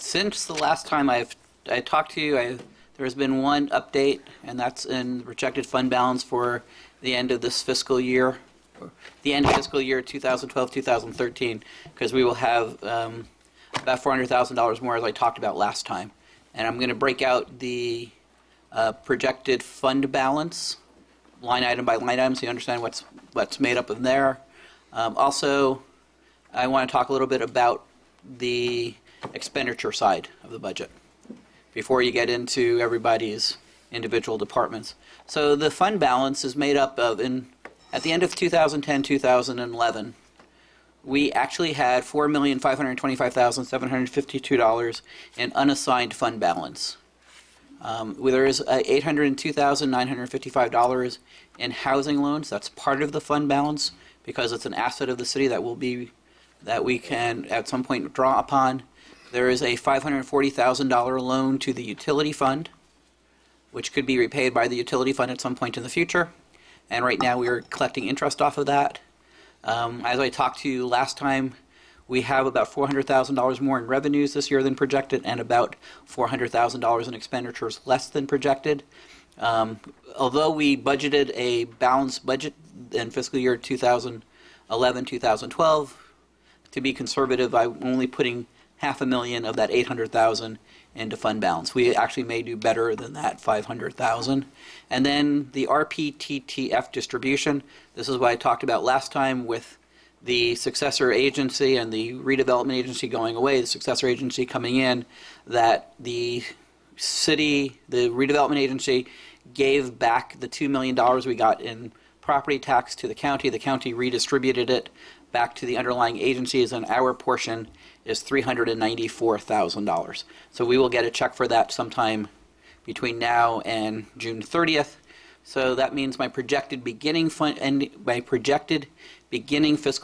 Since the last time I talked to you, there has been one update, and that's in projected fund balance for the end of this fiscal year, the end of fiscal year 2012-2013, because we will have about $400,000 more, as I talked about last time. And I'm going to break out the projected fund balance line item by line item so you understand what's made up of there. Also, I want to talk a little bit about the expenditure side of the budget before you get into everybody's individual departments. So the fund balance is made up of, at the end of 2010-2011, we actually had $4,525,752 in unassigned fund balance. There is $802,955 in housing loans. That's part of the fund balance because it's an asset of the city that we can at some point draw upon. There is a $540,000 loan to the utility fund, which could be repaid by the utility fund at some point in the future. And right now we are collecting interest off of that. As I talked to you last time, we have about $400,000 more in revenues this year than projected and about $400,000 in expenditures less than projected. Although we budgeted a balanced budget in fiscal year 2011-2012, to be conservative, I'm only putting $500,000 of that $800,000 into fund balance. We actually may do better than that $500,000. And then the RPTTF distribution, this is what I talked about last time with the successor agency and the redevelopment agency going away, the successor agency coming in, that the city, the redevelopment agency gave back the $2 million we got in property tax to the county redistributed it back to the underlying agencies, and our portion is $394,000. So we will get a check for that sometime between now and June 30th. So that means my projected beginning fiscal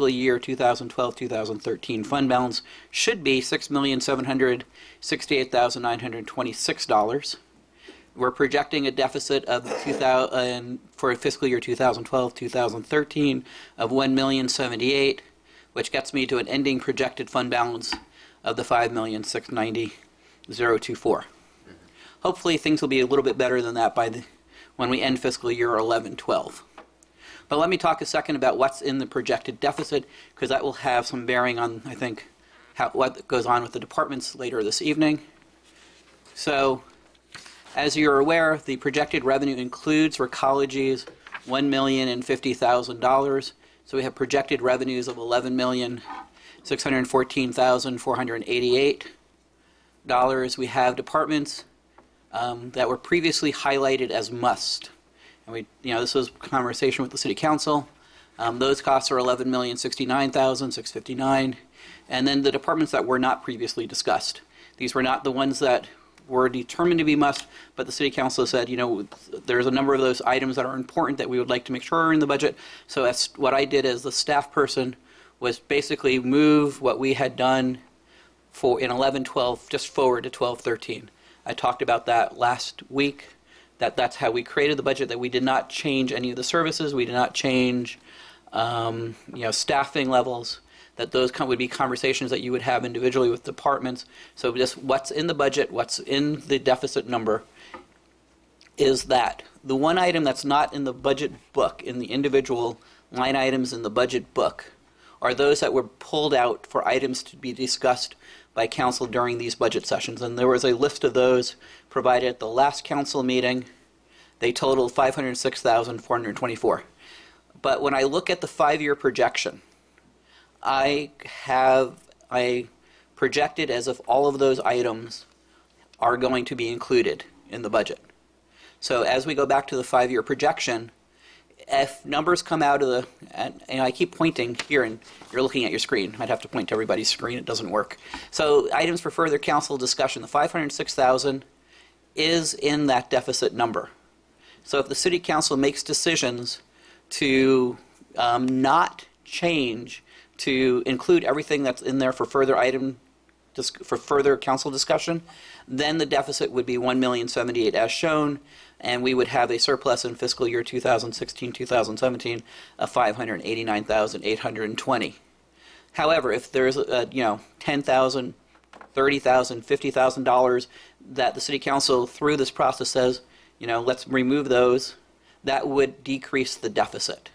year 2012-2013 fund balance should be $6,768,926. We're projecting a deficit of for fiscal year 2012-2013 of $1,078,000, which gets me to an ending projected fund balance of the $5,690,024. Hopefully things will be a little bit better than that when we end fiscal year 11-12. But let me talk a second about what's in the projected deficit, because that will have some bearing on, I think, what goes on with the departments later this evening. So, as you're aware, the projected revenue includes recology's $1,050,000. So we have projected revenues of $11,614,488. We have departments that were previously highlighted as must. And this was a conversation with the City Council. Those costs are $11,069,659. And then the departments that were not previously discussed. These were not the ones that were determined to be must, but the City Council said, there's a number of those items that are important that we would like to make sure are in the budget. So what I did as the staff person was basically move what we had done in 11-12 just forward to 12-13. I talked about that last week, that's how we created the budget, that we did not change any of the services, we did not change staffing levels, that those would be conversations that you would have individually with departments. So just what's in the budget, what's in the deficit number is that. The one item that's not in the budget book, in the individual line items in the budget book, are those that were pulled out for items to be discussed by council during these budget sessions. And there was a list of those provided at the last council meeting. They totaled $506,424. But when I look at the 5-year projection, I projected as if all of those items are going to be included in the budget. So as we go back to the 5-year projection, if numbers come out of the, and I keep pointing here and you're looking at your screen. I'd have to point to everybody's screen, it doesn't work. So items for further council discussion, the $506,000 is in that deficit number. So if the City Council makes decisions to not change, to include everything that's in there for further council discussion, then the deficit would be $1,078,000 as shown, and we would have a surplus in fiscal year 2016-2017 of $589,820. However, if there's $10,000 $30,000, $50,000 that the city council through this process says, let's remove those, that would decrease the deficit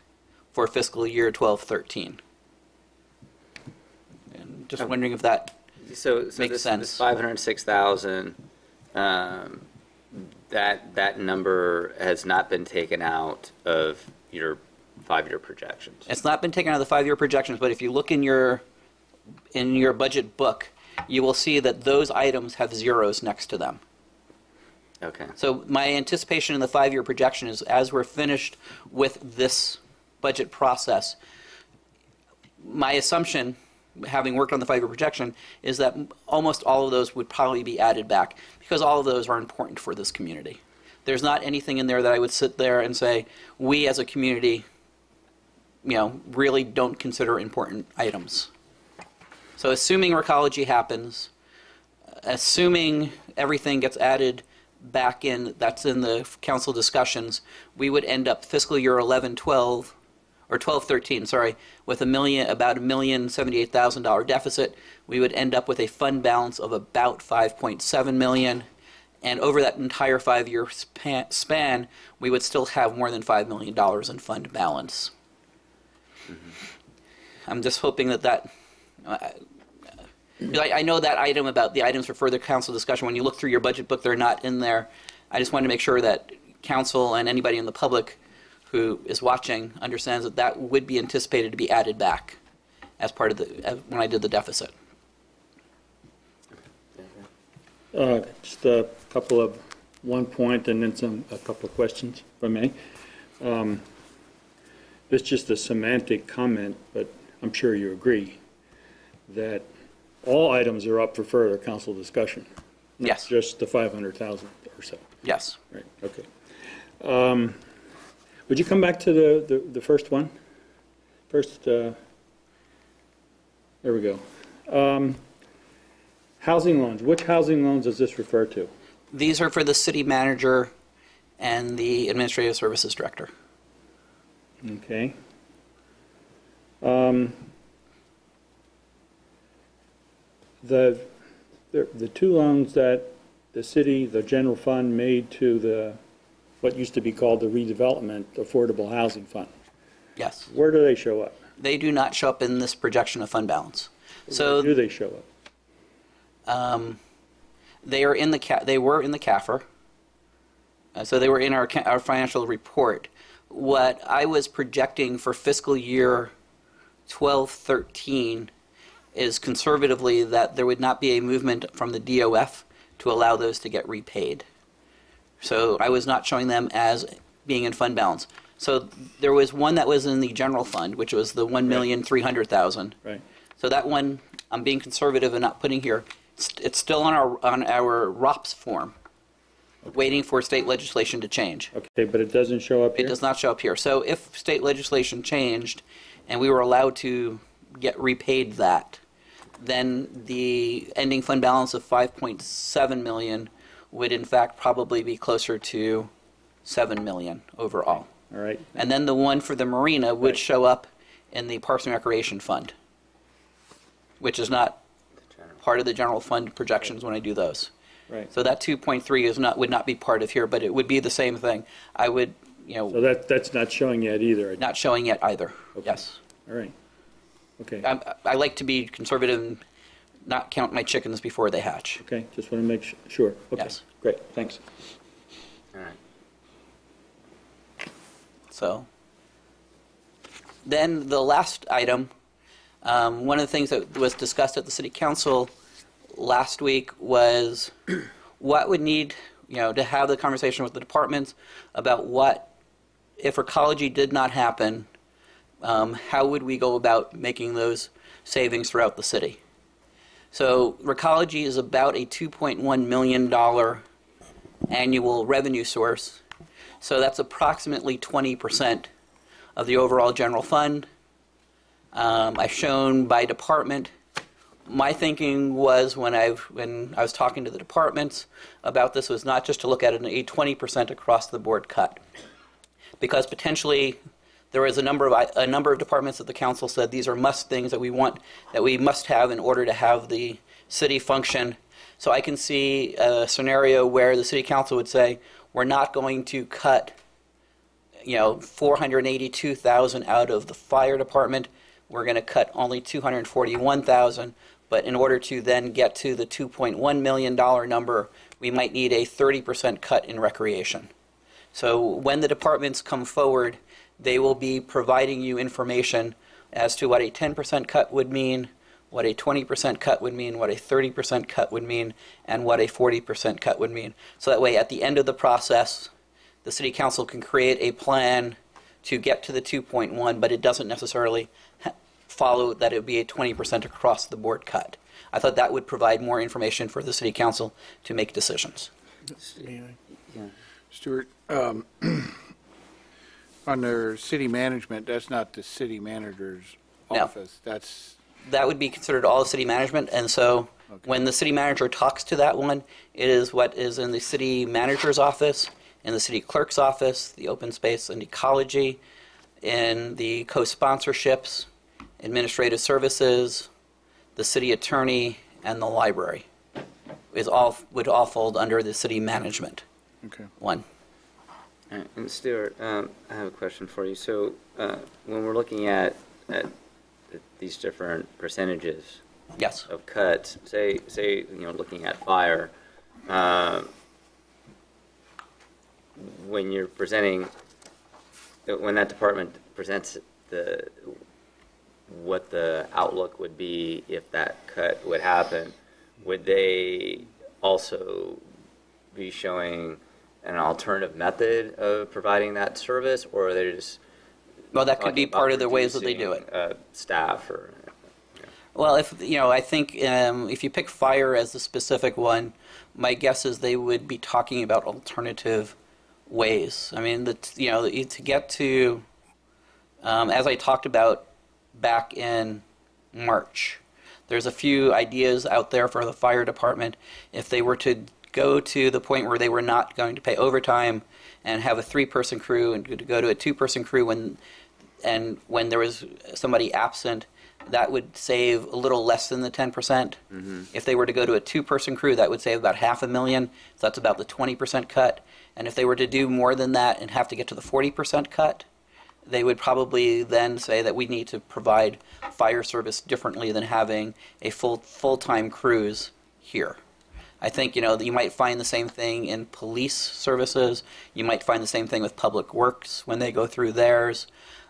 for fiscal year 12-13. And just wondering if that makes sense. This 506,000, that number has not been taken out of your 5-year projections. It's not been taken out of the 5-year projections, but if you look in your budget book, you will see that those items have zeros next to them. Okay. So my anticipation in the 5-year projection is, as we're finished with this budget process, my assumption, having worked on the 5-year projection, is that almost all of those would probably be added back, because all of those are important for this community. There's not anything in there that I would sit there and say, we as a community, really don't consider important items. So assuming recology happens, assuming everything gets added back in, that's in the council discussions, we would end up fiscal year 11-12, or 12-13, sorry, with about $1,078,000 deficit. We would end up with a fund balance of about $5.7 million, and over that entire 5-year span, we would still have more than $5 million in fund balance. I'm just hoping that I know that item about the items for further council discussion, when you look through your budget book, they're not in there. I just wanted to make sure that council and anybody in the public who is watching understands that that would be anticipated to be added back as part of when I did the deficit. Just a couple of one point and then a couple of questions, if I may. It's just a semantic comment, but I'm sure you agree that all items are up for further council discussion. Yes. Just the 500,000 or so. Yes. Right. Okay. Would you come back to the first one? First. There we go. Housing loans. Which housing loans does this refer to? These are for the city manager and the administrative services director. Okay. The two loans that the city, the general fund, made to what used to be called the redevelopment affordable housing fund. Yes. Where do they show up? They do not show up in this projection of fund balance. So where do they show up? they were in the CAFR. So they were in our financial report. What I was projecting for fiscal year 12-13 is conservatively that there would not be a movement from the DOF to allow those to get repaid. So I was not showing them as being in fund balance. So there was one that was in the general fund, which was the $1,300,000. Right. So that one I'm being conservative and not putting here. It's still on our ROPS form, waiting for state legislation to change. Okay, but it doesn't show up here? It does not show up here. So if state legislation changed and we were allowed to get repaid that, then the ending fund balance of $5.7 million would in fact probably be closer to $7 million overall. All right. And then the one for the marina would show up in the Parks and Recreation Fund, which is not part of the general fund projections when I do those. Right. So that 2.3 would not be part of here, but it would be the same thing. I would, So that's not showing yet either. Not showing yet either. Okay. Yes. All right. Okay. I like to be conservative and not count my chickens before they hatch. Okay. Just want to make sure. Okay. Yes. Great. Thanks. All right. So then the last item, one of the things that was discussed at the City Council last week was what would need, to have the conversation with the departments about what, if ecology did not happen, how would we go about making those savings throughout the city? So Recology is about a $2.1 million annual revenue source. So that's approximately 20% of the overall general fund. I've shown by department. My thinking was when I was talking to the departments about this was not just to look at a 20% across the board cut, because potentially there was a number of departments that the council said these are must things that we must have in order to have the city function. So I can see a scenario where the city council would say, we're not going to cut, 482,000 out of the fire department. We're going to cut only 241,000. But in order to then get to the $2.1 million number, we might need a 30% cut in recreation. So when the departments come forward, they will be providing you information as to what a 10% cut would mean, what a 20% cut would mean, what a 30% cut would mean, and what a 40% cut would mean. So that way, at the end of the process, the city council can create a plan to get to the 2.1, but it doesn't necessarily follow that it would be a 20% across the board cut. I thought that would provide more information for the city council to make decisions. Yeah. Stuart, under city management, that's not the city manager's No. office. That would be considered all of city management, and so when the city manager talks to that one, it is what is in the city manager's office, in the city clerk's office, the open space and ecology, in the co-sponsorships, administrative services, the city attorney, and the library would all fold under the city management Okay. one. All right, and Stuart, I have a question for you. So when we're looking at these different percentages Yes. of cuts, say looking at fire, when you're presenting, when that department presents what the outlook would be if that cut would happen, would they also be showing an alternative method of providing that service, or are they just Well, that could be talking part about of the ways that they do reducing, it. staff or? Well, I think if you pick fire as the specific one, my guess is they would be talking about alternative ways. I mean, to get to, as I talked about back in March, there's a few ideas out there for the fire department. If they were to go to the point where they were not going to pay overtime and have a 3-person crew and to go to a 2-person crew when there was somebody absent, that would save a little less than the 10%. Mm-hmm. If they were to go to a 2-person crew, that would save about $500,000. So that's about the 20% cut. And if they were to do more than that and have to get to the 40% cut, they would probably then say that we need to provide fire service differently than having a full-time crews here. I think, you might find the same thing in police services. You might find the same thing with public works when they go through theirs.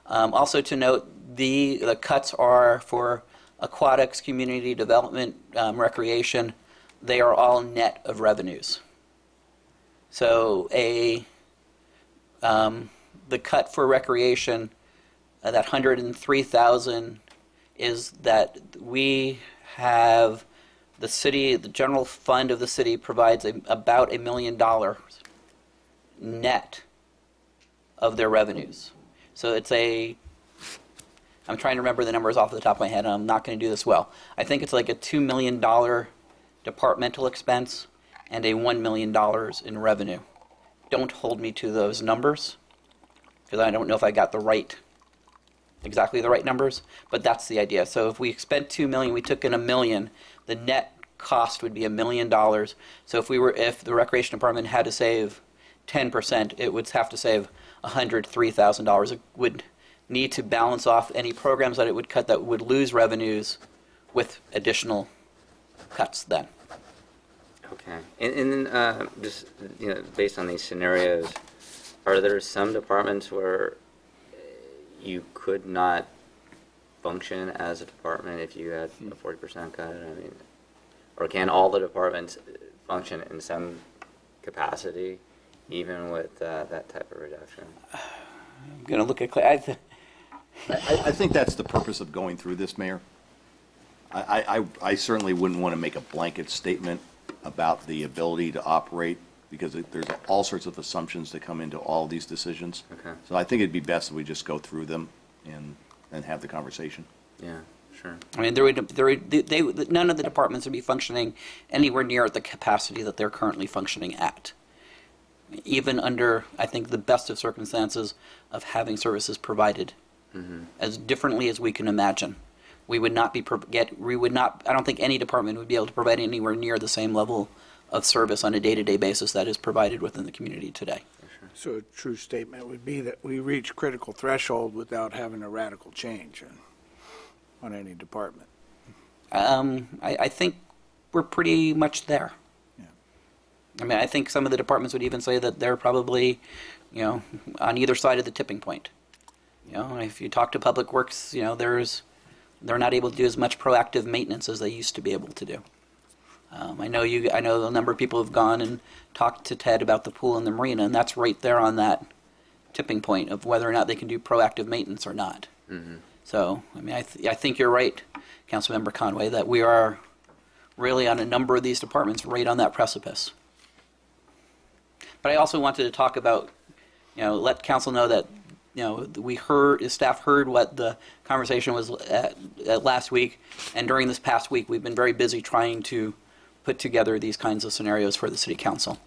Also to note, the cuts are for aquatics, community development, recreation. They are all net of revenues. So the cut for recreation, that 103,000, is that we have the city, the general fund of the city provides about $1 million net of their revenues. So I'm trying to remember the numbers off the top of my head, and I'm not going to do this well. I think it's like a $2 million departmental expense and a $1 million in revenue. Don't hold me to those numbers, because I don't know if I got exactly the right numbers, but that's the idea. So if we spent $2 million, we took in $1 million, the net cost would be $1 million. So if the recreation department had to save 10%, it would have to save $103,000. It would need to balance off any programs that it would cut that would lose revenues with additional cuts then. Okay, and then just based on these scenarios, are there some departments where you could not function as a department if you had a 40% cut? I mean, or can all the departments function in some capacity, even with that type of reduction? I'm going to look at Clay. I think that's the purpose of going through this, Mayor. I certainly wouldn't want to make a blanket statement about the ability to operate, because there's all sorts of assumptions that come into all these decisions. Okay. So I think it'd be best if we just go through them and have the conversation. Yeah, sure. I mean, none of the departments would be functioning anywhere near the capacity that they're currently functioning at, even under, I think, the best of circumstances of having services provided as differently as we can imagine. we would not be I don't think any department would be able to provide anywhere near the same level of service on a day-to-day basis that is provided within the community today. So a true statement would be that we reach critical threshold without having a radical change on any department. I think we're pretty much there. Yeah. I mean, I think some of the departments would even say that they're probably, on either side of the tipping point. If you talk to Public Works, they're not able to do as much proactive maintenance as they used to be able to do. I know a number of people have gone and talked to Ted about the pool and the marina, and that's right there on that tipping point of whether or not they can do proactive maintenance or not. Mm-hmm. So, I mean, I think you're right, Councilmember Conway, that we are really on a number of these departments right on that precipice. But I also wanted to talk about, let council know that, staff heard what the conversation was at last week, and during this past week, we've been very busy trying to put together these kinds of scenarios for the city council.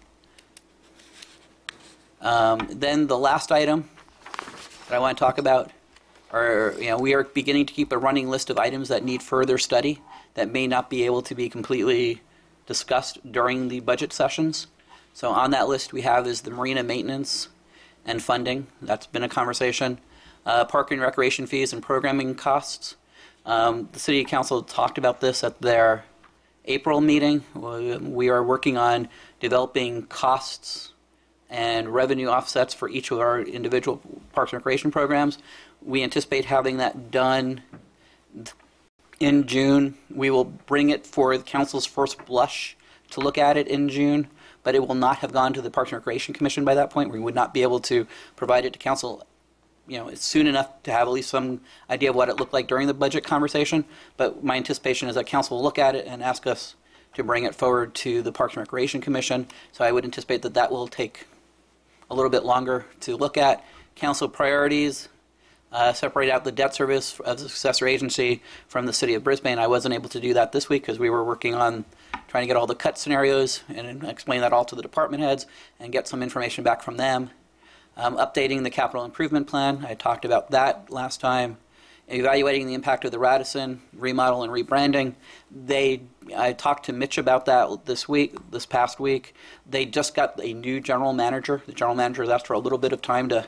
Then the last item that I want to talk about are, we are beginning to keep a running list of items that need further study that may not be able to be completely discussed during the budget sessions. So on that list we have is the marina maintenance and funding. That's been a conversation. Park and recreation fees and programming costs. The City Council talked about this at their April meeting. We are working on developing costs and revenue offsets for each of our individual parks and recreation programs. We anticipate having that done in June. We will bring it for the council's first blush to look at it in June, but it will not have gone to the Parks and Recreation Commission by that point. We would not be able to provide it to council, soon enough to have at least some idea of what it looked like during the budget conversation. But my anticipation is that council will look at it and ask us to bring it forward to the Parks and Recreation Commission. So I would anticipate that that will take a little bit longer to look at. Council priorities. Separate out the debt service of the successor agency from the City of Brisbane. I wasn't able to do that this week because we were working on trying to get all the cut scenarios and explain that all to the department heads and get some information back from them. Updating the capital improvement plan. I talked about that last time. Evaluating the impact of the Radisson remodel and rebranding. I talked to Mitch about that this past week. They just got a new general manager. The general manager has asked for a little bit of time to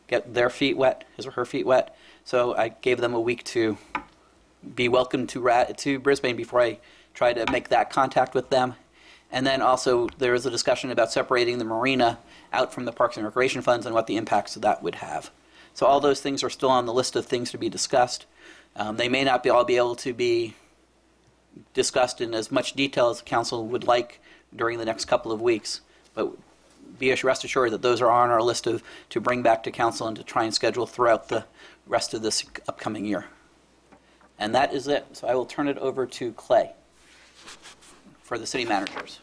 get their feet wet, his or her feet wet. So I gave them a week to be welcome to Brisbane before I try to make that contact with them. And then also there was a discussion about separating the marina out from the Parks and Recreation funds and what the impacts of that would have. So all those things are still on the list of things to be discussed. They may not all be able to be discussed in as much detail as the council would like during the next couple of weeks, but be rest assured that those are on our list to bring back to council and to try and schedule throughout the rest of this upcoming year. And that is it. So I will turn it over to Clay for the city managers.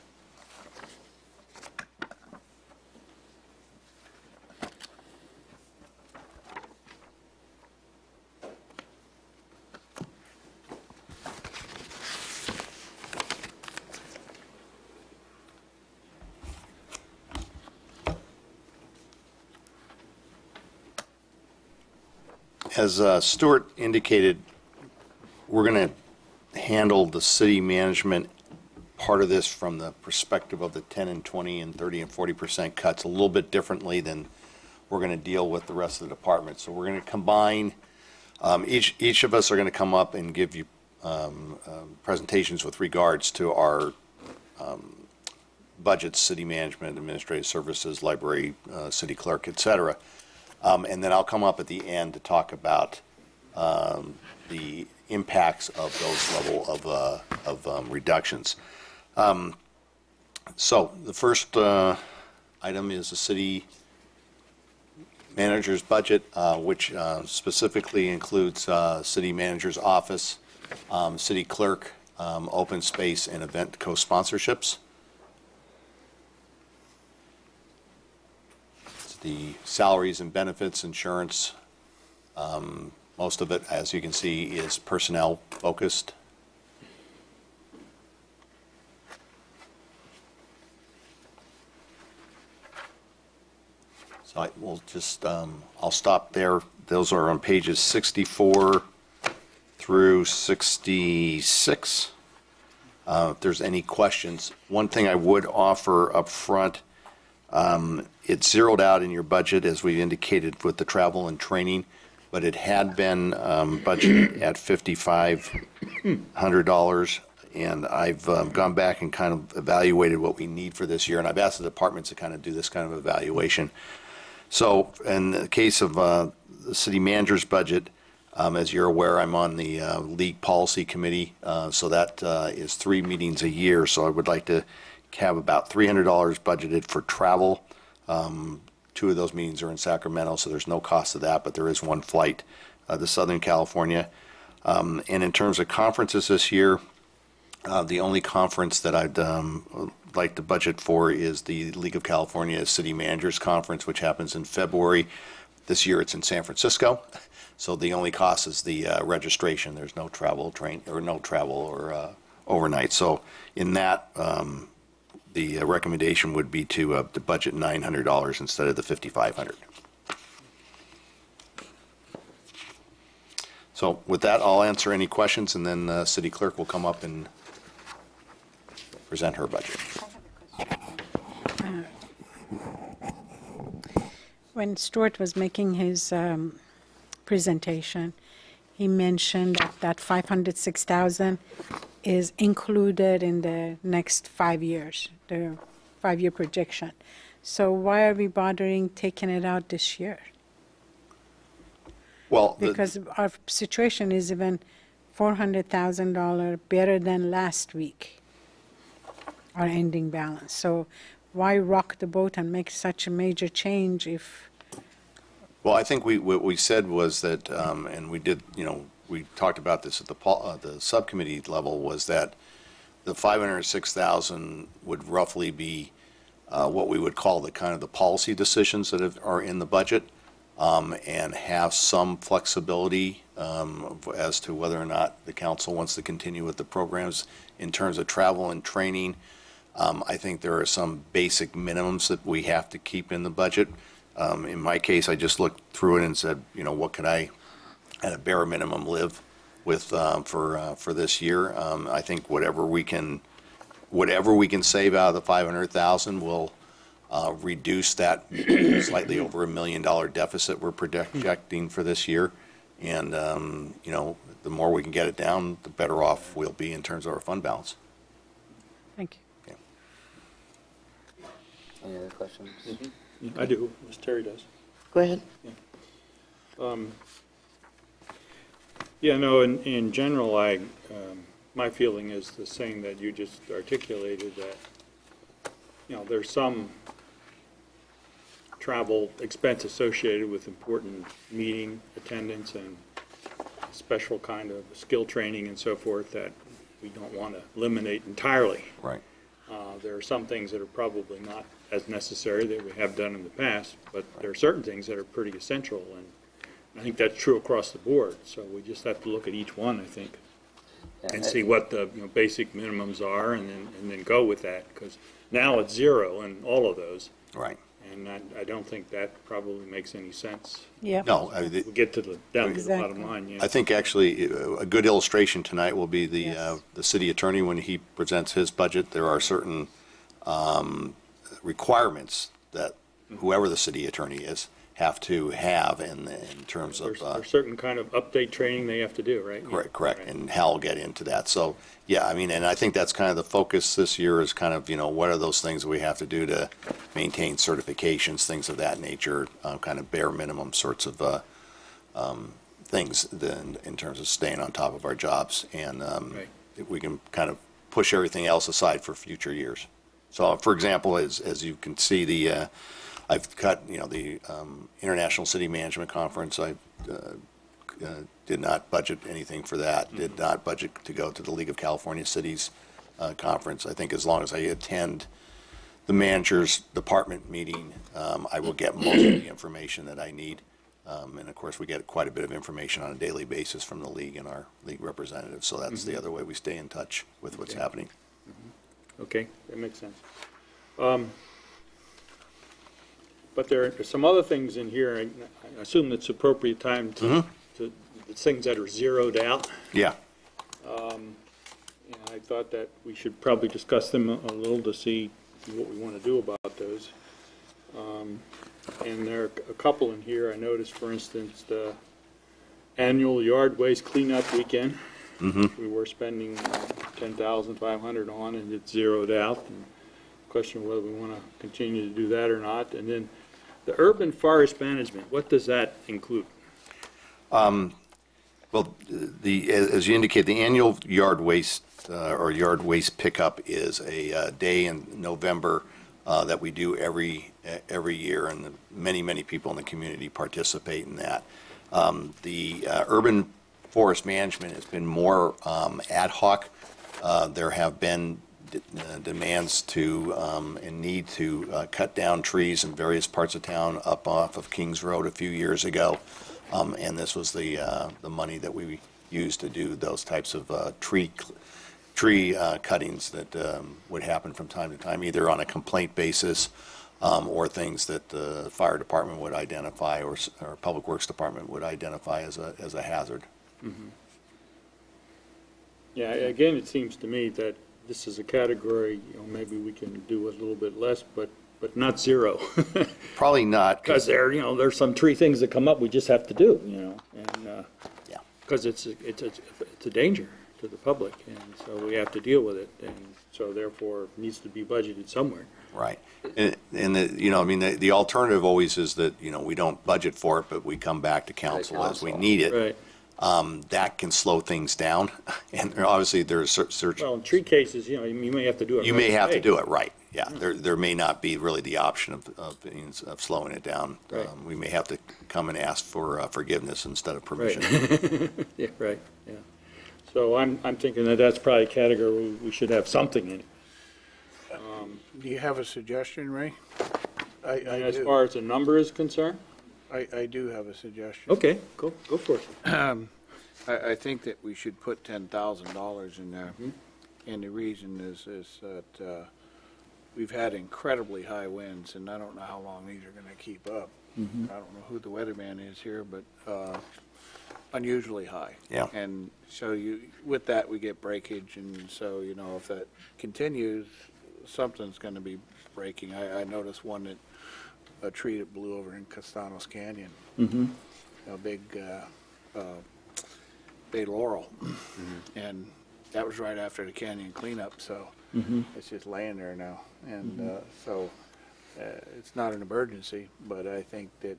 As Stuart indicated, we're going to handle the city management part of this from the perspective of the 10 and 20 and 30 and 40% cuts a little bit differently than we're going to deal with the rest of the department. So we're going to combine, each of us are going to come up and give you presentations with regards to our budgets, city management, administrative services, library, city clerk, et cetera. And then I'll come up at the end to talk about the impacts of those level of reductions. So the first item is the city manager's budget, which specifically includes city manager's office, city clerk, open space, and event co-sponsorships. The salaries and benefits, insurance, most of it, as you can see, is personnel focused. So I will just, I'll stop there. Those are on pages 64 through 66. If there's any questions, one thing I would offer up front, it's zeroed out in your budget as we indicated with the travel and training, but it had been budgeted at $5,500, and I've gone back and kind of evaluated what we need for this year, and I've asked the departments to kind of do this kind of evaluation. So in the case of the city manager's budget, as you're aware, I'm on the league policy committee, so that is 3 meetings a year. So I would like to have about $300 budgeted for travel. 2 of those meetings are in Sacramento, so there's no cost to that, but there is one flight to Southern California. And in terms of conferences this year, the only conference that I'd like to budget for is the League of California City Managers Conference, which happens in February. This year it's in San Francisco. So the only cost is the registration. There's no travel or overnight. So in that, the recommendation would be to budget $900 instead of the $5,500. So with that, I'll answer any questions, and then the city clerk will come up and present her budget. When Stuart was making his presentation, he mentioned that 506,000 is included in the next 5 years, the 5-year projection. So why are we bothering taking it out this year? Well, Because our situation is even $400,000 better than last week, our ending balance. So why rock the boat and make such a major change if? well, I think what we said was that, and we did, we talked about this at the subcommittee level, was that the 506,000 would roughly be what we would call the kind of the policy decisions that are in the budget, and have some flexibility as to whether or not the council wants to continue with the programs in terms of travel and training. I think there are some basic minimums that we have to keep in the budget. In my case, I just looked through it and said, what can I, at a bare minimum, live with for this year? I think whatever we can save out of the 500,000 will reduce that slightly over $1 million deficit we're projecting for this year. And the more we can get it down, the better off we'll be in terms of our fund balance. Thank you. Any other questions? I do, as Terry does. Go ahead. Yeah, no, in general, my feeling is the same that you just articulated, that, there's some travel expense associated with important meeting attendance and special kind of skill training and so forth that we don't want to eliminate entirely. Right. There are some things that are probably not as necessary that we have done in the past, but there are certain things that are pretty essential, and I think that's true across the board. So we just have to look at each one, I think, and see what the basic minimums are, and then go with that, because now it's zero in all of those, Right. and I don't think that probably makes any sense. Yeah. No, We get to down to the Exactly. bottom line. Yeah. I think actually a good illustration tonight will be the city attorney when he presents his budget. There are certain requirements that whoever the city attorney is have to have in terms of. There's certain kind of update training they have to do, right? Correct, Right. and Hal will get into that. So, yeah, I mean, and I think that's kind of the focus this year is kind of, what are those things that we have to do to maintain certifications, things of that nature, kind of bare minimum sorts of things in terms of staying on top of our jobs. And Right. we can kind of push everything else aside for future years. So, for example, as you can see, I've cut, the International City Management Conference. I did not budget anything for that. Did not budget to go to the League of California Cities conference. I think as long as I attend the manager's department meeting, I will get most of the information that I need. And of course, we get quite a bit of information on a daily basis from the league and our league representatives. So that's the other way we stay in touch with what's happening. Okay, that makes sense. But there are some other things in here, and I assume it's appropriate time to the things that are zeroed out. Yeah. And I thought that we should probably discuss them a little to see what we want to do about those. And there are a couple in here. I noticed, for instance, the annual yard waste cleanup weekend. We were spending $10,500 on, and it's zeroed out. And question whether we want to continue to do that or not. And then the urban forest management, what does that include? Well, as you indicate, the annual yard waste or yard waste pickup is a day in November that we do every year, and many people in the community participate in that. The urban forest management has been more ad hoc. There have been demands to and need to cut down trees in various parts of town up off of Kings Road a few years ago. And this was the money that we used to do those types of tree cuttings that would happen from time to time, either on a complaint basis or things that the fire department would identify or public works department would identify as a hazard. Yeah, again, it seems to me that this is a category, maybe we can do a little bit less, but not zero. Probably not. Because there's some tree things that come up we just have to do, and Yeah. because it's a danger to the public, and so we have to deal with it, and so therefore it needs to be budgeted somewhere. Right. And the alternative always is that, we don't budget for it, but we come back to council as we need it. Right. That can slow things down. And obviously there's search. Well, in tree cases, you may have to do it. You right may have to away. do it, right. Yeah. There may not be really the option of slowing it down. Right. We may have to come and ask for forgiveness instead of permission. Right. Yeah, right, yeah. So I'm thinking that that's probably a category we should have something in it. Do you have a suggestion, Ray? I As do. far as the number is concerned? I do have a suggestion. Okay, go for it. I think that we should put $10,000 in there. And the reason is that we've had incredibly high winds, and I don't know how long these are going to keep up. I don't know who the weatherman is here, but unusually high. Yeah. And so with that, we get breakage, and so, if that continues, something's going to be breaking. I noticed a tree that blew over in Castanos Canyon. A big bay laurel. And that was right after the canyon cleanup, so it's just laying there now. And so it's not an emergency, but I think that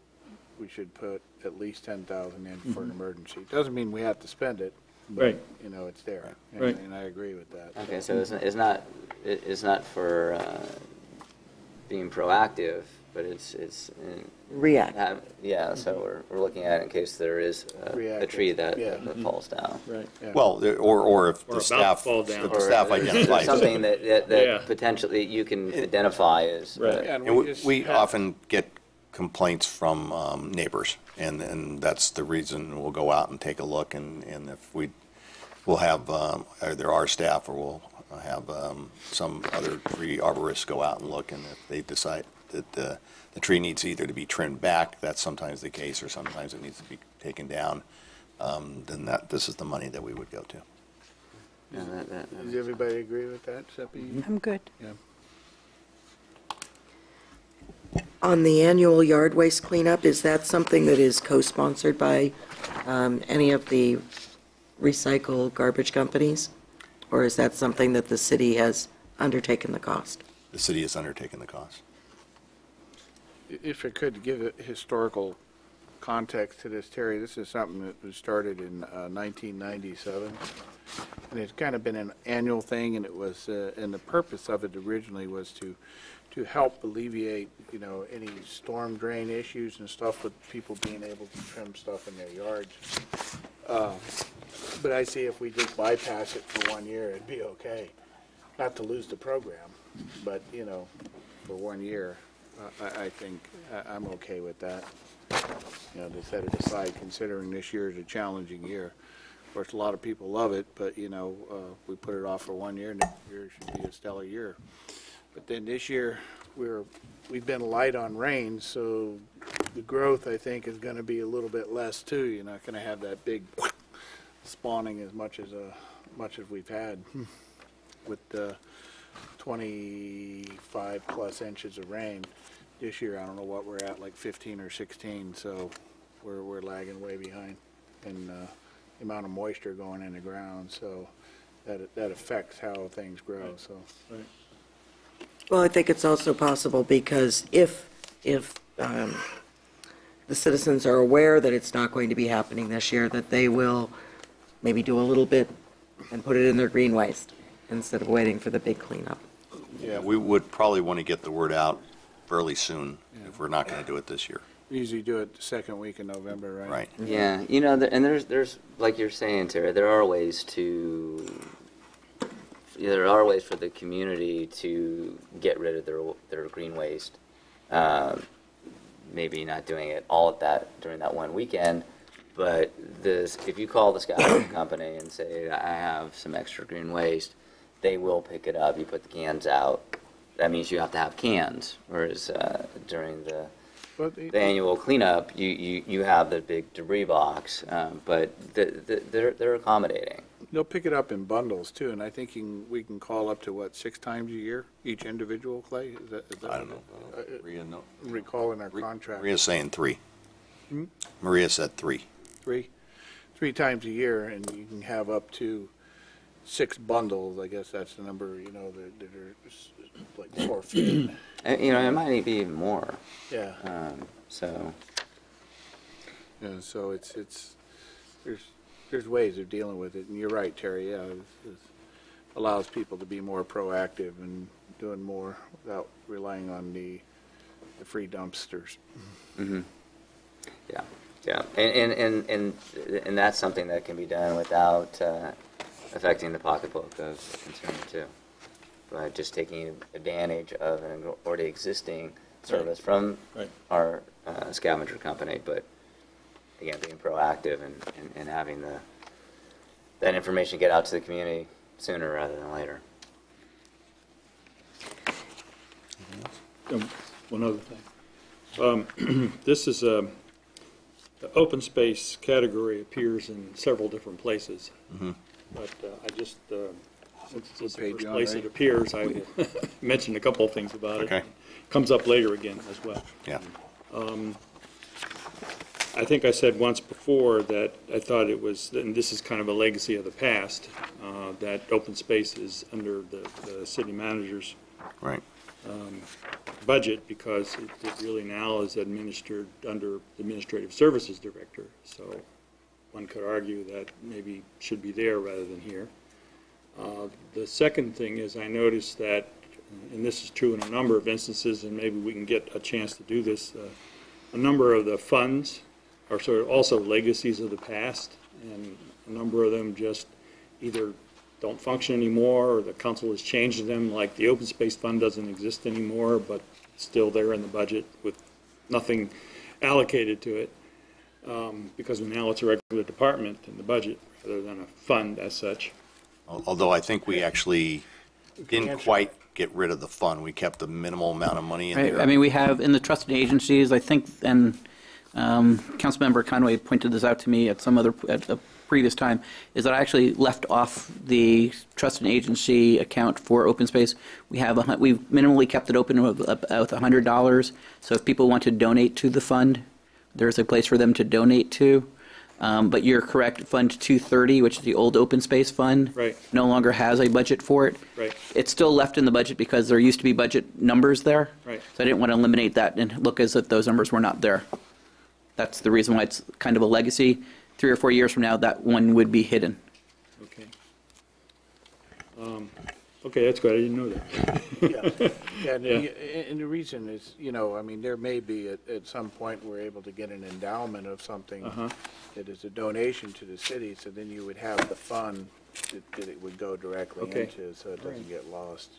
we should put at least 10,000 in for an emergency. Doesn't mean we have to spend it, but, Right. It's there. Right. And I agree with that. Okay, so it's not for being proactive, but it's Reactive. yeah. So we're looking at it in case there is a Reactive, tree that yeah. falls down. Right. Yeah. Well, or if Or the about to staff, fall down. if the staff Or identifies it. something that Yeah. potentially you can identify as. Right. And And just we have- often get complaints from neighbors, and that's the reason we'll go out and take a look, and if we'll have either our staff or we'll have some other tree arborists go out and look, and if they decide that the tree needs either to be trimmed back, that's sometimes the case, or sometimes it needs to be taken down, then this is the money that we would go to. Yeah, Does everybody agree with that, Seppi? I'm good. Yeah. On the annual yard waste cleanup, is that something that is co-sponsored by any of the recycle garbage companies? Or is that something that the city has undertaken the cost? The city has undertaken the cost. If I could give a historical context to this, Terry, this is something that was started in 1997. And it's kind of been an annual thing, and it was, and the purpose of it originally was to help alleviate, any storm drain issues and stuff with people being able to trim stuff in their yards. But I see if we just bypass it for 1 year, it'd be okay. Not to lose the program, but, for 1 year, I think I'm okay with that. To set it aside, considering this year is a challenging year. Of course, a lot of people love it, but, we put it off for 1 year, next year should be a stellar year. But then this year, we've been light on rain, so the growth, I think, is gonna be a little bit less too. You're not gonna have that big spawning as much as we've had with 25 plus inches of rain. This year, I don't know what we're at, like 15 or 16, so we're lagging way behind. And the amount of moisture going in the ground, so that affects how things grow, so. Right. Well, I think it's also possible because if the citizens are aware that it's not going to be happening this year, that they will maybe do a little bit and put it in their green waste instead of waiting for the big cleanup. Yeah, we would probably want to get the word out fairly soon if we're not going to do it this year. We usually do it the second week in November, right? Right. Yeah, you know, and there's like you're saying, Terry, there are ways for the community to get rid of their green waste. Maybe not doing it all at that during that one weekend, but if you call the scavenging company and say, I have some extra green waste, they will pick it up. You put the cans out. That means you have to have cans, whereas during the annual cleanup, you have the big debris box, but they're accommodating. They'll pick it up in bundles too, and I think we can call up to, what, 6 times a year, each individual, Clay? Is that I don't know. Maria, no. Recall in our contract. Maria's saying 3. Maria said 3. 3 times a year, and you can have up to 6 bundles. I guess that's the number, that are like 4 feet. You know, it might be even more. Yeah. So. Yeah, so there's ways of dealing with it, and you're right, Terry. Yeah, it allows people to be more proactive and doing more without relying on the free dumpsters. Mm-hmm. Yeah, yeah, and that's something that can be done without affecting the pocketbook of the consumer too, by just taking advantage of an already existing service from our scavenger company, but again, being proactive and having that information get out to the community sooner rather than later. One other thing. This is the open space category appears in several different places. Mm-hmm. But I just, since it's the page first on, place right? it appears, I will mention a couple of things about it. Okay. Comes up later again as well. Yeah. I think I said once before that I thought it was, and this is kind of a legacy of the past, that open space is under the city manager's Right. budget because it really now is administered under the Administrative Services Director. So one could argue that maybe should be there rather than here. The second thing is I noticed that, and this is true in a number of instances, and maybe we can get a chance to do this, a number of the funds are sort of also legacies of the past, and a number of them just either don't function anymore, or the council has changed them, like the open space fund doesn't exist anymore, but it's still there in the budget with nothing allocated to it, because now it's a regular department in the budget rather than a fund as such. Although I think we actually didn't quite get rid of the fund. We kept the minimal amount of money in Right. there. I mean, we have in the trusted agencies, I think, and Councilmember Conway pointed this out to me at a previous time, is that I actually left off the trusted agency account for open space. We've minimally kept it open with $100. So if people want to donate to the fund, there's a place for them to donate to. But you're correct, Fund 230, which is the old open space fund, Right. no longer has a budget for it. Right. It's still left in the budget because there used to be budget numbers there. Right. So I didn't want to eliminate that and look as if those numbers were not there. That's the reason why it's kind of a legacy. 3 or 4 years from now, that one would be hidden. Okay. Okay, that's good. I didn't know that. Yeah, and, Yeah. and the reason is, I mean, there may be at some point we're able to get an endowment of something that is a donation to the city, so then you would have the fund that it would go directly Okay. into, so it doesn't get lost,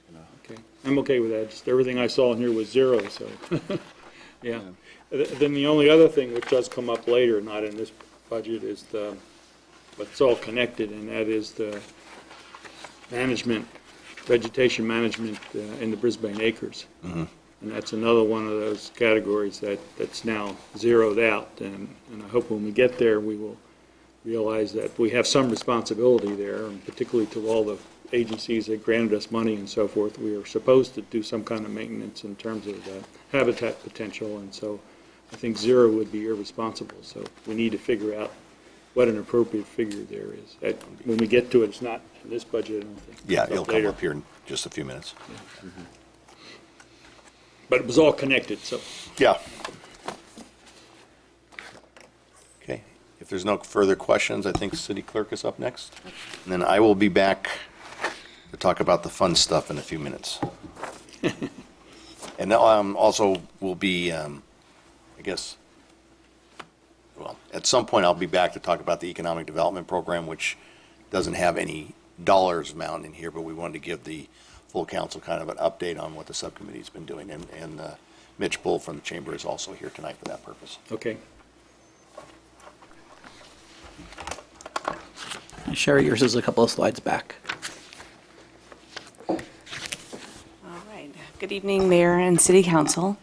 Okay, I'm okay with that. Just everything I saw in here was zero, so, yeah. Then the only other thing which does come up later, not in this budget, is but it's all connected, and that is the vegetation management in the Brisbane acres. And that's another one of those categories that's now zeroed out. And I hope when we get there, we will realize that we have some responsibility there, and particularly to all the agencies that granted us money and so forth. We are supposed to do some kind of maintenance in terms of habitat potential, and so I think zero would be irresponsible. So we need to figure out what an appropriate figure there is. When we get to it, it's not in this budget, I don't think. Yeah, It's it'll come later. up here in just a few minutes. But it was all connected, so. Yeah. Okay, if there's no further questions, I think City Clerk is up next. And then I will be back to talk about the fun stuff in a few minutes. And also will be, I guess, well, at some point I'll be back to talk about the Economic Development Program, which doesn't have any dollars amount in here, but we wanted to give the full council kind of an update on what the subcommittee's been doing. And Mitch Bull from the Chamber is also here tonight for that purpose. Okay. Sherry, yours is a couple of slides back. All right. Good evening, Mayor and City Council.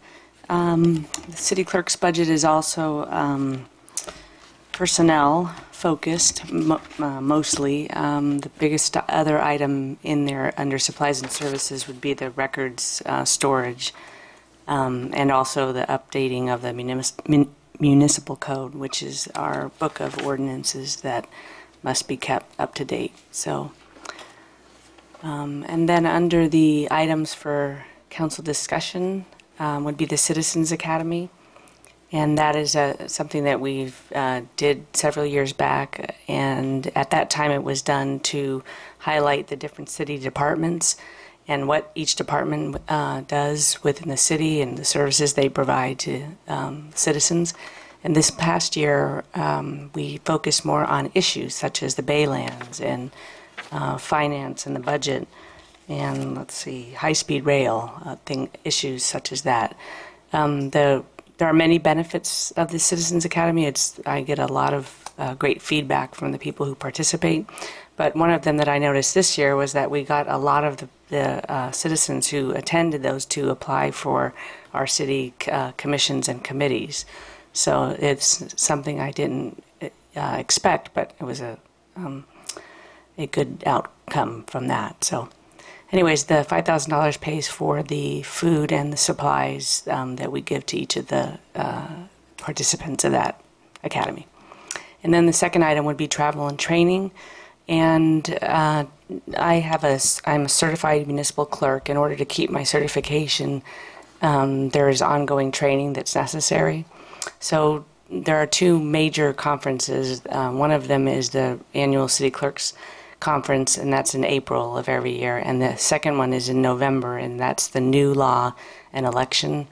The City Clerk's budget is also personnel-focused, mostly. The biggest other item in there under supplies and services would be the records storage, and also the updating of the municipal code, which is our book of ordinances that must be kept up to date. So, and then under the items for council discussion would be the Citizens Academy. And that is something that we've did several years back, and at that time it was done to highlight the different city departments and what each department does within the city and the services they provide to citizens. And this past year, we focused more on issues such as the Baylands and finance and the budget, and let's see, high-speed rail issues such as that. There are many benefits of the Citizens Academy. I get a lot of great feedback from the people who participate. But one of them that I noticed this year was that we got a lot of the citizens who attended those to apply for our city commissions and committees. So it's something I didn't expect, but it was a good outcome from that. So. Anyways, the $5,000 pays for the food and the supplies that we give to each of the participants of that academy. And then the second item would be travel and training. And I'm a certified municipal clerk. In order to keep my certification, there is ongoing training that's necessary. So there are two major conferences. One of them is the annual City Clerks Conference, and that's in April of every year, and the second one is in November, and that's the new law and election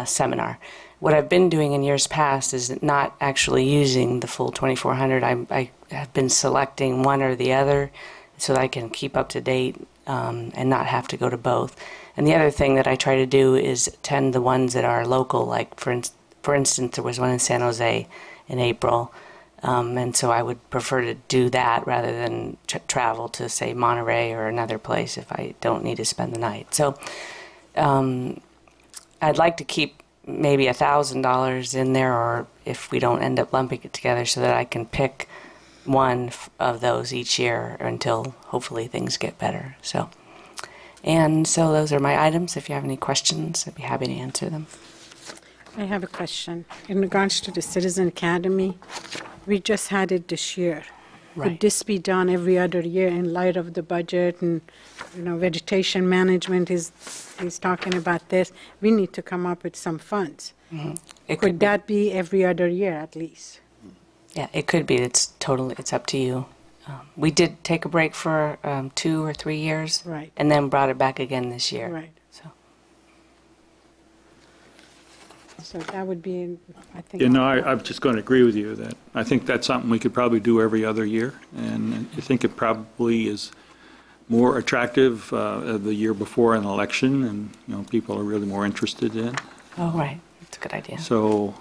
seminar. What I've been doing in years past is not actually using the full 2,400. I have been selecting one or the other so that I can keep up to date and not have to go to both. And the other thing that I try to do is attend the ones that are local, like for instance, there was one in San Jose in April. And so I would prefer to do that rather than travel to, say, Monterey or another place if I don't need to spend the night. So I'd like to keep maybe $1,000 in there, or if we don't end up lumping it together, so that I can pick one of those each year until hopefully things get better. So those are my items. If you have any questions, I'd be happy to answer them. I have a question. In regards to the Citizen Academy, we just had it this year. Right. Could this be done every other year in light of the budget and, vegetation management is talking about this? We need to come up with some funds. Mm-hmm. Could that be every other year at least? Yeah, it could be. It's up to you. We did take a break for 2 or 3 years. Right. And then brought it back again this year. Right. So that would be, I think. I'm just going to agree with you that I think that's something we could probably do every other year. And I think it probably is more attractive the year before an election, and, people are really more interested in. Oh, right. That's a good idea. So,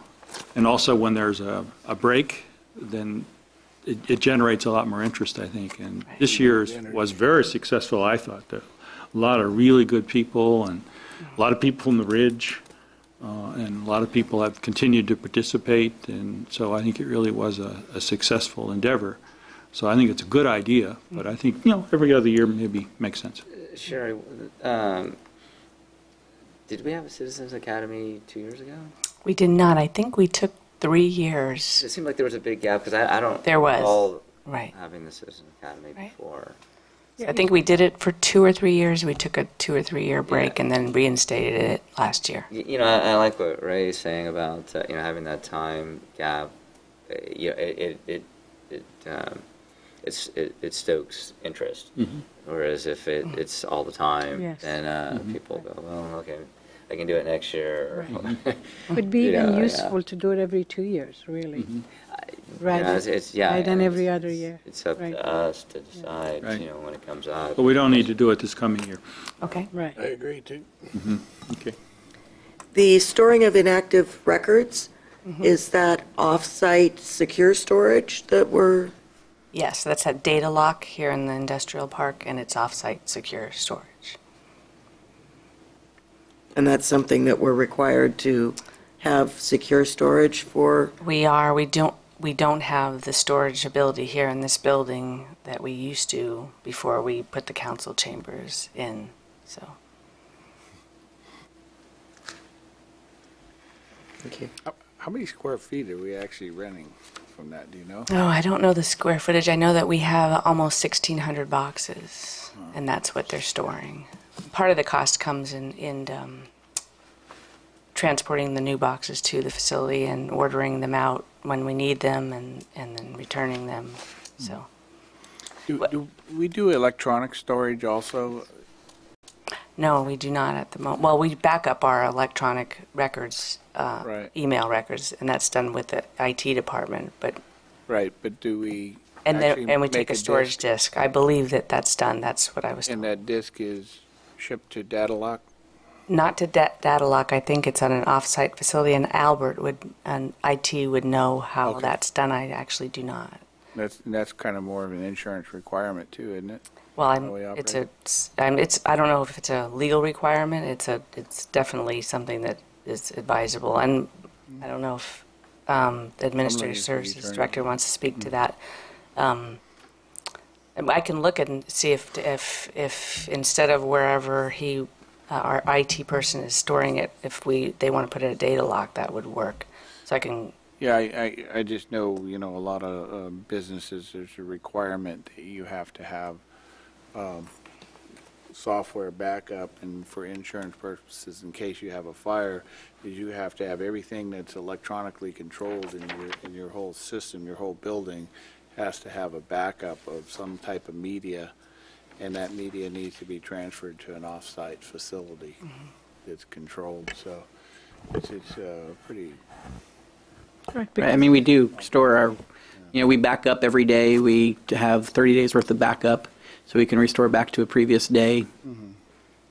and also when there's a break, then it generates a lot more interest, I think. And this year's was very successful, I thought. A lot of really good people, and a lot of people from the Ridge, and a lot of people have continued to participate, and so I think it really was a successful endeavor. So I think it's a good idea, but I think, every other year maybe makes sense. Sherry, did we have a Citizens Academy 2 years ago? We did not. I think we took 3 years. It seemed like there was a big gap, because I don't There was. recall Right. having the Citizens Academy Right. before. I think we did it for 2 or 3 years. We took a 2 or 3 year break Yeah. and then reinstated it last year. I like what Ray is saying about having that time gap. It stokes interest. Whereas if it's all the time, Yes. then people go, well, okay, I can do it next year. Would be You even know, useful to do it every 2 years, really. Rather, yeah, rather than every it's- other year. It's up Right. to us to decide, Right. when it comes out. But we don't need to do it this coming year. Okay. Right. I agree, too. Okay. The storing of inactive records, is that off-site secure storage that we're, Yes, that's at Data Lock here in the industrial park, and it's off-site secure storage. and that's something that we're required to have secure storage for? We don't have the storage ability here in this building that we used to before we put the council chambers in, so. Thank you. How many square feet are we actually renting from that, do you know? Oh, I don't know the square footage. I know that we have almost 1,600 boxes, and that's what they're storing. Part of the cost comes in transporting the new boxes to the facility and ordering them out when we need them and then returning them, so. Do we do electronic storage also? No, we do not at the moment. Well, we back up our electronic records, Right. email records, and that's done with the IT department, but Right, but do we and actually we make take a storage disk. I believe that's done. That's what I was And told. that disk is shipped to Data Lock? Not to Data Lock. I think it's on an off-site facility, and Albert and IT would know how Okay. that's done. I actually do not. That's kind of more of an insurance requirement too, isn't it? Well, How we operate? I don't know if it's a legal requirement. It's definitely something that is advisable, and I don't know if the Administrative Somebody's Services attorney. Director wants to speak to that. And I can look and see if instead of wherever our IT person is storing it, if they want to put it at Data Lock, that would work. So I can. Yeah, I just know, a lot of businesses, there's a requirement that you have to have software backup, and for insurance purposes, in case you have a fire, is you have to have everything that's electronically controlled in your whole system, your whole building, has to have a backup of some type of media, and that media needs to be transferred to an off-site facility that's controlled, so it's pretty, Right, Right, I mean, we do store our, we back up every day. We have 30 days worth of backup, so we can restore back to a previous day.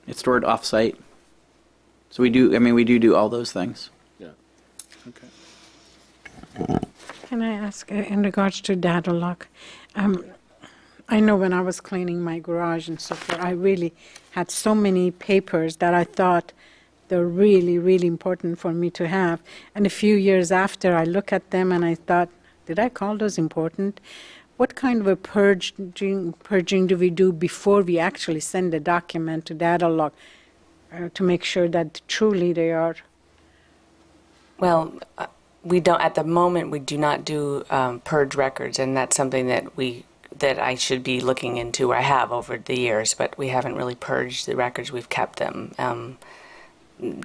It's stored off-site. So we do all those things. yeah, okay. Can I ask, in regards to Data Lock, I know when I was cleaning my garage and so forth, I really had so many papers that I thought they're really, really important for me to have. And a few years after, I look at them and I thought, did I call those important? What kind of a purging do we do before we actually send a document to Data Lock to make sure that truly they are? Well, we don't at the moment. We do not do purge records, and that's something that I should be looking into. I have over the years, but we haven't really purged the records. We've kept them.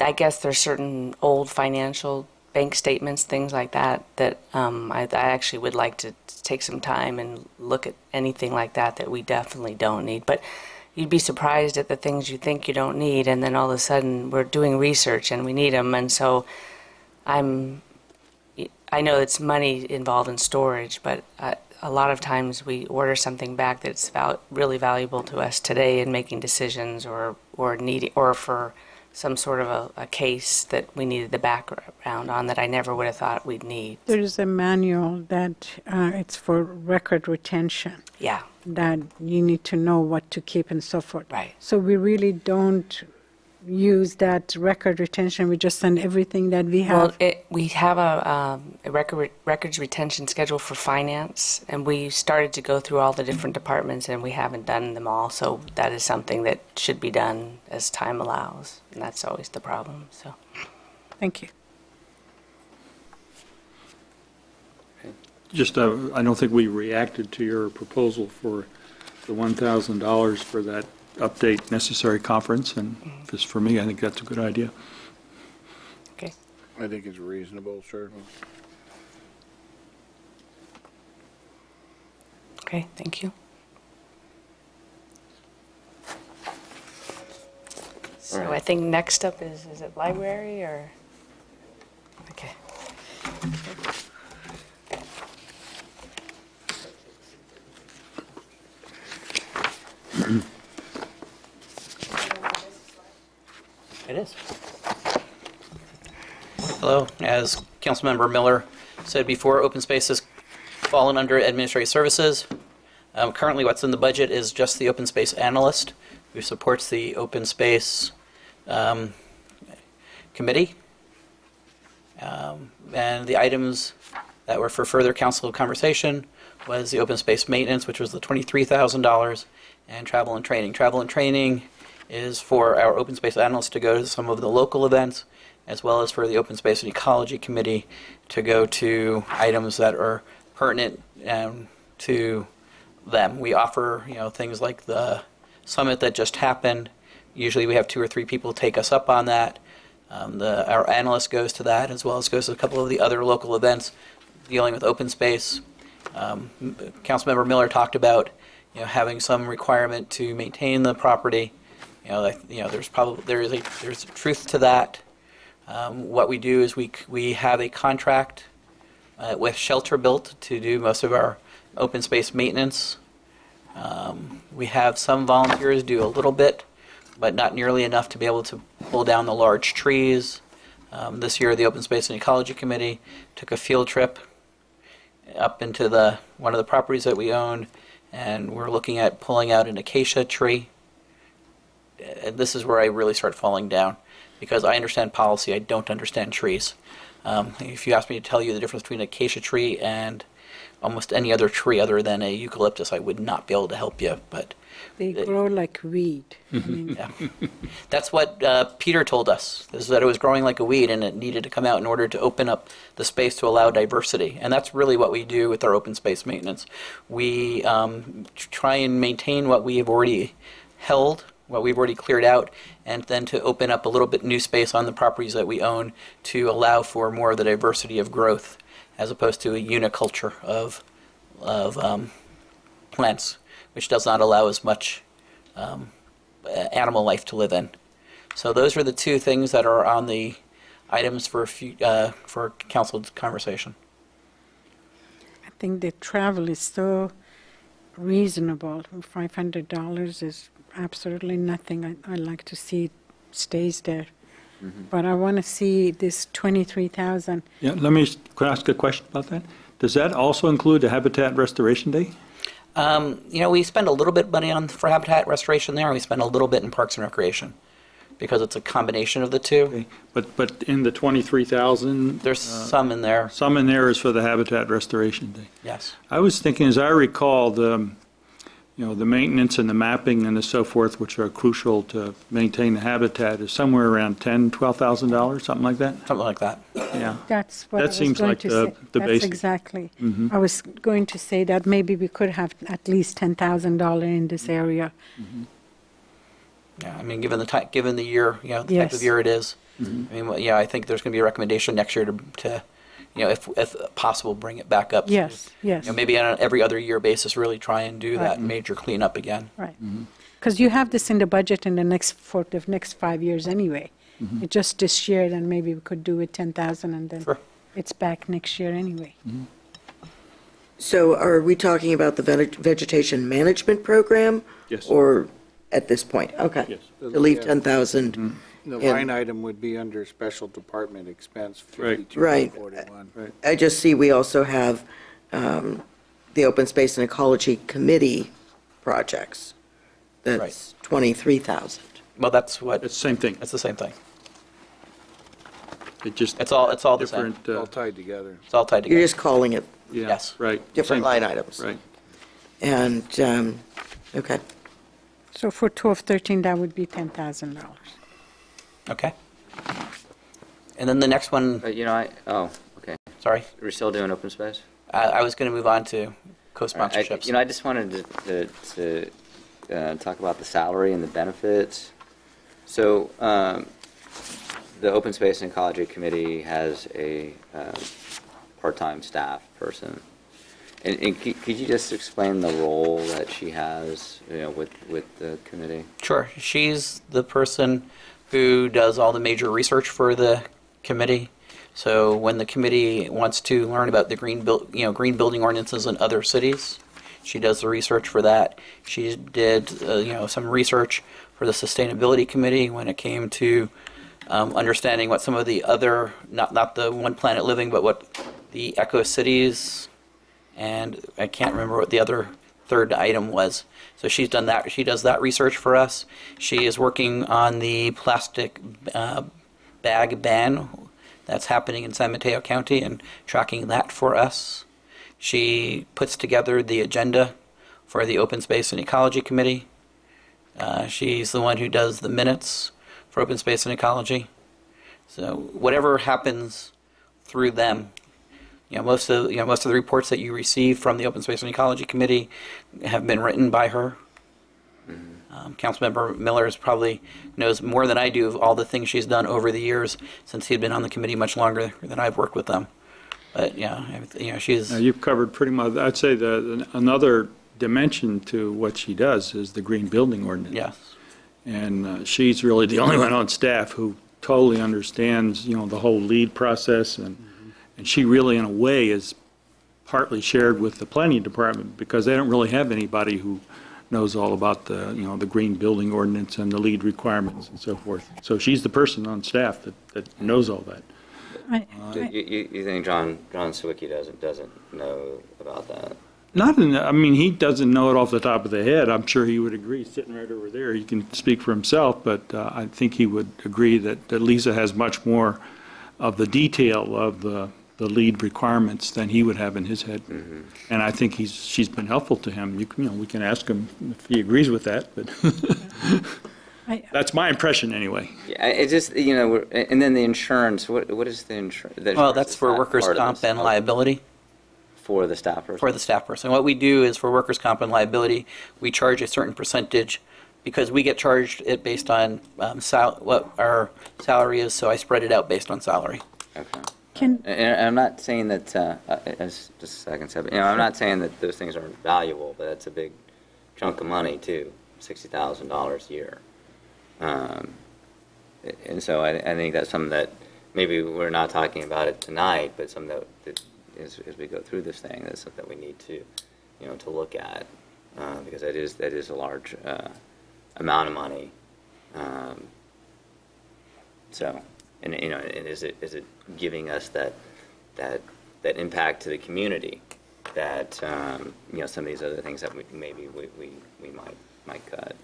I guess there's certain old financial bank statements, things like that, that I actually would like to take some time and look at anything like that we definitely don't need. But you'd be surprised at the things you think you don't need, and then all of a sudden we're doing research and we need them. And so I know it's money involved in storage, but a lot of times we order something back that's really valuable to us today in making decisions or for some sort of a case that we needed the background on that I never would have thought we'd need. There is a manual that it's for record retention, Yeah, that you need to know what to keep and so forth. right. So we really don't use that record retention? We just send everything that we have? Well, we have a records retention schedule for finance, and we started to go through all the different departments, and we haven't done them all. So that is something that should be done as time allows, and that's always the problem. So, Thank you. Just, I don't think we reacted to your proposal for the $1,000 for that update necessary conference, and just for me, I think that's a good idea. okay. I think it's reasonable, sure. Okay, thank you. So All right. I think next up is it library or? Okay. It is. Hello, as Councilmember Miller said before, open space has fallen under administrative services. Currently, what's in the budget is just the open space analyst, who supports the open space committee. And the items that were for further council conversation was the open space maintenance, which was the $23,000, and travel and training. Travel and training is for our open space analysts to go to some of the local events, as well as for the open space and ecology committee to go to items that are pertinent to them. We offer, things like the summit that just happened. Usually we have 2 or 3 people take us up on that. Our analyst goes to that, as well as goes to a couple of the other local events dealing with open space. Councilmember Miller talked about, having some requirement to maintain the property. There's a truth to that. What we do is we have a contract with Shelter Built to do most of our open space maintenance. We have some volunteers do a little bit, but not nearly enough to be able to pull down the large trees. This year, the Open Space and Ecology Committee took a field trip up into one of the properties that we own, and we're looking at pulling out an acacia tree. And this is where I really start falling down, because I understand policy, I don't understand trees. If you ask me to tell you the difference between an acacia tree and almost any other tree other than a eucalyptus, I would not be able to help you. But They grow like weed. I mean, yeah. That's what Peter told us, is that it was growing like a weed and it needed to come out in order to open up the space to allow diversity. And that's really what we do with our open space maintenance. We try and maintain what we have already held, what we've already cleared out, and then to open up a little bit new space on the properties that we own to allow for more of the diversity of growth, as opposed to a uniculture of plants, which does not allow as much animal life to live in. So those are the 2 things that are on the items for council conversation. I think the travel is so reasonable. $500 is absolutely nothing. I like to see it stays there. But I want to see this 23,000. Yeah, could I ask a question about that? Does that also include the Habitat Restoration Day? We spend a little bit of money for habitat restoration there, and we spend a little bit in Parks and Recreation, because it's a combination of the 2. Okay. But in the 23,000, There's some in there. some in there is for the Habitat Restoration Day. Yes. I was thinking, as I recall, the maintenance and the mapping and so forth, which are crucial to maintain the habitat, is somewhere around $12,000, something like that? Something like that. Yeah. That's what That I was seems going like to the say. basic. That's exactly. I was going to say that maybe we could have at least $10,000 in this area. Yeah, I mean, given the year, the type Yes. of year it is. I mean, I think there's going to be a recommendation next year to if possible, bring it back up. Yes, yes. Maybe on an every other year basis, really try and do that major cleanup again. Right. Because you have this in the budget in the next 5 years anyway. It just this year, then maybe we could do it 10,000 and then Sure. it's back next year anyway. So are we talking about the vegetation management program? Yes. Or at this point? Okay. Yes. To leave Yeah. 10,000. The Yeah. line item would be under special department expense, Right. 5241. Right. I just see we also have the Open Space and Ecology Committee projects. That's 23,000. Well, that's what, It's the same thing. it's the same thing. It just. It's all the same. Different, All tied together. It's all tied You're together. just calling it yeah, Yes. right. different Same- line items. Right. And, okay. So for 1213, that would be $10,000. Okay. And then the next one, Okay. sorry, We're still doing open space? I was going to move on to I co-sponsorships. I just wanted to talk about the salary and the benefits. So, the Open Space and Ecology Committee has a part-time staff person. And could you just explain the role that she has, with the committee? Sure. She's the person who does all the major research for the committee. So when the committee wants to learn about the green building ordinances in other cities, she does the research for that. She did, some research for the sustainability committee when it came to understanding what some of the other, not the One Planet Living, but what the eco cities, and I can't remember what the other third item was. So she's done that. She does that research for us. She is working on the plastic bag ban that's happening in San Mateo County and tracking that for us. She puts together the agenda for the Open Space and Ecology Committee. She's the one who does the minutes for Open Space and Ecology. So whatever happens through them, most of the reports that you receive from the Open Space and Ecology Committee have been written by her. Councilmember Millers probably knows more than I do of all the things she's done over the years since he'd been on the committee much longer than I've worked with them. But she's. Now, you've covered pretty much, I'd say another dimension to what she does is the green building ordinance. Yes. And she's really the only one on staff who totally understands, the whole lead process, and she really, in a way, is partly shared with the planning department because they don't really have anybody who knows all about the green building ordinance and the lead requirements and so forth. So she's the person on staff that knows all that. You think John Sawicki doesn't know about that? He doesn't know it off the top of the head. I'm sure he would agree, sitting right over there. He can speak for himself, but I think he would agree that Lisa has much more of the detail of the lead requirements than he would have in his head. Mm-hmm. And I think she's been helpful to him. We can ask him if he agrees with that, but that's my impression anyway. Yeah, it just, and then the insurance, what is the insurance? Well, that's for workers' comp and liability. For the staff person? For the staff person. What we do is for workers' comp and liability, we charge a certain percentage because we get charged it based on what our salary is, so I spread it out based on salary. Okay. And I'm not saying that, just a second, Seb, I'm not saying that those things aren't valuable, but that's a big chunk of money too, $60,000 a year. And so I think that's something that maybe we're not talking about it tonight, but something that as we go through this thing, that's something that we need to, to look at, because that is a large amount of money. And is it giving us that impact to the community that some of these other things that we might cut.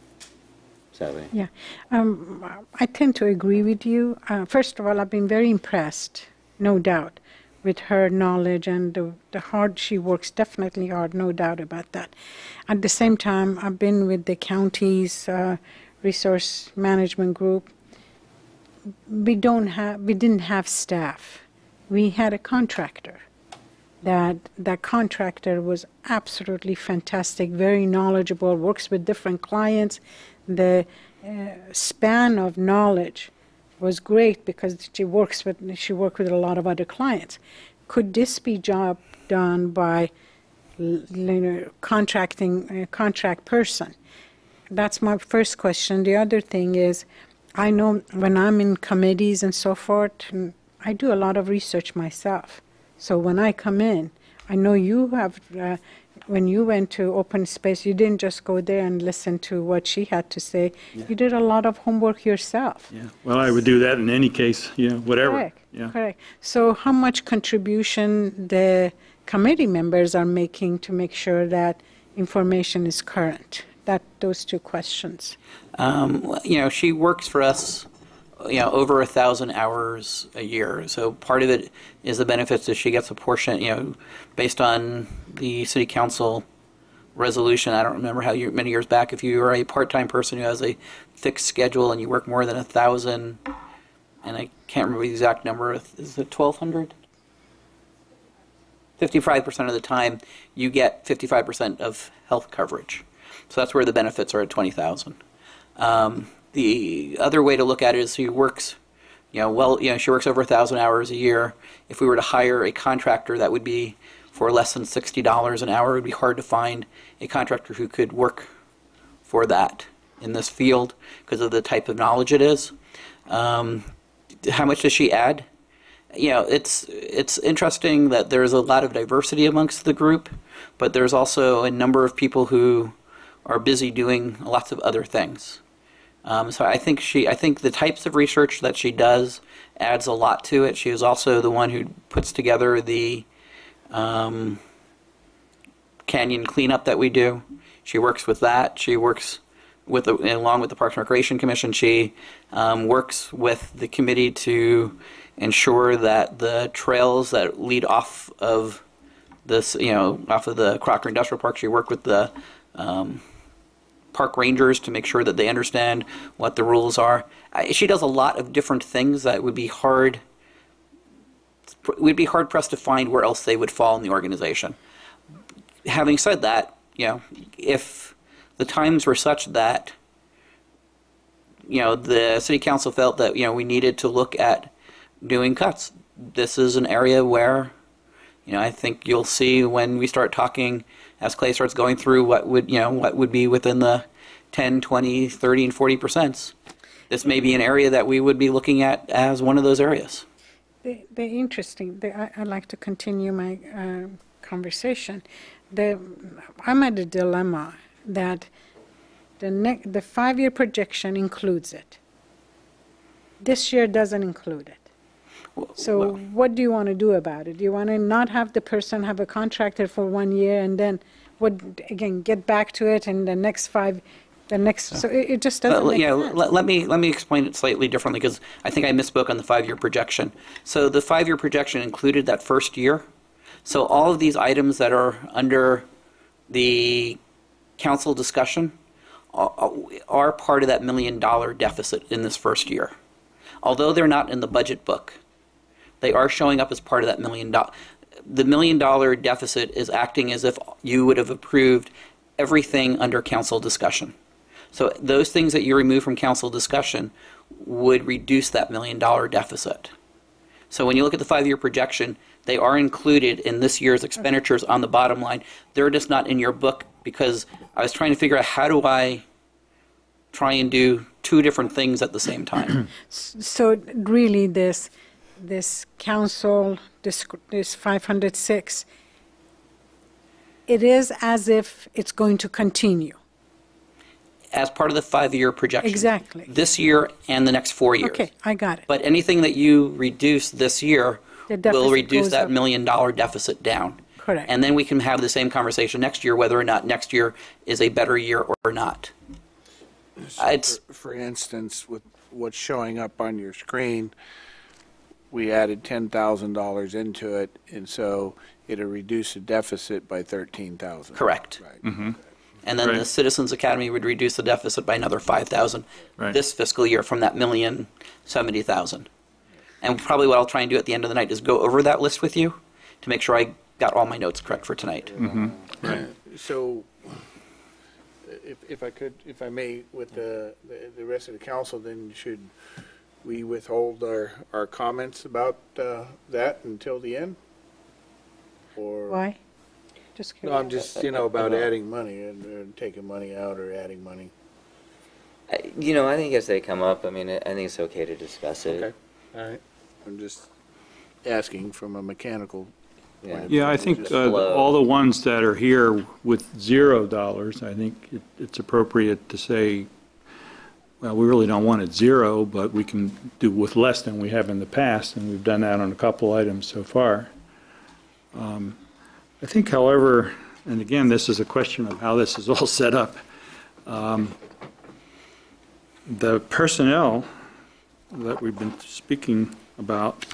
So Yeah, I tend to agree with you. First of all, I've been very impressed, no doubt, with her knowledge and the hard she works, definitely hard, no doubt about that. At the same time, I've been with the county's resource management group. We didn't have staff. We had a contractor. That contractor was absolutely fantastic, very knowledgeable, works with different clients. The span of knowledge was great because she worked with a lot of other clients. Could this be job done by contracting a contract person? That's my first question. The other thing is, I know when I'm in committees and so forth, I do a lot of research myself. So when I come in, I know you have, when you went to open space, you didn't just go there and listen to what she had to say. Yeah. You did a lot of homework yourself. Yeah, well, I would do that in any case, whatever. Correct. Yeah. Correct. So how much contribution the committee members are making to make sure that information is current? those two questions. She works for us, over 1,000 hours a year. So part of it is the benefits that she gets a portion, based on the city council resolution. I don't remember many years back, if you are a part-time person who has a fixed schedule and you work more than 1,000, and I can't remember the exact number, is it 1,200? 55% of the time, you get 55% of health coverage. So that's where the benefits are at 20,000. The other way to look at it is she works, she works over 1,000 hours a year. If we were to hire a contractor, that would be for less than $60 an hour. It would be hard to find a contractor who could work for that in this field because of the type of knowledge it is. How much does she add? It's interesting that there's a lot of diversity amongst the group, but there's also a number of people who are busy doing lots of other things. So I think the types of research that she does adds a lot to it. She is also the one who puts together the canyon cleanup that we do. She works with that. She works along with the Parks and Recreation Commission. She works with the committee to ensure that the trails that lead off of this, off of the Crocker Industrial Park, she worked with the park rangers to make sure that they understand what the rules are. She does a lot of different things that would be hard. We'd be hard pressed to find where else they would fall in the organization. Having said that, if the times were such that, the city council felt that, we needed to look at doing cuts, this is an area where, I think you'll see when we start talking, as Clay starts going through what would be within the 10, 20, 30, and 40%. This may be an area that we would be looking at as one of those areas. They're interesting. I'd like to continue my conversation. I'm at a dilemma that the 5-year projection includes it. This year doesn't include it. So what do you want to do about it? Do you want to not have the person have a contractor for 1 year and then get back to it in the next so it just doesn't make sense. Let me explain it slightly differently, because I think I misspoke on the 5-year projection. So the 5-year projection included that first year. So all of these items that are under the council discussion are part of that $1 million deficit in this first year. Although they're not in the budget book, they are showing up as part of that $1 million. The $1 million deficit is acting as if you would have approved everything under council discussion. So those things that you remove from council discussion would reduce that $1 million deficit. So when you look at the 5-year projection, they are included in this year's expenditures on the bottom line. They're just not in your book, because I was trying to figure out how do I try and do two different things at the same time. So really this council, this 506, it is as if it's going to continue. As part of the 5-year projection. Exactly. This year and the next 4 years. Okay, I got it. But anything that you reduce this year will reduce that $1 million deficit down. Correct. And then we can have the same conversation next year, whether or not next year is a better year or not. For instance, with what's showing up on your screen, we added $10,000 into it, and so it'll reduce the deficit by $13,000. Correct. Right. Mm-hmm. And then the Citizens Academy would reduce the deficit by another $5,000 this fiscal year from that $1,070,000. And probably what I'll try and do at the end of the night is go over that list with you to make sure I got all my notes correct for tonight. Mm-hmm. Right. So, if I may, with the rest of the council, then should we withhold our comments about that until the end? Or Why? Just no, curious. I'm just about adding money and taking money out or adding money. I think as they come up, I think it's okay to discuss it. Okay, all right. I'm just asking from a mechanical. Yeah. Yeah, I think Just flow. all the ones that are here with $0, I think it's appropriate to say, well, we really don't want it 0, but we can do with less than we have in the past, and we've done that on a couple items so far. I think, however, and again, this is a question of how this is all set up, The personnel that we've been speaking about,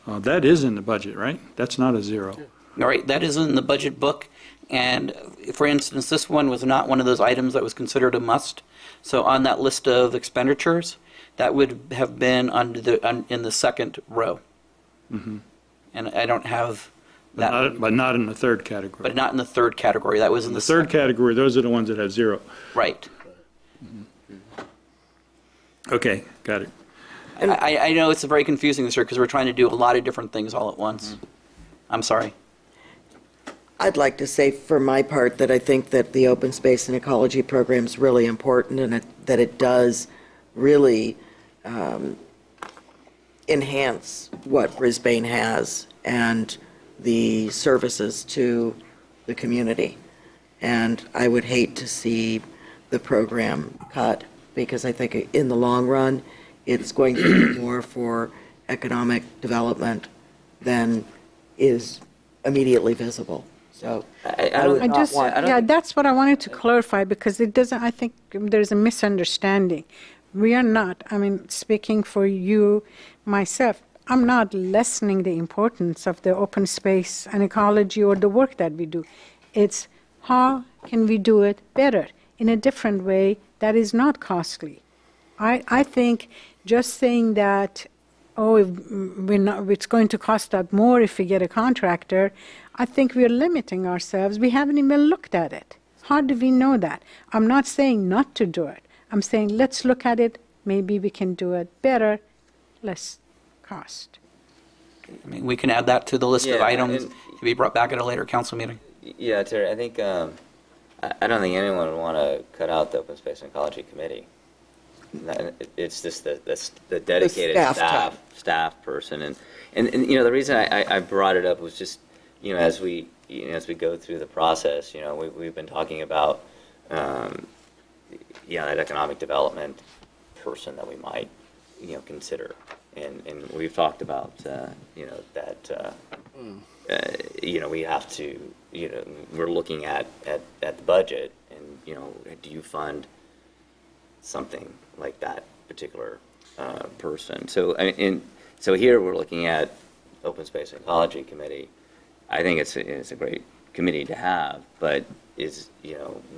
that is in the budget, right? That's not a zero. All right, that is in the budget book, and for instance, this one was not one of those items that was considered a must. So on that list of expenditures, that would have been in the second row. Mhm. And I don't have that. But not in the third category. But not in the third category. That was in In the the third second. category, those are the ones that have zero. Right. Okay, got it. I know it's very confusing this year because we're trying to do a lot of different things all at once. I'm sorry. I'd like to say for my part that I think that the open space and ecology program is really important and that it does really enhance what Brisbane has and the services to the community. And I would hate to see the program cut because I think in the long run, it's going to do more for economic development than is immediately visible. So I would I not just, want. yeah, that's what I wanted to clarify because it doesn't, I think there's a misunderstanding. We are not, I mean, speaking for you, myself, I'm not lessening the importance of the open space and ecology or the work that we do. It's how can we do it better in a different way that is not costly. I think just saying that, oh, it's going to cost us more if we get a contractor, I think we're limiting ourselves. We haven't even looked at it. How do we know that? I'm not saying not to do it. I'm saying let's look at it. Maybe we can do it better, less cost. I mean, we can add that to the list of Yeah, items and- to be brought back at a later council meeting. Yeah, Terry, I think, I don't think anyone would want to cut out the Open Space and Ecology Committee. It's just the dedicated staff time. staff person. And you know, the reason I brought it up was just, you know, as we go through the process, you know, we've been talking about, that economic development person that we might, you know, consider. And we've talked about, that, we have to, we're looking at the budget and, do you fund something like that particular person? So, so here we're looking at Open Space and Ecology Committee. I think it's a great committee to have, but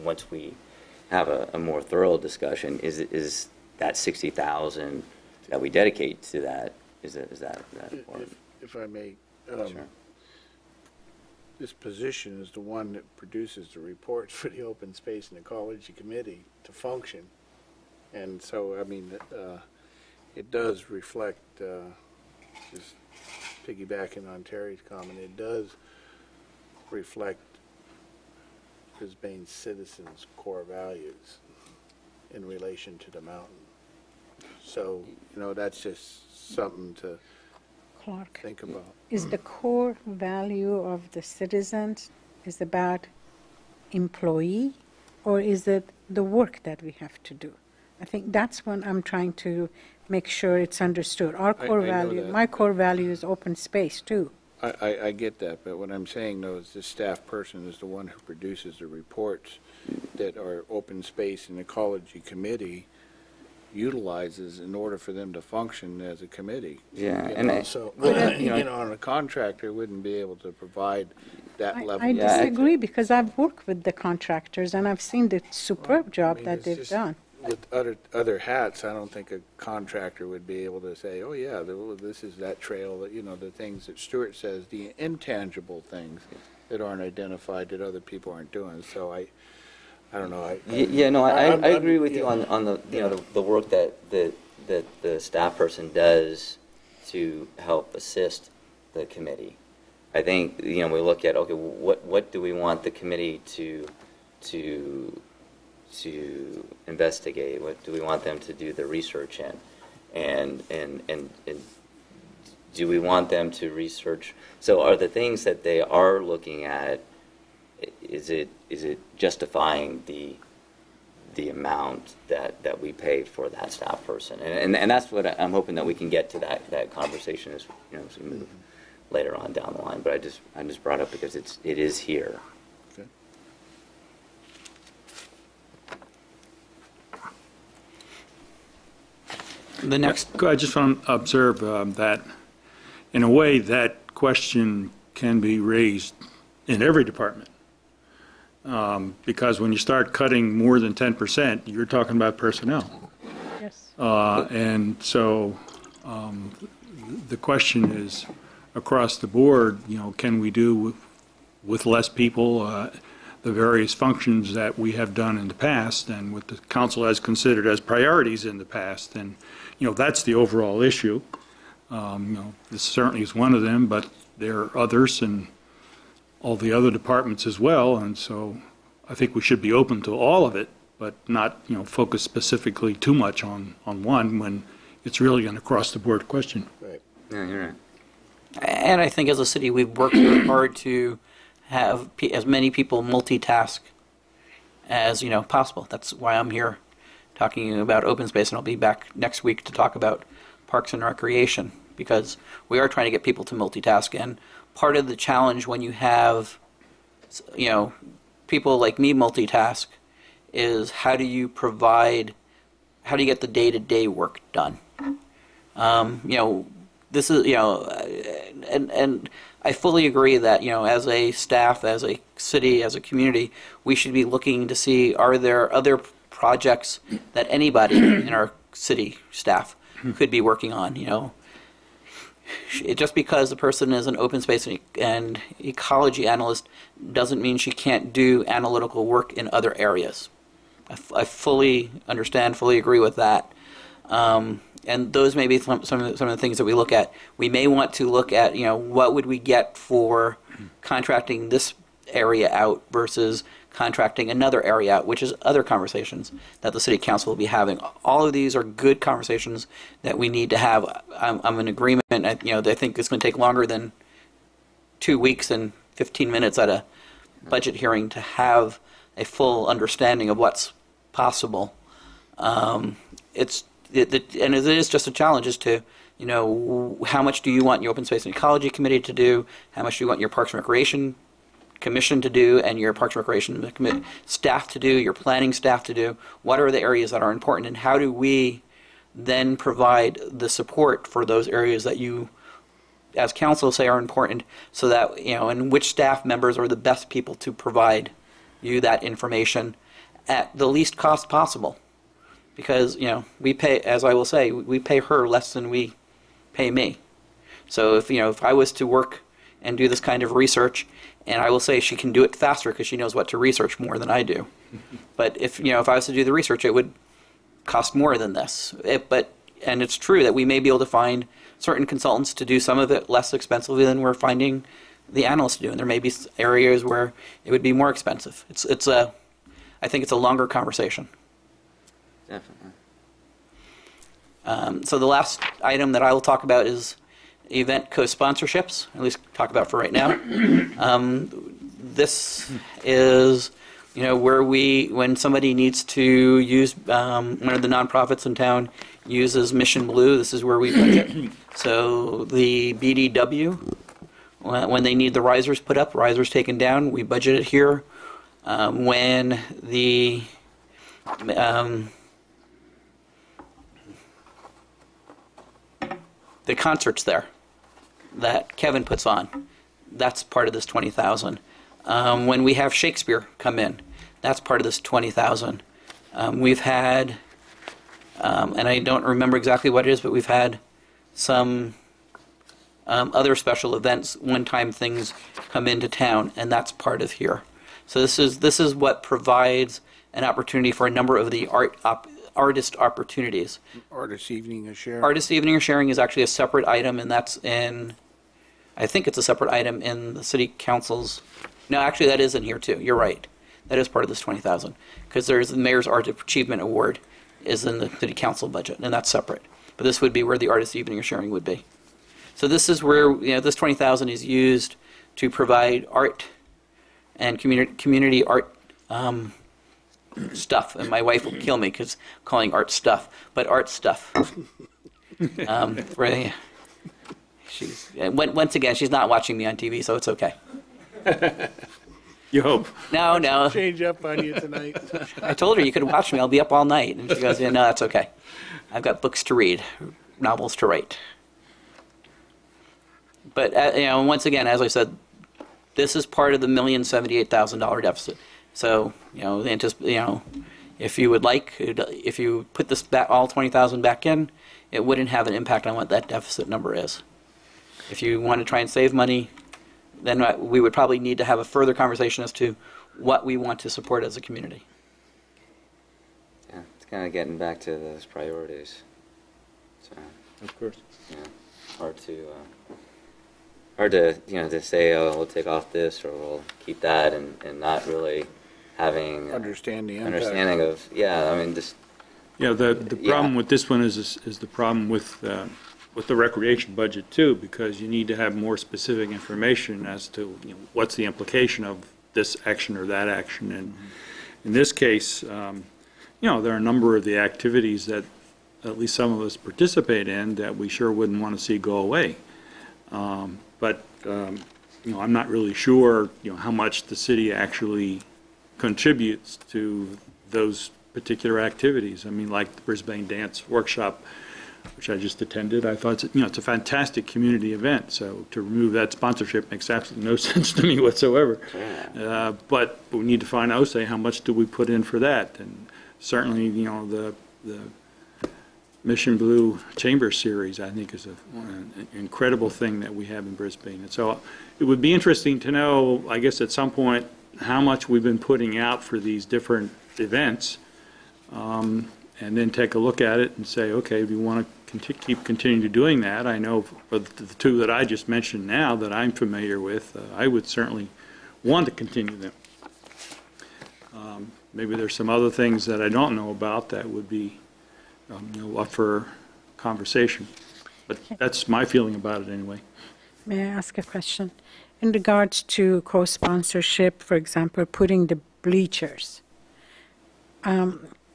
once we have a more thorough discussion, is that 60,000 that we dedicate to that, is that important? If I may, Sure. this position is the one that produces the reports for the Open Space and Ecology Committee to function. And so, I mean, it does reflect, just piggybacking on Terry's comment, it does reflect Brisbane's citizens' core values in relation to the mountain. So, that's just something to Clark, think about. is the core value of the citizens is about employee or is it the work that we have to do? I think that's what I'm trying to make sure it's understood. Our core I know value, that. my core value is open space too. I get that, but what I'm saying, though, is this staff person is the one who produces the reports that our Open Space and Ecology Committee utilizes in order for them to function as a committee. Yeah, You and know, I- so, you know, and a contractor wouldn't be able to provide that level. I of- Yeah, disagree because I've worked with the contractors and I've seen the superb job I mean, that it's they've just- done. With other hats, I don't think a contractor would be able to say, oh, yeah, this is that trail, that the things that Stuart says, the intangible things that aren't identified that other people aren't doing. So I don't know. Yeah, no, I I'm- agree with you yeah. on the, the work that the staff person does to help assist the committee. I think, we look at, okay, what do we want the committee to investigate? What do we want them to do the research in? And do we want them to research? So are the things that they are looking at, is it justifying the amount that we pay for that staff person? And that's what I'm hoping that we can get to that conversation as as we move later on down the line. But I just brought it up because it is here. Okay. The next, I just want to observe that, in a way, that question can be raised in every department. Because when you start cutting more than 10%, you're talking about personnel. Yes. And so the question is, across the board, can we do with less people the various functions that we have done in the past and what the council has considered as priorities in the past? And, that's the overall issue. This certainly is one of them, but there are others and all the other departments as well. And so I think we should be open to all of it, but not, focus specifically too much on one when it's really an across-the-board question. Right. No, you're right. and I think as a city, we've worked very hard to have as many people multitask as possible. That's why I'm here talking about open space, and I'll be back next week to talk about parks and recreation, because we are trying to get people to multitask. And part of the challenge when you have people like me multitask is how do you get the day-to-day work done? This is, and I fully agree that, as a staff, as a city, as a community, we should be looking to see, are there other projects that anybody in our city staff could be working on, Just because the person is an open space and ecology analyst doesn't mean she can't do analytical work in other areas. I fully understand, fully agree with that. And those may be some of the things that we look at. We may want to look at, what would we get for contracting this area out versus contracting another area out, which is other conversations that the city council will be having. All of these are good conversations that we need to have. I'm in agreement. I think it's going to take longer than 2 weeks and 15 minutes at a budget hearing to have a full understanding of what's possible. And it is just a challenge as to, how much do you want your Open Space and Ecology Committee to do? How much do you want your Parks and Recreation Commission to do, and your Parks and Recreation staff to do, your planning staff to do? What are the areas that are important, and how do we then provide the support for those areas that you, as council, say are important, so that, and which staff members are the best people to provide you that information at the least cost possible? Because, we pay, as I will say, we pay her less than we pay me. So if I was to work and do this kind of research, and I will say she can do it faster because she knows what to research more than I do. But if I was to do the research, it would cost more than this. And it's true that we may be able to find certain consultants to do some of it less expensively than we're finding the analysts to do. And there may be areas where it would be more expensive. I think it's a longer conversation. Definitely. So the last item that I will talk about is event co-sponsorships, at least talk about for right now. This is, where when somebody needs to use, one of the nonprofits in town uses Mission Blue, this is where we budget. So the BDW, when they need the risers put up, risers taken down, we budget it here. When the concerts there that Kevin puts on, that's part of this 20,000. When we have Shakespeare come in, that's part of this 20,000. We've had, and I don't remember exactly what it is, but we've had some other special events, one-time things come into town, and that's part of here. So this is what provides an opportunity for a number of the artist opportunities. Artist Evening of Sharing. Artist Evening of Sharing is actually a separate item, and that's I think it's a separate item in the city council's. No, actually that is in here too. You're right. That is part of this 20,000, because there's the Mayor's Art Achievement Award is in the city council budget, and that's separate. But this would be where the Artist Evening of Sharing would be. So this is where this 20,000 is used to provide art and community art stuff, and my wife will kill me because calling art stuff, but art stuff. Right. Once again, she's not watching me on TV, so it's okay. You hope. No, no. Change up on you tonight. I told her you could watch me. I'll be up all night. And she goes, yeah, no, that's okay. I've got books to read, novels to write. But, once again, as I said, this is part of the $1,078,000 deficit. So, if you would like, if you put this back, all 20,000 back in, it wouldn't have an impact on what that deficit number is. If you want to try and save money, then we would probably need to have a further conversation as to what we want to support as a community. Yeah, it's kind of getting back to those priorities. So, Of course. yeah, hard to, to say, oh, we'll take off this or we'll keep that and not really having Understand the impact. understanding of, just, Yeah, the Yeah. problem with this one is the problem with the recreation budget too, because you need to have more specific information as to, what's the implication of this action or that action. And in this case, there are a number of the activities that at least some of us participate in that we sure wouldn't want to see go away. But I'm not really sure, how much the city actually contributes to those particular activities. I mean, like the Brisbane Dance Workshop, which I just attended, I thought, it's a fantastic community event. So to remove that sponsorship makes absolutely no sense to me whatsoever. But we need to find out, say, how much do we put in for that? And certainly, the Mission Blue Chamber Series, I think, is an incredible thing that we have in Brisbane. And so it would be interesting to know, I guess, at some point, how much we've been putting out for these different events, and then take a look at it and say, okay, do we want to keep continuing to doing that? I know for the two that I just mentioned now that I'm familiar with, I would certainly want to continue them. Maybe there's some other things that I don't know about that would be up for conversation. But that's my feeling about it anyway. May I ask a question? In regards to co-sponsorship, for example, putting the bleachers,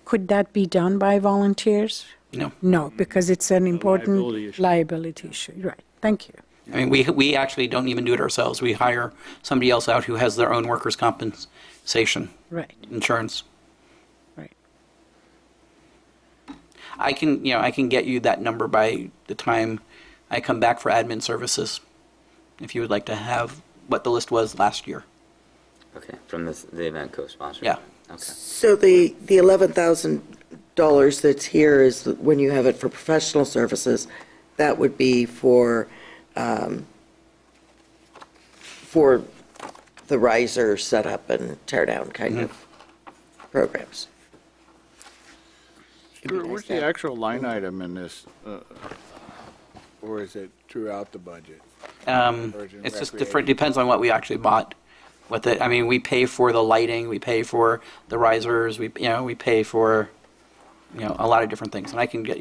could that be done by volunteers? No. No, because it's an important liability issue. liability issue. Right. Thank you. I mean, we actually don't even do it ourselves. We hire somebody else out who has their own workers' compensation Right. insurance. Right. I can get you that number by the time I come back for admin services, if you would like to have what the list was last year. okay, from the event co-sponsor. Yeah. Okay. So the $11,000 that's here is when you have it for professional services, that would be for the riser setup and tear down kind of programs. Where's the actual line item in this, or is it throughout the budget? It's just different, depends on what we actually bought. We pay for the lighting, we pay for the risers, we pay for, a lot of different things. And I can get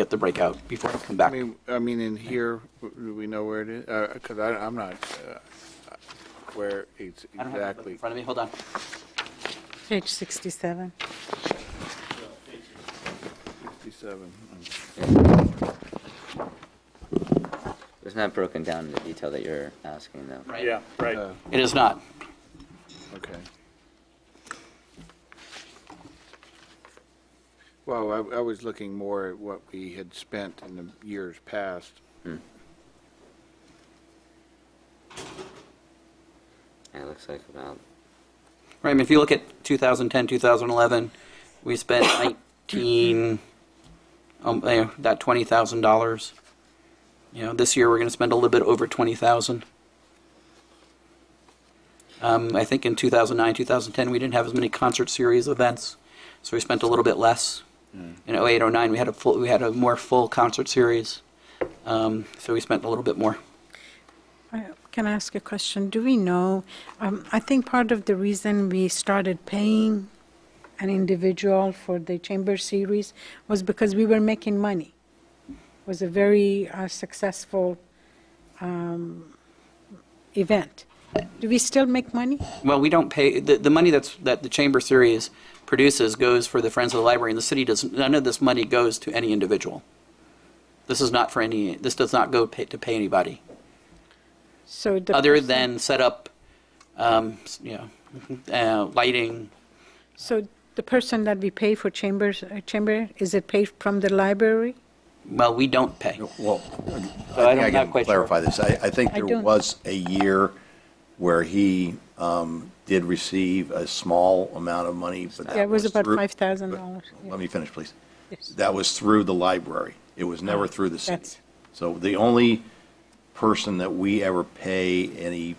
the breakout before I come back. I mean, in here, do we know where it is? Because I'm not where it's I don't have it exactly. in front of me, hold on. Page 67. 67. It's not broken down in the detail that you're asking, though. Right. Yeah, right. It is not. Okay. Well, I was looking more at what we had spent in the years past. Yeah, it looks like about, Right, I mean, if you look at 2010, 2011, we spent that $20,000. This year we're going to spend a little bit over 20,000. I think in 2009, 2010, we didn't have as many concert series events, so we spent a little bit less. In 08, 09, we had a more full concert series, so we spent a little bit more. Can I ask a question? Do we know, I think part of the reason we started paying an individual for the chamber series was because we were making money. It was a very successful event. Do we still make money? Well, we don't pay, the money that the chamber series produces goes for the Friends of the Library, and the city none of this money goes to any individual. This does not go to pay anybody. So the Other person- than set up, lighting. So the person that we pay for chamber, is it paid from the library? Well, we don't pay. Well, So I think I I'm not can quite sure. clarify this. I think I there don't- was a year where he did receive a small amount of money, but that Yeah, it was about through- $5,000. Let me finish, please. Yes. That was through the library. It was never through the city. That's- So the only person that we ever pay any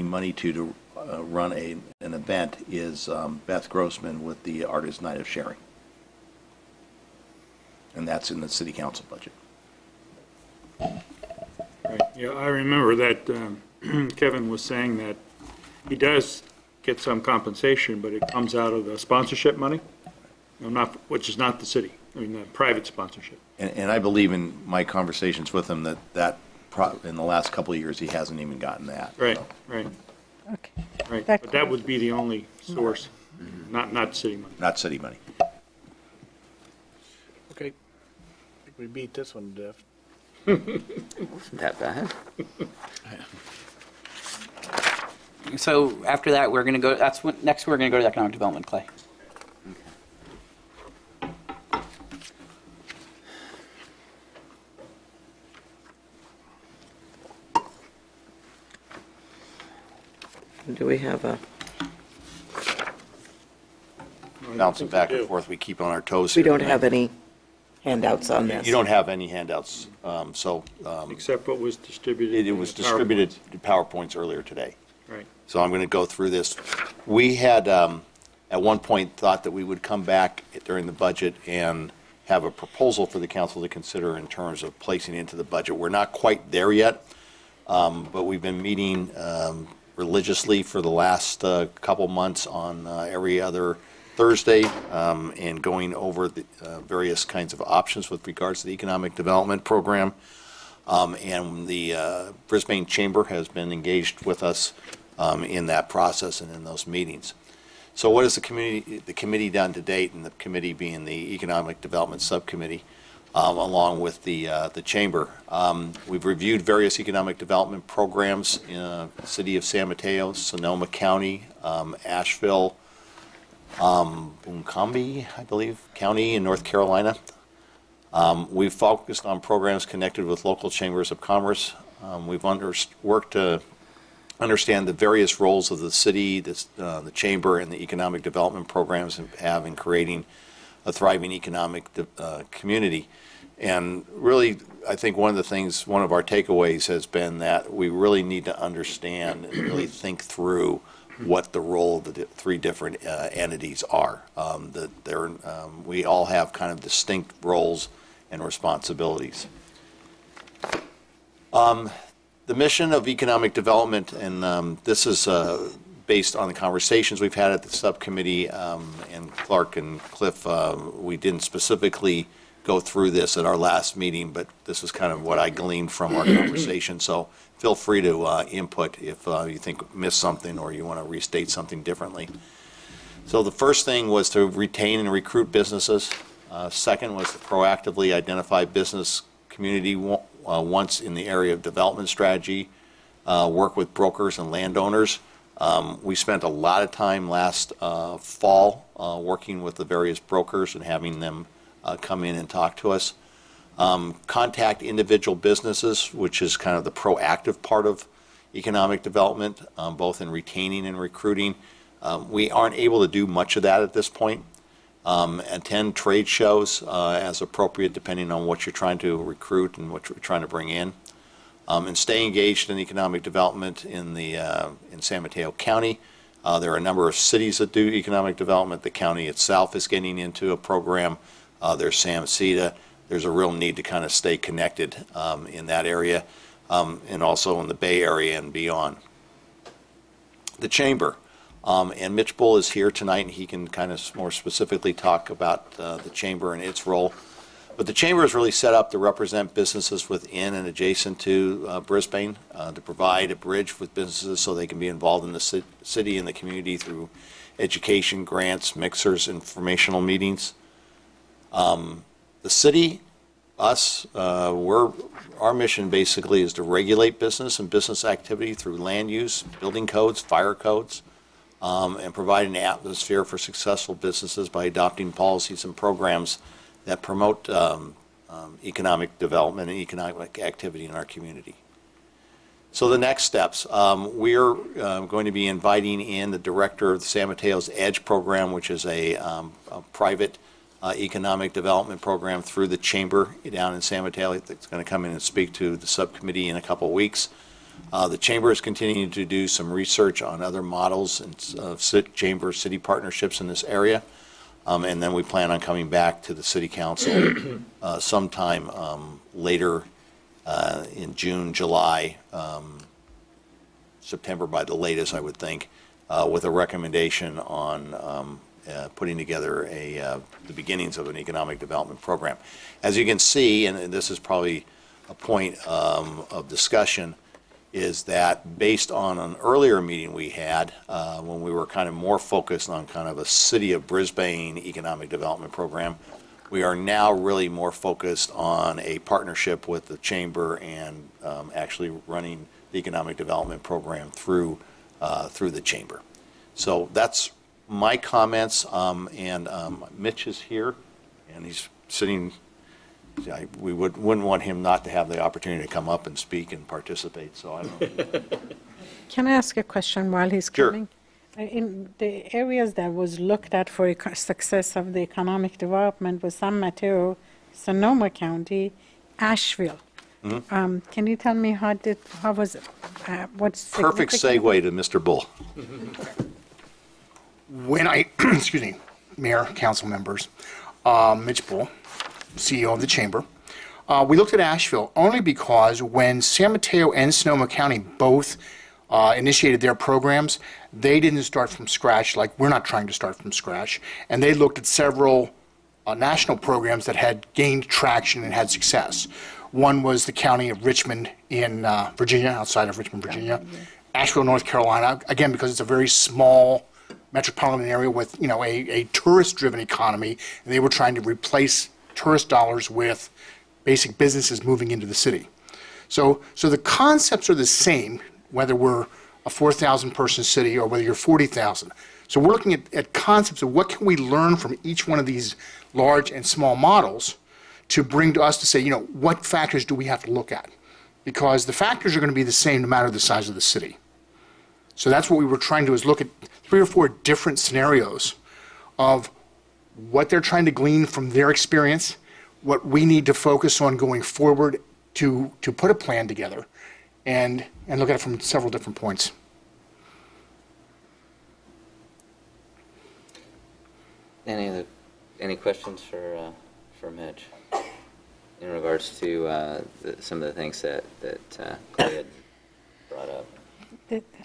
money to run an event is Beth Grossman with the Artist Night of Sharing. And that's in the city council budget. Right. Yeah, I remember that Kevin was saying that he does get some compensation, but it comes out of the sponsorship money, which is not the city, I mean, the private sponsorship. And I believe in my conversations with him that in the last couple of years, he hasn't even gotten that. Right, So, right, Okay. right. That But that would be the only source, not city money. Not city money. Okay. I think we beat this one to death. Wasn't that bad? So after that, we're going to go, next we're going to go to economic development, Clay. Do we have a, Bouncing think back we and do. forth, we keep on our toes we here don't tonight. have any handouts on this? You don't have any handouts, so Except what was distributed. it in was the distributed PowerPoints. to PowerPoints earlier today. Right. So I'm going to go through this. We had, at one point, thought that we would come back during the budget and have a proposal for the council to consider in terms of placing into the budget. We're not quite there yet, but we've been meeting religiously for the last couple months on every other Thursday and going over the various kinds of options with regards to the economic development program. And the Brisbane Chamber has been engaged with us in that process and in those meetings. So what has the committee done to date, and the committee being the Economic Development Subcommittee, along with the Chamber? We've reviewed various economic development programs in the city of San Mateo, Sonoma County, Asheville, Buncombe, I believe, County in North Carolina. We've focused on programs connected with local chambers of commerce. We've worked to understand the various roles of the city, the chamber, and the economic development programs have in creating a thriving economic community. And really, I think one of our takeaways has been that we really need to understand and really think through what the role of the three different entities are. We all have kind of distinct roles and responsibilities. The mission of economic development, and this is based on the conversations we've had at the subcommittee, and Clark and Cliff, we didn't specifically go through this at our last meeting, but this is kind of what I gleaned from our conversation. So feel free to input if you think we missed something or you want to restate something differently. So the first thing was to retain and recruit businesses. Second was to proactively identify business community wants in the area of development strategy, work with brokers and landowners. We spent a lot of time last fall working with the various brokers and having them come in and talk to us. Contact individual businesses, which is kind of the proactive part of economic development, both in retaining and recruiting. We aren't able to do much of that at this point. Attend trade shows as appropriate, depending on what you're trying to recruit and what you're trying to bring in. And stay engaged in economic development in San Mateo County. There are a number of cities that do economic development. The county itself is getting into a program. There's Sam Cita. There's a real need to kind of stay connected in that area, and also in the Bay Area and beyond. The Chamber. And Mitch Bull is here tonight, and he can kind of more specifically talk about the Chamber and its role. But the Chamber is really set up to represent businesses within and adjacent to Brisbane, to provide a bridge with businesses so they can be involved in the city and the community through education, grants, mixers, informational meetings. The city, us, our mission basically is to regulate business and business activity through land use, building codes, fire codes, and providing an atmosphere for successful businesses by adopting policies and programs that promote economic development and economic activity in our community. So the next steps, we're going to be inviting in the director of the San Mateo's EDGE program, which is a private economic development program through the chamber down in San Mateo. It's going to come in and speak to the subcommittee in a couple of weeks. The chamber is continuing to do some research on other models of chamber city partnerships in this area. And then we plan on coming back to the city council sometime later in June, July, September by the latest, I would think, with a recommendation on putting together the beginnings of an economic development program. As you can see, and this is probably a point of discussion, is that based on an earlier meeting we had when we were kind of more focused on kind of a City of Brisbane economic development program, we are now really more focused on a partnership with the chamber and actually running the economic development program through the chamber. So that's my comments, and Mitch is here, and he's sitting. We wouldn't want him not to have the opportunity to come up and speak and participate, so I don't know. Can I ask a question while he's Sure. coming? In the areas that was looked at for success of the economic development was San Mateo, Sonoma County, Asheville. Can you tell me what's Perfect segue to Mr. Bull. When I, excuse me, Mayor, council members, Mitch Bull, CEO of the Chamber, we looked at Asheville only because when San Mateo and Sonoma County both initiated their programs, they didn't start from scratch like we're not trying to start from scratch. And they looked at several national programs that had gained traction and had success. One was the county of Richmond in Virginia, outside of Richmond, Virginia. Asheville, North Carolina, again, because it's a very small metropolitan area with, a tourist-driven economy, and they were trying to replace tourist dollars with basic businesses moving into the city. So the concepts are the same, whether we're a 4,000 person city or whether you're 40,000. So we're looking at concepts of what can we learn from each one of these large and small models to bring to us to say, what factors do we have to look at? Because the factors are going to be the same no matter the size of the city. So that's what we were trying to do, is look at 3 or 4 different scenarios of what they're trying to glean from their experience, what we need to focus on going forward to put a plan together and look at it from several different points. Any questions for Mitch in regards to some of the things that Clay had brought up?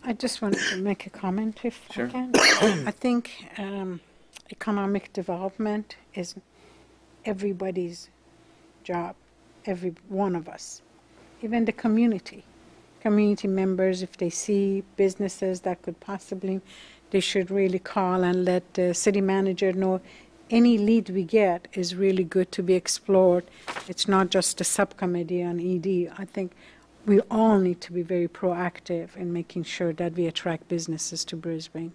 I just wanted to make a comment, if Sure. I can. I think economic development is everybody's job, every one of us, even the community members. If they see businesses that could possibly, they should really call and let the city manager know. Any lead we get is really good to be explored. It's not just a subcommittee on ED. I think we all need to be very proactive in making sure that we attract businesses to Brisbane.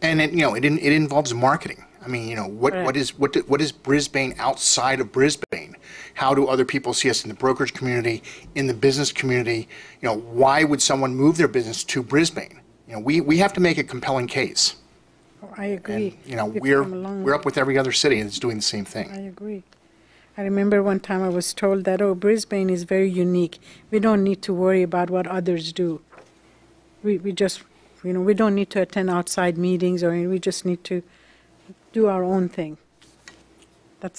And it involves marketing. I mean, what is Brisbane outside of Brisbane? How do other people see us in the brokerage community, in the business community? Why would someone move their business to Brisbane? We have to make a compelling case. Oh, I agree. And, We've come a long we're way. up with every other city that's doing the same I thing. agree. I remember one time I was told that, Brisbane is very unique. We don't need to worry about what others do. We just, we don't need to attend outside meetings, or we just need to do our own thing.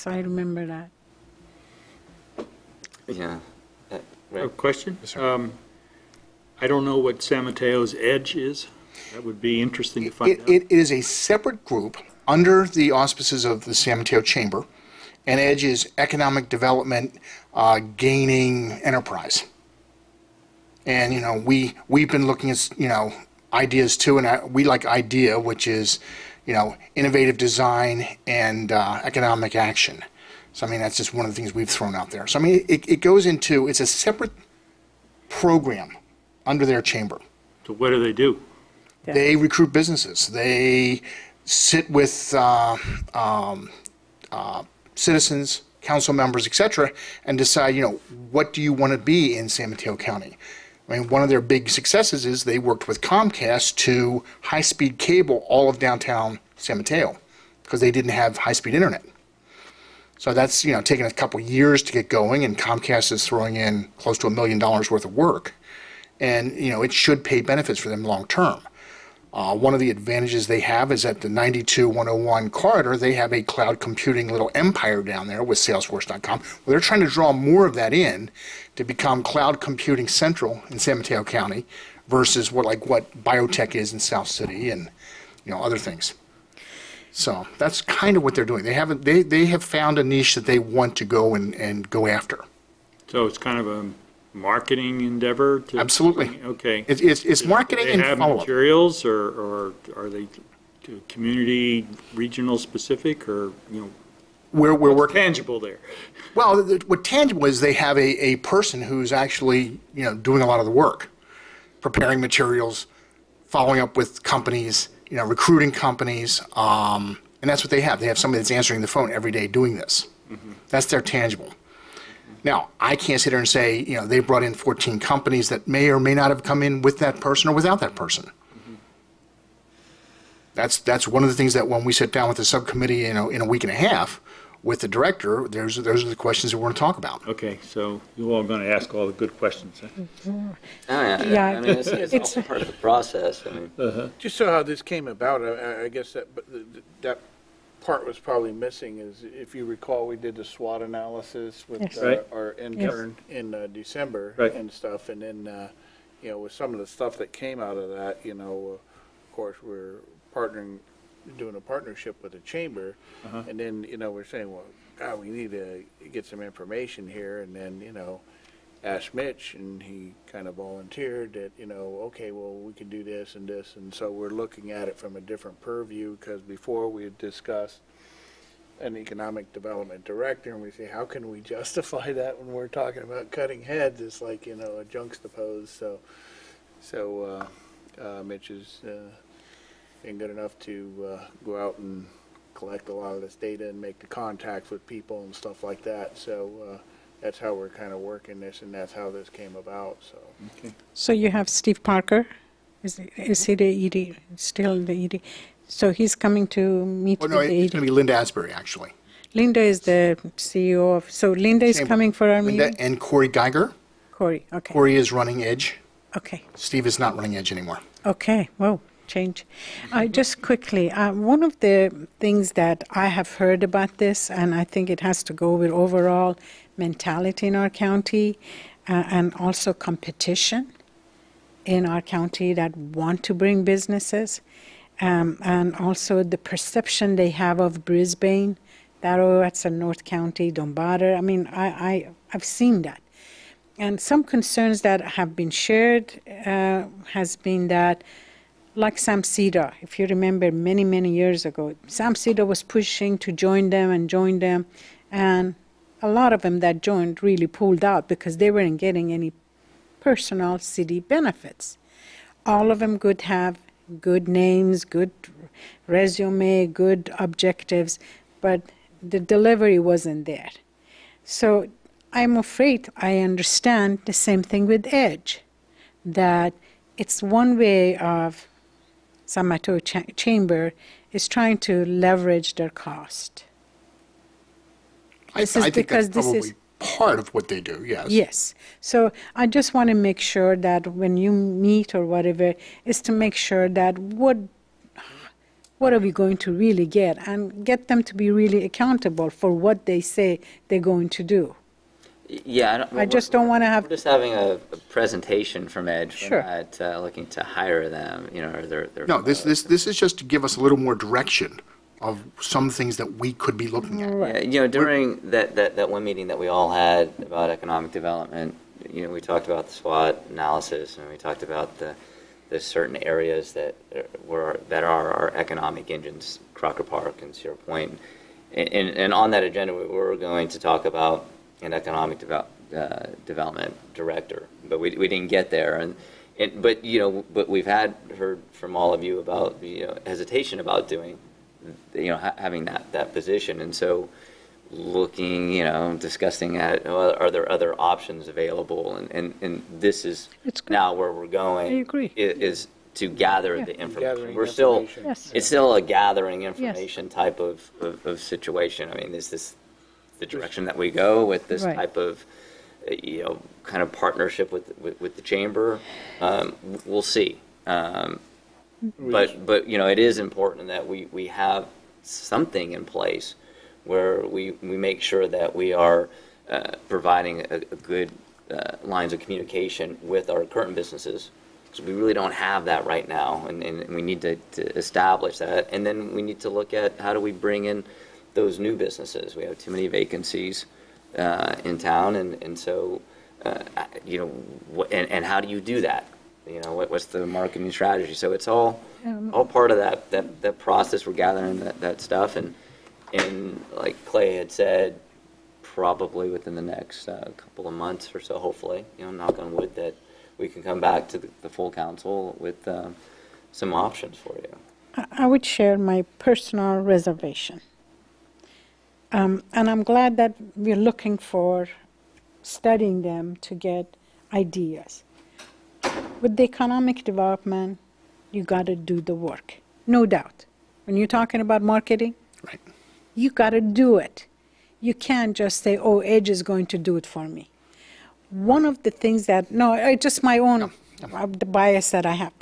I remember that. Yeah. A Right. question? Yes, sir. I don't know what San Mateo's EDGE is. That would be interesting to find out. It is a separate group under the auspices of the San Mateo Chamber, and EDGE is Economic Development Gaining Enterprise. And, we've been looking at, ideas too, and we like IDEA, which is, innovative design and economic action. So, that's just one of the things we've thrown out there. So, it goes into, it's a separate program under their chamber. So what do they do? Yeah. They recruit businesses. They sit with citizens, council members, et cetera, and decide, what do you want to be in San Mateo County? I mean, one of their big successes is they worked with Comcast to high-speed cable all of downtown San Mateo because they didn't have high-speed internet. So that's, taken a couple years to get going, and Comcast is throwing in close to $1 million worth of work. And, it should pay benefits for them long term. One of the advantages they have is at the 92-101 corridor, they have a cloud computing little empire down there with Salesforce.com. Well, they're trying to draw more of that in to become cloud computing central in San Mateo County versus what biotech is in South City and, other things. So that's kind of what they're doing. They have found a niche that they want to go and go after. So it's kind of a marketing endeavor to? Absolutely. Okay. It's marketing and Do they have follow-up. materials, or are they community, regional specific, or, We're what's working. tangible there? Well, what tangible is they have a person who's actually, doing a lot of the work, preparing materials, following up with companies, recruiting companies, and that's what they have. They have somebody that's answering the phone every day doing this. Mm-hmm. That's their tangible. Now, I can't sit there and say, they brought in 14 companies that may or may not have come in with that person or without that person. Mm-hmm. That's one of the things that when we sit down with the subcommittee, in a week and a half with the director, those are the questions that we're going to talk about. Okay, so you all going to ask all the good questions, huh? Oh, yeah. Yeah, I mean, it's all part of the process. I mean, Just so how this came about, I guess that part was probably missing is, if you recall, we did the SWOT analysis with Yes. Right. our intern in December Right. and stuff, and then, with some of the stuff that came out of that, of course, we're doing a partnership with the chamber, and then, we're saying, well, God, we need to get some information here, and then, asked Mitch, and he kind of volunteered that, okay, well, we can do this, and so we're looking at it from a different purview, because before we had discussed an economic development director, and we say, how can we justify that when we're talking about cutting heads? It's like, a juxtapose, so Mitch has been good enough to go out and collect a lot of this data and make the contacts with people and stuff like that, so that's how we're kind of working this, and that's how this came about, so. So you have Steve Parker, is he the ED, still the ED? So he's coming to meet Oh, with no, the it's ED? going to be Linda Asbury, actually. Linda is the CEO of, so Linda is Chamber. coming for our Linda meeting? and Corey Geiger. Corey, okay. Corey is running Edge. Okay, Steve is not running Edge anymore. okay, whoa, change. Just quickly, one of the things that I have heard about this, and I think it has to go with overall mentality in our county, and also competition in our county that want to bring businesses, and also the perception they have of Brisbane, that, oh, that's a North County, don't bother. I mean, I've seen that. And some concerns that have been shared has been that, like Sam Cedar, if you remember many, many years ago, Sam Cedar was pushing to join them, and a lot of them that joined really pulled out because they weren't getting any personal city benefits. All of them could have good names, good resume, good objectives, but the delivery wasn't there. So I'm afraid I understand the same thing with Edge, that it's one way of San Mateo Chamber is trying to leverage their cost. This is I think because that's this is- probably part of what they do, yes. Yes. So I just want to make sure that when you meet or whatever, is to make sure that what are we going to really get, and get them to be really accountable for what they say they're going to do. Yeah. I just don't want to have. We're just having a presentation from Edge. Sure. We're not looking to hire them, or they're. No, this is just to give us a little more direction of some things that we could be looking at. Yeah, during that one meeting that we all had about economic development, we talked about the SWOT analysis, and we talked about the certain areas that are our economic engines, Crocker Park and Sierra Point. And on that agenda, we were going to talk about an economic development director, but we didn't get there. And But, but we've heard from all of you about, hesitation about doing, having that position. And so looking, discussing are there other options available? And this is It's good. now where we're going. I agree. Is to gather the information. Gathering We're still, information. Yes. it's still a gathering information type of situation. I mean, is this the direction that we go with this Right. type of, kind of partnership with the chamber? We'll see. But it is important that we have something in place where we make sure that we are providing a good lines of communication with our current businesses. Because we really don't have that right now, and we need to establish that. And then we need to look at how do we bring in those new businesses. We have too many vacancies in town, and so, and how do you do that? What's the marketing strategy? So it's all part of that process. We're gathering that stuff, and like Clay had said, probably within the next couple of months or so, hopefully, knock on wood, that we can come back to the full council with some options for you. I would share my personal reservation. And I'm glad that we're looking for studying them to get ideas. With the economic development, you got to do the work, no doubt. When you're talking about marketing, Right. you got to do it. You can't just say, oh, Edge is going to do it for me. One of the things that, it's just my own the bias that I have.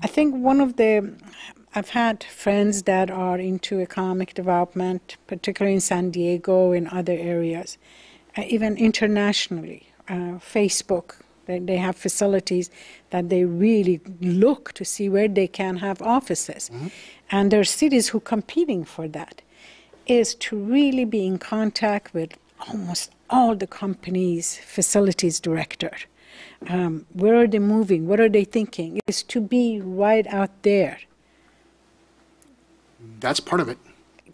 I think I've had friends that are into economic development, particularly in San Diego and other areas, even internationally. Facebook, they have facilities that they really look to see where they can have offices. Mm-hmm. And there are cities who are competing for that, is to really be in contact with almost all the companies' facilities director. Where are they moving? What are they thinking? Is to be right out there. That's part of it.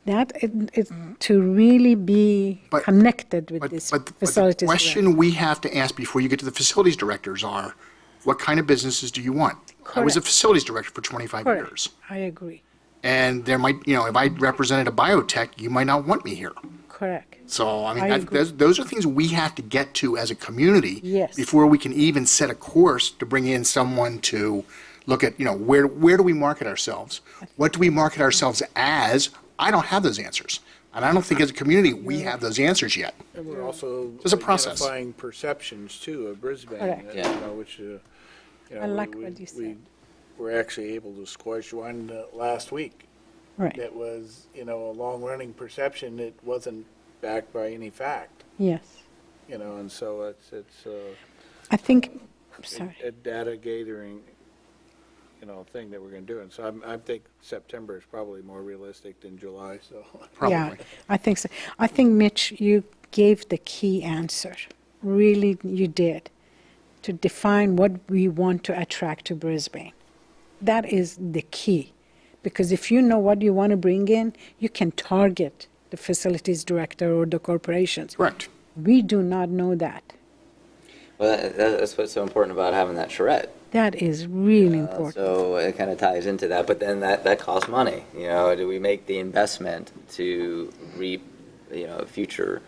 That is to really be connected with this facilities the question director. we have to ask before you get to the facilities directors are, what kind of businesses do you want? I was a Correct. facilities director for 25 Correct. years. I agree. And there might, if I represented a biotech, you might not want me here. Correct. So, I mean, I agree. those are things we have to get to as a community Yes. before we can even set a course to bring in someone to look at, where do we market ourselves? What do we market ourselves as? I don't have those answers. And I don't think as a community we have those answers yet. And we're also There's a process. identifying perceptions too of Brisbane. Correct. Yeah. Which, I like what you said. We were actually able to squash one last week. Right. That was, a long-running perception that wasn't backed by any fact, Yes. and so it's I think, sorry. a data gathering, thing that we're going to do. And so I think September is probably more realistic than July, so. Probably. Yeah, I think so. I think, Mitch, you gave the key answer. Really, you did. To define what we want to attract to Brisbane. That is the key. Because if you know what you want to bring in, you can target the facilities director or the corporations. Correct. We do not know that. Well, that's what's so important about having that charrette. That is really important. So it kind of ties into that, but then that costs money. Do we make the investment to reap, future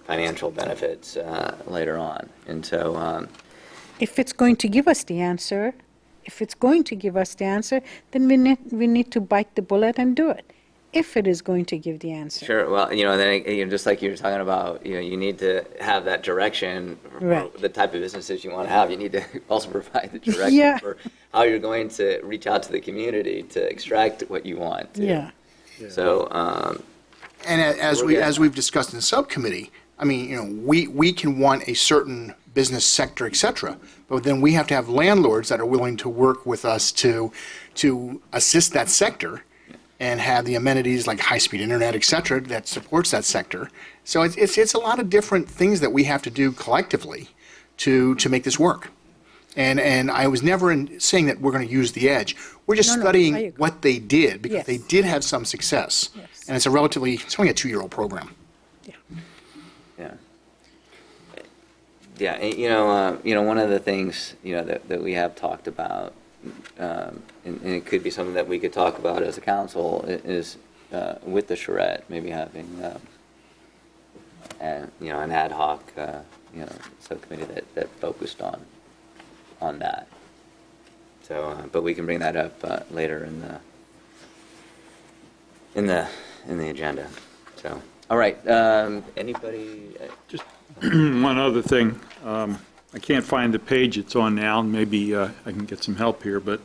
financial benefits later on? And so, If it's going to give us the answer, then we need to bite the bullet and do it. If it is going to give the answer. sure. Well, then just like you were talking about, you need to have that direction for Right. the type of businesses you want to have. You need to also provide the direction Yeah. for how you're going to reach out to the community to extract what you want. To. Yeah. So, And as we've discussed in subcommittee, I mean, we can want a certain business sector, et cetera, but then we have to have landlords that are willing to work with us to assist that sector and have the amenities like high-speed internet, et cetera, that supports that sector. So it's a lot of different things that we have to do collectively to make this work. And I was never saying that we're going to use the Edge. We're just No, I studying agree. what they did, because Yes. they did have some success. Yes. And it's only a 2-year-old program. yeah. Yeah, one of the things, that we have talked about, and it could be something that we could talk about as a council, is with the charrette, maybe having, an ad hoc, subcommittee that focused on that. So, but we can bring that up later in the agenda. So, all right, anybody? Just one other thing. I can't find the page it's on now. Maybe I can get some help here, but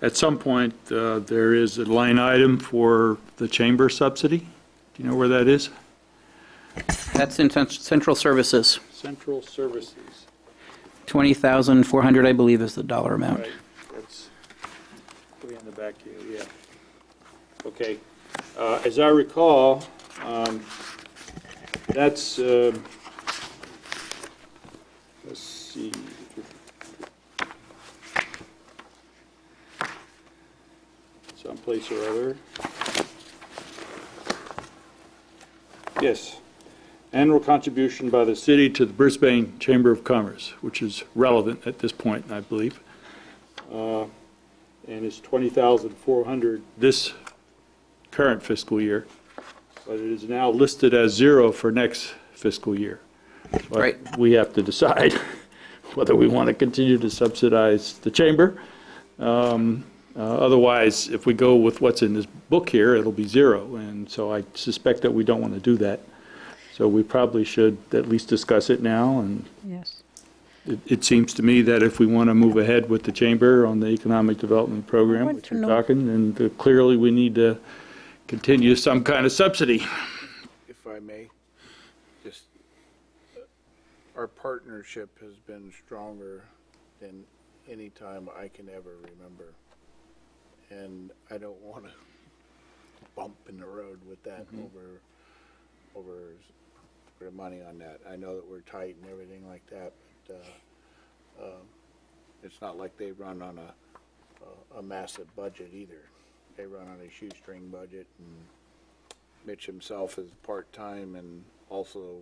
at some point, there is a line item for the chamber subsidy. Do you know where that is? That's in central services. Central Services. 20,400, I believe, is the dollar amount. Right, that's way in the back here, yeah. Okay, as I recall, that's, let's see. Someplace or other. Yes. Annual contribution by the city to the Brisbane Chamber of Commerce, which is relevant at this point, I believe. And it's 20,400 this current fiscal year, but it is now listed as 0 for next fiscal year. So Right. We have to decide whether we want to continue to subsidize the chamber. Otherwise, if we go with what's in this book here, it'll be 0, and so I suspect that we don't want to do that. So we probably should at least discuss it now, and Yes. it seems to me that if we want to move ahead with the chamber on the economic development program, want which to we're know- talking, then clearly we need to continue some kind of subsidy. If I may, just, our partnership has been stronger than any time I can ever remember. And I don't want to bump in the road with that over the money on that. I know that we're tight and everything like that, but it's not like they run on a massive budget either. They run on a shoestring budget, and Mitch himself is part-time and also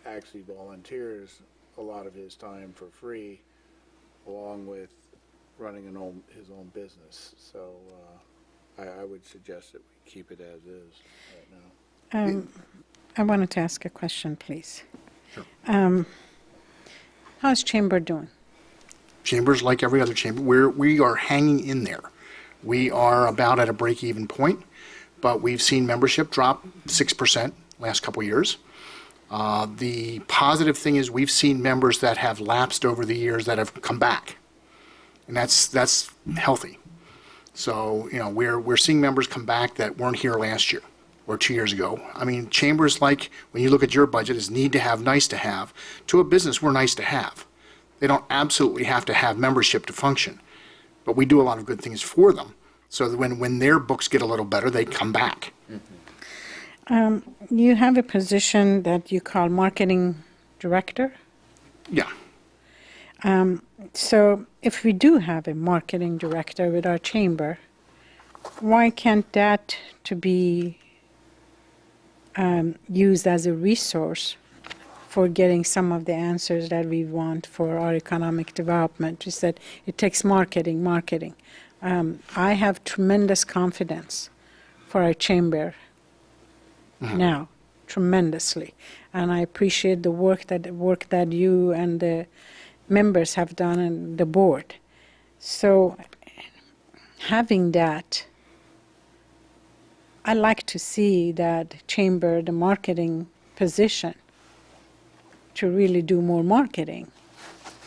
actually volunteers a lot of his time for free, along with running his own business. So I would suggest that we keep it as is right now. I wanted to ask a question, please. Sure. How's Chamber doing? Chambers, like every other chamber, we are hanging in there. We are about at a break-even point, but we've seen membership drop 6% last couple of years. The positive thing is we've seen members that have lapsed over the years that have come back, and that's healthy. So, we're seeing members come back that weren't here last year or 2 years ago. I mean, chambers, like when you look at your budget, is need to have, nice to have. To a business, we're nice to have. They don't absolutely have to have membership to function, but we do a lot of good things for them. So that when their books get a little better, they come back. You have a position that you call marketing director. Yeah. So if we do have a marketing director with our chamber, why can't that to be used as a resource for getting some of the answers that we want for our economic development? You said it takes marketing. I have tremendous confidence for our chamber now, tremendously, and I appreciate the work that you and the members have done and the board. So having that, I like to see that chamber, the marketing position, to really do more marketing.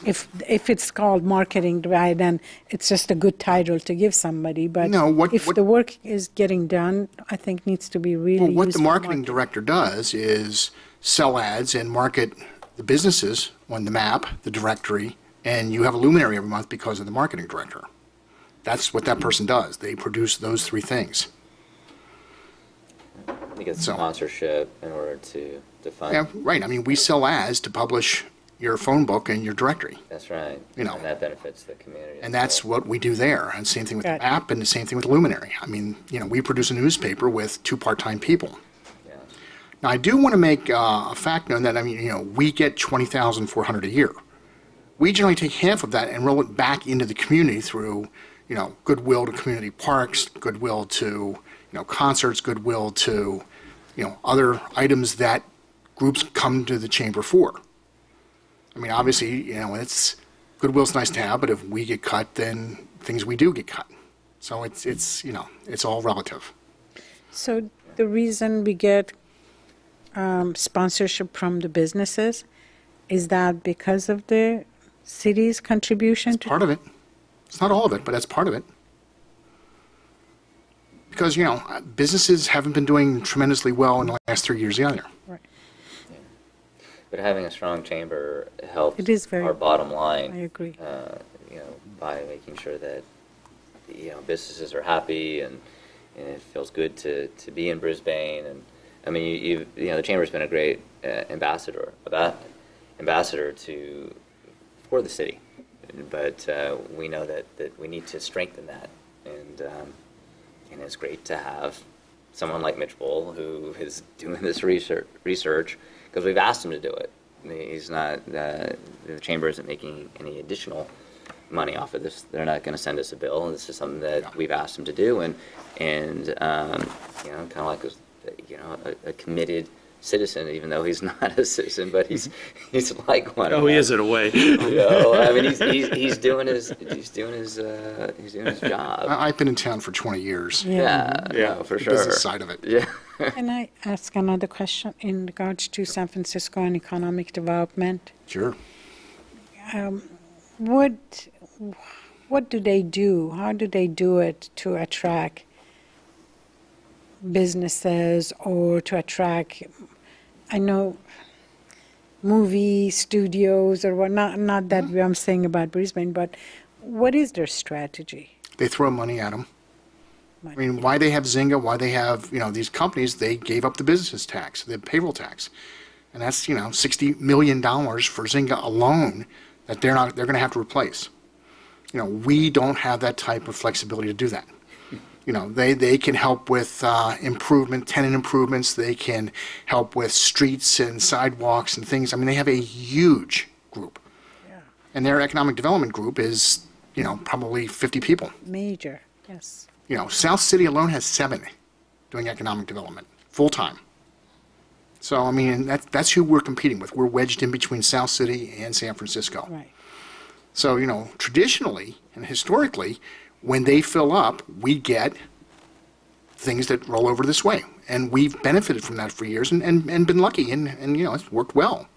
If it's called marketing, then it's just a good title to give somebody. But if the work is getting done, I think needs to be really used. Well, what the marketing director does is sell ads and market the businesses on the map, the directory, and you have a luminary every month because of the marketing director. That's what that person does. They produce those three things. You get sponsorship in order to fund. Yeah, right. I mean, we sell ads to publish your phone book and your directory. That's right. And that benefits the community. And that's what we do there. And same thing with the app and the same thing with Luminary. I mean, we produce a newspaper with 2 part-time people. Yeah. Now, I do want to make a fact known that, I mean, we get $20,400 a year. We generally take half of that and roll it back into the community through, goodwill to community parks, goodwill to, concerts, goodwill to, other items that groups come to the chamber for. I mean, obviously, it's, goodwill's nice to have, but if we get cut, then things we do get cut. So it's all relative. So the reason we get sponsorship from the businesses, is that because of the city's contribution? It's part of it. It's not all of it, but that's part of it. Because, businesses haven't been doing tremendously well in the last 3 years either. Right. But having a strong chamber helps It is very- our bottom line. I agree. By making sure that, businesses are happy and it feels good to be in Brisbane. And I mean, the chamber's been a great ambassador for the city. But we know that we need to strengthen that. And it's great to have someone like Mitch Bull who is doing this research because we've asked him to do it. He's not, the chamber isn't making any additional money off of this. They're not going to send us a bill. This is something that we've asked him to do, and kind of like a committed citizen, even though he's not a citizen, but he's like one. Oh, he is in a way. I mean, he's doing his job. I've been in town for 20 years. Yeah, no, for The sure. business side of it. Yeah. Can I ask another question in regards to San Francisco and economic development? Sure. What do they do? How do they do it to attract businesses or to attract, I know, movie studios or what? Not that I'm saying about Brisbane, but what is their strategy? They throw money at them. I mean, why they have Zynga, why they have, these companies, they gave up the business tax, the payroll tax. And that's, $60 million for Zynga alone that they're going to have to replace. We don't have that type of flexibility to do that. They can help with tenant improvements. They can help with streets and sidewalks and things. I mean, they have a huge group. Yeah. And their economic development group is, probably 50 people. Major, yes. South City alone has 7 doing economic development, full-time. So, I mean, that's who we're competing with. We're wedged in between South City and San Francisco. Right. So, traditionally and historically, when they fill up, we get things that roll over this way. And we've benefited from that for years and been lucky, and it's worked well.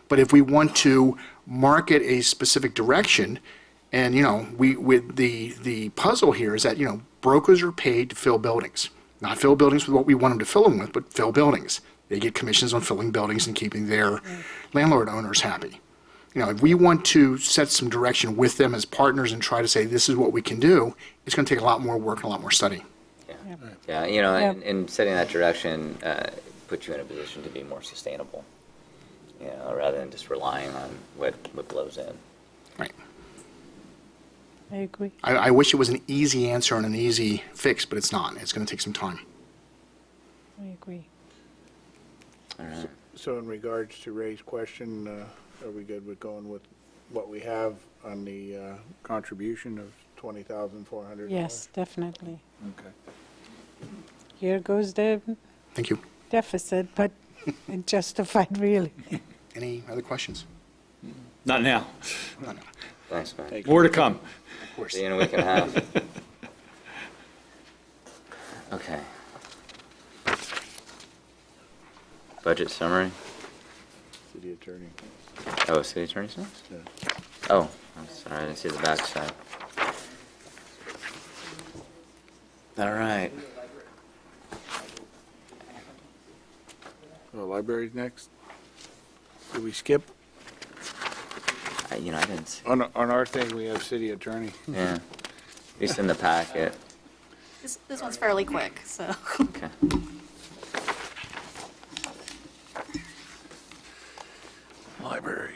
But if we want to market a specific direction, and, the puzzle here is that, brokers are paid to fill buildings. Not fill buildings with what we want them to fill them with, but fill buildings. They get commissions on filling buildings and keeping their landlord owners happy. If we want to set some direction with them as partners and try to say this is what we can do, it's going to take a lot more work and a lot more study. Yeah, and setting that direction puts you in a position to be more sustainable, rather than just relying on what blows in. Right. I agree. I wish it was an easy answer and an easy fix, but it's not. It's going to take some time. I agree. All right. So in regards to Ray's question, are we good with going with what we have on the contribution of $20,400? Yes, definitely. Okay. Here goes the Thank you. deficit, but it's justified, really. Any other questions? Not now. No, no. Thanks, man. More to come. Of course. See you in a week and a half. Okay. Budget summary. City attorney. Oh, city attorney's next? Yeah. Oh, I'm sorry, I didn't see the back side. All right. Oh, library's next. Did we skip? I didn't see. On our thing, we have city attorney. Yeah. At least in the packet. This one's fairly quick, so. Okay. Library.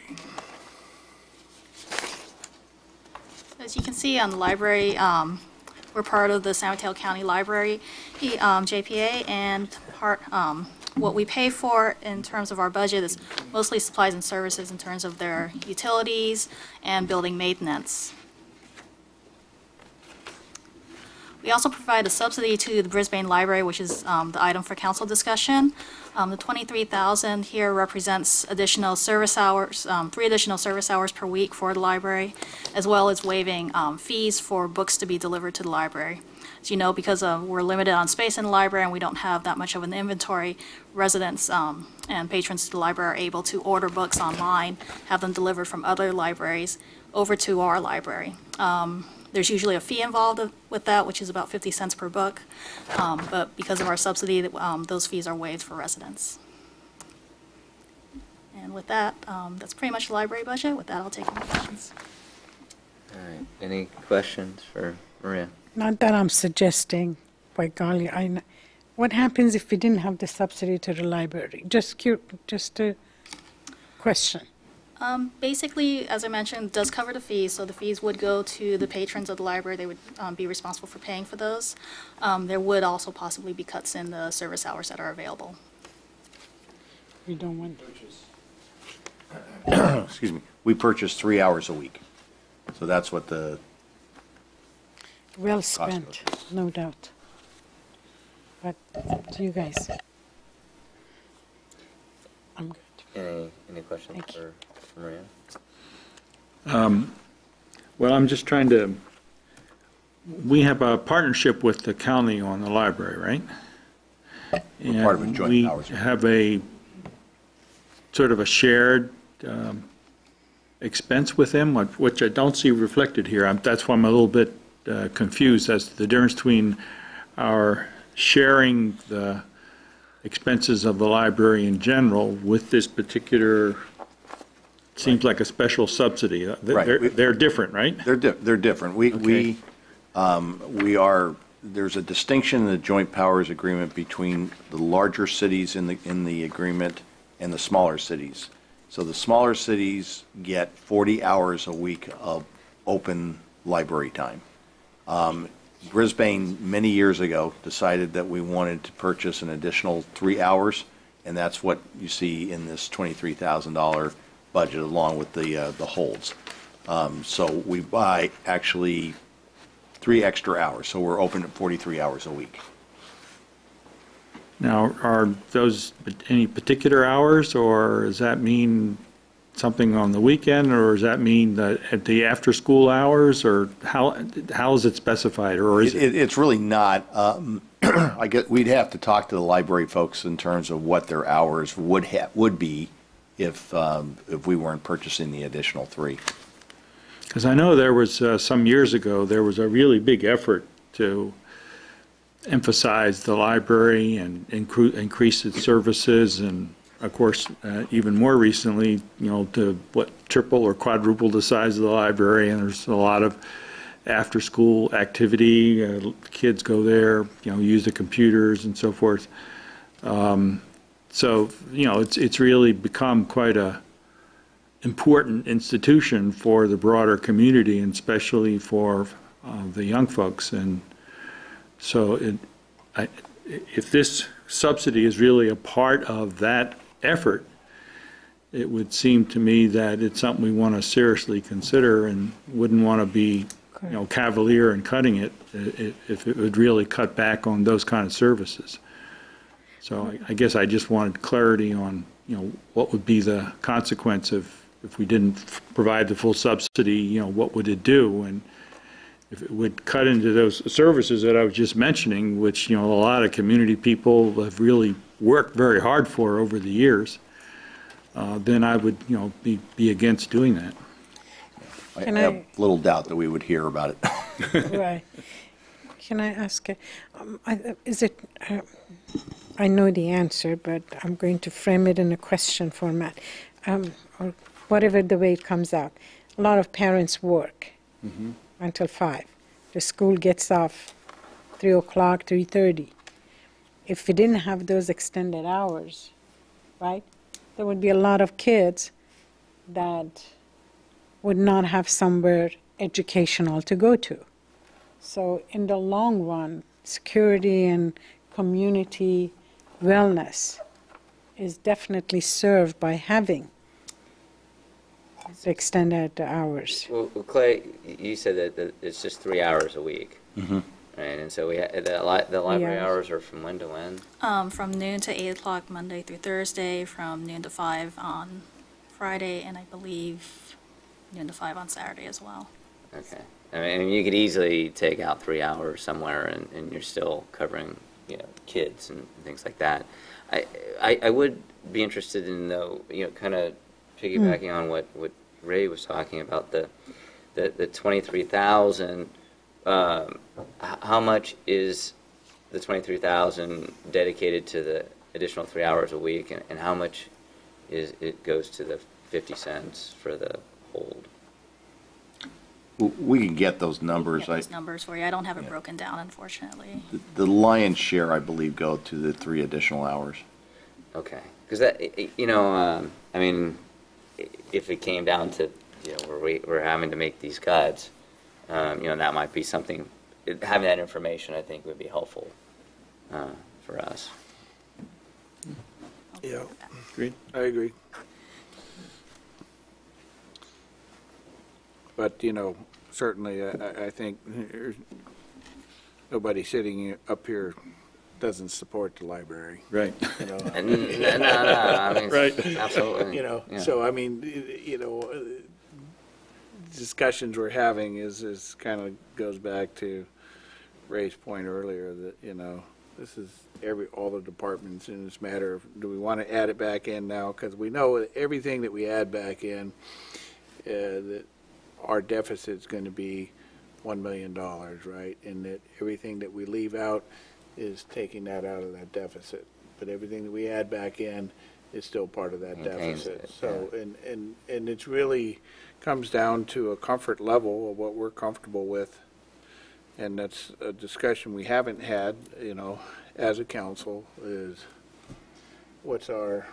As you can see on the library, we're part of the San Mateo County Library, JPA, and what we pay for in terms of our budget is mostly supplies and services in terms of their utilities and building maintenance. We also provide a subsidy to the Brisbane Library, which is the item for council discussion. The $23,000 here represents additional service hours, 3 additional service hours per week for the library, as well as waiving fees for books to be delivered to the library. As you know, because we're limited on space in the library and we don't have that much of an inventory, residents and patrons to the library are able to order books online, have them delivered from other libraries over to our library. There's usually a fee involved with that, which is about 50 cents per book, but because of our subsidy, those fees are waived for residents. And with that, that's pretty much the library budget. With that, I'll take any questions. All right, any questions for Maria? Not that I'm suggesting, by golly, what happens if we didn't have the subsidy to the library? Just a question. Basically, as I mentioned, it does cover the fees, so the fees would go to the patrons of the library. They would be responsible for paying for those. There would also possibly be cuts in the service hours that are available. We don't want. Excuse me, we purchase 3 hours a week. So that's what the, Well spent, no doubt. But to you guys. I'm good. Any questions Thank you. for Maria? Well, I'm just trying to, we have a partnership with the county on the library, right? We're part of a joint powers. We have a sort of a shared expense with them, which I don't see reflected here. That's why I'm a little bit confused as to the difference between our sharing the expenses of the library in general with this particular, seems like a special subsidy. Right. They're different, right? they're different. We are, there's a distinction in the joint powers agreement between the larger cities in the agreement and the smaller cities. So the smaller cities get 40 hours a week of open library time. Brisbane, many years ago, decided that we wanted to purchase an additional 3 hours, and that's what you see in this $23,000 budget along with the holds. So we buy actually 3 extra hours, so we're open at 43 hours a week. Now, are those any particular hours, or does that mean something on the weekend, or does that mean that at the after-school hours, or how is it specified, or is it? It's really not. I guess we'd have to talk to the library folks in terms of what their hours would be if we weren't purchasing the additional 3. Because I know there was, some years ago, there was a really big effort to emphasize the library and increase its services, and of course, even more recently, to triple or quadruple the size of the library, and there's a lot of after-school activity. Kids go there, use the computers and so forth. So, it's really become quite a important institution for the broader community, and especially for the young folks. And so if this subsidy is really a part of that effort, it would seem to me that it's something we want to seriously consider, and wouldn't want to be, cavalier in cutting it if it would really cut back on those kind of services. So I guess I just wanted clarity on, what would be the consequence if we didn't provide the full subsidy, what would it do? And if it would cut into those services that I was just mentioning, which, a lot of community people have really worked very hard for over the years, then I would, be against doing that. I have little doubt that we would hear about it. Right. Can I ask, I know the answer, but I'm going to frame it in a question format, or whatever the way it comes out. A lot of parents work until 5. The school gets off 3 o'clock, 3:30. If we didn't have those extended hours, right, there would be a lot of kids that would not have somewhere educational to go to. So in the long run, security and community wellness is definitely served by having extended hours. Well, Clay, you said that it's just 3 hours a week. Mm-hmm. Right, and so the library hours. hours are from when to when? From noon to 8 o'clock Monday through Thursday, from noon to 5 on Friday, and I believe noon to 5 on Saturday as well. Okay. I mean, you could easily take out 3 hours somewhere, and you're still covering, kids and things like that. I would be interested in, though, kind of piggybacking on what Ray was talking about, the 23,000. How much is the 23,000 dedicated to the additional 3 hours a week, and how much it goes to the 50 cents for the hold? We can get those numbers. Get those numbers for you. I don't have it broken down, unfortunately. The lion's share, I believe, go to the 3 additional hours. Okay, because that, I mean, if it came down to, where we're having to make these cuts, that might be something, having that information, I think, would be helpful for us. Yeah, Agreed? I agree. But, certainly, I think nobody sitting up here doesn't support the library. Right. No, I mean, Right. absolutely. Yeah. So, I mean, discussions we're having is kind of goes back to Ray's point earlier that, this is all the departments, and it's a matter of, do we want to add it back in now? Because we know that everything that we add back in, that our deficit's going to be $1 million, right? And that everything that we leave out is taking that out of that deficit. But everything that we add back in is still part of that Maintains deficit. it, So, and it's really comes down to a comfort level of what we're comfortable with. And that's a discussion we haven't had, as a council, is what's our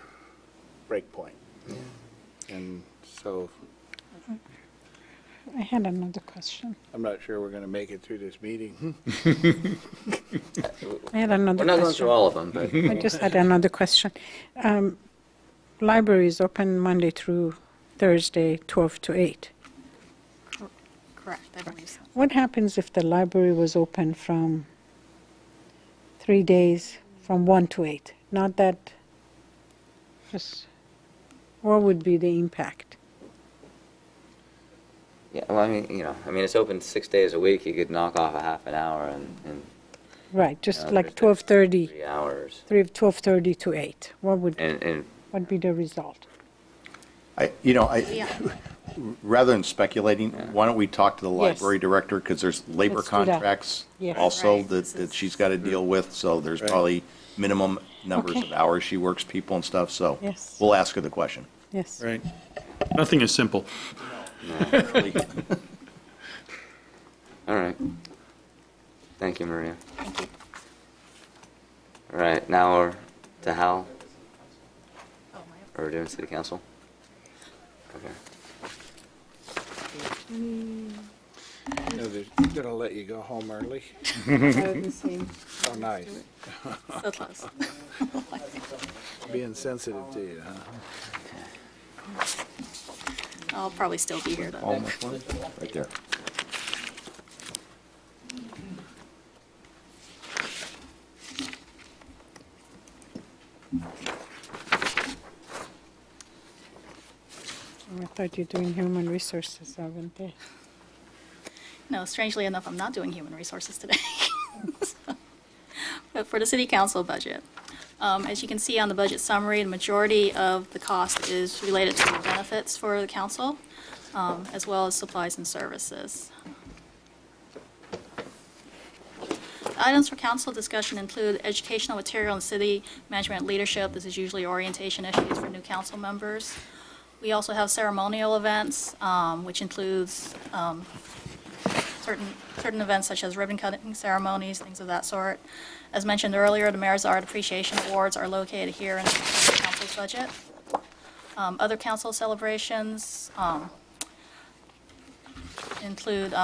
break point? And so I had another question. I'm not sure we're going to make it through this meeting. I had another we're not going question. through all of them, but I just had another question. Library is open Monday through Thursday, 12 to 8. Correct, I believe so. What happens if the library was open from 3 days, from 1 to 8? Not that, just, what would be the impact? yeah. Well, I mean, it's open 6 days a week. You could knock off a half an hour and Right, just there's like 12:30, 3 hours. 12:30 to 8. What would And be the result? Yeah. Rather than speculating, why don't we talk to the Yes. library director, because there's labor Let's do that. contracts Yes. also Right. that she's got to deal with, so there's Right. probably minimum numbers Okay. of hours she works people and stuff, so Yes. we'll ask her the question. Yes. Right. Nothing is simple. all right. Thank you, Maria. Thank you. All right, now we're to Hal. Oh, my Or we're doing city council? Okay. They're going to let you go home early. Oh, nice. So close. Being sensitive to you, huh? I'll probably still be here, though. Almost one, right there. I thought you were doing human resources, haven't they? No, strangely enough, I'm not doing human resources today. But for the city council budget, as you can see on the budget summary, the majority of the cost is related to benefits for the council, as well as supplies and services. The items for council discussion include educational material and city management leadership. This is usually orientation issues for new council members. We also have ceremonial events, which includes certain events such as ribbon cutting ceremonies, things of that sort. As mentioned earlier, the Mayor's Art Appreciation Awards are located here in the council's budget. Other council celebrations include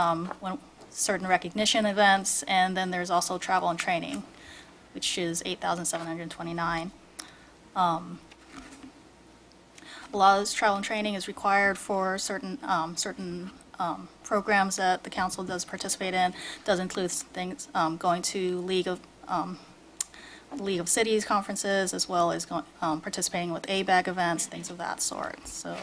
certain recognition events, and then there's also travel and training, which is $8,729. A lot of this travel and training is required for certain programs that the council does participate in. Does include things going to League of Cities conferences, as well as participating with ABAG events, things of that sort. So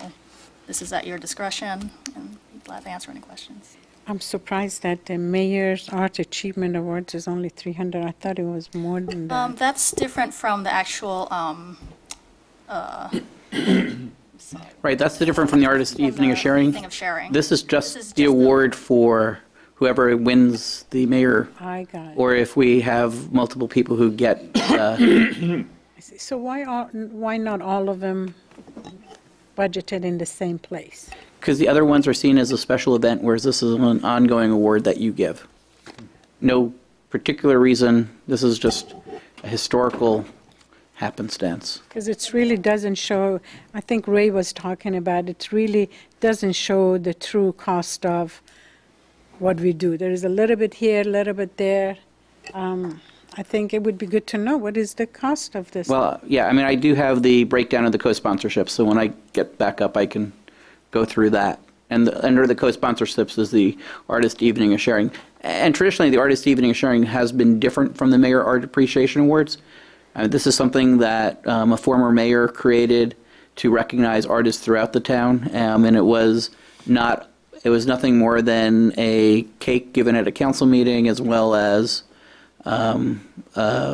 this is at your discretion, and be glad to answer any questions. I'm surprised that the Mayor's Art Achievement Awards is only 300. I thought it was more than that. That's different from the actual, Right, that's the different from the Artist Evening of Sharing. Evening of Sharing. This is This just is the just award for whoever wins the mayor, I got it. or if we have multiple people who get, So why not all of them budgeted in the same place? because the other ones are seen as a special event, whereas this is an ongoing award that you give. No particular reason, this is just a historical happenstance. Because it really doesn't show, I think Ray was talking about, it really doesn't show the true cost of what we do. There is a little bit here, a little bit there. I think it would be good to know what is the cost of this. Well, yeah, I mean, I do have the breakdown of the co-sponsorships, so when I get back up, I can go through that. And under the co-sponsorships is the Artist Evening of Sharing. And traditionally, the Artist Evening of Sharing has been different from the Mayor Art Appreciation Awards. This is something that a former mayor created to recognize artists throughout the town, and it was nothing more than a cake given at a council meeting, as well as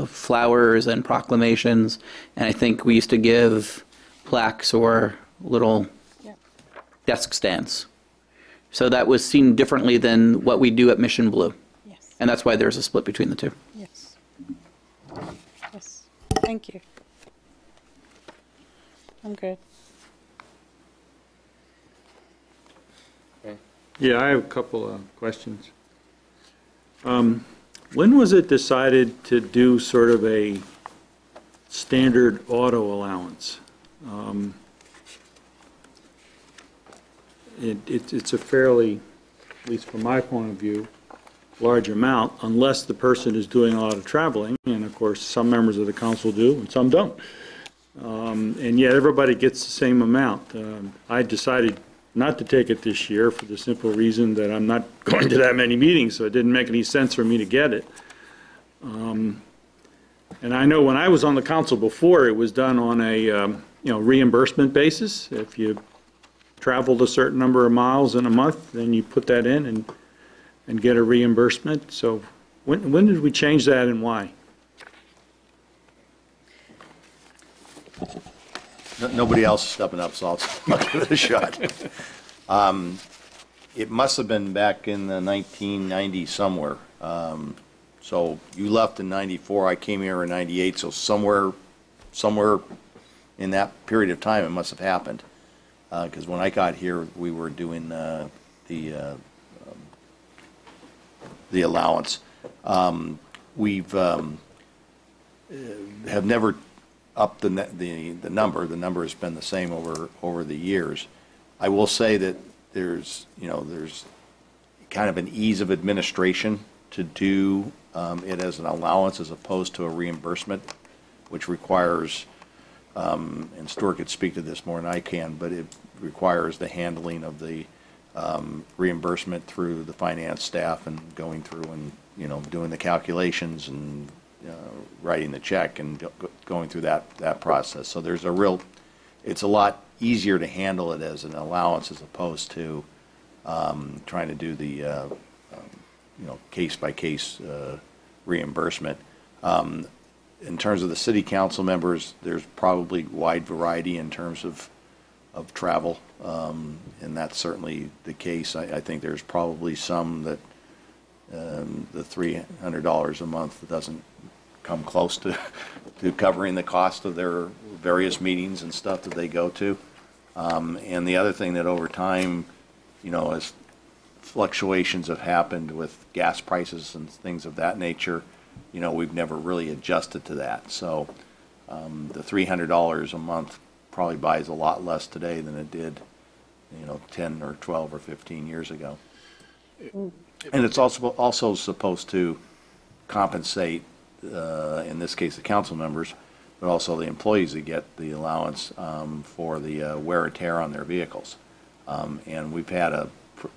flowers and proclamations. And I think we used to give plaques or little desk stands. So that was seen differently than what we do at Mission Blue. Yes, And that's why there's a split between the two. yes. Yes, thank you. I'm good. Yeah, I have a couple of questions. When was it decided to do sort of a standard auto allowance? It's a fairly, at least from my point of view, large amount, unless the person is doing a lot of traveling, and of course, some members of the council do, and some don't. And yet, everybody gets the same amount. I decided not to take it this year for the simple reason that I'm not going to that many meetings, so it didn't make any sense for me to get it. And I know when I was on the council before, it was done on a reimbursement basis. If you traveled a certain number of miles in a month, then you put that in and get a reimbursement. So when did we change that and why? Nobody else is stepping up, so I'll give it a shot. It must have been back in the 1990s somewhere. So you left in 94, I came here in 98, so somewhere in that period of time it must have happened. Because when I got here, we were doing the allowance. We've have never upped the number. The number has been the same over the years. I will say that there's kind of an ease of administration to do it as an allowance as opposed to a reimbursement, which requires, and Stuart could speak to this more than I can, but it requires the handling of the reimbursement through the finance staff and going through and, doing the calculations and writing the check and going through that process. So it's a lot easier to handle it as an allowance as opposed to trying to do the, case-by-case reimbursement. In terms of the city council members, there's probably wide variety in terms of travel, and that's certainly the case. I think there's probably some that the $300 a month doesn't come close to covering the cost of their various meetings and stuff that they go to. And the other thing that over time, as fluctuations have happened with gas prices and things of that nature, we've never really adjusted to that. So the $300 a month probably buys a lot less today than it did, 10 or 12 or 15 years ago. And it's also supposed to compensate, in this case, the council members, but also the employees that get the allowance for the wear and tear on their vehicles. And we've had a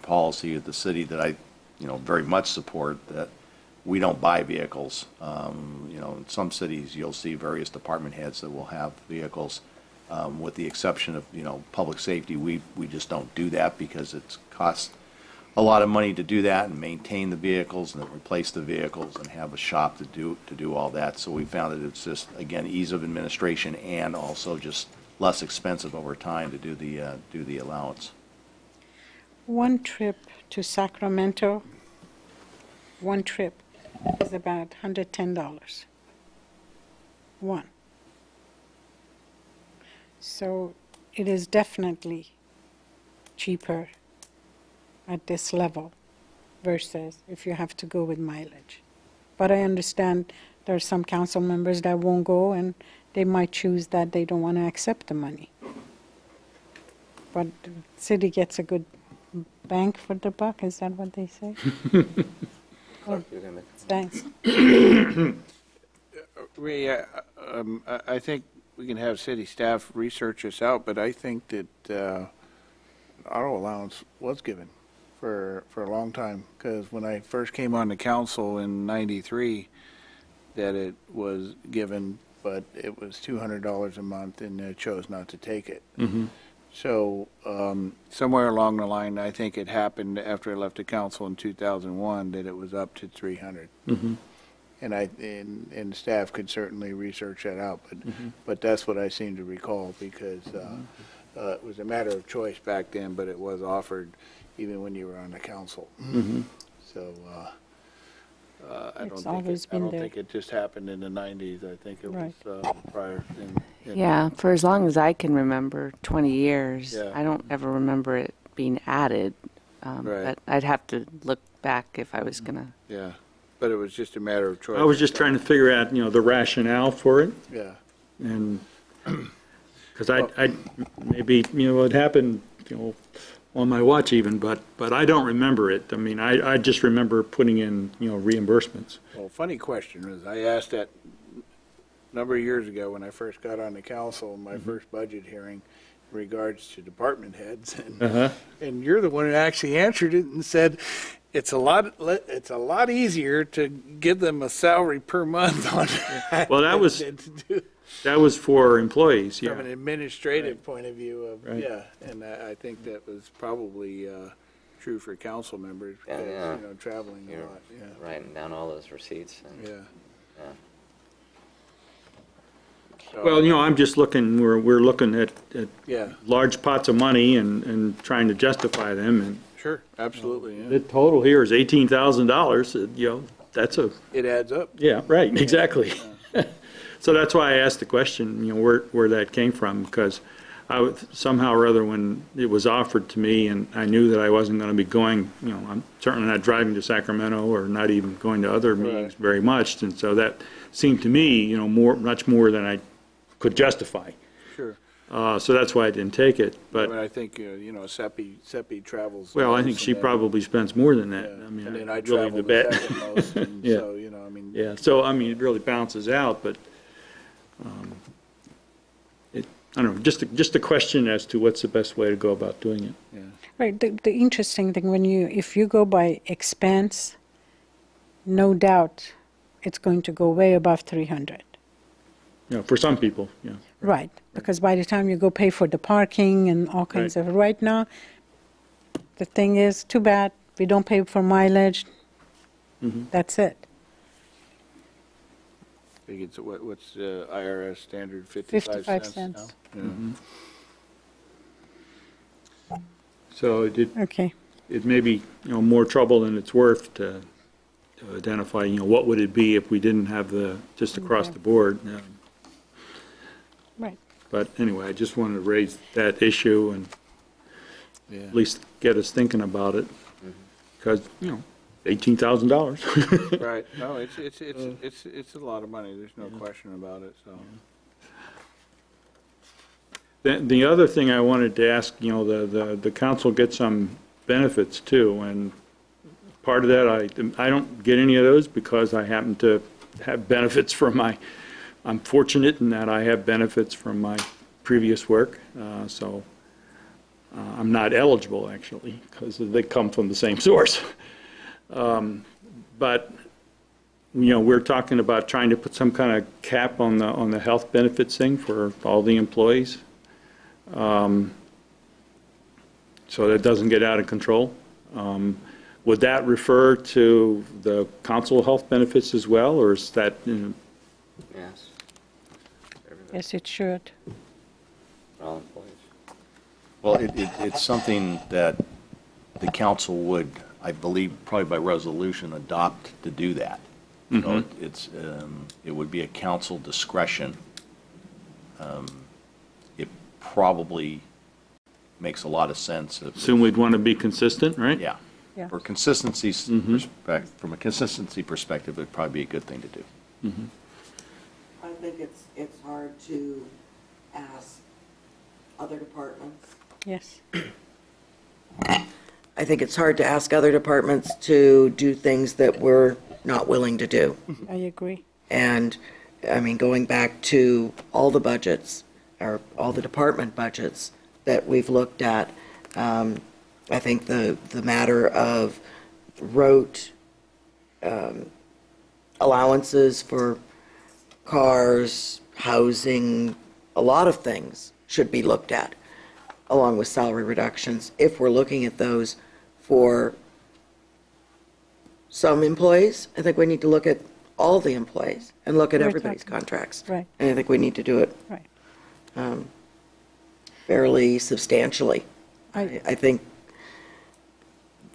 policy at the city that I, very much support, that we don't buy vehicles. In some cities, you'll see various department heads that will have vehicles. With the exception of, public safety, we just don't do that because it costs a lot of money to do that and maintain the vehicles and replace the vehicles and have a shop to do all that. So we found that it's just, again, ease of administration and also just less expensive over time to do the allowance. One trip to Sacramento, one trip is about $110. One. So it is definitely cheaper at this level versus if you have to go with mileage. But I understand there are some council members that won't go and they might choose that they don't want to accept the money. But the city gets a good bang for the buck, is that what they say? Oh, thanks. Ray, I think we can have city staff research this out, but I think that auto allowance was given for a long time, because when I first came on the council in '93, that it was given, but it was $200 a month, and they chose not to take it. So somewhere along the line, I think it happened after I left the council in 2001 that it was up to 300. And staff could certainly research that out, but that's what I seem to recall, because it was a matter of choice back then, but it was offered even when you were on the council. So I don't think it just happened in the 90s. I think it was prior. Yeah, for as long as I can remember, 20 years, Yeah. I don't ever remember it being added. But I'd have to look back if I was going to. Yeah, but it was just a matter of choice. I was just trying to figure out, the rationale for it. Yeah. And, because I maybe, it happened, on my watch even, but I don't remember it. I mean, I just remember putting in, reimbursements. Well, funny question is, I asked that a number of years ago when I first got on the council, in my first budget hearing, in regards to department heads, and you're the one who actually answered it and said, it's a lot easier to give them a salary per month on that. Well, that was for employees, From an yeah. administrative point of view of, Right. and I think that was probably true for council members, because, traveling a lot, Writing down all those receipts. And, yeah. So- Well, I'm just looking, we're looking at Yeah, large pots of money and trying to justify them, and sure, absolutely, the total here is $18,000, that's It adds up. yeah, right, exactly. So that's why I asked the question, where that came from, because somehow or other, when it was offered to me and I knew that I wasn't going to be going, I'm certainly not driving to Sacramento or not even going to other meetings very much, and so that seemed to me, much more than I could justify. Sure. So that's why I didn't take it, but, I think, Seppi travels. well, I think most, she and then- probably spends more than that. Yeah, I mean, and then I'm I willing travel to the bet. second most, and Yeah. so, Yeah, so, I mean, it really balances out, but, I don't know, just a question as to what's the best way to go about doing it. Right, the interesting thing, if you go by expense, no doubt it's going to go way above 300. For some people, yeah. Right, because by the time you go pay for the parking and all kinds of, right now, the thing is, too bad, we don't pay for mileage, that's it. I think it's, what's the IRS standard, 55 55 cents? cents. now? Yeah. So Okay, it may be, more trouble than it's worth to identify, what would it be if we didn't have just across the board. right. But anyway, I just wanted to raise that issue and at least get us thinking about it, because, $18,000. Right, no, it's a lot of money, there's no question about it, so. The other thing I wanted to ask, the council gets some benefits too, and part of that, I don't get any of those because I happen to have benefits from my I'm fortunate in that I have benefits from my previous work, so I'm not eligible, actually, because they come from the same source. But, you know, we're talking about trying to put some kind of cap on the health benefits thing for all the employees, so that it doesn't get out of control. Would that refer to the council health benefits as well, or is that, you know, Yes. Everybody, Yes, it should. all employees. Well, it's something that the council would, I believe, probably by resolution, adopt to do that. So it would be a council discretion. It probably makes a lot of sense. assume we'd want to be consistent, right? Yeah. Yeah. For consistency's from a consistency perspective, it'd probably be a good thing to do. I think it's hard to ask other departments. Yes. I think it's hard to ask other departments to do things that we're not willing to do. I agree. And, I mean, going back to all the budgets, or all the department budgets that we've looked at, I think the matter of rote allowances for cars, housing, a lot of things should be looked at, along with salary reductions, if we're looking at those for some employees. I think we need to look at all the employees and look at We're everybody's talking- contracts. Right. And I think we need to do it Right. fairly substantially. I think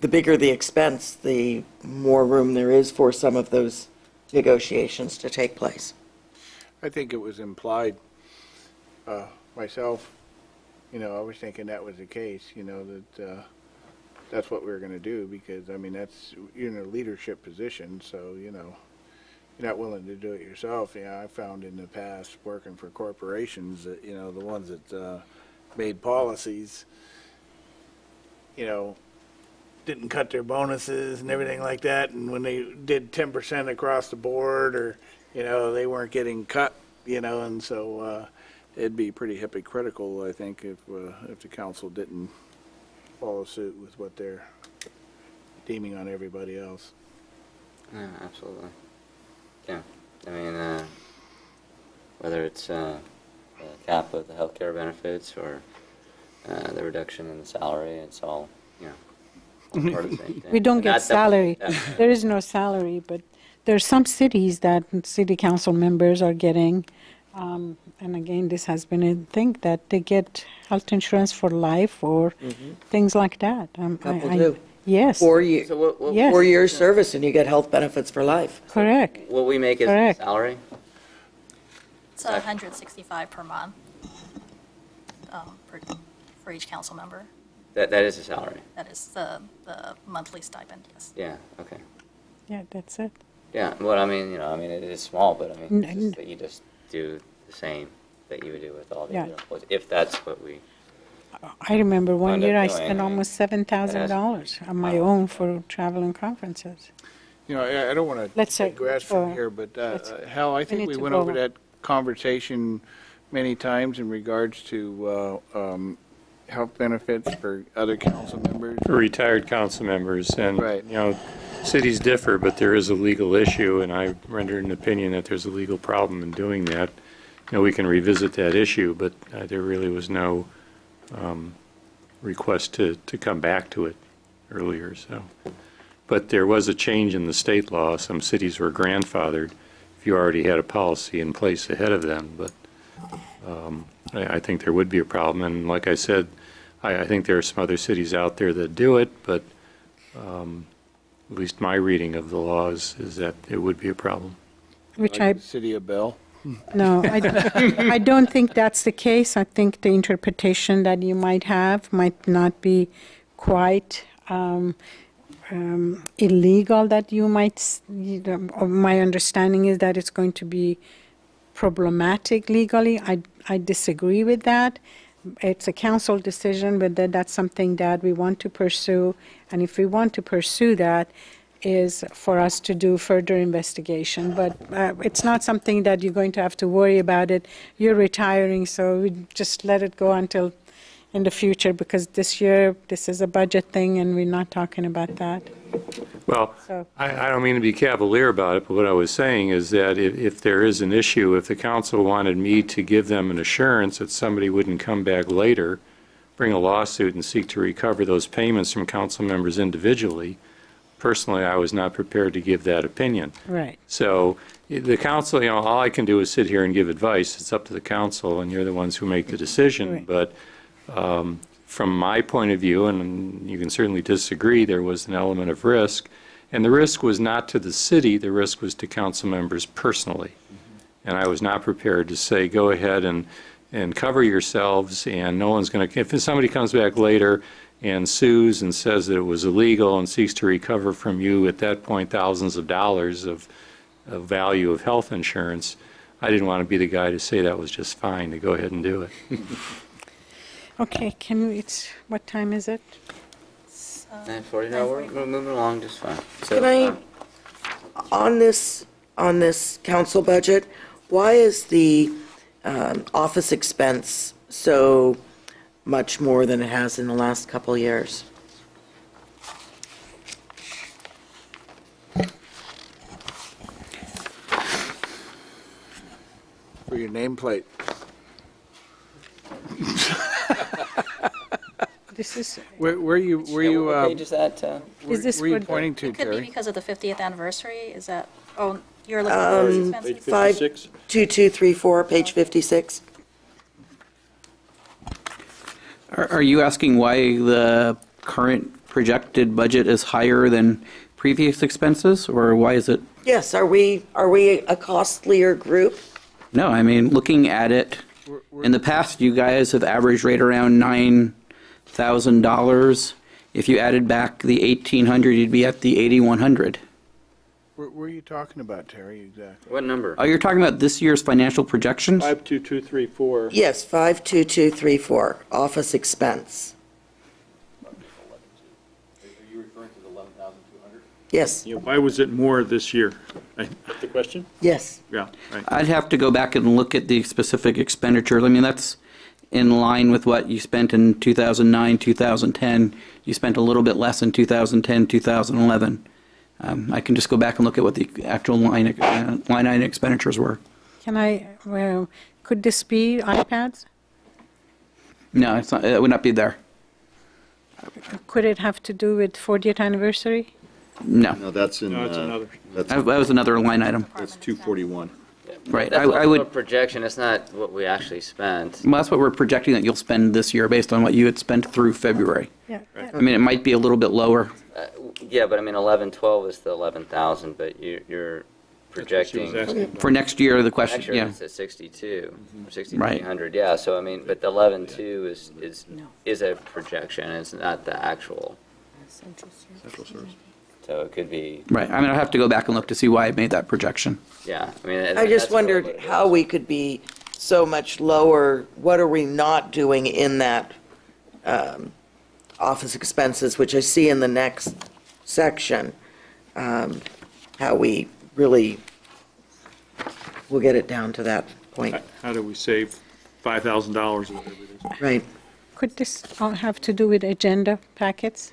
the bigger the expense, the more room there is for some of those negotiations to take place. I think it was implied, myself, you know, I was thinking that was the case, you know, that that's what we were going to do, because, I mean, that's, you're in a leadership position, so, you know, you're not willing to do it yourself. Yeah, I found in the past, working for corporations, that, you know, the ones that made policies, you know, didn't cut their bonuses and everything like that, and when they did 10% across the board, or, you know, they weren't getting cut, you know, and so it'd be pretty hypocritical, I think, if the council didn't follow suit with what they're deeming on everybody else. Yeah, absolutely. Yeah, I mean, whether it's the cap of the healthcare benefits or the reduction in the salary, it's all, you know, part of the same thing. We don't And get that's definitely- salary. There is no salary, but there are some cities that city council members are getting, and again, this has been a thing, that they get health insurance for life or things like that. Couple do. Yes, 4 years, So what, Yes. 4 years service and you get health benefits for life. correct. what we make is the Correct. salary? It's 165 per month for each council member. That is a salary. That is the monthly stipend, yes. Yeah, okay. Yeah, that's it. Yeah, well, I mean, you know, I mean, it is small, but I mean, it's N- just that you just do the same that you would do with all the Yeah. other employees, if that's what we, I remember one Wound up year I doing, spent I mean, almost $7,000 on my own for travel and conferences. You know, I don't want to Let's say- digress from here, but Hal, I need think we to went go over on. that conversation many times in regards to health benefits for other council members. For retired council members, and, Right. you know, cities differ, but there is a legal issue, and I rendered an opinion that there's a legal problem in doing that. You know, we can revisit that issue, but there really was no request to come back to it earlier, so. But there was a change in the state law. Some cities were grandfathered if you already had a policy in place ahead of them, but I think there would be a problem, and like I said, I think there are some other cities out there that do it, but at least my reading of the laws is that it would be a problem. Which Like the City of Bell. No, I don't think that's the case. I think the interpretation that you might have might not be quite illegal, that you might, my understanding is that it's going to be problematic legally. I disagree with that. It's a council decision, but that's something that we want to pursue. And if we want to pursue that, is for us to do further investigation, but it's not something that you're going to have to worry about it. You're retiring, so we just let it go until in the future, because this year, this is a budget thing, and we're not talking about that. Well, So- I don't mean to be cavalier about it, but what I was saying is that if there is an issue, if the council wanted me to give them an assurance that somebody wouldn't come back later, bring a lawsuit and seek to recover those payments from council members individually, personally, I was not prepared to give that opinion. Right. So the council, all I can do is sit here and give advice. It's up to the council, and you're the ones who make the decision. Right. But from my point of view, and you can certainly disagree, there was an element of risk. And the risk was not to the city, the risk was to council members personally. And I was not prepared to say, go ahead and cover yourselves, and no one's going to, if somebody comes back later and sues and says that it was illegal and seeks to recover from you at that point thousands of dollars of value of health insurance, I didn't want to be the guy to say that was just fine, to go ahead and do it. Okay, can we, what time is it? 9:40, no, we're moving along just fine. So, Can I, on this council budget, why is the office expense so much more than it has in the last couple of years? For your nameplate. This is, Where you, what page is that? is this were you for- pointing to, It could be Terry? because of the 50th anniversary, is that, oh, you're looking for those Page expenses? 56? 5234, page 56? Are you asking why the current projected budget is higher than previous expenses, or why is it? Yes, are we a costlier group? No, I mean, looking at it, in the past, you guys have averaged right around $9,000. If you added back the 1,800, you'd be at the 8,100. Where are you talking about, Terry, exactly? What number? Oh, you're talking about this year's financial projections? 52234. Yes, 52234, office expense. Are you referring to the 11,200? Yes, Yeah, why was it more this year? The question? yes. Yeah, right. I'd have to go back and look at the specific expenditures. I mean, that's in line with what you spent in 2009, 2010. You spent a little bit less in 2010, 2011. I can just go back and look at what the actual line item expenditures were. Can I, could this be iPads? No, it's not, it would not be there. Could it have to do with 40th anniversary? No, No, that's in, No, it's another. that was another line item. that's 241. Right, That's I also would- a projection, it's not what we actually spent. Well, that's what we're projecting that you'll spend this year based on what you had spent through February. Yeah. I mean, it might be a little bit lower. Yeah, but I mean, 1112 is the 11,000, but you're projecting. She was asking For next year, the question, Next year, yeah. it's at 62, or Right. 6,300, yeah, so I mean, but the 11.2 is a projection, it's not the actual, Central Service. so it could be, Right, I mean, I'll have to go back and look to see why I made that projection. yeah, I mean. I that's just really wondered what it how is. we could be so much lower. What are we not doing in that office expenses, which I see in the next section? How we really will get it down to that point. How do we save $5,000 or whatever it is? Right. Could this all have to do with agenda packets?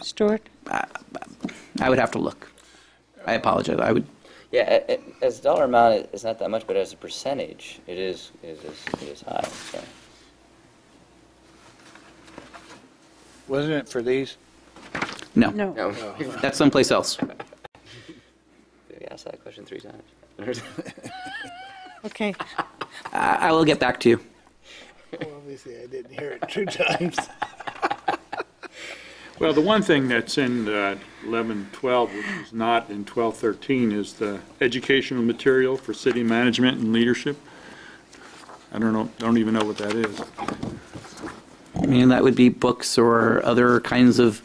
Stuart? I would have to look. I apologize, I would, Yeah, as a dollar amount, it's not that much, but as a percentage, it is high, so. Wasn't it for these? no, No. No, that's someplace else. we asked that question 3 times. Okay. I will get back to you. Obviously, I didn't hear it 2 times. Well, the one thing that's in 1112, which is not in 1213, is the educational material for city management and leadership. I don't even know what that is. I mean, that would be books or other kinds of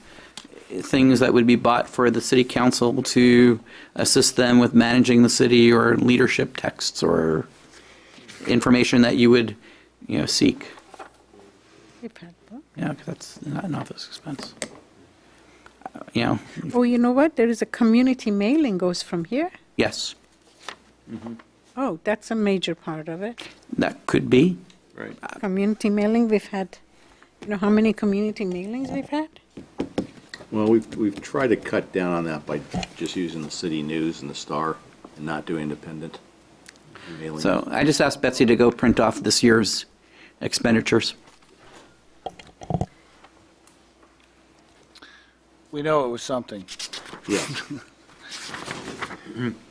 things that would be bought for the city council to assist them with managing the city, or leadership texts or information that you would, seek. You've had both. Yeah, 'cause that's not an office expense. you know, Oh, you know what? There is a community mailing goes from here. yes, Oh, that's a major part of it. that could be. Right. Community mailing, we've had, you know how many community mailings we've had? Well, we've tried to cut down on that by just using the city news and the Star and not doing independent mailing. So I just asked Betsy to go print off this year's expenditures. We know it was something. Yeah.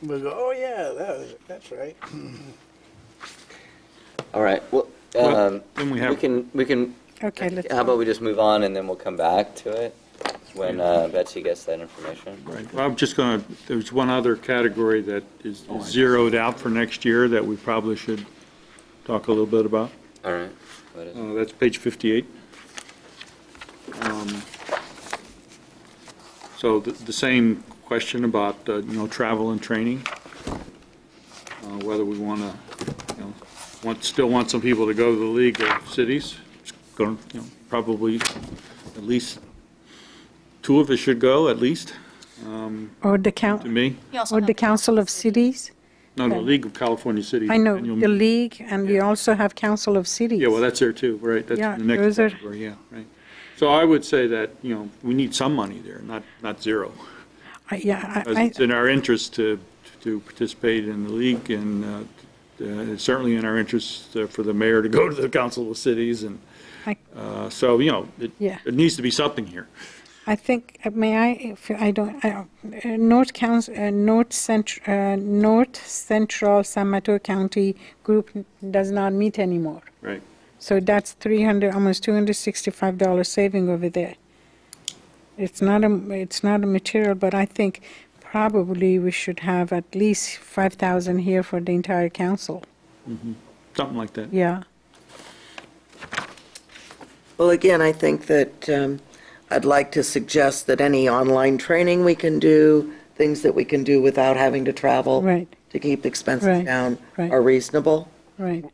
We go, oh, yeah, that's right. All right, well, then we have- we can, Okay, let's. how about we just move on and then we'll come back to it when Betsy gets that information? Right. Well, I'm just going to, there's one other category that is zeroed out for next year that we probably should talk a little bit about. All right, what is it? That's page 58. So the same question about, travel and training, whether we want to, still want some people to go to the League of Cities. It's going, probably at least two of us should go, at least, Or the to me. You also or the have- Council of Cities. No, the League of California Cities. I know, Annual the meeting. league, and we also have Council of Cities. Yeah, well, that's there too, right? That's Yeah, the next those are- category, yeah, right. So I would say that, we need some money there, not zero. Yeah, Because it's in our interest to participate in the league, and it's certainly in our interest for the mayor to go to the Council of Cities, and so, Yeah. it needs to be something here. I think, may I, if I don't, North Central San Mateo County group does not meet anymore. Right. So that's almost $265 saving over there. It's not a material, but I think probably we should have at least 5,000 here for the entire council. Something like that. Yeah. Well, again, I think that I'd like to suggest that any online training we can do, things that we can do without having to travel Right. to keep expenses Right, down right. are reasonable. Right.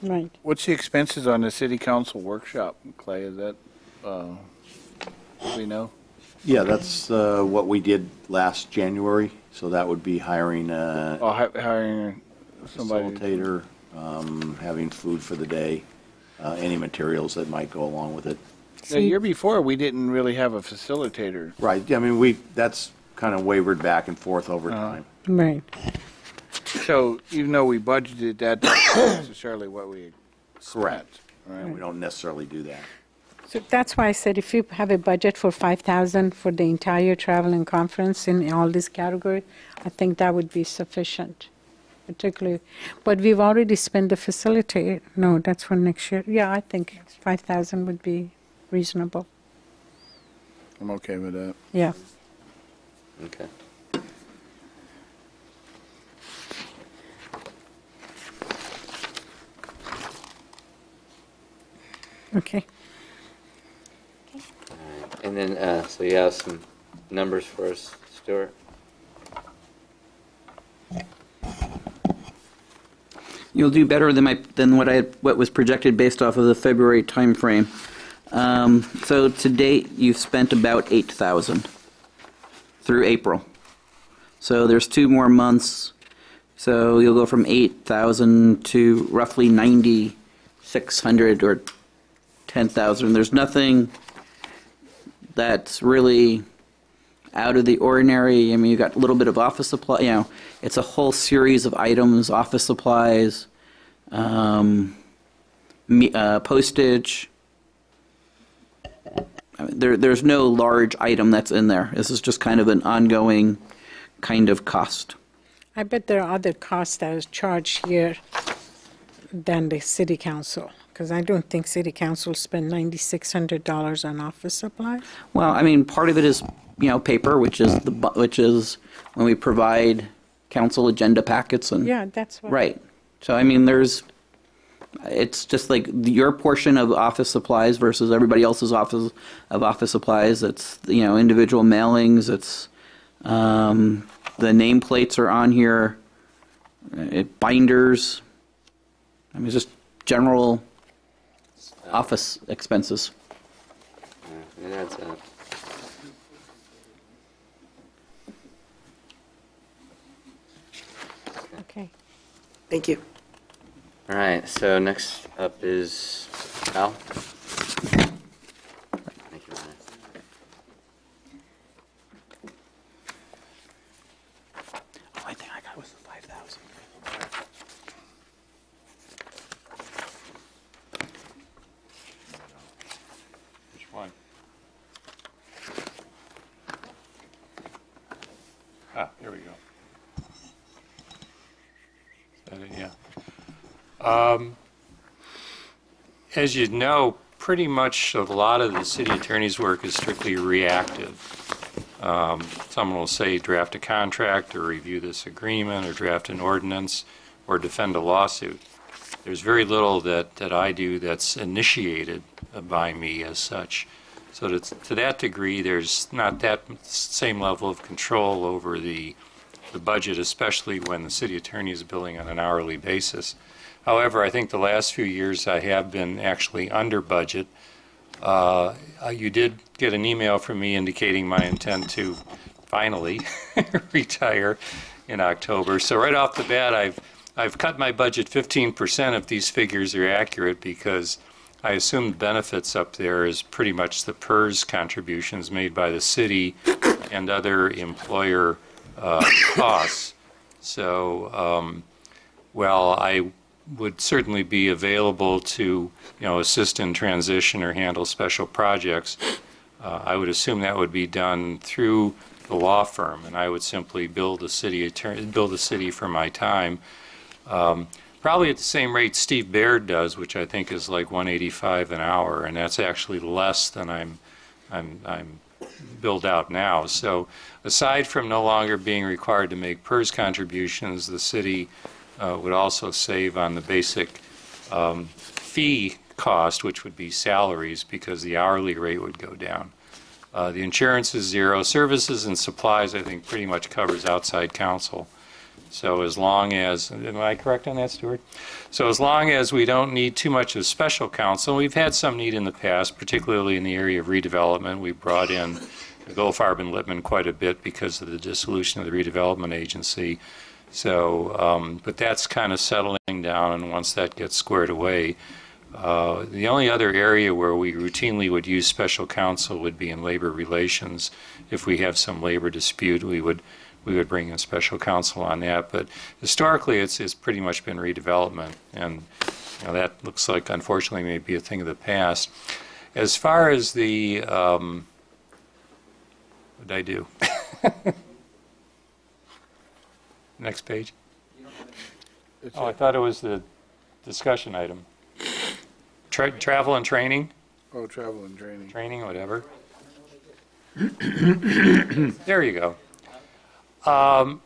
Right. What's the expenses on the city council workshop, Clay? Is that, we know? Yeah, that's what we did last January, so that would be hiring a Oh, hiring somebody. facilitator, having food for the day, any materials that might go along with it. The year before, we didn't really have a facilitator. Right, I mean, that's kind of wavered back and forth over time. Right. So even though we budgeted that, that's not necessarily what we Correct. Right. And we don't necessarily do that. So that's why I said if you have a budget for 5,000 for the entire travel and conference in all this category, I think that would be sufficient, particularly. But we've already spent the facility. No, that's for next year. Yeah, I think 5,000 would be reasonable. I'm okay with that. Yeah. Okay. Okay. And then, so you have some numbers for us, Stuart? You'll do better than what was projected based off of the February timeframe. So to date, you've spent about 8,000 through April. So there's 2 more months. So you'll go from 8,000 to roughly 9,600 or 10,000. There's nothing that's really out of the ordinary. I mean, you've got a little bit of office supply, it's a whole series of items, office supplies, postage. I mean, there's no large item that's in there. This is just kind of an ongoing kind of cost. I bet there are other costs that is charged here than the city council, because I don't think city council spend $9,600 on office supplies. Well, I mean, part of it is, paper, which is when we provide council agenda packets and. Yeah, that's what. Right. So, I mean, it's just like your portion of office supplies versus everybody else's office supplies. It's, individual mailings. It's, the nameplates are on here, binders. I mean, just general office expenses. And It adds up. Okay. Thank you. All right, so next up is Al. Thank you, Ryan. Only thing I got was the 5,000. Which one? Ah, here we go. Is that it? Yeah. As you know, pretty much a lot of the city attorney's work is strictly reactive. Someone will say draft a contract or review this agreement or draft an ordinance or defend a lawsuit. There's very little that I do that's initiated by me as such. So to that degree, there's not that same level of control over the budget, especially when the city attorney is billing on an hourly basis. However, I think the last few years I have been actually under budget. You did get an email from me indicating my intent to finally retire in October. So right off the bat, I've cut my budget 15% if these figures are accurate, because I assume the benefits up there is pretty much the PERS contributions made by the city and other employer costs. So, well, I would certainly be available to, assist in transition or handle special projects. I would assume that would be done through the law firm, and I would simply bill the city for my time. Probably at the same rate Steve Baird does, which I think is like $185 an hour, and that's actually less than I'm billed out now. So aside from no longer being required to make PERS contributions, the city would also save on the basic fee cost, which would be salaries, because the hourly rate would go down. The insurance is zero. Services and supplies, I think, pretty much covers outside counsel. So as long as, am I correct on that, Stuart? So as long as we don't need too much of special counsel, we've had some need in the past, particularly in the area of redevelopment. We brought in Goldfarb and Lippman quite a bit because of the dissolution of the redevelopment agency. So, but that's kind of settling down, and once that gets squared away, the only other area where we routinely would use special counsel would be in labor relations. If we have some labor dispute, we would bring in special counsel on that. But historically, it's pretty much been redevelopment, and that looks like, unfortunately, may be a thing of the past. As far as the, what did I do? Next page. Oh, I thought it was the discussion item. Travel and training? Oh, travel and training. Training, whatever. There you go.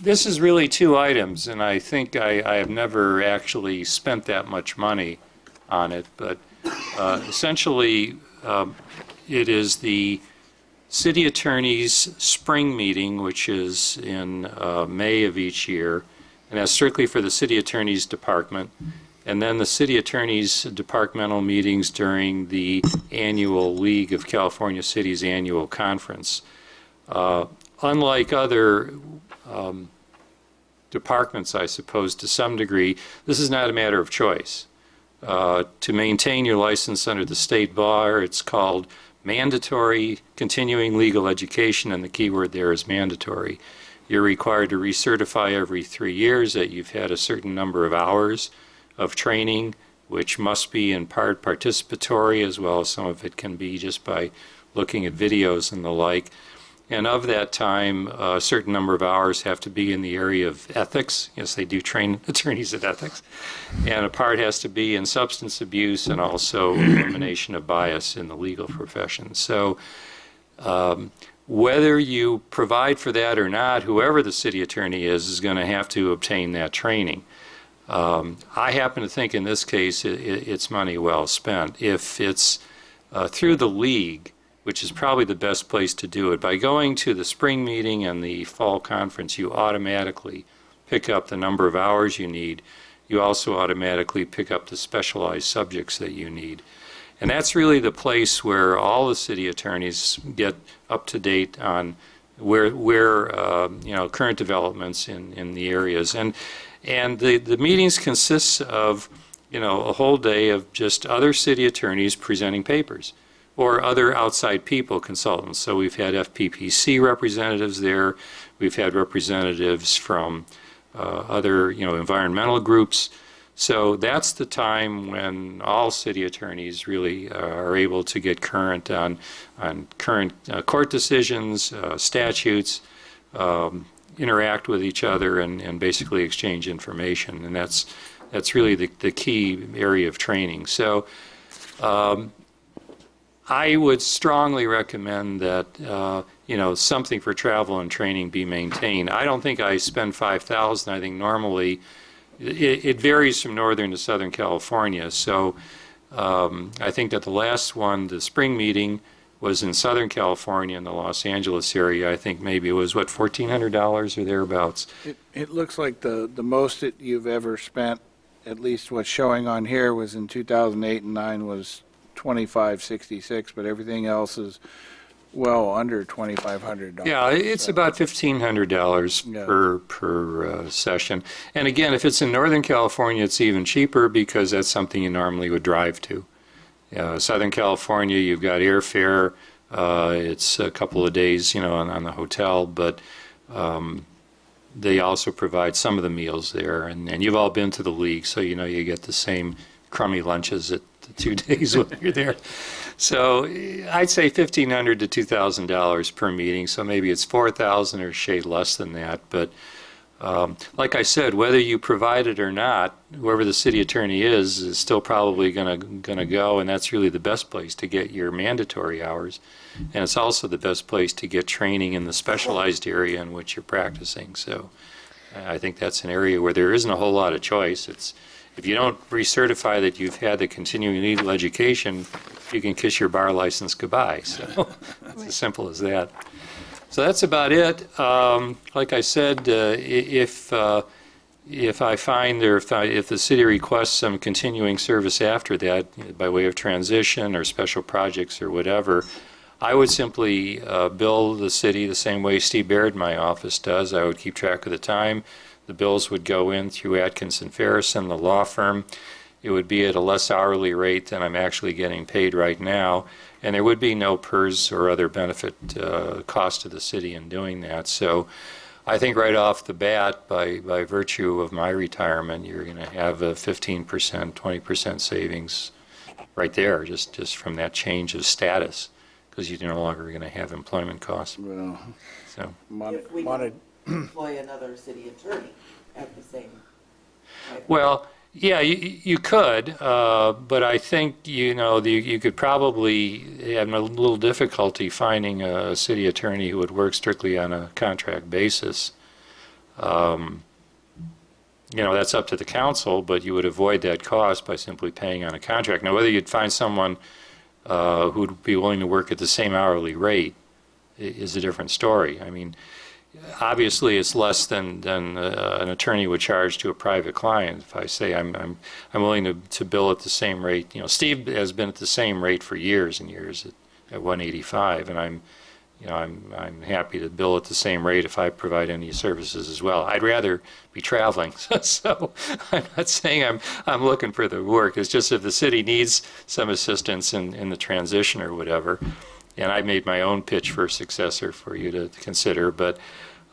This is really two items, and I think I have never actually spent that much money on it, but essentially it is the city attorney's spring meeting, which is in May of each year, and that's strictly for the city attorney's department, and then the city attorney's departmental meetings during the annual League of California Cities annual conference. Unlike other departments, I suppose, to some degree, this is not a matter of choice. To maintain your license under the state bar, it's called mandatory continuing legal education, and the key word there is mandatory. You're required to recertify every 3 years that you've had a certain number of hours of training, which must be in part participatory, as well as some of it can be just by looking at videos and the like. And of that time, a certain number of hours have to be in the area of ethics. Yes, they do train attorneys at ethics. And a part has to be in substance abuse and also elimination of bias in the legal profession. So whether you provide for that or not, whoever the city attorney is going to have to obtain that training. I happen to think in this case it's money well spent. If it's through the league, which is probably the best place to do it. By going to the spring meeting and the fall conference, you automatically pick up the number of hours you need. You also automatically pick up the specialized subjects that you need. And that's really the place where all the city attorneys get up to date on where current developments in the areas. And the meetings consist of, a whole day of just other city attorneys presenting papers or other outside people, consultants. So we've had FPPC representatives there. We've had representatives from other, environmental groups. So that's the time when all city attorneys really are able to get current on current court decisions, statutes, interact with each other, and basically exchange information. And that's really the key area of training. So I would strongly recommend that something for travel and training be maintained. I don't think I spend $5,000. I think normally it varies from northern to southern California. So I think that the last one, the spring meeting, was in Southern California in the Los Angeles area. I think maybe it was, $1,400 or thereabouts. It looks like the most that you've ever spent, at least what's showing on here, was in 2008 and 9 was $2,566, but everything else is well under $2,500. Yeah, it's about $1,500 Yeah. per session. And again, if it's in Northern California, it's even cheaper because that's something you normally would drive to. Southern California, you've got airfare. It's a couple of days, on the hotel, but they also provide some of the meals there. And you've all been to the league, so you get the same crummy lunches at the 2 days when you're there. So I'd say $1,500 to $2,000 per meeting. So maybe it's $4,000 or a shade less than that. But like I said, whether you provide it or not, whoever the city attorney is still probably going to go, and that's really the best place to get your mandatory hours. And it's also the best place to get training in the specialized area in which you're practicing. So I think that's an area where there isn't a whole lot of choice. If you don't recertify that you've had the continuing legal education, you can kiss your bar license goodbye. So it's as simple as that. So that's about it. Like I said, if I find if the city requests some continuing service after that, by way of transition or special projects or whatever, I would simply bill the city the same way Steve Baird in my office does. I would keep track of the time. The bills would go in through Atkinson Ferguson, the law firm. It would be at a less hourly rate than I'm actually getting paid right now, and there would be no PERS or other benefit cost to the city in doing that. So I think right off the bat, by virtue of my retirement, you're going to have a 15%, 20% savings right there, just from that change of status, because you're no longer going to have employment costs. Well, So. If we wanted employ another city attorney at the same time. Well, yeah, you could, but I think, you could probably have a little difficulty finding a city attorney who would work strictly on a contract basis. That's up to the council, but you would avoid that cost by simply paying on a contract. Now, whether you'd find someone who'd be willing to work at the same hourly rate is a different story. I mean, obviously, it's less than an attorney would charge to a private client. If I say I'm willing to bill at the same rate, Steve has been at the same rate for years and years at $185, and I'm happy to bill at the same rate if I provide any services as well. I'd rather be traveling, so I'm not saying I'm looking for the work. It's just if the city needs some assistance in the transition or whatever. And I made my own pitch for a successor for you to consider, but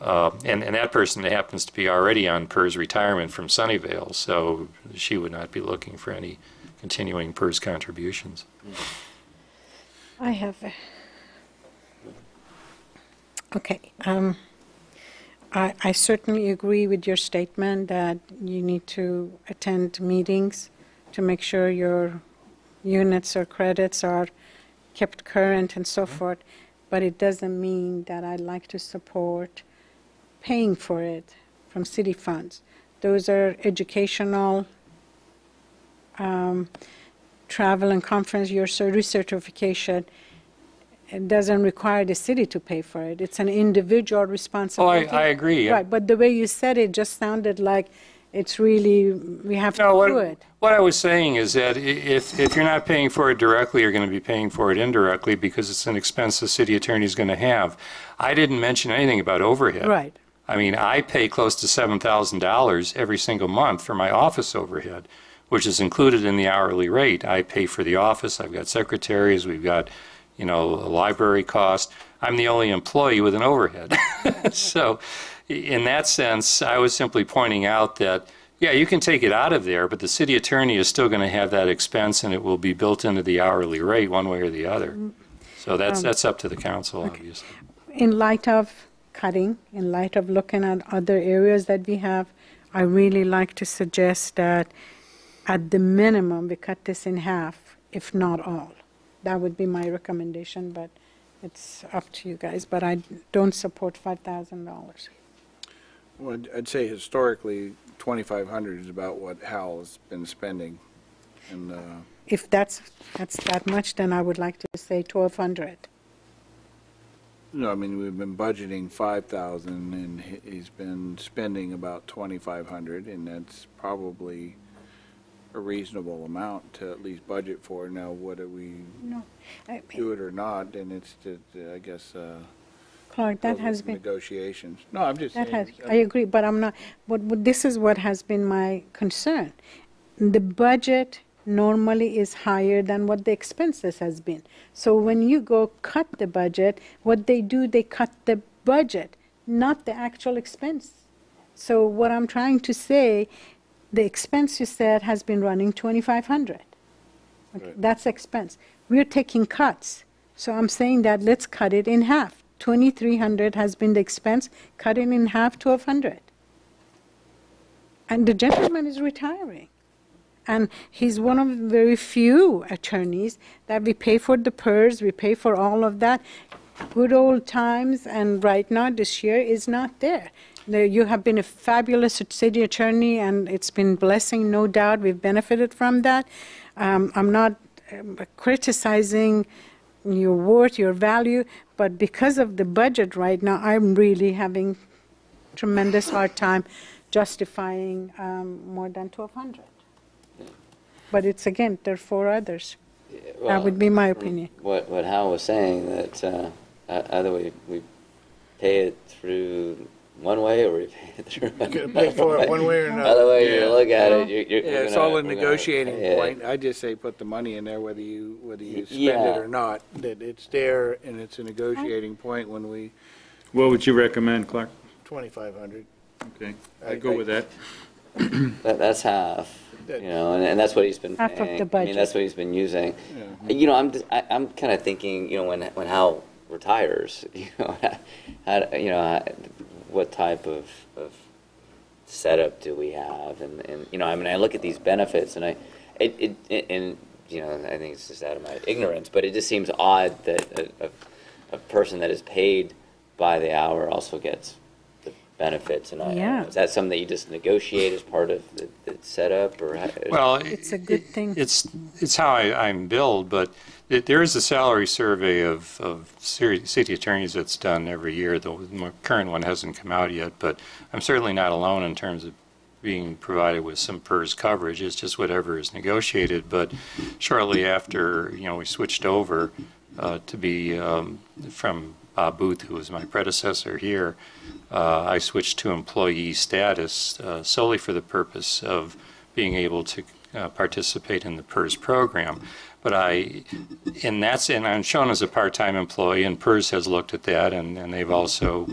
and that person happens to be already on PERS retirement from Sunnyvale, so she would not be looking for any continuing PERS contributions. I have. Okay. I certainly agree with your statement that you need to attend meetings to make sure your units or credits are kept current and so forth, but it doesn't mean that I'd like to support paying for it from city funds. Those are educational, travel and conference, your recertification. It doesn't require the city to pay for it. It's an individual responsibility. Oh, I agree. Right, but the way you said it just sounded like It's really, we have to No, do it. what I was saying is that if you're not paying for it directly, you're going to be paying for it indirectly because it's an expense the city attorney is going to have. I didn't mention anything about overhead. Right. I mean, I pay close to $7,000 every single month for my office overhead, which is included in the hourly rate. I pay for the office, I've got secretaries, we've got, a library cost. I'm the only employee with an overhead. So in that sense, I was simply pointing out that, yeah, you can take it out of there, but the city attorney is still going to have that expense and it will be built into the hourly rate one way or the other. So that's up to the council, obviously. In light of cutting, in light of looking at other areas that we have, I really like to suggest that at the minimum, we cut this in half, if not all. That would be my recommendation, but it's up to you guys. But I don't support $5,000. Well, I'd say historically, 2,500 is about what Hal has been spending. And If that's that much, then I would like to say 1,200. no, I mean, we've been budgeting 5,000, and he's been spending about 2,500, and that's probably a reasonable amount to at least budget for. Now, whether we No, do it or not, then it's, I guess, Clark, that goes has with been. negotiations. No, I'm just That saying. has, I agree, but I'm not, but this is what has been my concern. The budget normally is higher than what the expenses has been. So when you go cut the budget, what they do, they cut the budget, not the actual expense. So what I'm trying to say, the expense you said has been running 2,500. Okay, Right. that's expense. We're taking cuts. So I'm saying that let's cut it in half. 2,300 has been the expense, cut it in half, 1,200. And the gentleman is retiring. And he's one of the very few attorneys that we pay for the PERS, we pay for all of that. Good old times, and right now, this year, is not there. You have been a fabulous city attorney, and it's been blessing, no doubt. We've benefited from that. I'm not criticizing your worth, your value, but because of the budget right now, I'm really having tremendous hard time justifying more than 1,200. But it's, again, there are 4 others. That would be my opinion. What Hal was saying, that either we pay it through one way or we pay it through another Pay for it one way or another. Other way you Yeah. look at it, you're Yeah, it's gonna- all a we're gonna negotiating pay it. point. I just say put the money in there, whether you spend Yeah. it or not, that it's there, and it's a negotiating point when we, What would you recommend, Clark? 2,500. Okay, I go with that. That's half, and that's what he's been Half of paying. the I mean, budget. that's what he's been using. I'm kind of thinking, when Hal retires, what type of setup do we have? And I mean, I look at these benefits, and I think it's just out of my ignorance, but it just seems odd that a person that is paid by the hour also gets the benefits. And Yeah. is that something that you just negotiate as part of the setup, or? Well, It's a good thing. It's how I'm billed, but there is a salary survey of city attorneys that's done every year. The current one hasn't come out yet, but I'm certainly not alone in terms of being provided with some PERS coverage. It's just whatever is negotiated. But shortly after, we switched over to be from Bob Booth, who was my predecessor here, I switched to employee status solely for the purpose of being able to participate in the PERS program. But I'm shown as a part-time employee, and PERS has looked at that, and they've also,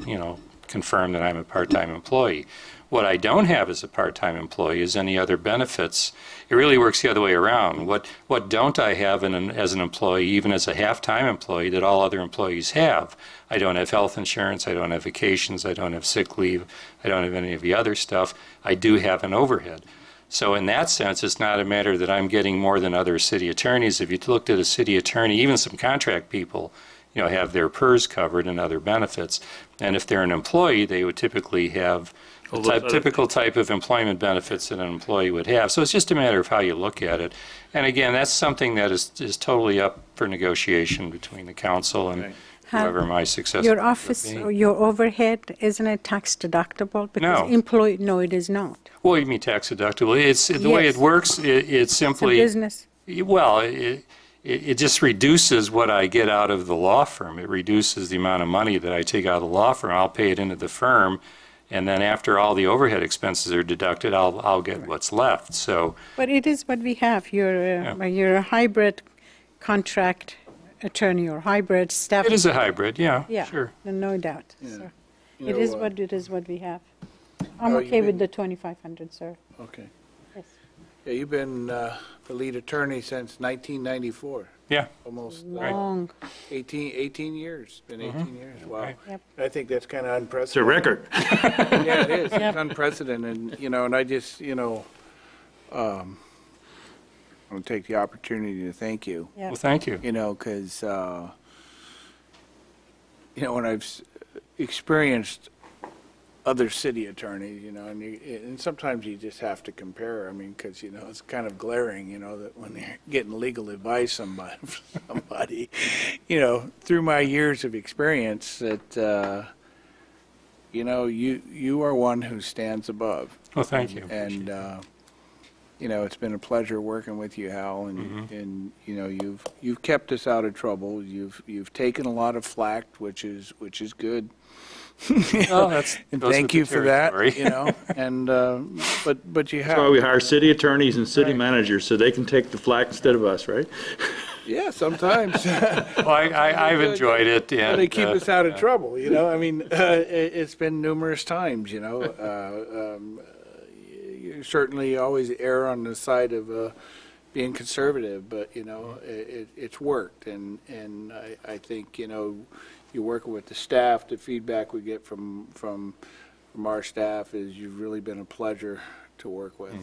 confirmed that I'm a part-time employee. What I don't have as a part-time employee is any other benefits. It really works the other way around. What don't I have as an employee, even as a half-time employee, that all other employees have? I don't have health insurance, I don't have vacations, I don't have sick leave, I don't have any of the other stuff. I do have an overhead. So in that sense, it's not a matter that I'm getting more than other city attorneys. If you looked at a city attorney, even some contract people, have their PERS covered and other benefits. And if they're an employee, they would typically have typical type of employment benefits that an employee would have. So it's just a matter of how you look at it. And again, that's something that is totally up for negotiation between the council and whoever my successor Your would office, be. or your overhead, isn't it tax deductible? No. No, it is not. Well, you mean tax deductible. It's, the way it Yes. works, it's It's a simply, business. well, it just reduces what I get out of the law firm. It reduces the amount of money that I take out of the law firm. I'll pay it into the firm, and then after all the overhead expenses are deducted, I'll get what's left. So, But it is what we have. You're a hybrid contract attorney or hybrid staff. it is a hybrid, yeah, Yeah, sure. no doubt. So You It know, is what we have. I'm you've okay with been- the 2,500, sir. Okay. Yes. Yeah, you've been the lead attorney since 1994, Yeah, almost Long. 18 years, been 18 years, wow. Right. Yep. I think that's kind of It's a unprecedented. record. Yeah, it is, Yep. it's unprecedented, and I just, I'm going to take the opportunity to thank you, Yeah. well, thank you. because, when I've experienced other city attorneys, and sometimes you just have to compare, because, it's kind of glaring, that when they're getting legal advice from somebody, through my years of experience, that, you are one who stands above. Well, thank you. And, it's been a pleasure working with you, Hal, and you've kept us out of trouble. You've taken a lot of flack, which is good. Well, that's, And goes thank with the you for that, territory. and, but you That's why we have, hire city attorneys and city Right. managers, so they can take the flack instead of us, right? yeah, sometimes. Well, I've enjoyed it, and. They keep us out of uh, trouble, it's been numerous times, you certainly always err on the side of, being conservative, but, it's worked, and I think, you're working with the staff, the feedback we get from our staff is you've really been a pleasure to work with,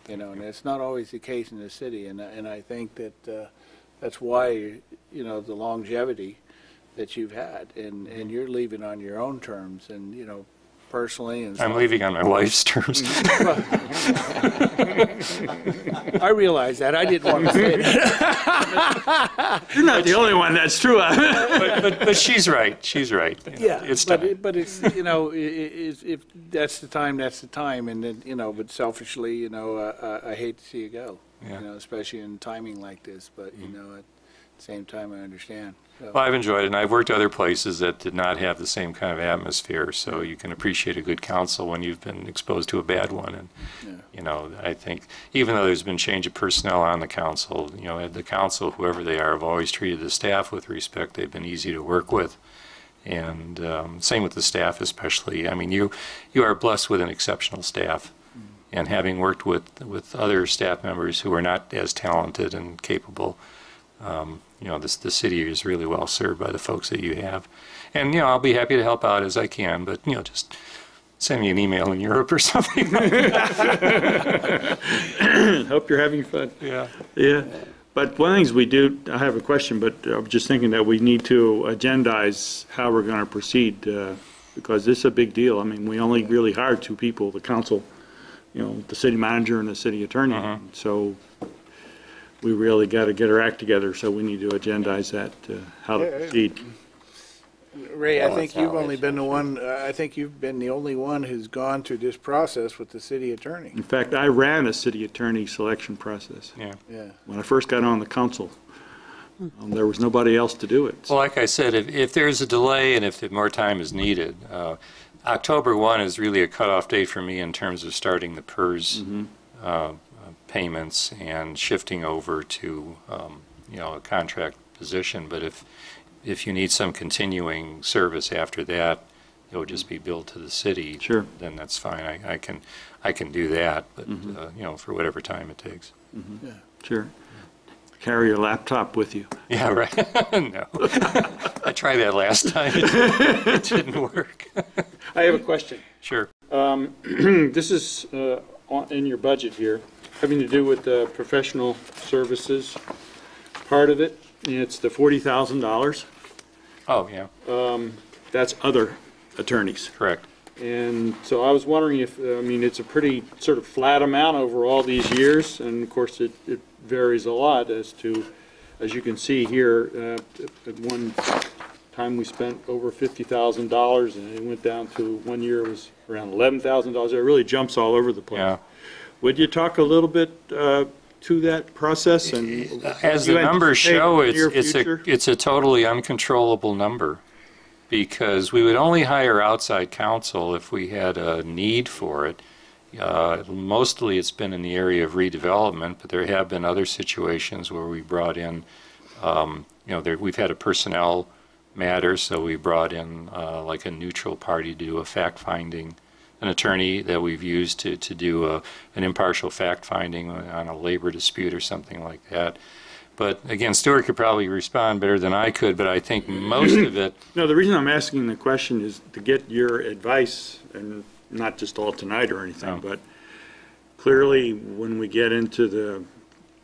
and it's not always the case in the city, and I think that, that's why, the longevity that you've had, and you're leaving on your own terms, and, personally and I'm stuff. leaving on my wife's terms. I realize that. I didn't want to say that. You're not the only one that's true of. But she's right, she's right. Yeah, It's but time. but it's, if that's the time, that's the time, and then, but selfishly, I hate to see you go, Yeah. especially in timing like this, but, at the same time, I understand. So, Well, I've enjoyed it, and I've worked other places that did not have the same kind of atmosphere, so you can appreciate a good council when you've been exposed to a bad one. And, I think, even though there's been change of personnel on the council, the council, whoever they are, have always treated the staff with respect. They've been easy to work with. And same with the staff especially. I mean, you are blessed with an exceptional staff. And having worked with other staff members who are not as talented and capable, the city is really well served by the folks that you have. And, I'll be happy to help out as I can, but, just send me an email in Europe or something. Hope you're having fun. Yeah. Yeah, but one of the things we do, I have a question, but I'm just thinking that we need to agendize how we're going to proceed, because this is a big deal. I mean, we only really hired two people, the council, the city manager and the city attorney. So we really got to get our act together, so we need to agendize that, how to Yeah. proceed. Ray, I Well, think that's you've how only it been the one, I think you've been the only one who's gone through this process with the city attorney. In fact, I ran a city attorney selection process. Yeah. Yeah. When I first got on the council, there was nobody else to do it. Well, like I said, if there's a delay and if more time is needed, October 1 is really a cutoff date for me in terms of starting the PERS payments and shifting over to, a contract position. But if you need some continuing service after that, it would just be billed to the city. Sure. Then that's fine. I can do that, but, for whatever time it takes. Sure. Carry your laptop with you. Yeah, right. No. I tried that last time. It didn't work. I have a question. Sure. This is in your budget here, having to do with the professional services part of it. And it's the $40,000. Oh, yeah, That's other attorneys. correct. And so I was wondering if, it's a pretty sort of flat amount over all these years. And of course, it varies a lot as you can see here, at one time we spent over $50,000, and it went down to, one year it was around $11,000. It really jumps all over the place. Yeah. Would you talk a little bit to that process? And As the you numbers anticipate show, in the near it's future? a totally uncontrollable number, because we would only hire outside counsel if we had a need for it. Mostly it's been in the area of redevelopment, but there have been other situations where we brought in, we've had a personnel matter, so we brought in like a neutral party to do a fact-finding, an attorney that we've used to do an impartial fact-finding on a labor dispute or something like that. But again, Stuart could probably respond better than I could, but I think most of it... No, the reason I'm asking the question is to get your advice, and not just all tonight or anything, but clearly when we get into the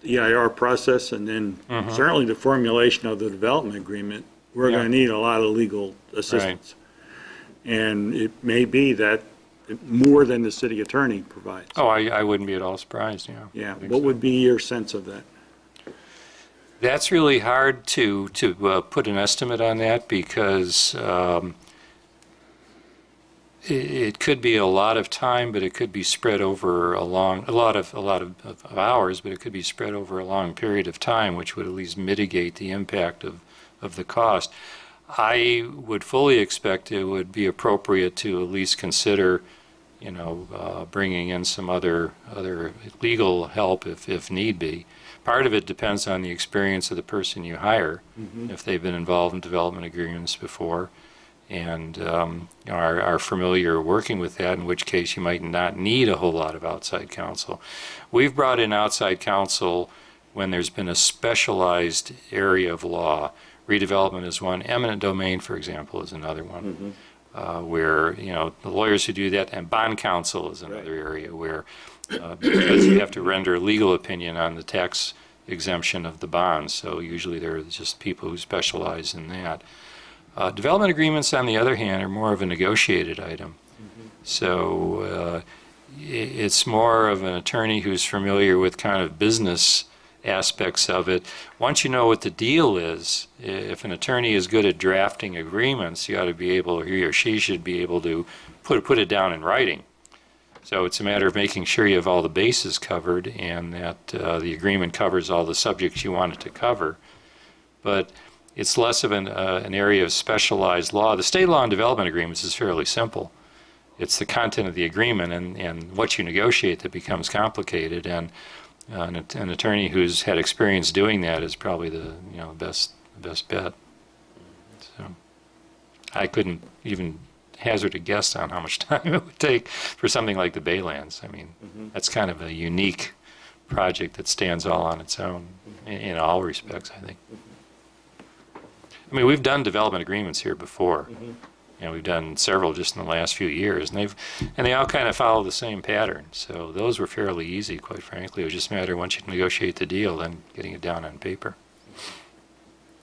EIR process and then certainly the formulation of the development agreement, we're going to need a lot of legal assistance. Right. And it may be that more than the city attorney provides. Oh, I wouldn't be at all surprised, yeah. Yeah, what would be your sense of that? That's really hard to put an estimate on that, because it could be a lot of time, but it could be spread over a lot of hours, but it could be spread over a long period of time, which would at least mitigate the impact of the cost. I would fully expect it would be appropriate to at least consider, bringing in some other legal help if need be. Part of it depends on the experience of the person you hire, if they've been involved in development agreements before, and are familiar working with that, in which case you might not need a whole lot of outside counsel. We've brought in outside counsel when there's been a specialized area of law. Redevelopment is one. Eminent domain, for example, is another one, where, the lawyers who do that, and bond counsel is another area where, because you have to render a legal opinion on the tax exemption of the bonds, so usually there are just people who specialize in that. Development agreements, on the other hand, are more of a negotiated item. So it's more of an attorney who's familiar with kind of business aspects of it. Once you know what the deal is, if an attorney is good at drafting agreements, you ought to be able, or he or she should be able to put it down in writing. So it's a matter of making sure you have all the bases covered and that the agreement covers all the subjects you want it to cover. But it's less of an area of specialized law. The state law and development agreements is fairly simple. It's the content of the agreement and what you negotiate that becomes complicated. And an attorney who's had experience doing that is probably the best bet. So I couldn't even hazard a guess on how much time it would take for something like the Baylands. I mean, that's kind of a unique project that stands all on its own in all respects, I think. I mean, we've done development agreements here before. We've done several just in the last few years, and they all kind of follow the same pattern. So those were fairly easy, quite frankly. It was just a matter of once you negotiate the deal, then getting it down on paper.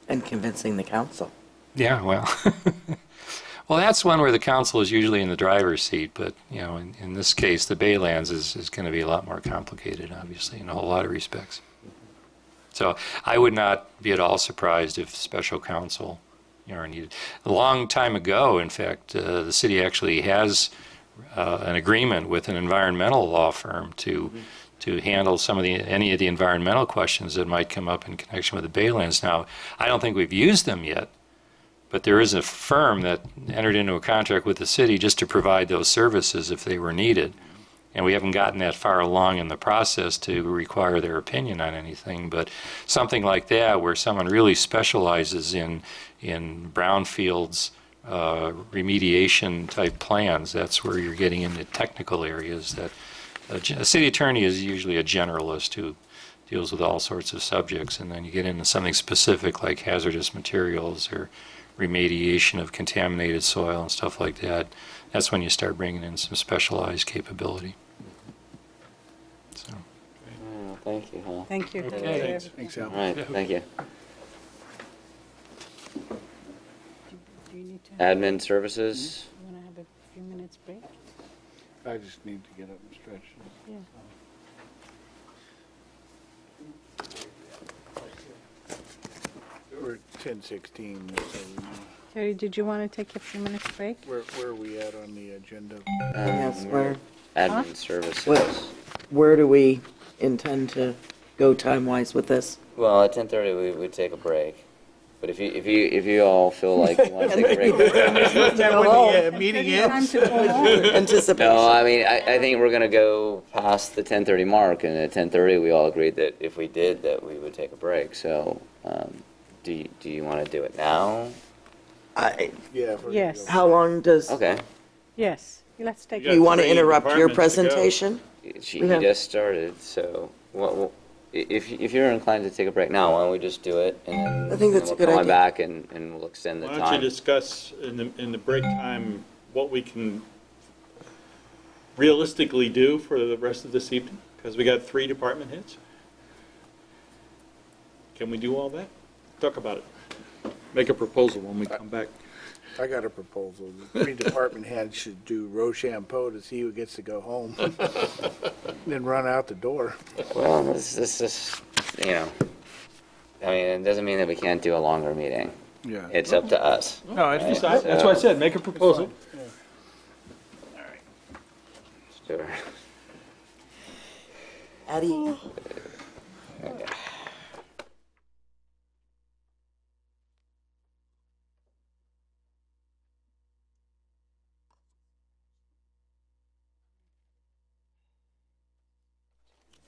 And convincing the council. Yeah, well, well, that's one where the council is usually in the driver's seat, but in this case, the Baylands is going to be a lot more complicated, obviously, in a whole lot of respects. So I would not be at all surprised if special counsel are needed. A long time ago, in fact, the city actually has an agreement with an environmental law firm to handle any of the environmental questions that might come up in connection with the Baylands. Now, I don't think we've used them yet, but there is a firm that entered into a contract with the city just to provide those services if they were needed. And we haven't gotten that far along in the process to require their opinion on anything, but something like that where someone really specializes in brownfields remediation type plans, that's where you're getting into technical areas that a city attorney is usually a generalist who deals with all sorts of subjects, and then you get into something specific like hazardous materials or remediation of contaminated soil and stuff like that. That's when you start bringing in some specialized capability. So. Oh, thank you, Hal. Thank you. Okay. Thanks, Al. All right, thank you. Do you need to Admin services? want to have a few minutes break? I just need to get up and stretch. Yeah. We're at 10:16, so Terry, did you want to take a few minutes break? Where are we at on the agenda? Yes, where, Admin services. where do we intend to go time-wise with this? Well, at 10:30 we would take a break. But if you all feel like you want to take a break, Is that when the meeting Time ends? to go home. Anticipation. no, I mean I think we're gonna go past the 10:30 mark, and at 10:30 we all agreed that if we did that we would take a break. So do you want to do it now? Yeah. if we're gonna Yes. go. How long does, Okay. Yes, let's take You do you got want to 3 interrupt your departments to go. presentation? He We have- just started, so if you're inclined to take a break now, why don't we just do it, and then I think that's a good we'll come idea. back and we'll extend the Why don't you time. discuss in the break time what we can realistically do for the rest of this evening? Because we got 3 department heads. Can we do all that? Talk about it. Make a proposal when we come back. I got a proposal. The 3 department heads should do Rochambeau to see who gets to go home. Then run out the door. Well, this is, you know, I mean, it doesn't mean that we can't do a longer meeting. Yeah. It's up to us. No, Right, that's what I said, make a proposal. Sure. Addie,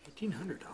$1,800.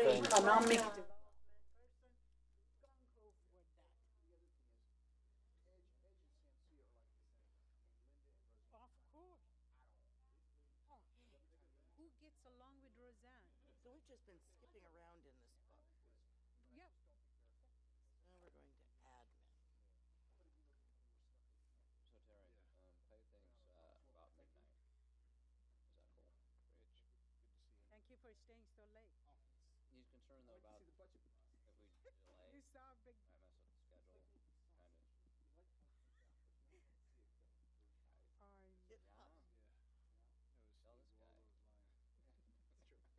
economic Who gets along with Roseanne? So we've just been skipping around in this book. Yep. Now we're going to admin. So Terry, Clay thinks about midnight. Is that cool? Thank you for staying so late. He's concerned though about if we delay, You saw a big. might mess up the schedule. Kind of. Get up. Tell this guy. Thank you, Mitch.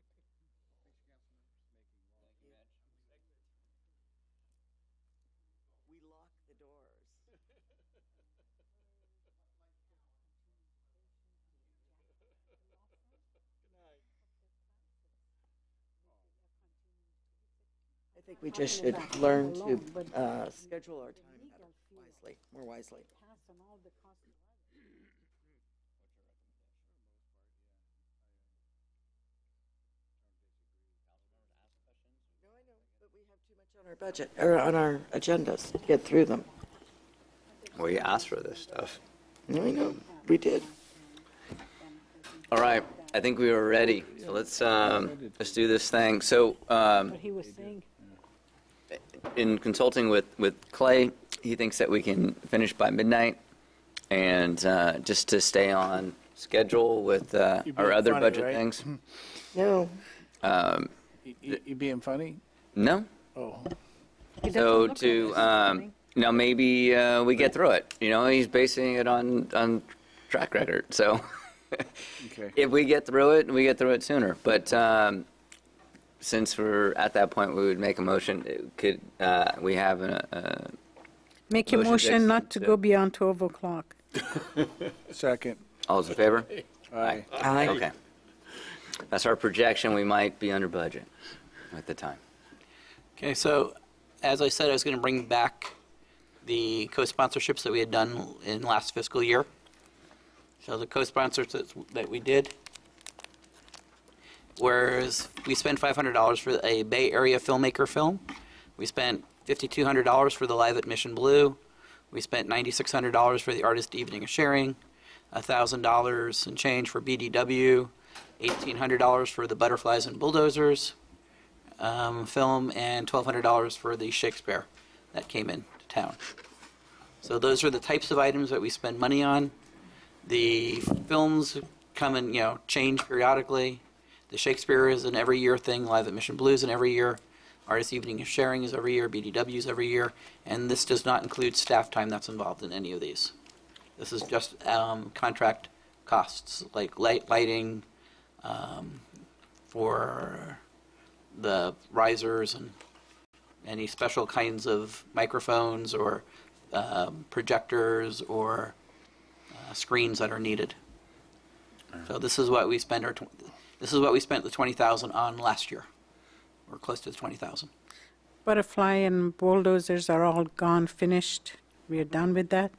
We lock the doors. I think we just should learn to schedule our time better, wisely, more wisely. Pass on all the costs. No, I know, but we have too much on our budget, or on our agendas to get through them. Well, you asked for this stuff. No, I know, we did. All right, I think we were ready. So let's do this thing. So What he was saying. in consulting with Clay, he thinks that we can finish by midnight, and just to stay on schedule with You're being our other funny, budget right? things. No, You being funny? No. Oh. He So doesn't to look at us. now maybe we get through it. You know, he's basing it on track record. So Okay. if we get through it, we get through it sooner. But since we're at that point, we would make a motion. Could we have a Make a motion motion to- not to go beyond 12 o'clock. Second. all those in favor? Aye. Aye. Okay. That's our projection. We might be under budget at the time. Okay, so as I said, I was going to bring back the co-sponsorships that we had done in last fiscal year. So the co-sponsors that we did, whereas we spent $500 for a Bay Area filmmaker film, we spent $5,200 for the Live at Mission Blue, we spent $9,600 for the Artist Evening of Sharing, $1,000 and change for BDW, $1,800 for the Butterflies and Bulldozers film, and $1,200 for the Shakespeare that came into town. So those are the types of items that we spend money on. The films come and, change periodically. The Shakespeare is an every year thing, Live at Mission Blue is an every year, Artist Evening of Sharing is every year, BDW is every year, and this does not include staff time that's involved in any of these. This is just contract costs, like lighting for the risers and any special kinds of microphones or projectors or screens that are needed. So this is what we spend this is what we spent the $20,000 on last year. We're close to the $20,000. Butterfly and bulldozers are all gone, finished. We are done with that.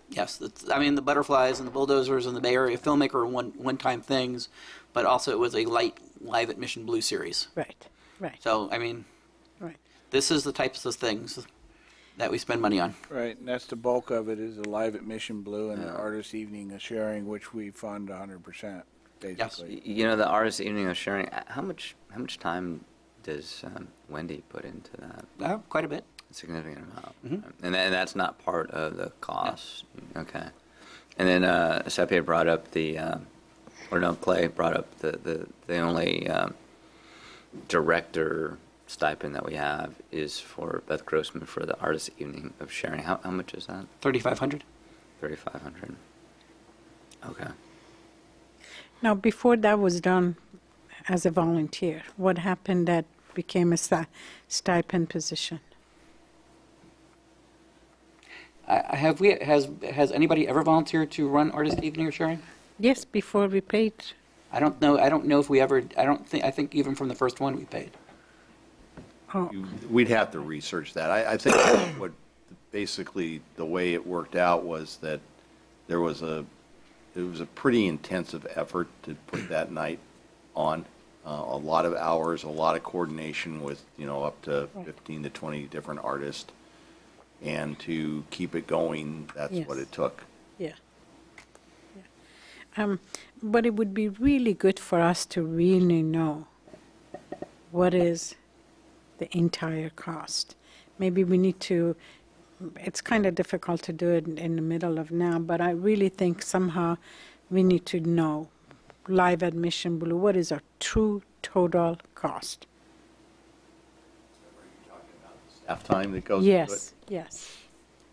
Yes, the butterflies and the bulldozers and the Bay Area filmmaker are one-time things, but also it was a light Live at Mission Blue series. Right, right, So, right. this is the types of things that we spend money on. Right, and that's the bulk of it, is the Live at Mission Blue and the Artist Evening of Sharing, which we fund 100%, basically. You know, the Artist Evening of Sharing. How much time does Wendy put into that? Quite a bit. A significant amount. Mhm. And that's not part of the cost. Okay. And then Sepia brought up Clay brought up the only director stipend that we have is for Beth Grossman for the Artist Evening of Sharing. How much is that? $3,500. $3,500. Okay. Now, before that was done as a volunteer, what happened that became a stipend position? Has anybody ever volunteered to run Artist Evening of Sharing? Yes, before we paid. I don't know if we ever. I think even from the first one we paid. Oh, We'd have to research that. I think what, basically, the way it worked out was that it was a pretty intensive effort to put that night on. a lot of hours, a lot of coordination with, up to 15 to 20 different artists. And to keep it going, that's what Yes. it took. Yeah. But it would be really good for us to really know what is the entire cost. Maybe we need to, it's kind of difficult to do it in the middle of now, but I really think somehow we need to know, live admission, Blue, what is our true total cost? Staff time that goes into it. Yes, yes.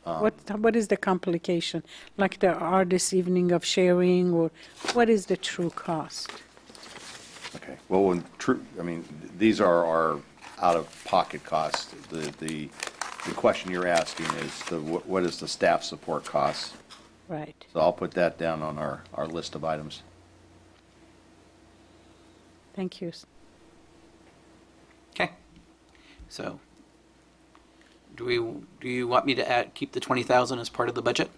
What is the complication? Like the artist evening of sharing, or what is the true cost? Okay, well, these are our out-of-pocket costs. The question you're asking is what is the staff support cost? Right. So I'll put that down on our list of items. Thank you. Okay. So, do you want me to keep the 20,000 as part of the budget?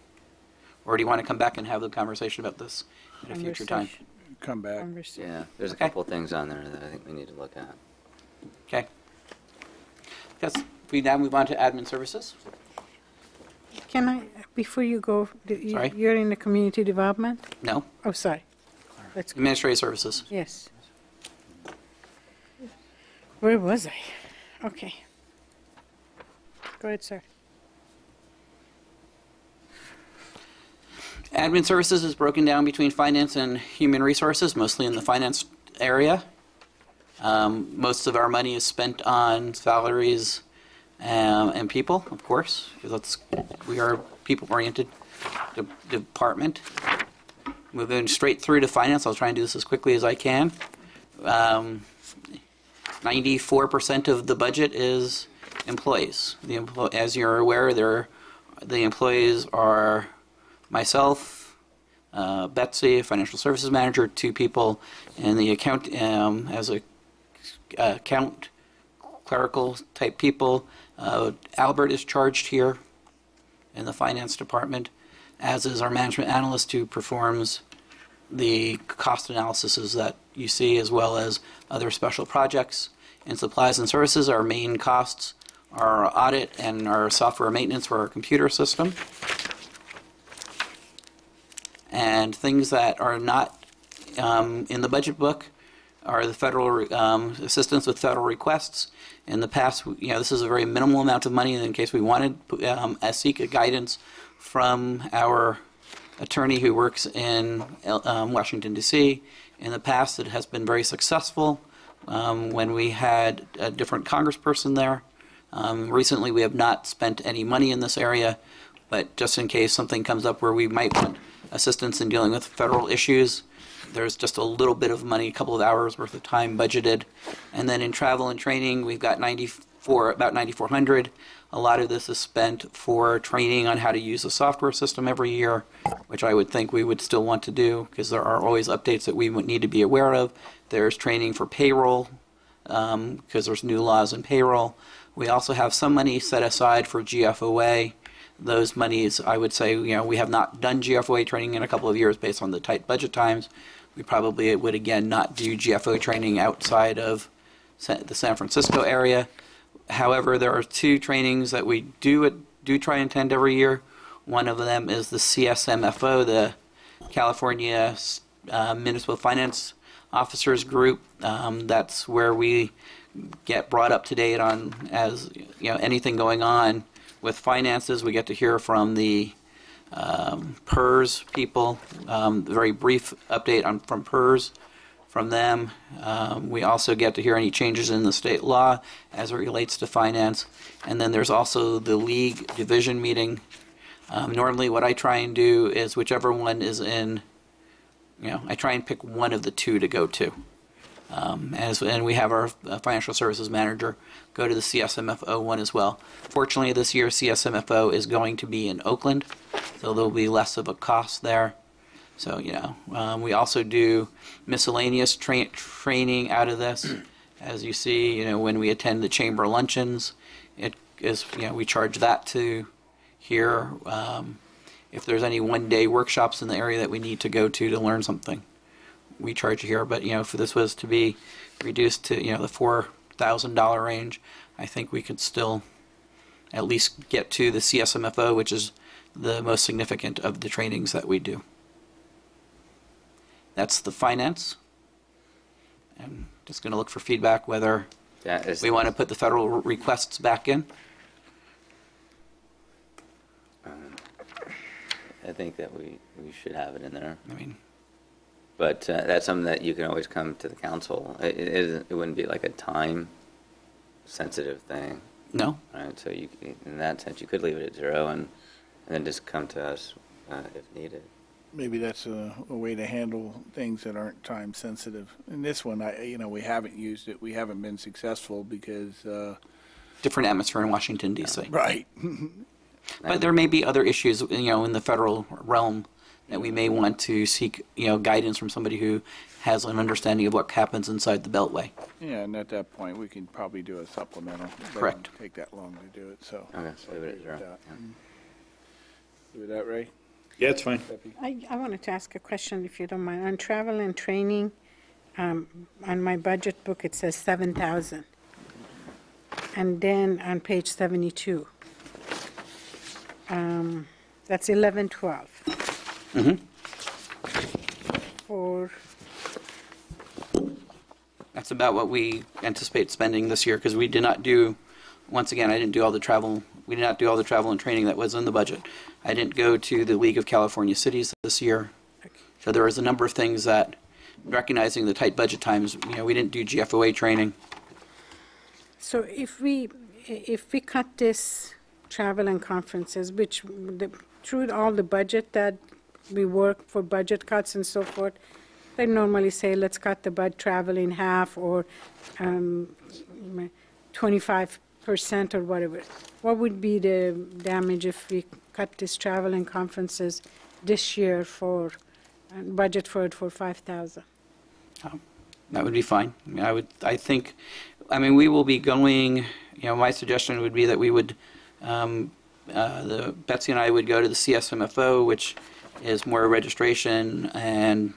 Or do you want to come back and have the conversation about this at a future time? Come back. Yeah, there's a Okay. couple of things on there that I think we need to look at. Okay. Because we now move on to admin services. Can I, before you go, Sorry? you're in the community development? No, Oh, sorry. Let's go. administrative services. Yes. Where was I? Okay. Go ahead, sir. Admin services is broken down between finance and human resources, mostly in the finance area. Most of our money is spent on salaries and people, of course, because we are a people-oriented department. Moving straight through to finance, I'll try and do this as quickly as I can. 94% of the budget is employees. As you're aware, the employees are myself, Betsy, financial services manager, 2 people, and the account as a account clerical type people. Albert is charged here in the finance department, as is our management analyst, who performs the cost analyses that you see, as well as other special projects. In supplies and services, our main costs are audit and our software maintenance for our computer system. And things that are not in the budget book are the federal assistance with federal requests. In the past, this is a very minimal amount of money in case we wanted seek a guidance from our attorney who works in Washington, D.C. In the past, it has been very successful when we had a different congressperson there. Recently, we have not spent any money in this area, but just in case something comes up where we might want assistance in dealing with federal issues, there's just a little bit of money, a couple of hours worth of time budgeted. And then in travel and training, we've got about 9,400. A lot of this is spent for training on how to use the software system every year, which I would think we would still want to do because there are always updates that we would need to be aware of. There's training for payroll because there's new laws in payroll. We also have some money set aside for GFOA. Those monies, I would say, we have not done GFOA training in a couple of years based on the tight budget times. We probably would, again, not do GFOA training outside of the San Francisco area. However, there are 2 trainings that we do try and attend every year. One of them is the CSMFO, the California Municipal Finance Officers Group. That's where we get brought up to date on anything going on with finances. We get to hear from the PERS people, very brief update from PERS from them. We also get to hear any changes in the state law as it relates to finance. And then there's also the league division meeting. Normally what I try and do is whichever one is in, I try and pick one of the 2 to go to. And we have our financial services manager go to the CSMFO one as well. Fortunately, this year CSMFO is going to be in Oakland, so there'll be less of a cost there. So, we also do miscellaneous training out of this. As you see, when we attend the chamber luncheons, it is, we charge that to here. If there's any one-day workshops in the area that we need to go to learn something, we charge here, but, if this was to be reduced to, the $4,000 range, I think we could still at least get to the CSMFO, which is the most significant of the trainings that we do. That's the finance. I'm just going to look for feedback whether we want to put the federal requests back in. I think that we should have it in there. I mean, But that's something that you can always come to the council. It wouldn't be like a time-sensitive thing, no. right? So in that sense, you could leave it at 0 and then just come to us if needed. Maybe that's a way to handle things that aren't time sensitive. In this one, we haven't used it. We haven't been successful because. Different atmosphere in Washington, D.C. Right. But there may be other issues, in the federal realm that we may want to seek, guidance from somebody who has an understanding of what happens inside the Beltway. Yeah, and at that point, we can probably do a supplemental. Correct. Doesn't take that long to do it, so. Okay, so leave it at 0. Do that, Ray? Yeah, it's fine. I wanted to ask a question, if you don't mind. On travel and training, on my budget book, it says 7,000. And then on page 72, that's 1112. For, That's about what we anticipate spending this year, because we did not do, once again, I didn't do all the travel, we did not do all the travel and training that was in the budget. I didn't go to the League of California Cities this year. So there was a number of things that, recognizing the tight budget times, we didn't do GFOA training. so if we cut this travel and conferences, which through all the budget that we work for budget cuts and so forth, they normally say, let's cut the travel in half or 25% or whatever. What would be the damage if we cut this travel and conferences this year budget for it for 5,000? That would be fine. I think, we will be going, my suggestion would be that we would, Betsy and I would go to the CSMFO, which is more registration and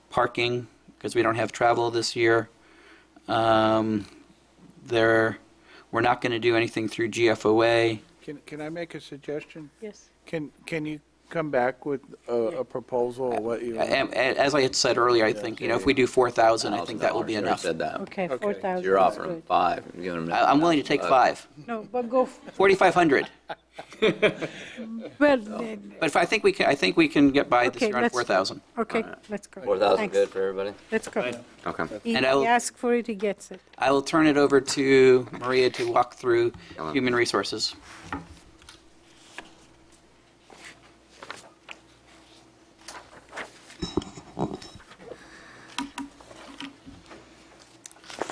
parking, because we don't have travel this year. We're not going to do anything through GFOA. Can I make a suggestion? Yes. Can you come back with a proposal of what you? As I had said earlier, I think, if we do 4,000, I think that will be Sure, I enough. said that. Okay, Okay. 4,000. You're is offering good. 5. You're giving them I'm willing to take 5. No, but go, 4,500. well, But if I think we can get by this Okay, year on let's- 4,000. okay, let's go. 4,000 Thanks. good for everybody? Let's go. Okay. He And I'll- asks for it, he gets it. I will turn it over to Maria to walk through human resources.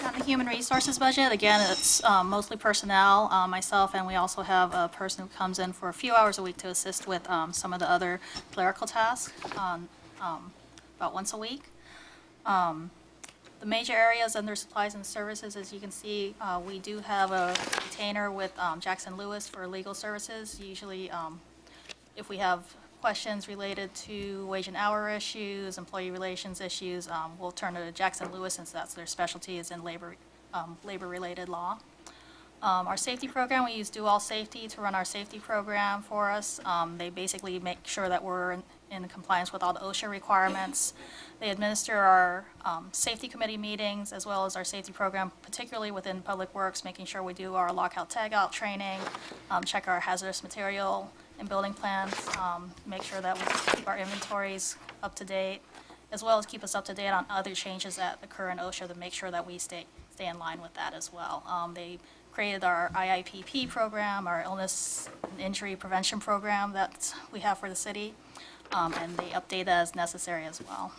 On the human resources budget, again, it's mostly personnel, myself, and we also have a person who comes in for a few hours a week to assist with some of the other clerical tasks about once a week. The major areas under supplies and services, as you can see, we do have a retainer with Jackson Lewis for legal services. Usually, if we have questions related to wage and hour issues, employee relations issues, we'll turn to Jackson Lewis, since that's their specialty, is in labor-related law. Our safety program, we use Do All Safety to run our safety program for us. They basically make sure that we're in compliance with all the OSHA requirements. They administer our safety committee meetings as well as our safety program, particularly within Public Works, making sure we do our lockout tagout training, check our hazardous material and building plans, make sure that we keep our inventories up to date, as well as keep us up to date on other changes that occur in OSHA to make sure that we stay in line with that as well. They created our IIPP program, our illness and injury prevention program that we have for the city, and they update that as necessary as well.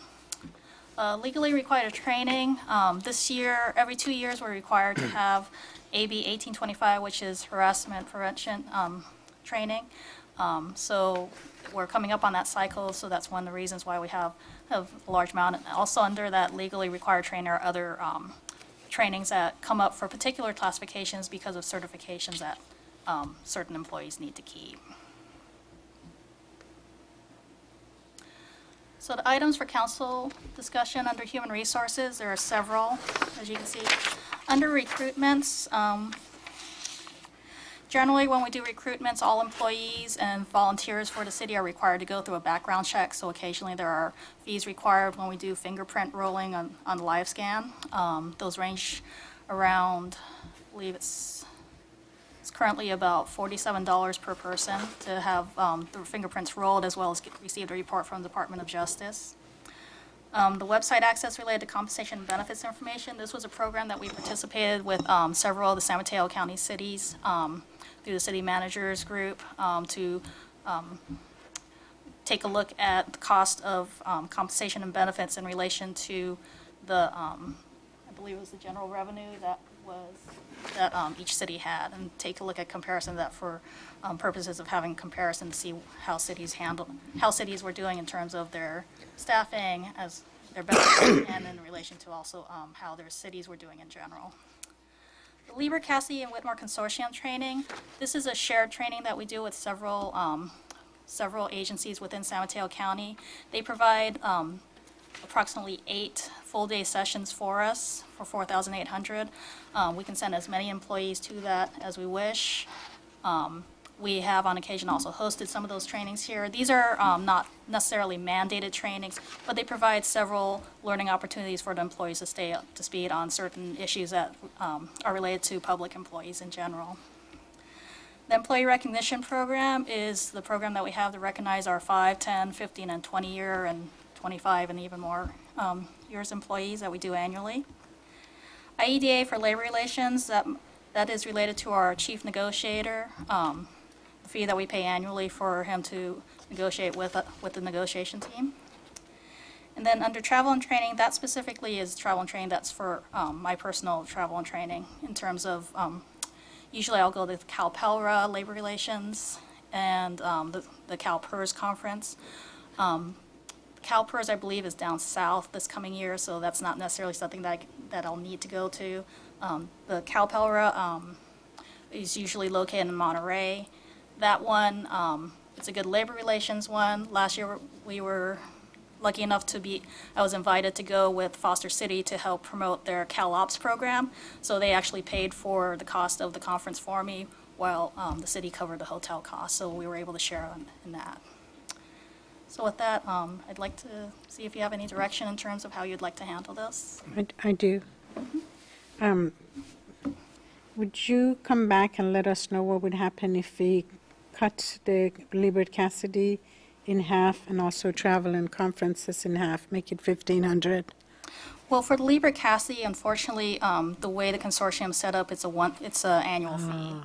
Legally required training. This year, every 2 years, we're required to have AB 1825, which is harassment prevention training. So we're coming up on that cycle, so that's one of the reasons why we have a large amount. And also under that legally required training are other trainings that come up for particular classifications because of certifications that certain employees need to keep. So the items for council discussion under human resources, there are several, as you can see. Under recruitments, generally when we do recruitments, all employees and volunteers for the city are required to go through a background check. So occasionally there are fees required when we do fingerprint rolling on live scan. Those range around, I believe it's currently about $47 per person to have the fingerprints rolled, as well as receive a report from the Department of Justice. The website access related to compensation and benefits information. This was a program that we participated with several of the San Mateo County cities through the city managers group to take a look at the cost of compensation and benefits in relation to the, I believe it was the general revenue that each city had, and take a look at comparison of that for purposes of having comparison to see how cities were doing in terms of their staffing as their benefits and in relation to also how their cities were doing in general. The Lieber, Cassidy, and Whitmore Consortium training. This is a shared training that we do with several agencies within San Mateo County. They provide approximately 8 full-day sessions for us for $4,800. We can send as many employees to that as we wish. We have on occasion also hosted some of those trainings here. These are not necessarily mandated trainings, but they provide several learning opportunities for the employees to stay up to speed on certain issues that are related to public employees in general. The Employee Recognition Program is the program that we have to recognize our 5, 10, 15, and 20-year and 25 and even more years employees that we do annually. IEDA for labor relations, that is related to our chief negotiator, the fee that we pay annually for him to negotiate with the negotiation team. And then under travel and training, that specifically is travel and training. That's for my personal travel and training in terms of, usually I'll go to the CalPELRA labor relations and the CalPERS conference. CalPERS, I believe, is down south this coming year, so that's not necessarily something that I'll need to go to. The CalPELRA is usually located in Monterey. That one, it's a good labor relations one. Last year we were lucky enough I was invited to go with Foster City to help promote their CalOps program. So they actually paid for the cost of the conference for me while the city covered the hotel costs. So we were able to share in that. So with that, I'd like to see if you have any direction in terms of how you'd like to handle this. I do. Would you come back and let us know what would happen if we cut the Lieber Cassidy in half and also travel and conferences in half, make it $1,500? Well, for the Lieber Cassidy, unfortunately, the way the consortium is set up, it's an annual fee.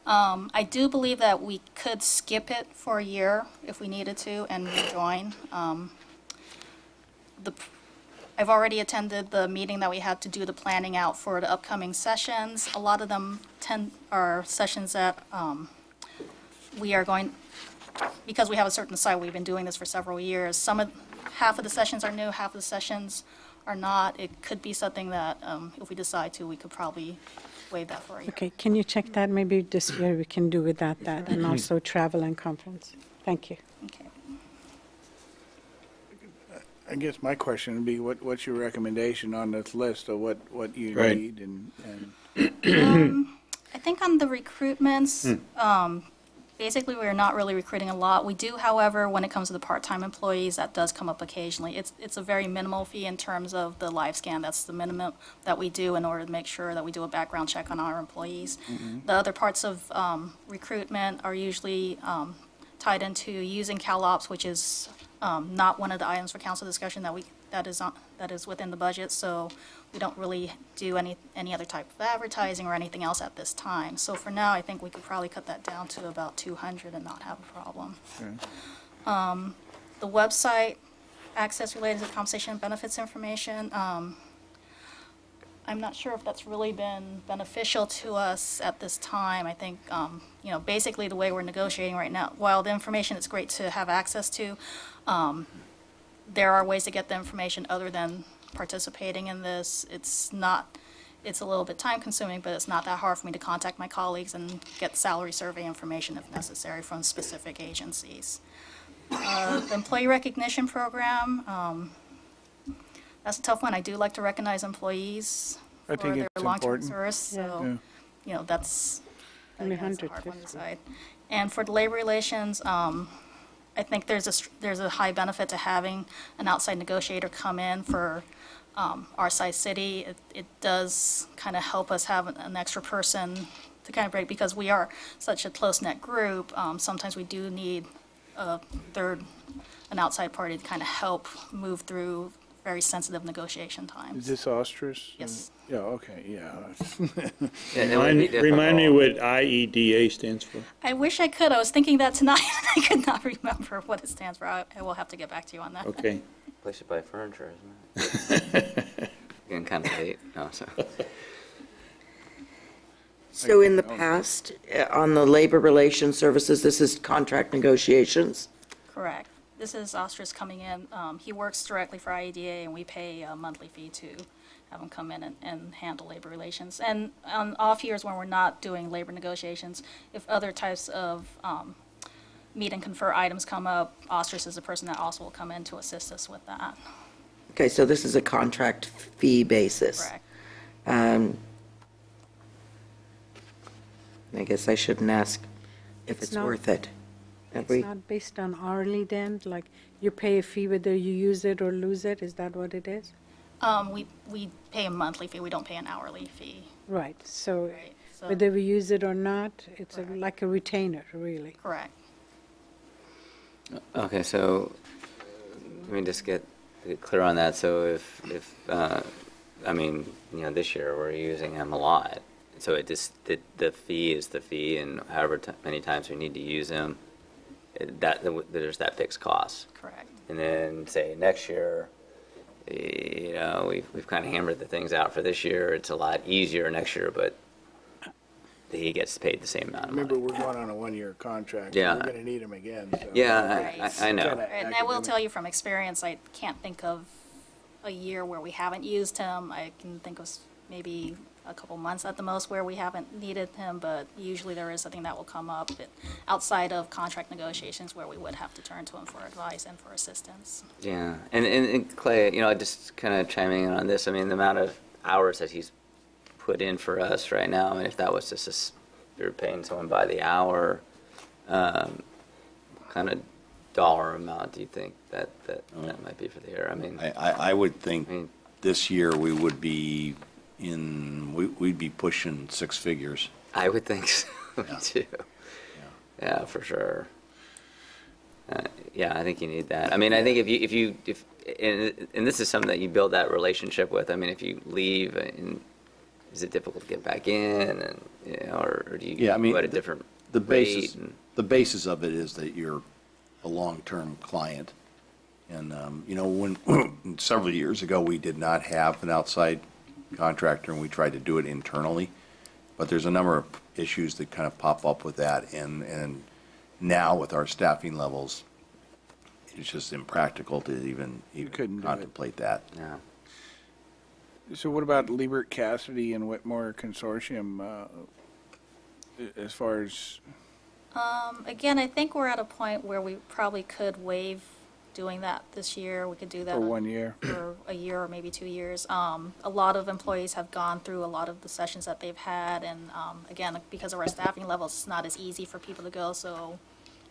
I do believe that we could skip it for a year if we needed to and rejoin. I've already attended the meeting that we had to do the planning out for the upcoming sessions. A lot of them are sessions that we are going, because we have a certain site, we've been doing this for several years. Half of the sessions are new, half of the sessions are not. It could be something that, if we decide to, we could probably waive that for a year. Okay, can you check that? Maybe this year we can do without that, and also travel and conference. Thank you. Okay. I guess my question would be, what's your recommendation on this list of what you Right. need and I think on the recruitments, basically we're not really recruiting a lot. We do, however, when it comes to the part-time employees, that does come up occasionally. It's a very minimal fee in terms of the live scan. That's the minimum that we do in order to make sure that we do a background check on our employees. The other parts of recruitment are usually tied into using CalOps, which is not one of the items for council discussion that is within the budget, so we don't really do any other type of advertising or anything else at this time. So for now, I think we could probably cut that down to about 200 and not have a problem. Okay. The website access related to compensation and benefits information, I'm not sure if that's really been beneficial to us at this time. I think, basically the way we're negotiating right now, while the information is great to have access to, there are ways to get the information other than participating in this. It's a little bit time consuming, but it's not that hard for me to contact my colleagues and get salary survey information if necessary from specific agencies. The employee recognition program, that's a tough one. I do like to recognize employees I for think their it's long-term important. service, Yeah. so, you know, that's, Only again, it's a hard one to 150. decide. And for the labor relations, I think there's a high benefit to having an outside negotiator come in for our size city. It does kind of help us have an extra person to kind of break, because we are such a close-knit group. Sometimes we do need an outside party to kind of help move through very sensitive negotiation Is times. this ostrich? Yes. Yeah, okay, yeah. Yeah, it would be Remind me difficult. what IEDA stands for. I wish I could. I was thinking that tonight, and I could not remember what it stands for. I will have to get back to you on that. Okay. Place to buy furniture, isn't it? Getting kind of late. No, so. So in the past, on the labor relations services, this is contract negotiations? Correct. This is Ostris coming in. He works directly for IEDA, and we pay a monthly fee to have him come in and handle labor relations. And on off years when we're not doing labor negotiations, if other types of meet and confer items come up, Ostris is the person that also will come in to assist us with that. Okay, so this is a contract fee basis. Correct. I guess I shouldn't ask if It's it's not- worth it. Have It's we? not based on hourly then, like you pay a fee whether you use it or lose it, is that what it is? We pay a monthly fee. We don't pay an hourly fee. Right, so Right. So, whether we use it or not, it's Correct. like a retainer, really. correct. Okay, so let me just get clear on that. So if I mean, you know, this year we're using him a lot. So it just, the fee is the fee, and however many times we need to use him, there's that fixed cost. Correct. And then say next year, you know, we've kind of hammered the things out for this year. It's a lot easier next year, but he gets paid the same amount of Remember, money. we're going on a one-year contract. Yeah. We're gonna need him again, so. Yeah, Right. I know. Kinda And I will academic. tell you from experience, I can't think of a year where we haven't used him. I can think of maybe a couple months at the most where we haven't needed him, but usually there is something that will come up outside of contract negotiations where we would have to turn to him for advice and for assistance. Yeah, and Clay, you know, just kind of chiming in on this, I mean, the amount of hours that he's put in for us right now, I mean, if that was just you're paying someone by the hour, kind of dollar amount do you think that might be for the year? I mean, I would think I mean- this year we would be we'd be pushing six figures. I would think so Yeah. too. Yeah, for sure. Yeah, I think you need that. I mean, I think if and this is something that you build that relationship with. I mean, if you leave, is it difficult to get back in, and you know, or do you Yeah, I mean, go at a different The rate? basis, And, the basis of it is that you're a long-term client. And, you know, when, several years ago, we did not have an outside contractor, and we tried to do it internally. But there's a number of issues that kind of pop up with that, and now with our staffing levels, it's just impractical to even couldn't do it. contemplate that. yeah. So what about Liebert Cassidy and Whitmore Consortium, as far as, Again, I think we're at a point where we probably could waive doing that this year. We could do that for 1 year? for a year or maybe 2 years. A lot of employees have gone through a lot of the sessions that they've had, and again, because of our staffing levels, it's not as easy for people to go, so,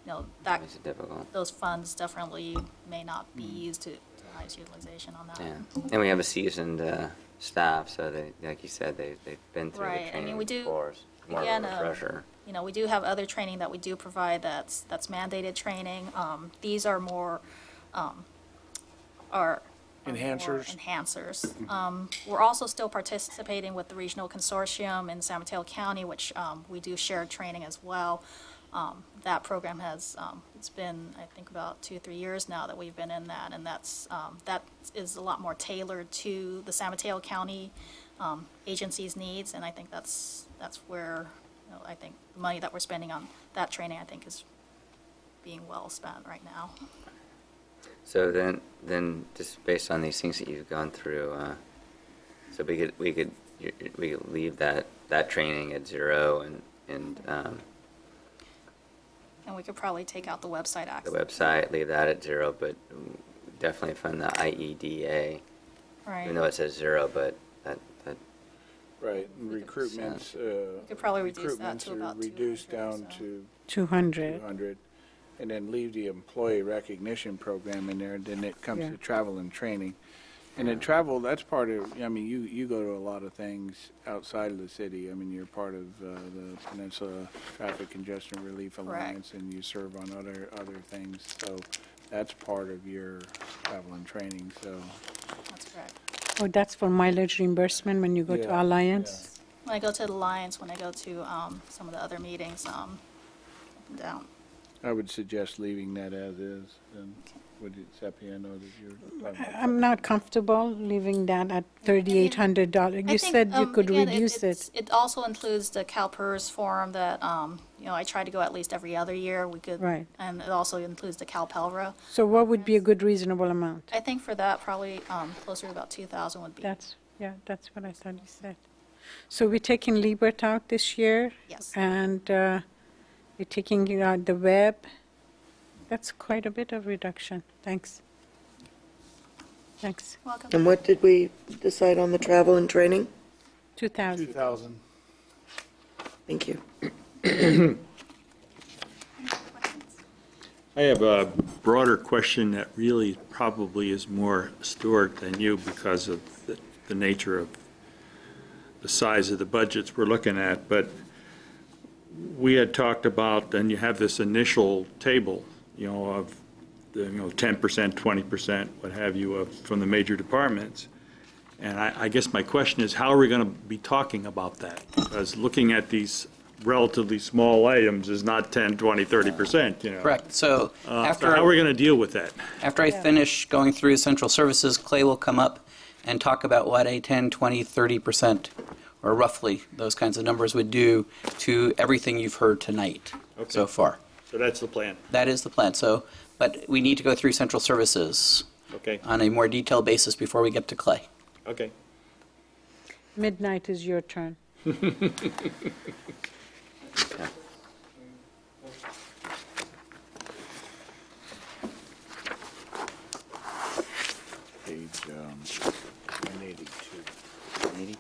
you know, that, Makes it difficult. those funds definitely may not be used to the highest utilization on that. Yeah, and we have a seasoned staff, so they, like you said, they've been through Right, the I training mean, we do- before. It's more again, of a refresher. You know, we do have other training that we do provide that's mandated training. These are more, are more Enhancers? enhancers. We're also still participating with the regional consortium in San Mateo County, which we do shared training as well. That program has, it's been, I think, about 2 or 3 years now that we've been in that, and that is a lot more tailored to the San Mateo County agency's needs, and I think that's where, you know, I think the money that we're spending on that training, I think, is being well spent right now. So then just based on these things that you've gone through, so we could leave that training at 0 and And we could probably take out the website The access. website, leave that at 0, but definitely fund the IEDA, even though Right. it says 0, but that, Right, and recruitments, could probably reduce that to recruitments are about reduced 200, down so. to 200. 200, and then leave the employee recognition program in there, then it comes Yeah. to travel and training. And then travel, that's part of, I mean, you go to a lot of things outside of the city. I mean, you're part of the Peninsula Traffic Congestion Relief Alliance, and you serve on other things, so that's part of your travel and training, so. That's correct. Oh, that's for mileage reimbursement when you go to Yeah, Alliance? When I go to the Lions, when I go to some of the other meetings, up and down. I would suggest leaving that as is, and would you, Seppi, I know that you're talking about. I'm not comfortable leaving that at $3,800. I You think, said you could again, reduce it's- it. It also includes the CalPERS forum that, I try to go at least every other year. We could. Right. And it also includes the CalPELRA. So what would be a good reasonable amount? I think for that, probably closer to about 2,000 would be. That's what I thought you said. So we're taking Liebert out this year? Yes. And we're taking out the web? That's quite a bit of reduction. Thanks. Thanks. Welcome. And what did we decide on the travel and training? 2,000. 2,000. Thank you. I have a broader question that really probably is more Stuart than you because of the nature of the size of the budgets we're looking at, but we had talked about, and you have this initial table, of the, 10%, 20%, what have you, from the major departments. And I guess my question is, how are we going to be talking about that? Because looking at these relatively small items is not 10, 20, 30%, Correct. So So how are we going to deal with that? after I finish going through central services, Clay will come up and talk about what a 10, 20, 30%, or roughly those kinds of numbers would do to everything you've heard tonight so far. So that's the plan. That is the plan. So, but we need to go through central services Okay, on a more detailed basis before we get to Clay. okay. Midnight is your turn. Page 182. 82.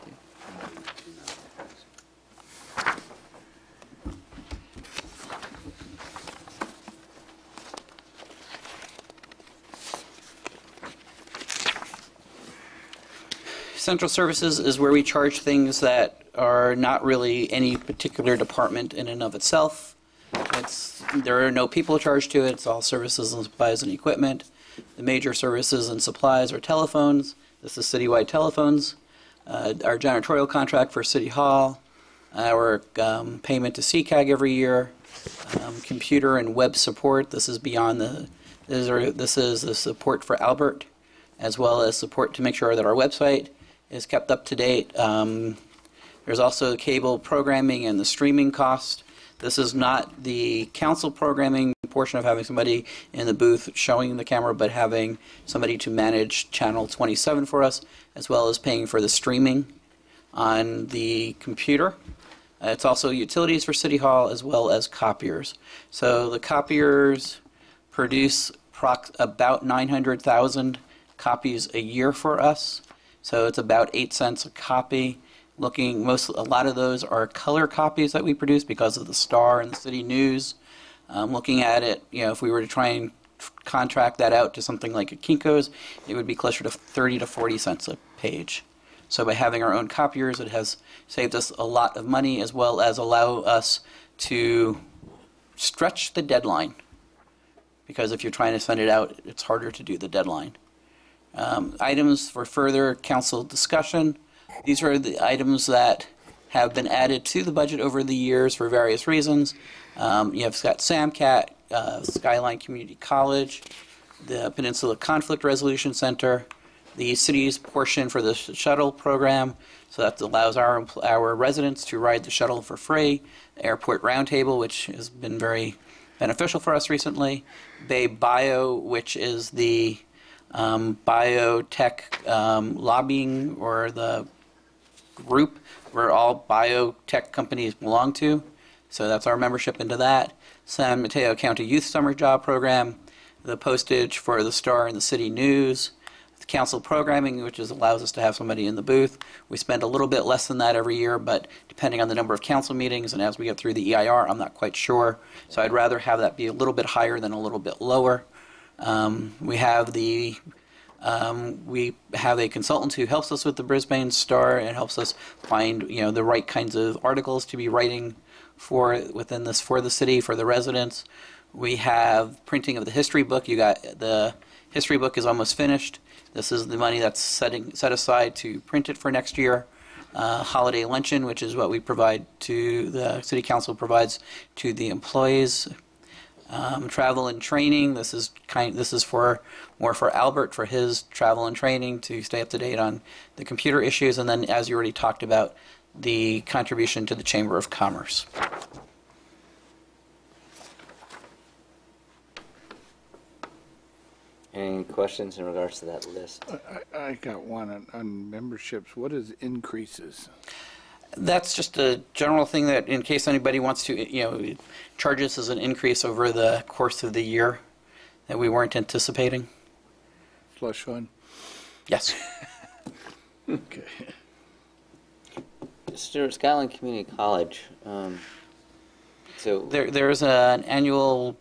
Central services is where we charge things that are not really any particular department in and of itself. There are no people charged to it. It's all services and supplies and equipment. The major services and supplies are telephones. This is citywide telephones. Our janitorial contract for City Hall. Our payment to CCAG every year. Computer and web support. This is beyond the. This is the support for Albert, as well as support to make sure that our website is kept up to date. There's also cable programming and the streaming cost. This is not the council programming portion of having somebody in the booth showing the camera, but having somebody to manage channel 27 for us, as well as paying for the streaming on the computer. It's also utilities for City Hall, as well as copiers. So the copiers produce about 900,000 copies a year for us. So it's about 8 cents a copy. A lot of those are color copies that we produce because of the Star and the City News. Looking at it, if we were to try and contract that out to something like a Kinko's, it would be closer to 30 to 40 cents a page. So by having our own copiers, it has saved us a lot of money, as well as allow us to stretch the deadline. Because if you're trying to send it out, it's harder to do the deadline. Items for further council discussion. These are the items that have been added to the budget over the years for various reasons. You've got SAMCAT, Skyline Community College, the Peninsula Conflict Resolution Center, the city's portion for the shuttle program, so that allows our residents to ride the shuttle for free, Airport Roundtable, which has been very beneficial for us recently, Bay Bio, which is the biotech lobbying, or the group where all biotech companies belong to. So that's our membership into that. San Mateo County Youth Summer Job Program, the postage for the Star and the City News, the council programming, which allows us to have somebody in the booth. We spend a little bit less than that every year, but depending on the number of council meetings and as we get through the EIR, I'm not quite sure. So I'd rather have that be a little bit higher than a little bit lower. We have a consultant who helps us with the Brisbane Star and helps us find, the right kinds of articles to be writing for the city, for the residents. We have printing of the history book. The history book is almost finished. This is the money that's set aside to print it for next year. Holiday luncheon, which is what we provide the city council provides to the employees. Travel and training. This is more for Albert for his travel and training to stay up to date on the computer issues, and then, as you already talked about, the contribution to the Chamber of Commerce. Any questions in regards to that list? I got one on memberships. What is increases? That's just a general thing that, in case anybody wants to, charges as an increase over the course of the year that we weren't anticipating. Slush fund? Yes. Okay. Stuart, Skyline Community College. So There's an annual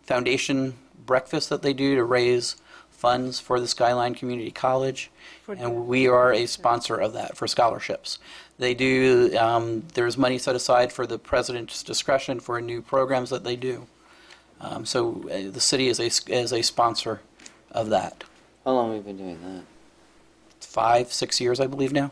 foundation breakfast that they do to raise funds for the Skyline Community College, and we are a sponsor of that for scholarships. They do, there's money set aside for the president's discretion for new programs that they do. So the city is a sponsor of that. how long have we been doing that? 5-6 years, I believe now.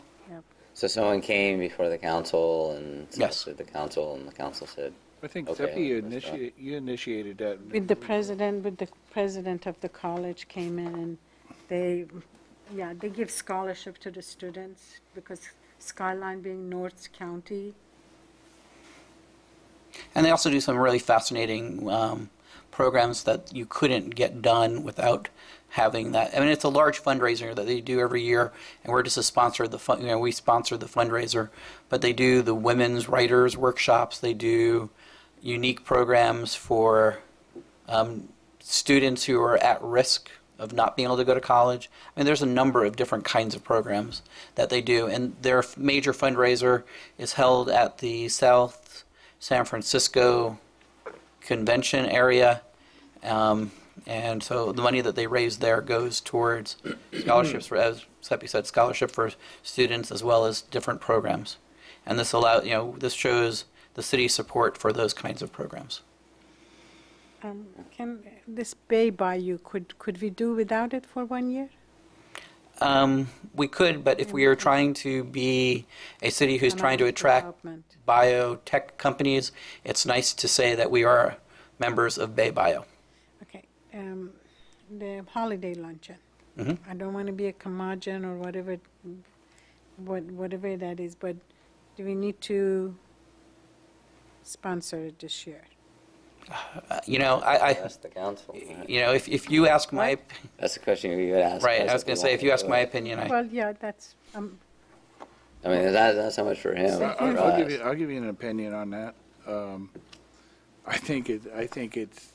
So someone came before the council and Yes. suggested the council, and the council said, I think, Okay, Steffi, let's start. you initiated that. With the president of the college came in and they give scholarship to the students because Skyline being North County. And they also do some really fascinating programs that you couldn't get done without having that. I mean, it's a large fundraiser that they do every year, and we're just a sponsor of the we sponsor the fundraiser. But they do the women's writers workshops. They do unique programs for students who are at risk of not being able to go to college. I mean, there's a number of different kinds of programs that they do, and their major fundraiser is held at the South San Francisco convention area, and so the money that they raise there goes towards scholarships for, as Seppi said, scholarship for students as well as different programs. And this this shows the city's support for those kinds of programs. Can this Bay Bayou, could we do without it for 1 year? We could, but if we are trying to be a city who's trying to attract Development. biotech companies, it's nice to say that we are members of Bay Bio. Okay, the holiday luncheon. Mhm. I don't want to be a curmudgeon or whatever that is, but do we need to sponsor it this year? that's the council. Right? If you ask my, What? That's the question you would ask. right, I That's was what going to we say, if want you to ask do. my opinion, Well, yeah, that's, I mean, that's not much for him. I'll for I'll us. give you an opinion on that. I think it's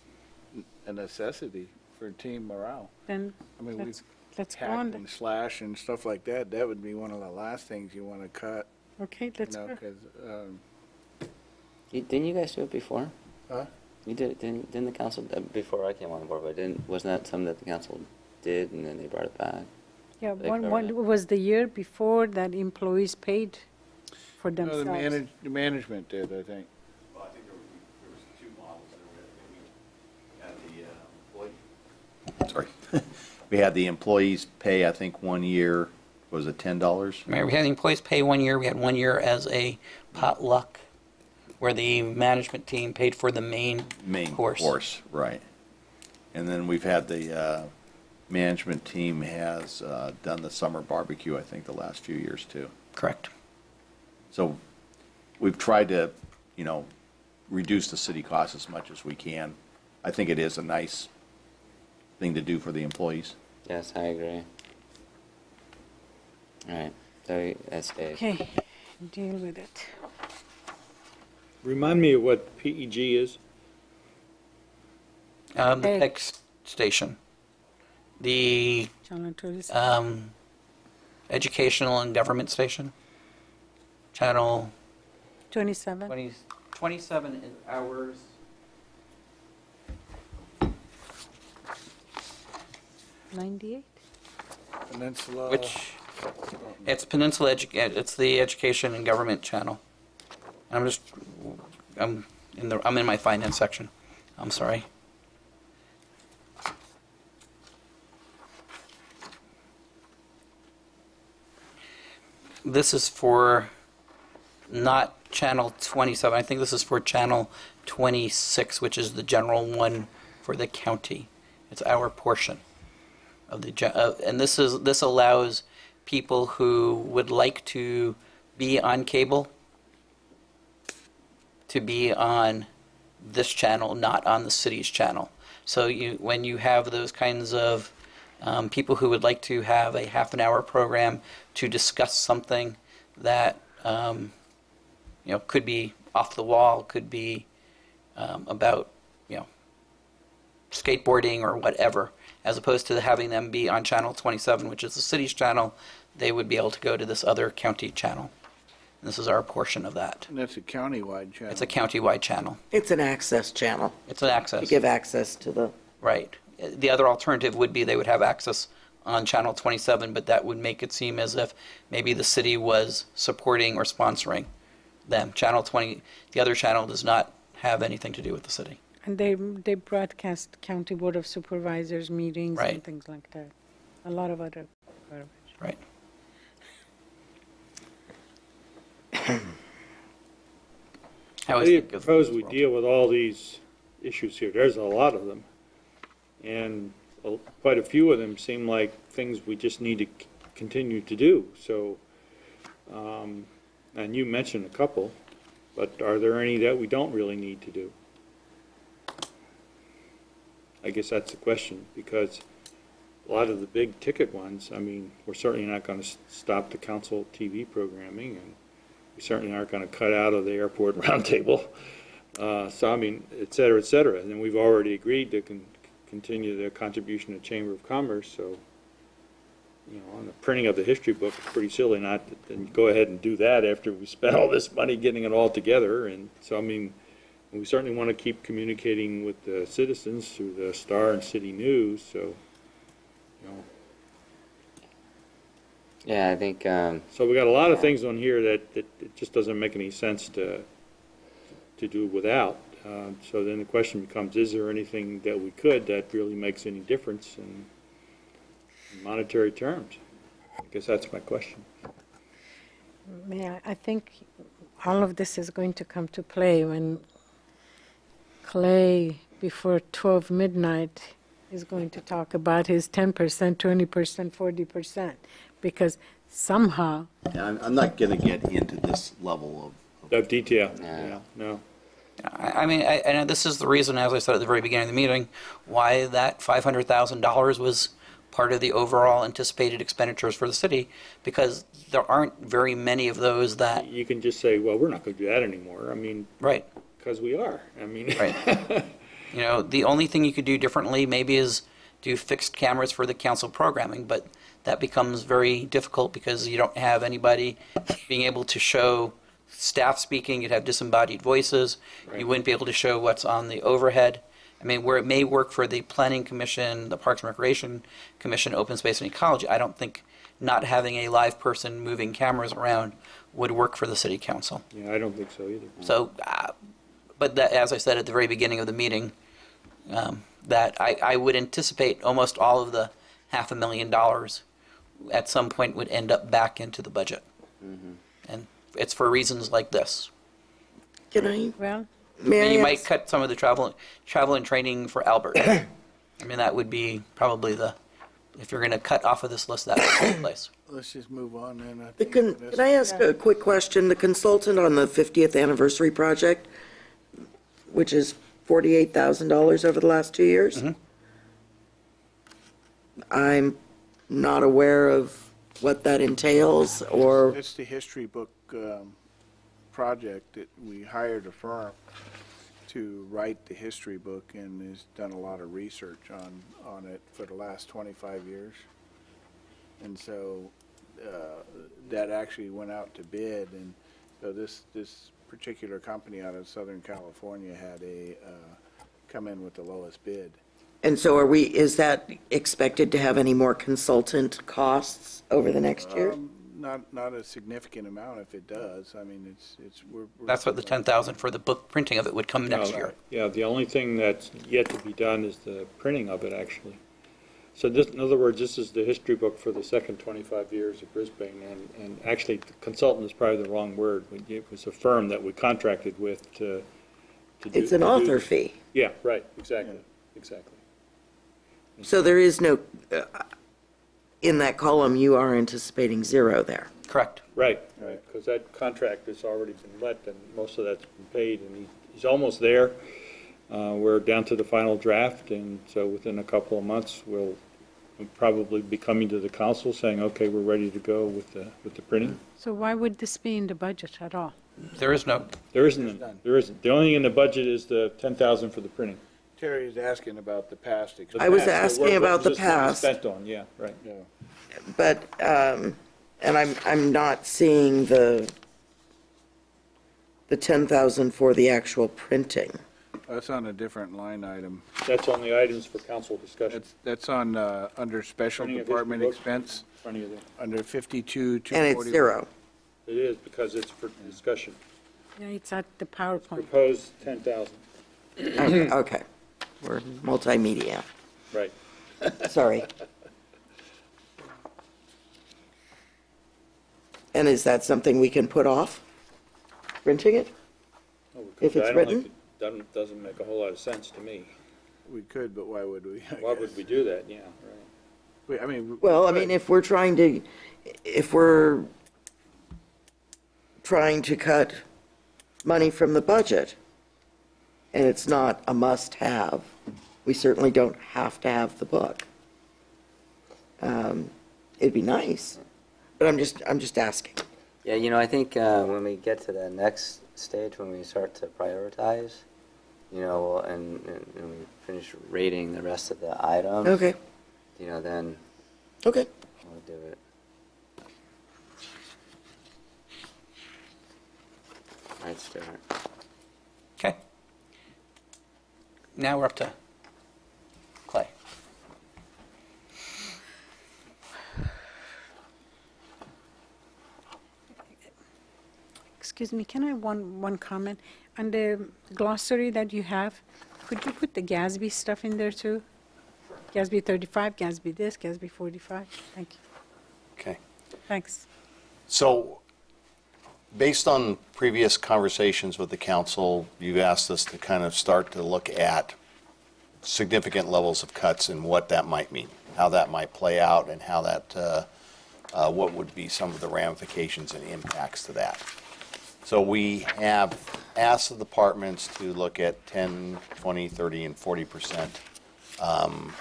a necessity for team morale. then I mean, let's we've go on. hacked and slash and stuff like that. That would be one of the last things you want to cut, Okay, let's go. because, Didn't you guys do it before? Huh? You did it, didn't the council, before I came on board, but wasn't that something that the council did and then they brought it back? Yeah, They one covered it. was the year before that employees paid for no, themselves. the management did, I think. Well, I think there was two models there. We had the employees pay, I think, 1 year, was it $10? we had the employees pay 1 year. We had 1 year as a potluck, where the management team paid for the main course. Right. And then we've had the management team has done the summer barbecue, I think, the last few years, too. Correct. So we've tried to, reduce the city costs as much as we can. I think it is a nice thing to do for the employees. Yes, I agree. All right, so that's Dave. Okay, deal with it. Remind me of what PEG is? The Hey. PEG station. The Channel 27. Educational and Government Station. Channel 27. 27 is ours. '98. Peninsula. Which, it's it's the Education and Government channel. And I'm in my finance section. I'm sorry. This is for not channel 27. I think this is for channel 26, which is the general one for the county. It's our portion of the and this allows people who would like to be on cable to be on this channel, not on the city's channel. So when you have those kinds of people who would like to have a half an hour program to discuss something that could be off the wall, could be about skateboarding or whatever, as opposed to having them be on channel 27, which is the city's channel, they would be able to go to this other county channel. And this is our portion of that. And that's a county-wide channel. It's a county-wide channel. It's an access channel. It's an access. To give access to the, Right. The other alternative would be they would have access on channel 27, but that would make it seem as if maybe the city was supporting or sponsoring them. Channel 20, the other channel does not have anything to do with the city. And they broadcast county board of supervisors meetings Right. and things like that. A lot of other garbage. Right. I How always do you think of propose this we world. deal with all these issues here? There's a lot of them. And quite a few of them seem like things we just need to continue to do. So, and you mentioned a couple, but are there any that we don't really need to do? I guess that's the question, because a lot of the big ticket ones, I mean, we're certainly not going to stop the council TV programming, and we certainly aren't going to cut out of the airport roundtable. So, I mean, et cetera, et cetera. And then we've already agreed to continue the contribution to Chamber of Commerce, so, on the printing of the history book, it's pretty silly not to then go ahead and do that after we spent all this money getting it all together. And so, I mean, we certainly want to keep communicating with the citizens through the Star and City News, so, Yeah, I think, So we got a lot of things on here that it just doesn't make any sense to do without. So then the question becomes, is there anything that we could that really makes any difference in monetary terms? I guess that's my question. I think all of this is going to come to play when Clay, before 12 midnight, is going to talk about his 10%, 20%, 40%, because somehow, Yeah, I'm not going to get into this level of Of detail, Yeah. yeah, no. I mean, and this is the reason, as I said at the very beginning of the meeting, why that $500,000 was part of the overall anticipated expenditures for the city, because there aren't very many of those that, You can just say, well, we're not going to do that anymore. I mean, right, because we are. I mean. right. The only thing you could do differently maybe is do fixed cameras for the council programming, but that becomes very difficult because you don't have anybody being able to show staff speaking. You'd have disembodied voices. Right. You wouldn't be able to show what's on the overhead. I mean, where it may work for the Planning Commission, the Parks and Recreation Commission, Open Space and Ecology, I don't think not having a live person moving cameras around would work for the city council. Yeah, I don't think so either. So, but that, as I said at the very beginning of the meeting, that I would anticipate almost all of the $500,000 at some point would end up back into the budget. And it's for reasons like this. can I, well, may I You might ask- cut some of the travel and training for Albert. I mean, that would be probably if you're going to cut off of this list, that would be the place. Let's just move on then. Can I ask a quick question? The consultant on the 50th anniversary project, which is $48,000 over the last 2 years? I'm not aware of what that entails, or, It's the history book project, we hired a firm to write the history book and has done a lot of research on it for the last 25 years. And so that actually went out to bid, and so this particular company out of Southern California had come in with the lowest bid. And so is that expected to have any more consultant costs over the next year? Not a significant amount if it does. I mean, we're. That's what the 10,000 for the book printing of it would come next year. Yeah, the only thing that's yet to be done is the printing of it, actually. So this, in other words, this is the history book for the second 25 years of Brisbane, and actually, the consultant is probably the wrong word. It was a firm that we contracted with to do. It's an author fee. Yeah, right, exactly, exactly. So there is no, in that column, you are anticipating zero there. Correct. Right, because that contract has already been let, and most of that's been paid, and he's almost there. We're down to the final draft, and so within a couple of months, we'll probably be coming to the council saying, okay, we're ready to go with the printing. So why would this be in the budget at all? There is no, There isn't. The only thing in the budget is the 10,000 for the printing. Terry is asking about the past The experience. I was past, asking about the just what we past. spent on, yeah, right. Yeah. But, and I'm not seeing the 10,000 for the actual printing. That's on a different line item. That's on the items for council discussion. That's on, under special Printing of department history books. expense, In front of you there. under 52, And it's zero. It is, because it's for discussion. Yeah, it's at the PowerPoint. Proposed 10,000, Okay. We're multimedia. right. Sorry. And is that something we can put off, printing it? Oh, we could- If it's I don't written? think it doesn't make a whole lot of sense to me. We could, but why would we? Why would we do that? Yeah, right. I mean. Well, I mean, if we're trying to cut money from the budget, and it's not a must-have, we certainly don't have to have the book. It'd be nice, but I'm just asking. Yeah, I think when we get to the next stage, when we start to prioritize, and we finish rating the rest of the items. Okay, Then okay. we'll do it. All right, Stuart. okay. Now we're up to Clay. Excuse me, can I have one comment? On the glossary that you have, could you put the GASB stuff in there too? GASB 35, GASB this, GASB 45? Thank you. Okay. Thanks. So, based on previous conversations with the council, you've asked us to kind of start to look at significant levels of cuts and what that might mean, how that might play out, and how that, what would be some of the ramifications and impacts to that. So we have asked the departments to look at 10, 20, 30, and 40%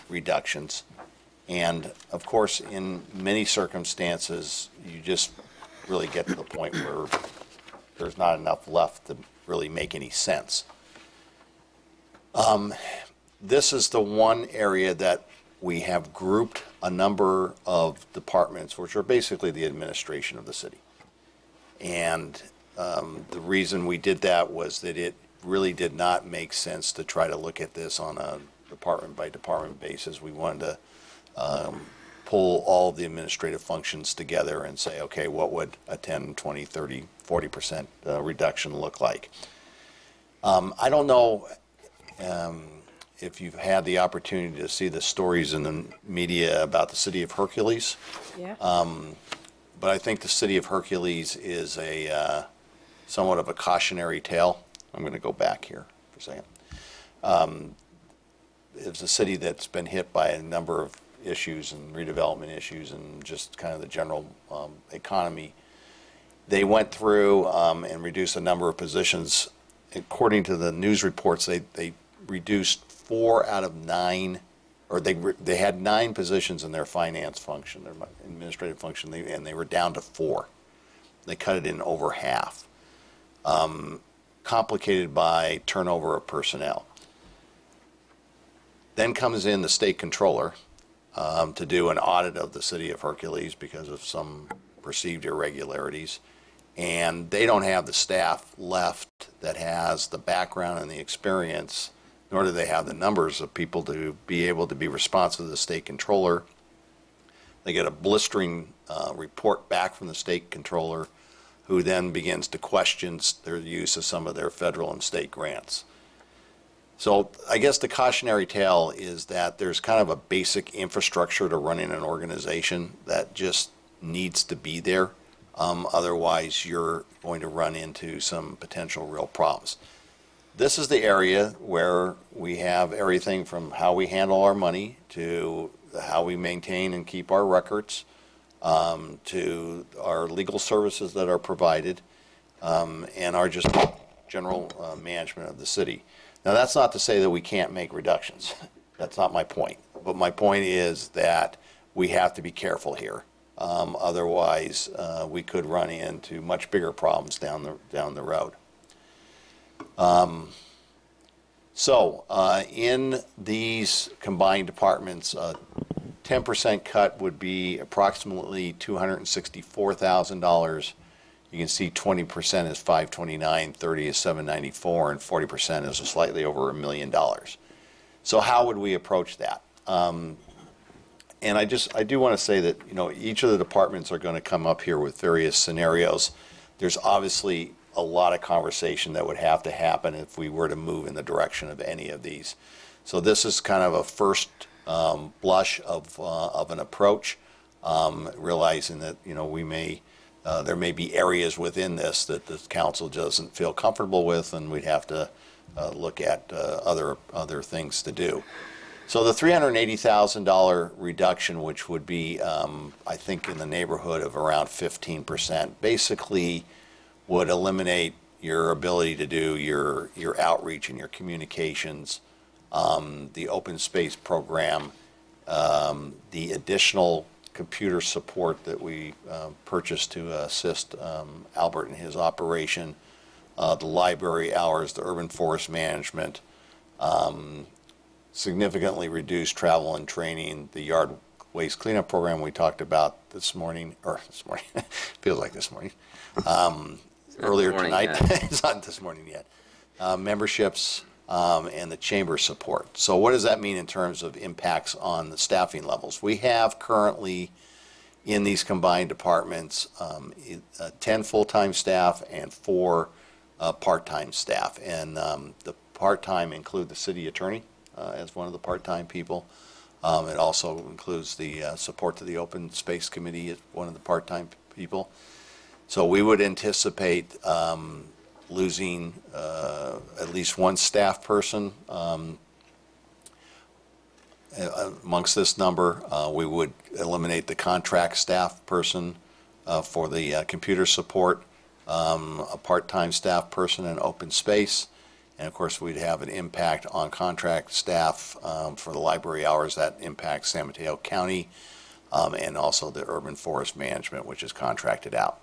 reductions. And of course, in many circumstances, you just really get to the point where there's not enough left to really make any sense. This is the one area that we have grouped a number of departments, which are basically the administration of the city. And the reason we did that was that it really did not make sense to try to look at this on a department-by-department basis. We wanted to pull all of the administrative functions together and say, okay, what would a 10, 20, 30, 40% reduction look like? I don't know if you've had the opportunity to see the stories in the media about the city of Hercules. Yeah. But I think the city of Hercules is a somewhat of a cautionary tale. I'm going to go back here for a second. It's a city that's been hit by a number of issues and redevelopment issues and just kind of the general economy. They went through and reduced a number of positions. According to the news reports, they reduced 4 out of 9, or they had 9 positions in their finance function, their administrative function, and they were down to 4. They cut it in over half. complicated by turnover of personnel. Then comes in the state controller to do an audit of the city of Hercules because of some perceived irregularities. And they don't have the staff left that has the background and the experience, nor do they have the numbers of people to be able to be responsive to the state controller. They get a blistering report back from the state controller, who then begins to question their use of some of their federal and state grants. So I guess the cautionary tale is that there's kind of a basic infrastructure to running an organization that just needs to be there. Otherwise, you're going to run into some potential real problems. This is the area where we have everything from how we handle our money to how we maintain and keep our records, to our legal services that are provided, and our just general management of the city. Now, that's not to say that we can't make reductions. That's not my point. But my point is that we have to be careful here. Otherwise, we could run into much bigger problems down the road. In these combined departments, 10% cut would be approximately $264,000. You can see 20% is $529, 30 is $794, and 40% is slightly over $1 million. So how would we approach that? And I do want to say that, you know, each of the departments are going to come up here with various scenarios. There's obviously a lot of conversation that would have to happen if we were to move in the direction of any of these. So this is kind of a first blush of an approach, realizing that, you know, there may be areas within this that the council doesn't feel comfortable with, and we'd have to look at other things to do. So the $380,000 reduction, which would be, I think, in the neighborhood of around 15%, basically would eliminate your ability to do your outreach and your communications, the open space program, the additional computer support that we purchased to assist Albert in his operation, the library hours, the urban forest management, significantly reduced travel and training, the yard waste cleanup program we talked about this morning, feels like this morning, earlier tonight. It's not this morning yet. Memberships and the chamber support. So what does that mean in terms of impacts on the staffing levels? We have currently in these combined departments 10 full-time staff and 4 part-time staff. And the part-time include the city attorney as one of the part-time people. It also includes the support to the open space committee as one of the part-time people. So we would anticipate losing at least one staff person amongst this number. We would eliminate the contract staff person for the computer support, a part-time staff person in open space, and of course we'd have an impact on contract staff for the library hours that impacts San Mateo County, and also the urban forest management, which is contracted out.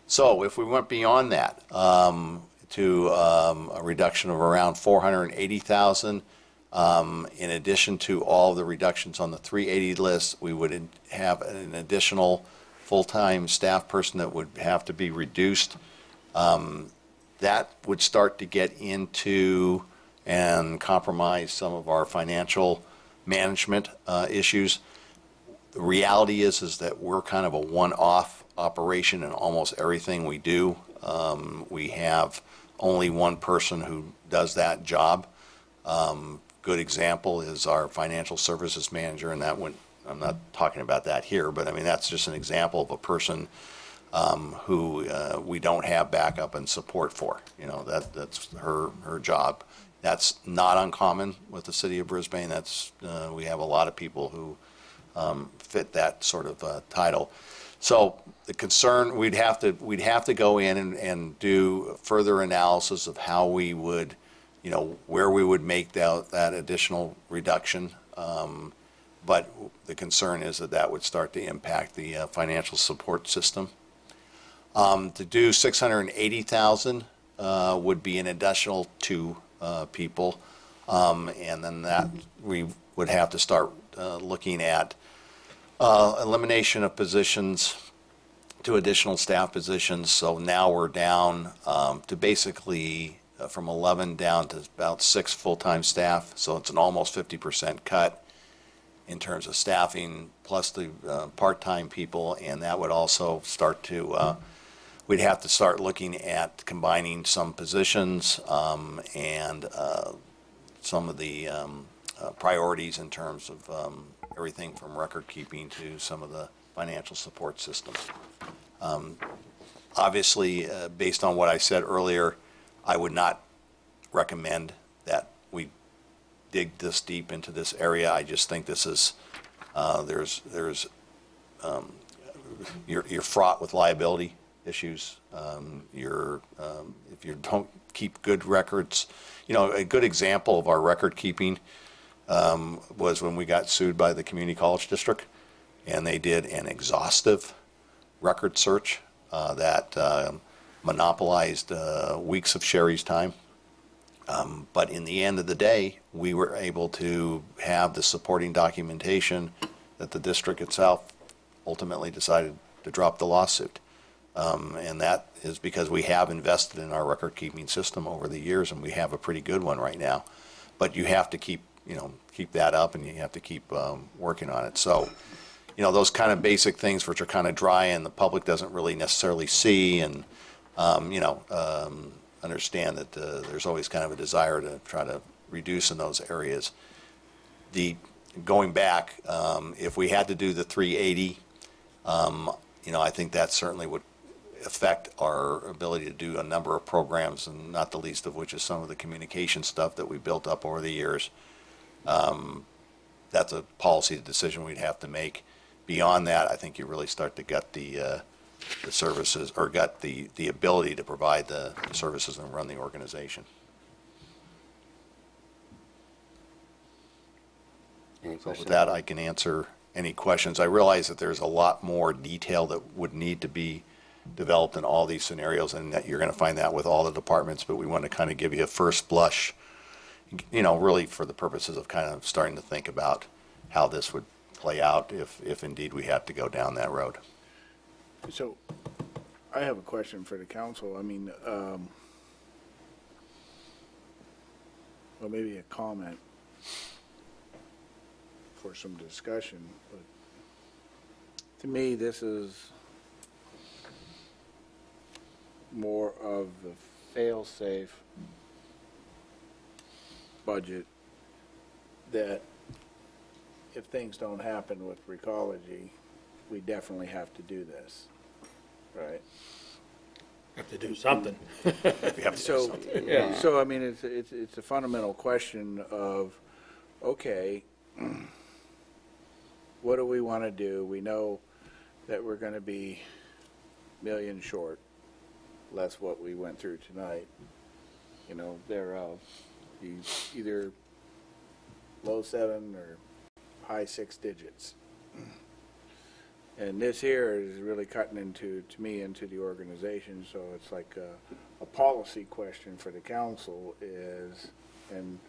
So if we went beyond that to a reduction of around $480,000, in addition to all the reductions on the 380 list, we would have an additional full-time staff person that would have to be reduced. That would start to get into and compromise some of our financial management issues. The reality is that we're kind of a one-off operation in almost everything we do. We have only one person who does that job. Good example is our financial services manager, and that went, I'm not talking about that here, but I mean that's just an example of a person who we don't have backup and support for. You know, that's her job. That's not uncommon with the city of Brisbane. That's we have a lot of people who fit that sort of title. So the concern, we'd have to go in and do further analysis of how we would, you know, where we would make that additional reduction. But the concern is that would start to impact the financial support system. To do 680,000 would be an additional 2 people. And then that, we would have to start looking at elimination of positions to additional staff positions. So now we're down to basically from 11 down to about 6 full-time staff. So it's an almost 50% cut in terms of staffing, plus the part-time people, and that would also start to, we'd have to start looking at combining some positions and some of the priorities in terms of everything from record keeping to some of the financial support systems. Obviously, based on what I said earlier, I would not recommend that we dig this deep into this area. I just think this is, you're fraught with liability issues. If you don't keep good records, a good example of our record keeping was when we got sued by the community college district, and they did an exhaustive record search that monopolized weeks of Sherry's time. But in the end of the day, we were able to have the supporting documentation that the district itself ultimately decided to drop the lawsuit. And that is because we have invested in our record-keeping system over the years, and we have a pretty good one right now. But you have to keep that up, and you have to keep working on it. So, those kind of basic things which are kind of dry and the public doesn't really necessarily see, and understand that there's always kind of a desire to try to reduce in those areas. Going back, if we had to do the 380, I think that certainly would affect our ability to do a number of programs, and not the least of which is some of the communication stuff that we built up over the years. That's a policy decision we'd have to make. Beyond that, I think you really start to gut the services, or got the ability to provide the services and run the organization. Any So with questions? that, I can answer any questions. I realize that there's a lot more detail that would need to be developed in all these scenarios, and that you're going to find that with all the departments, but we want to kind of give you a first blush, really for the purposes of kind of starting to think about how this would play out if indeed we have to go down that road. So, I have a question for the council. I mean, well, maybe a comment for some discussion, but to me, this is more of the fail-safe budget that if things don't happen with Recology, we definitely have to do this, right? Have to do something. So I mean, it's a fundamental question of, okay, what do we want to do? We know that we're going to be millions short. That's what we went through tonight. Thereof, either low 7 or high 6 digits. And this here is really cutting into the organization, so it's like a policy question for the council is, and,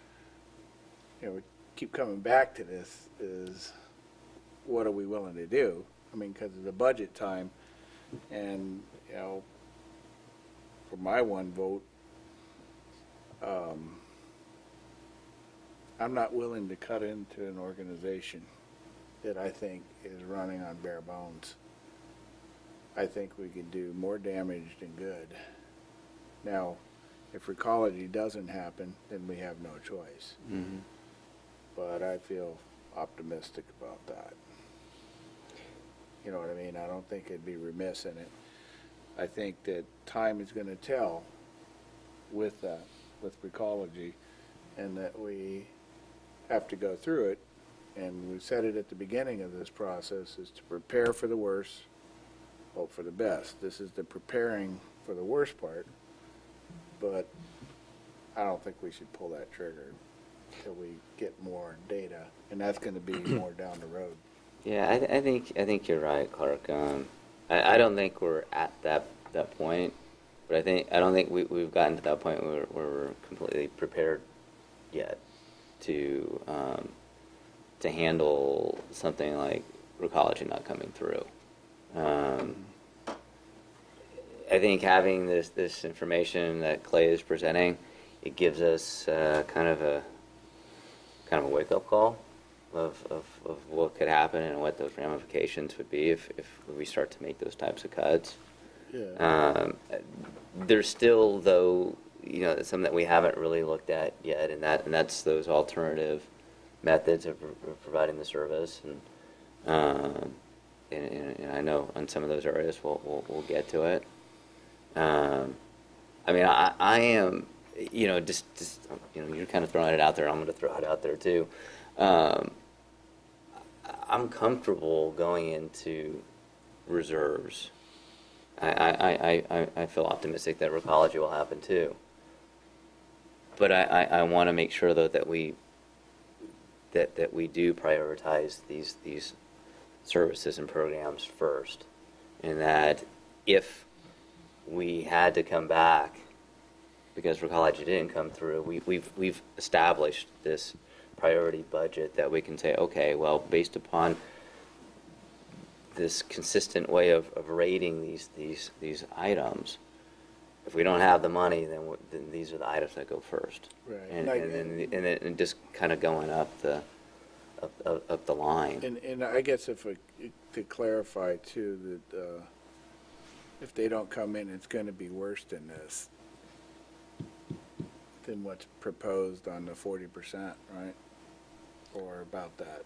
we keep coming back to this, is what are we willing to do? I mean, because of the budget time, and, for my one vote, I'm not willing to cut into an organization that I think is running on bare bones. I think we can do more damage than good. Now, if Recology doesn't happen, then we have no choice. Mm-hmm. But I feel optimistic about that. You know what I mean? I don't think it'd be remiss in it. I think that time is going to tell with that, with Recology, and that we have to go through it. And we said it at the beginning of this process, is to prepare for the worst, hope for the best. This is the preparing for the worst part, but I don't think we should pull that trigger till we get more data, and that's going to be more down the road. Yeah, I think you're right, Clark. I don't think we're at that that point, but I don't think we've gotten to that point where we're completely prepared yet to handle something like recology not coming through. I think having this information that Clay is presenting, it gives us kind of a wake up call of what could happen and what those ramifications would be if we start to make those types of cuts. Yeah. There's still, though, some that we haven't really looked at yet, and that's those alternative methods of providing the service, and I know on some of those areas we'll get to it. I mean, I am, just you're kind of throwing it out there. I'm going to throw it out there too. I'm comfortable going into reserves. I feel optimistic that recology will happen too. But I want to make sure though that we do prioritize these services and programs first, and that if we had to come back because recology didn't come through, we've established this priority budget that we can say, okay, well, based upon this consistent way of rating these items, if we don't have the money, then these are the items that go first. Right. And then just kind of going up the line. And I guess to clarify too, that if they don't come in, it's going to be worse than this, than what's proposed on the 40%, right? Or about that.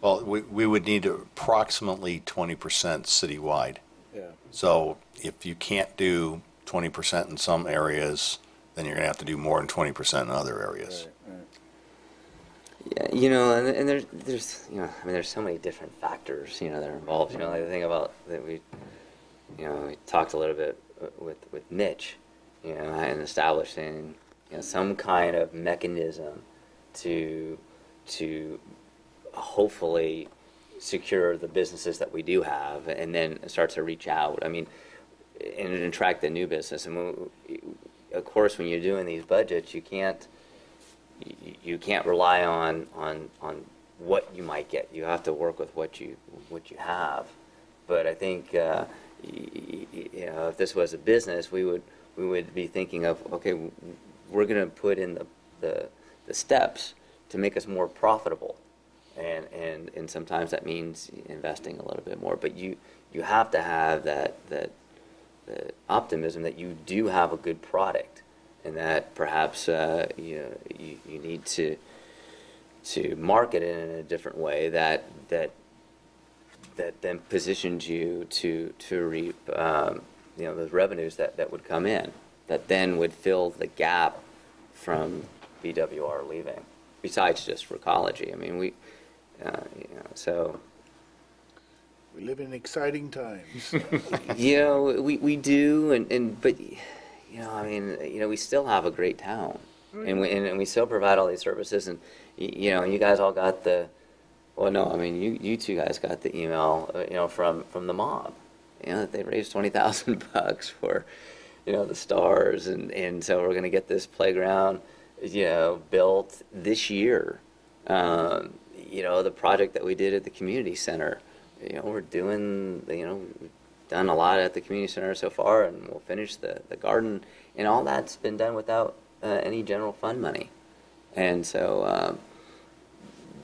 Well, we would need approximately 20% citywide. Yeah. So if you can't do 20% in some areas, then you're going to have to do more than 20% in other areas. Right. Yeah, and there's I mean, there's so many different factors, that are involved. Like the thing about that we talked a little bit with Mitch, and establishing, some kind of mechanism to hopefully secure the businesses that we do have, and then start to reach out. I mean, and attract the new business. And of course, when you're doing these budgets, you can't rely on what you might get. You have to work with what you have. But I think if this was a business, we would be thinking of, okay, we're going to put in the steps to make us more profitable, and sometimes that means investing a little bit more. But you have to have that optimism that you do have a good product, and that perhaps you need to market it in a different way that then positions you to reap those revenues that would come in, that then would fill the gap from BWR leaving, besides just recology. I mean, so We live in exciting times. we do, but I mean, we still have a great town, and we still provide all these services, and you guys all got well, no, I mean, you two guys got the email, from the mob, that they raised $20,000 for, the stars, and so we're gonna get this playground, built this year. The project that we did at the community center, we're doing, we've done a lot at the community center so far, and we'll finish the garden, and all that's been done without any general fund money, and so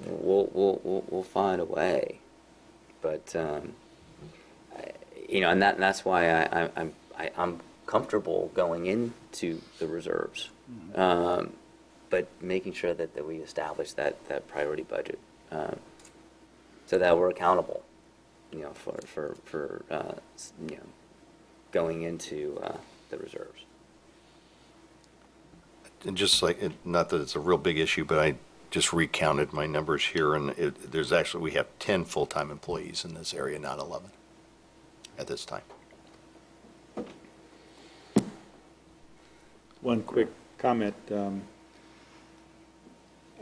we'll find a way, but and that's why I'm comfortable going into the reserves, but making sure that we establish that priority budget, so that we're accountable, for going into the reserves. And just not that it's a real big issue, but I just recounted my numbers here, and we have 10 full-time employees in this area, not 11 at this time. One quick comment.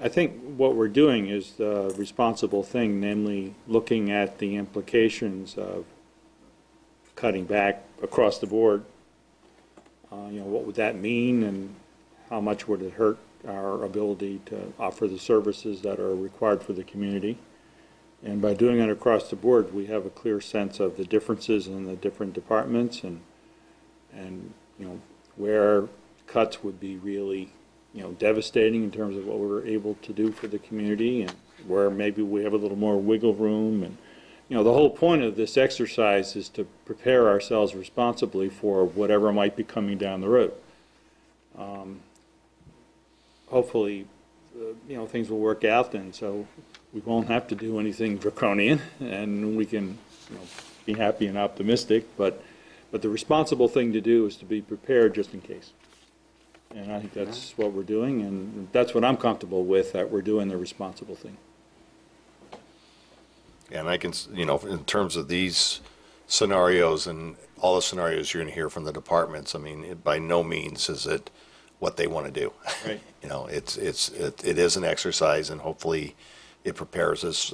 I think what we're doing is the responsible thing, namely looking at the implications of cutting back across the board What would that mean, and how much would it hurt our ability to offer the services that are required for the community? And by doing it across the board, we have a clear sense of the differences in the different departments, and where cuts would be really devastating in terms of what we're able to do for the community, and where maybe we have a little more wiggle room. And the whole point of this exercise is to prepare ourselves responsibly for whatever might be coming down the road. Hopefully, things will work out, and so we won't have to do anything draconian, and we can be happy and optimistic. But the responsible thing to do is to be prepared just in case. And I think that's what we're doing, and that's what I'm comfortable with, that we're doing the responsible thing. And I can, in terms of these scenarios and all the scenarios you're going to hear from the departments, I mean, by no means is it what they want to do. Right. It is an exercise, and hopefully it prepares us,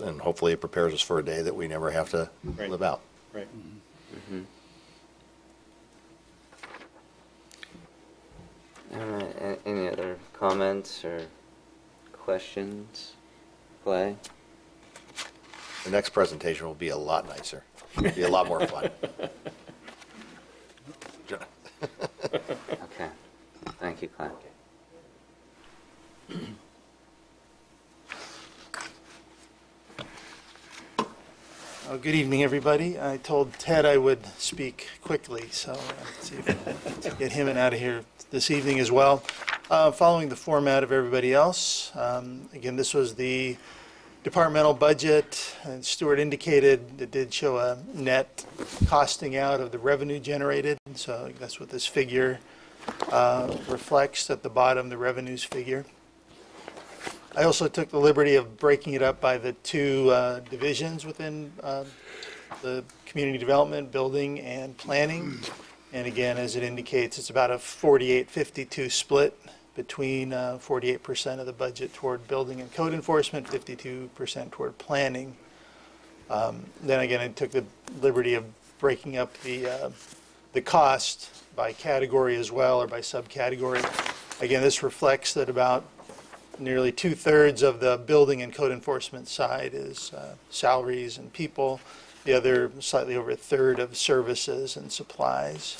for a day that we never have to live out. Right. Mm-hmm. All right, any other comments or questions? Clay? The next presentation will be a lot nicer. It'll be a lot more fun. Okay. Thank you, Clay. Good evening, everybody. I told Ted I would speak quickly, so let's see if I can get him out of here this evening as well. Following the format of everybody else, again, this was the departmental budget, and Stuart indicated it did show a net costing out of the revenue generated, so that's what this figure reflects at the bottom, the revenues figure. I also took the liberty of breaking it up by the two divisions within the community development, building, and planning. And again, as it indicates, it's about a 48-52 split between 48% of the budget toward building and code enforcement, 52% toward planning. Then again, I took the liberty of breaking up the cost by category as well, or by subcategory. Again, this reflects that about nearly 2/3 of the building and code enforcement side is salaries and people. The other, slightly over 1/3 of services and supplies.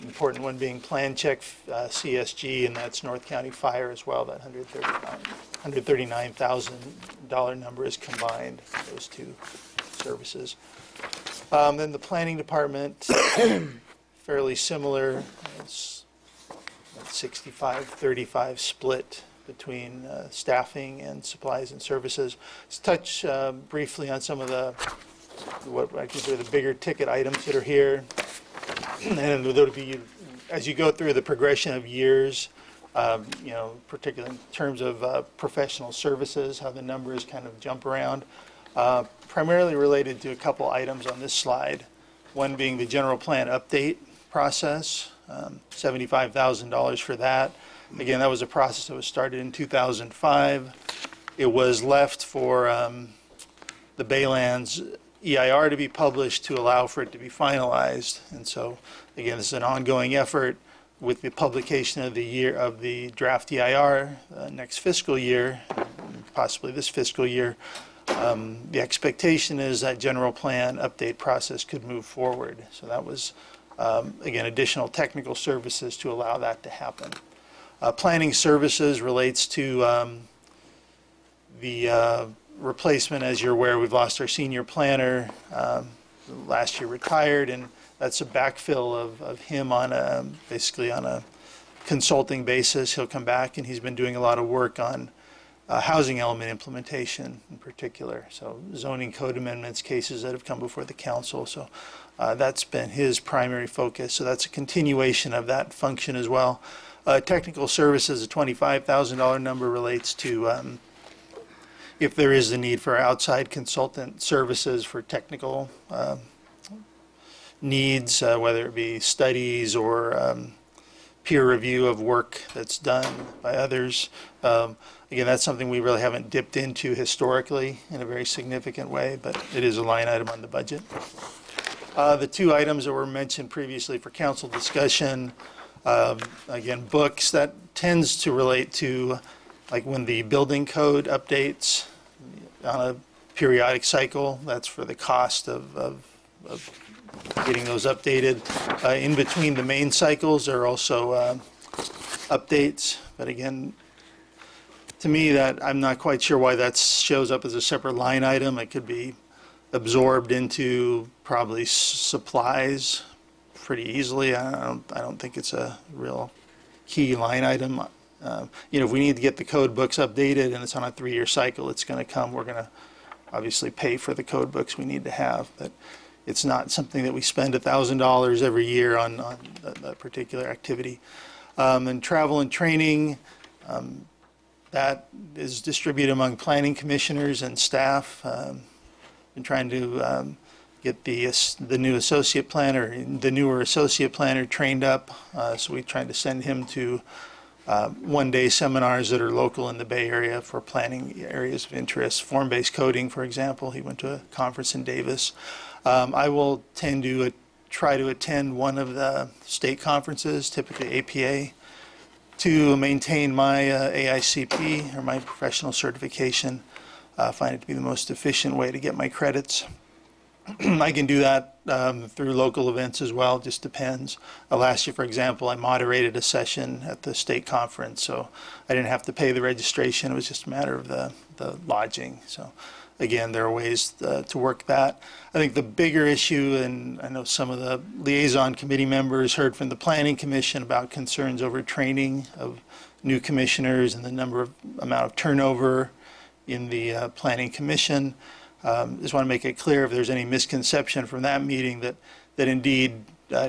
Important one being plan check CSG, and that's North County Fire as well. That $139,000 number is combined, those two services. Then the planning department, fairly similar. It's 65-35 split between staffing and supplies and services. Let's touch briefly on some of what I consider the bigger ticket items that are here. And there'll be, as you go through the progression of years, particularly in terms of professional services, how the numbers kind of jump around, primarily related to a couple items on this slide. One being the general plan update process, $75,000 for that. Again, that was a process that was started in 2005. It was left for the Baylands EIR to be published to allow for it to be finalized. And so, again, this is an ongoing effort with the publication of the draft EIR next fiscal year, possibly this fiscal year. The expectation is that general plan update process could move forward. So that was, again, additional technical services to allow that to happen. Planning services relates to the replacement. As you're aware, we've lost our senior planner, last year retired, and that's a backfill of him on basically on a consulting basis. He'll come back, and he's been doing a lot of work on housing element implementation in particular. So zoning code amendments, cases that have come before the council. So that's been his primary focus. So that's a continuation of that function as well. Technical services, a $25,000 number, relates to if there is the need for outside consultant services for technical needs, whether it be studies or peer review of work that's done by others. Again, that's something we really haven't dipped into historically in a very significant way, but it is a line item on the budget. The two items that were mentioned previously for council discussion, again, books, that tends to relate to like when the building code updates on a periodic cycle. That's for the cost of getting those updated. In between the main cycles, there are also updates, but again, to me, that I'm not quite sure why that shows up as a separate line item. It could be absorbed into probably supplies pretty easily. I don't think it's a real key line item. If we need to get the code books updated and it's on a 3-year cycle, it's going to come. We're going to obviously pay for the code books we need to have, but it's not something that we spend $1,000 every year on that particular activity. And travel and training, that is distributed among planning commissioners and staff. Been trying to get the new associate planner, the newer associate planner trained up. So we tried to send him to one-day seminars that are local in the Bay Area for planning areas of interest. Form-based coding, for example. He went to a conference in Davis. I will tend to try to attend one of the state conferences, typically APA, to maintain my AICP, or my professional certification. Find it to be the most efficient way to get my credits. I can do that through local events as well, just depends. Last year, for example, I moderated a session at the state conference, so I didn't have to pay the registration. It was just a matter of the lodging. So again, there are ways to work that. I think the bigger issue, and I know some of the liaison committee members heard from the Planning Commission about concerns over training of new commissioners and the amount of turnover in the Planning Commission. Just want to make it clear if there's any misconception from that meeting that indeed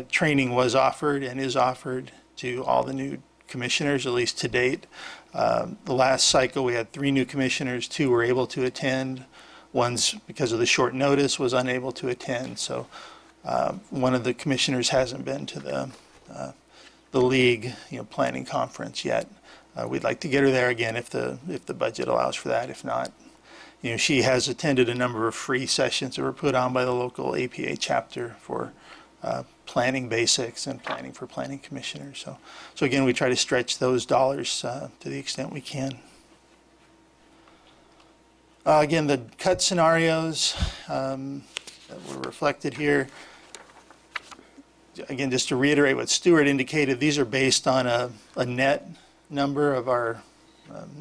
training was offered and is offered to all the new commissioners, at least to date. The last cycle we had 3 new commissioners, 2 were able to attend. One's, because of the short notice, was unable to attend. So one of the commissioners hasn't been to the league planning conference yet. We'd like to get her there again if the budget allows for that. If not, she has attended a number of free sessions that were put on by the local APA chapter for planning basics and planning for planning commissioners. So again, we try to stretch those dollars to the extent we can. Again, the cut scenarios that were reflected here. Again, just to reiterate what Stuart indicated, these are based on a net number of our,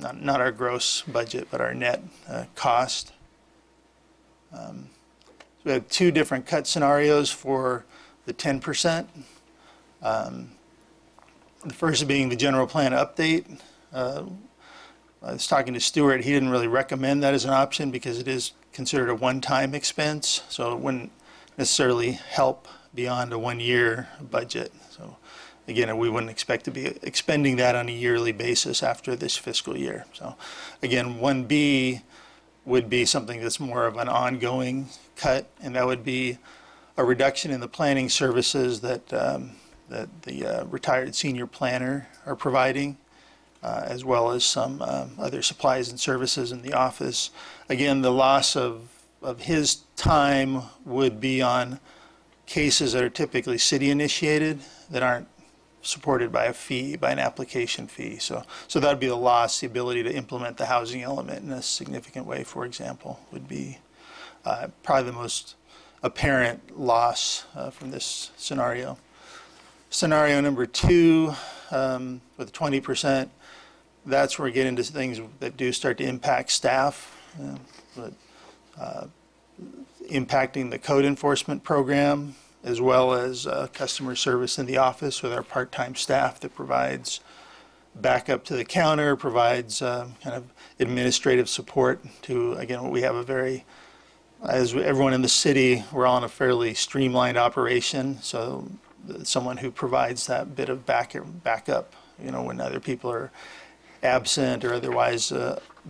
not our gross budget, but our net cost. So we have 2 different cut scenarios for the 10%. The first being the general plan update. I was talking to Stuart. He didn't really recommend that as an option because it is considered a one-time expense, so it wouldn't necessarily help beyond a 1-year budget. So again, we wouldn't expect to be expending that on a yearly basis after this fiscal year. So again, 1B would be something that's more of an ongoing cut, and that would be a reduction in the planning services that the retired senior planner are providing, as well as some other supplies and services in the office. Again, the loss of his time would be on cases that are typically city initiated that aren't supported by a fee, by an application fee. So that would be the loss. The ability to implement the housing element in a significant way, for example, would be probably the most apparent loss from this scenario. Scenario number 2, with 20%, that's where we get into things that do start to impact staff, impacting the code enforcement program, as well as customer service in the office with our part-time staff that provides backup to the counter, provides kind of administrative support to, again, we have a very, as everyone in the city, we're all in a fairly streamlined operation, so someone who provides that bit of backup, when other people are absent or otherwise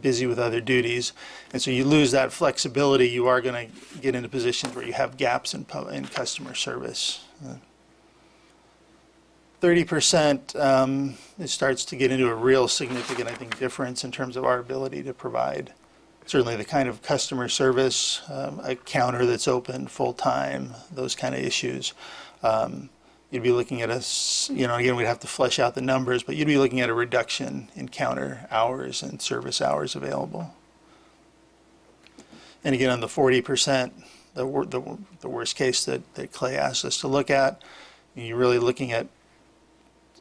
busy with other duties. And so you lose that flexibility, you are going to get into positions where you have gaps in customer service. 30%, it starts to get into a real significant, I think, difference in terms of our ability to provide certainly the kind of customer service, a counter that's open full-time, those kind of issues. You'd be looking at again, we'd have to flesh out the numbers, but you'd be looking at a reduction in counter hours and service hours available. And again, on the 40%, the worst case that Clay asked us to look at, you're really looking at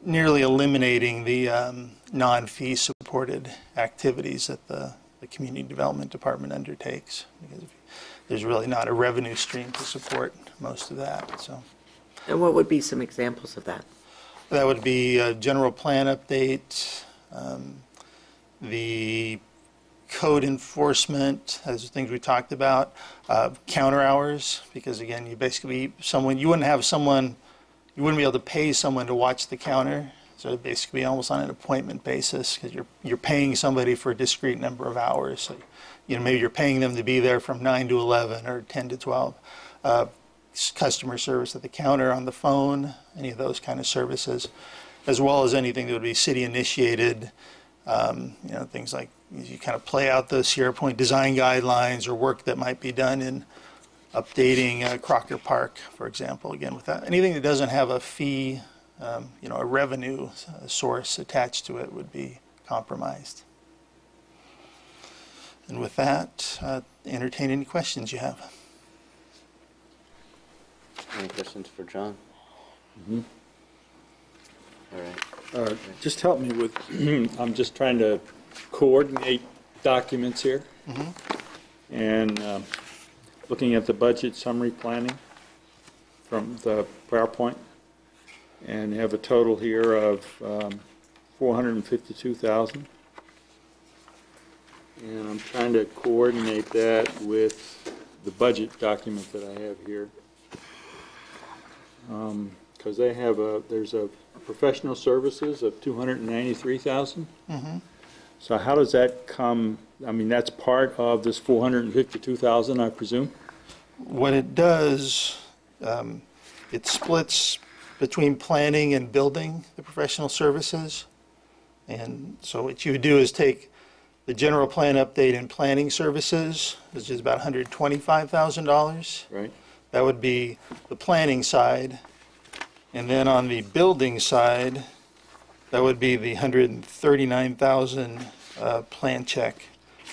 nearly eliminating the non-fee supported activities that the Community Development Department undertakes, because there's really not a revenue stream to support most of that. So, And what would be some examples of that? that would be a general plan update, the code enforcement, as the things we talked about, counter hours, because again, you wouldn't be able to pay someone to watch the counter. So it'd basically be almost on an appointment basis, because you're paying somebody for a discrete number of hours. So, maybe you're paying them to be there from 9 to 11 or 10 to 12. Customer service at the counter, on the phone, any of those kind of services, as well as anything that would be city initiated, things like you kind of play out the Sierra Point design guidelines or work that might be done in updating Crocker Park, for example. Again, with that, anything that doesn't have a fee, a revenue source attached to it would be compromised. And with that, entertain any questions you have. Any questions for John? Mm-hmm. All right. Just help me with, I'm just trying to coordinate documents here. Mm-hmm. And looking at the budget summary planning from the PowerPoint, and have a total here of 452,000. And I'm trying to coordinate that with the budget document that I have here. Because there's a professional services of 293,000. Mm-hmm. So how does that come? I mean, that's part of this 452,000, I presume? What it does, it splits between planning and building the professional services. And so what you would do is take the general plan update and planning services, which is about $125,000. Right. That would be the planning side. And then on the building side, that would be the 139,000 plan check,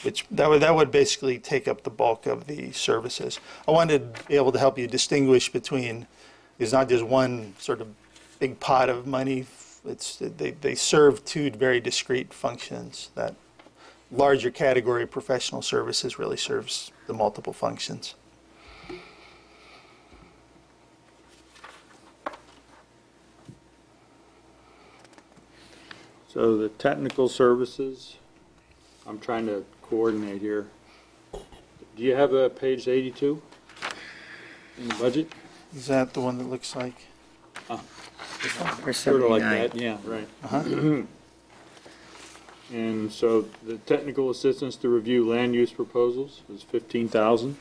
which that would basically take up the bulk of the services. I wanted to be able to help you distinguish between, it's not just one sort of big pot of money. They serve two very discrete functions. That larger category of professional services really serves the multiple functions. So the technical services, I'm trying to coordinate here. Do you have page 82 in the budget? Is that the one that looks like? Or Sort of like 79. that, yeah, right. Uh-huh. And so the technical assistance to review land use proposals is 15,000.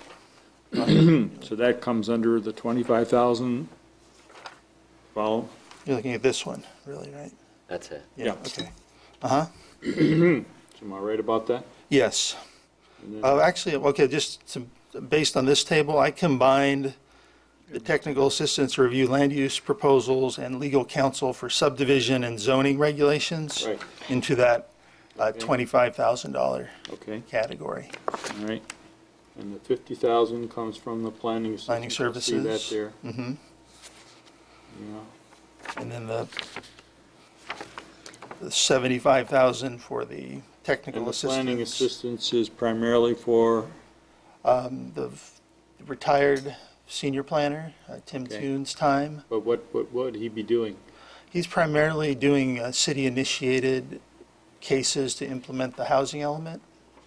So that comes under the 25,000. Follow? You're looking at this one, really, right? That's it. Yeah. Okay. Uh-huh. So am I right about that? Yes. And then- Actually, okay, based on this table, I combined the technical assistance to review land use proposals and legal counsel for subdivision and zoning regulations Right. into that $25,000 Okay, category. all right. And the 50,000 comes from the planning assistance. Planning I see services. that there. Mm-hmm. Yeah. And then the 75,000 for the technical And the planning assistance. assistance is primarily for, The retired senior planner, Tim Okay. Tune's time. but what would he be doing? He's primarily doing city-initiated cases to implement the housing element.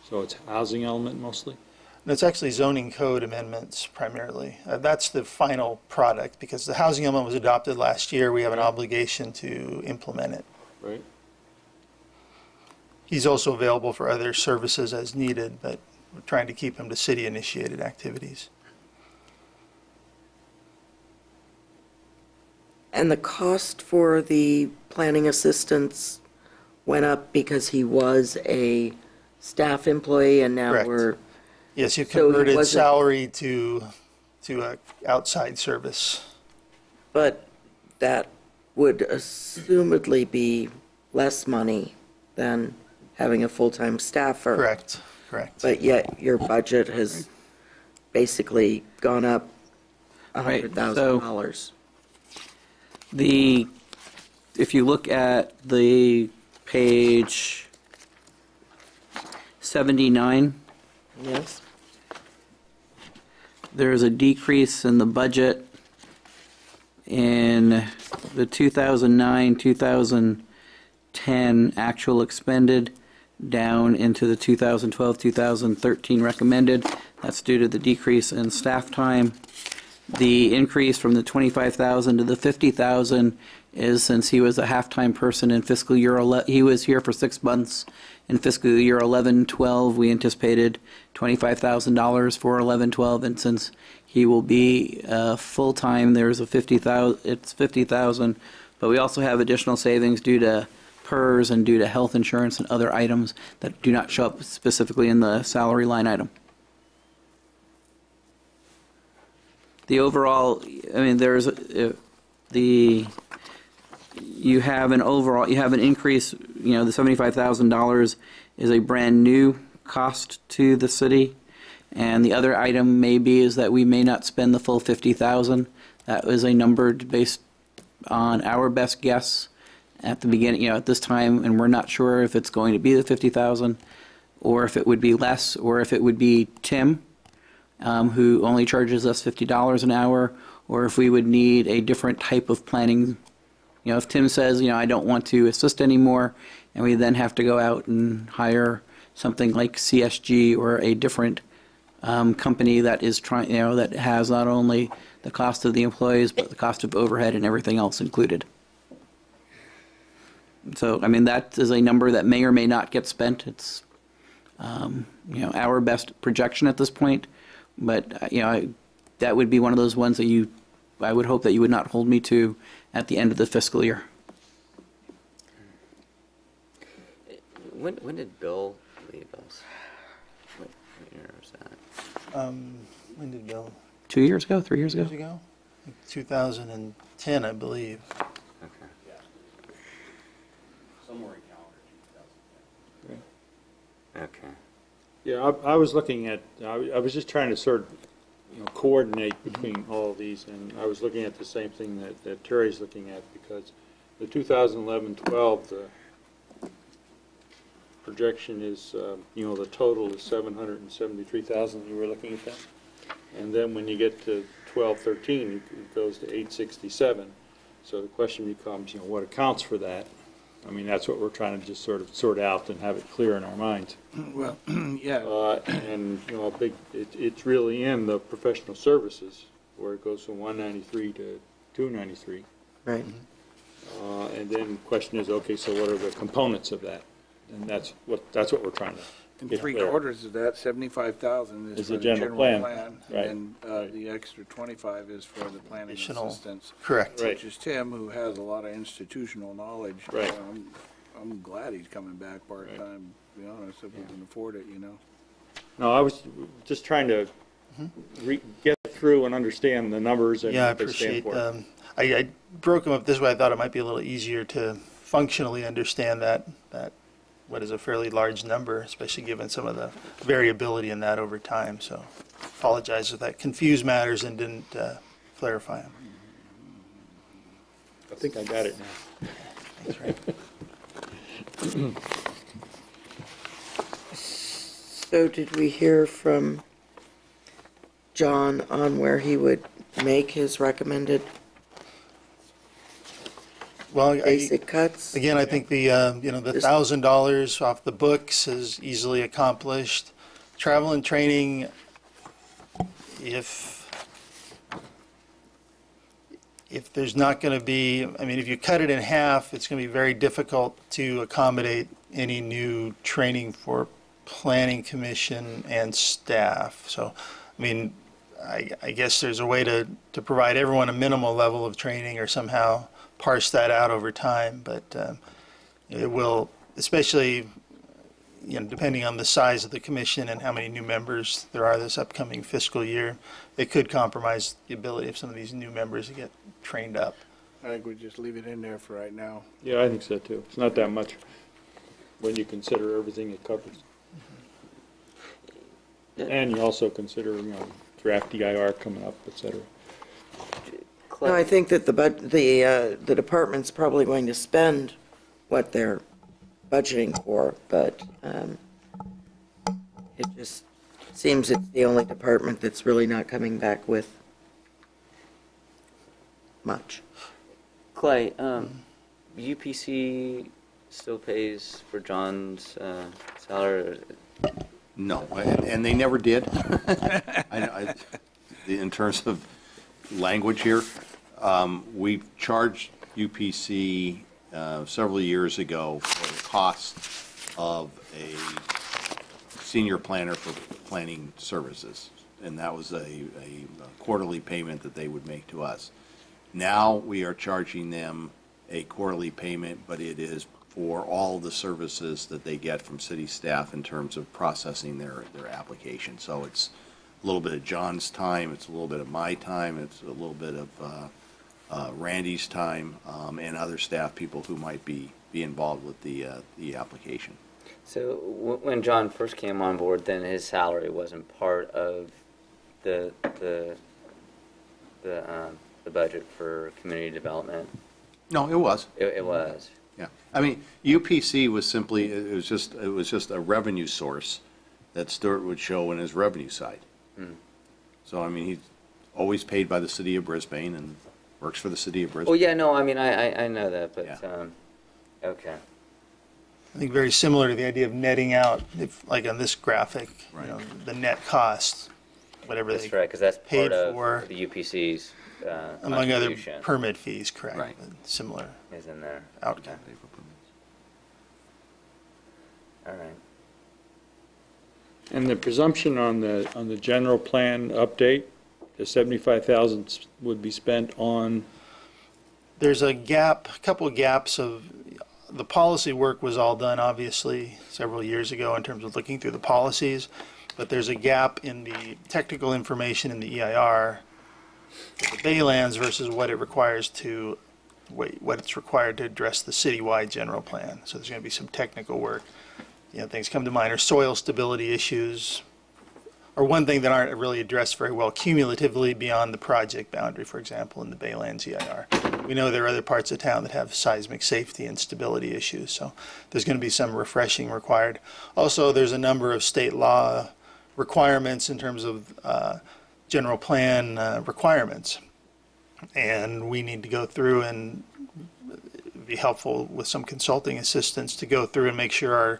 So it's housing element mostly? And it's actually zoning code amendments primarily. That's the final product, because the housing element was adopted last year. We have an obligation to implement it. Right? He's also available for other services as needed, but we're trying to keep him to city-initiated activities. And the cost for the planning assistance went up because he was a staff employee, and now Correct. we're, Yes, you So he converted wasn't- salary to a outside service. but that would assumedly be less money than having a full-time staffer. Correct, correct. But yet your budget has basically gone up Right, $100,000. If you look at the page 79, Yes? there's a decrease in the budget in the 2009, 2010 actual expended down into the 2012, 2013 recommended. That's due to the decrease in staff time. The increase from the 25,000 to the 50,000 is since he was a half-time person in fiscal year 11, he was here for 6 months. In fiscal year 11-12, we anticipated $25,000 for 11-12, and since he will be full-time, there's a 50,000, it's 50,000, but we also have additional savings due to PERS and due to health insurance and other items that do not show up specifically in the salary line item. The overall, I mean, there's you have an increase, you know, the $75,000 is a brand new cost to the city. And the other item maybe is that we may not spend the full 50,000. That was a number based on our best guess at the beginning, you know, at this time, and we're not sure if it's going to be the 50,000 or if it would be less, or if it would be Tim, who only charges us $50 an hour, or if we would need a different type of planning. You know, if Tim says, you know, I don't want to assist anymore, and we then have to go out and hire something like CSG or a different company that is trying, you know, that has not only the cost of the employees, but the cost of overhead and everything else included. So, I mean, that is a number that may or may not get spent. It's, you know, our best projection at this point. But, you know, that would be one of those ones that I would hope that you would not hold me to at the end of the fiscal year. When did Bill leave us? What year was that? When did Bill? 2 years ago, 3 years ago? 2010, I believe. Okay. Somewhere in calendar 2010. Okay. Yeah, I was looking at, I was just trying to sort of, you know, coordinate between all of these, and I was looking at the same thing that Terry's looking at, because the 2011-12, the projection is, you know, the total is 773,000. You were looking at that? And then when you get to 12-13, it goes to 867. So the question becomes, you know, what accounts for that? I mean, that's what we're trying to just sort of sort out and have it clear in our minds. Well, yeah. And, you know, it's really in the professional services, where it goes from 193 to 293. Right. And then the question is, okay, so what are the components of that? And that's what we're trying to And get three clear. quarters of that, 75,000 Is is the for the general general plan. plan. Right. And the extra 25 is for the planning Additional. assistance. Correct. Right. Which is Tim, who has a lot of institutional knowledge. Right. I'm glad he's coming back part-time, to be honest, if we can afford it, you know. No, I was just trying to get through and understand the numbers and Yeah, I what they stand appreciate, for. I broke them up this way. I thought it might be a little easier to functionally understand that what is a fairly large number, especially given some of the variability in that over time. So apologize if that confused matters and didn't clarify them. I think I got it now. That's right. So did we hear from John on where he would make his recommended Well, basic cuts? again, I think the, you know, the $1,000 off the books is easily accomplished. Travel and training, if there's not going to be, I mean, if you cut it in half, it's going to be very difficult to accommodate any new training for planning commission and staff. So, I mean, I guess there's a way to provide everyone a minimal level of training or somehow parse that out over time, but it will, especially, depending on the size of the commission and how many new members there are this upcoming fiscal year, it could compromise the ability of some of these new members to get trained up. I think we just leave it in there for right now. Yeah, I think so too. It's not that much when you consider everything it covers. And you also consider, draft DIR coming up, et cetera. No, I think that the department's probably going to spend what they're budgeting for, but it just seems it's the only department that's really not coming back with much. Clay, UPC still pays for John's salary? No, and they never did. In terms of language here, we charged UPC several years ago for the cost of a senior planner for planning services, and that was a quarterly payment that they would make to us. Now we are charging them a quarterly payment, but it is for all the services that they get from city staff in terms of processing their application. So it's a little bit of John's time, it's a little bit of my time, it's a little bit of Randy's time, and other staff people who might be involved with the application. So when John first came on board, then his salary wasn't part of the budget for community development? No, it was. It was. Yeah, I mean, UPC was simply, it was just a revenue source that Stuart would show in his revenue side. So, I mean, he's always paid by the city of Brisbane and works for the city of Brisbane. Well, yeah, no, I mean, I know that, but, Yeah. okay. I think very similar to the idea of netting out, if, like on this graphic, Right. the net cost, whatever That's they right, because that's paid part for, of the UPC's among other contribution permit fees, correct? Right. Similar is in there. outcome. All right. And the presumption on the general plan update, the 75,000 would be spent on, There's a gap, a couple of gaps of, the policy work was all done, obviously, several years ago in terms of looking through the policies, but there's a gap in the technical information in the EIR, for the Baylands versus what it requires to, what it's required to address the citywide general plan. So there's going to be some technical work. Things come to mind are soil stability issues, or one thing that aren't really addressed very well cumulatively beyond the project boundary, for example, in the Baylands EIR. We know there are other parts of town that have seismic safety and stability issues, so there's going to be some refreshing required. Also, there's a number of state law requirements in terms of general plan requirements, and we need to go through and be helpful with some consulting assistance to go through and make sure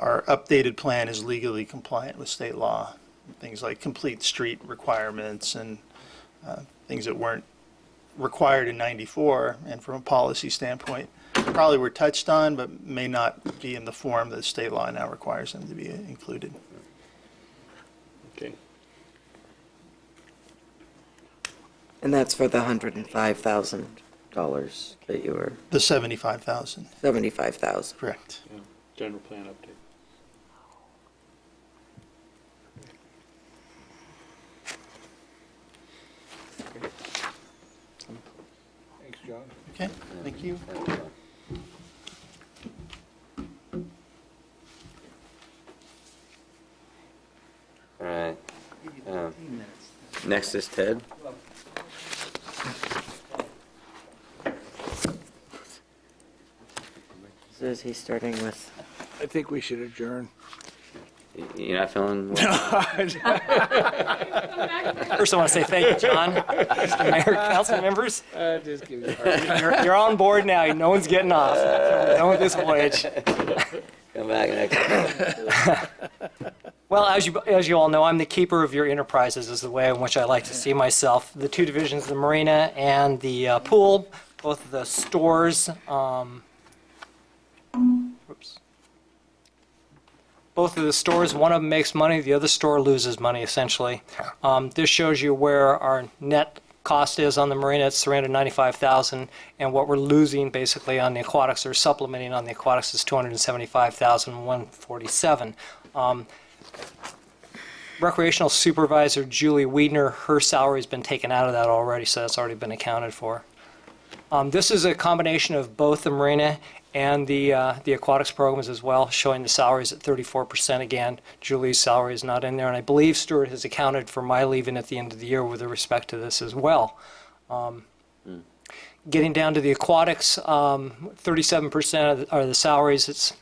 our updated plan is legally compliant with state law. Things like complete street requirements and things that weren't required in '94, and from a policy standpoint probably were touched on but may not be in the form that state law now requires them to be included. okay. And that's for the $105,000 that you were, The 75,000, 75,000. correct. Yeah, general plan update. Thanks, John. Okay, thank you. All right. Next is Ted. So is he starting with? I think we should adjourn. You're not feeling well? First, I want to say thank you, John. Mr. Mayor, council members. Just give me a hard You're on board now. No one's getting off. Done with this voyage. Come back next. Well, as you all know, I'm the keeper of your enterprises is the way in which I like to see myself. The two divisions, the marina and the pool, both of the stores, both of the stores, one of them makes money, the other store loses money, essentially. This shows you where our net cost is on the marina. It's $395,000, and what we're losing basically on the aquatics, or supplementing on the aquatics, is $275,147. Recreational supervisor Julie Wiedner, her salary's been taken out of that already, so that's already been accounted for. This is a combination of both the marina and the aquatics programs as well, showing the salaries at 34% again. Julie's salary is not in there, and I believe Stuart has accounted for my leaving at the end of the year with respect to this as well. Getting down to the aquatics, 37% are the salaries. It's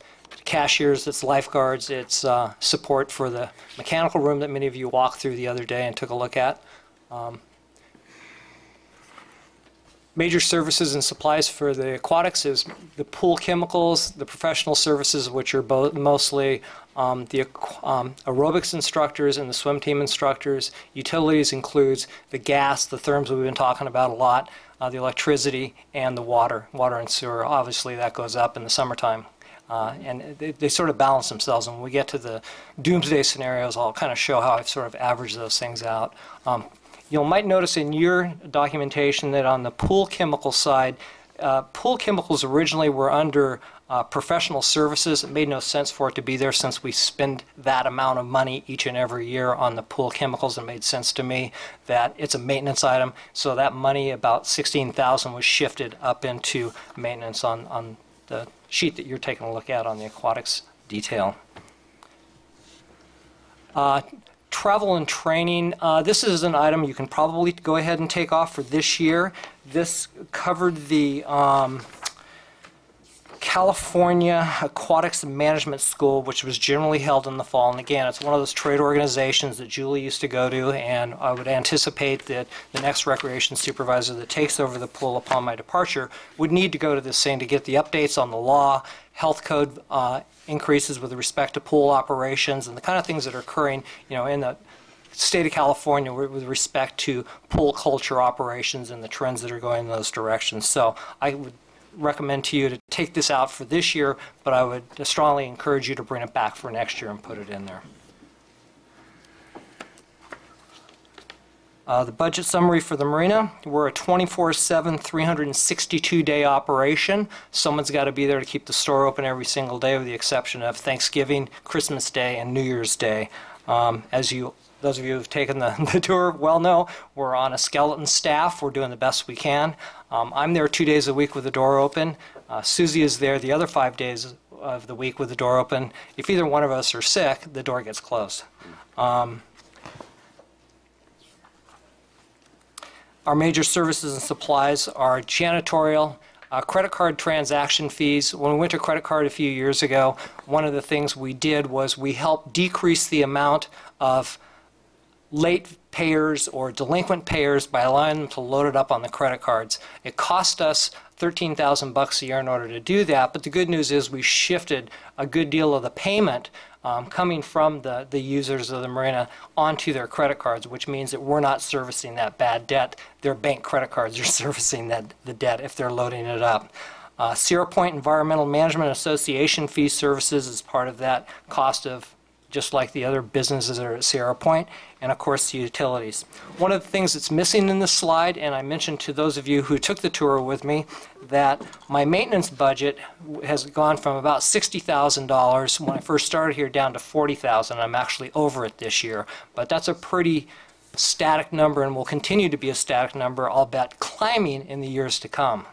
cashiers, it's lifeguards, it's support for the mechanical room that many of you walked through the other day and took a look at. Major services and supplies for the aquatics is the pool chemicals, the professional services, which are mostly the aerobics instructors and the swim team instructors. Utilities includes the gas, the therms we've been talking about a lot, the electricity, and the water and sewer. Obviously, that goes up in the summertime. And they sort of balance themselves. And when we get to the doomsday scenarios, I'll kind of show how I've sort of averaged those things out. You might notice in your documentation that on the pool chemical side, pool chemicals originally were under professional services. It made no sense for it to be there since we spend that amount of money each and every year on the pool chemicals. It made sense to me that it's a maintenance item. So that money, about $16,000, was shifted up into maintenance on the sheet that you're taking a look at on the aquatics detail. Travel and training, this is an item you can probably go ahead and take off for this year. This covered the California Aquatics Management School, which was generally held in the fall. And again, it's one of those trade organizations that Julie used to go to, and I would anticipate that the next recreation supervisor that takes over the pool upon my departure would need to go to this thing to get the updates on the law, health code increases with respect to pool operations, and the kind of things that are occurring, in the state of California with respect to pool culture operations and the trends that are going in those directions. So I would recommend to you to take this out for this year, but I would strongly encourage you to bring it back for next year and put it in there. The budget summary for the marina, we're a 24/7, 362-day operation. Someone's got to be there to keep the store open every single day with the exception of Thanksgiving, Christmas Day, and New Year's Day. Those of you who have taken the tour well know, we're on a skeleton staff. We're doing the best we can. I'm there 2 days a week with the door open. Susie is there the other 5 days of the week with the door open. If either one of us are sick, the door gets closed. Our major services and supplies are janitorial, credit card transaction fees. When we went to credit card a few years ago, one of the things we did was we helped decrease the amount of late payers or delinquent payers by allowing them to load it up on the credit cards. It cost us $13,000 a year in order to do that, but the good news is we shifted a good deal of the payment coming from the users of the marina onto their credit cards, which means that we're not servicing that bad debt. Their bank credit cards are servicing the debt if they're loading it up. Sierra Point Environmental Management Association fee services is part of that cost of just like the other businesses that are at Sierra Point, and of course the utilities. One of the things that's missing in this slide, and I mentioned to those of you who took the tour with me, that my maintenance budget has gone from about $60,000 when I first started here down to $40,000. I'm actually over it this year, but that's a pretty static number and will continue to be a static number, I'll bet climbing in the years to come.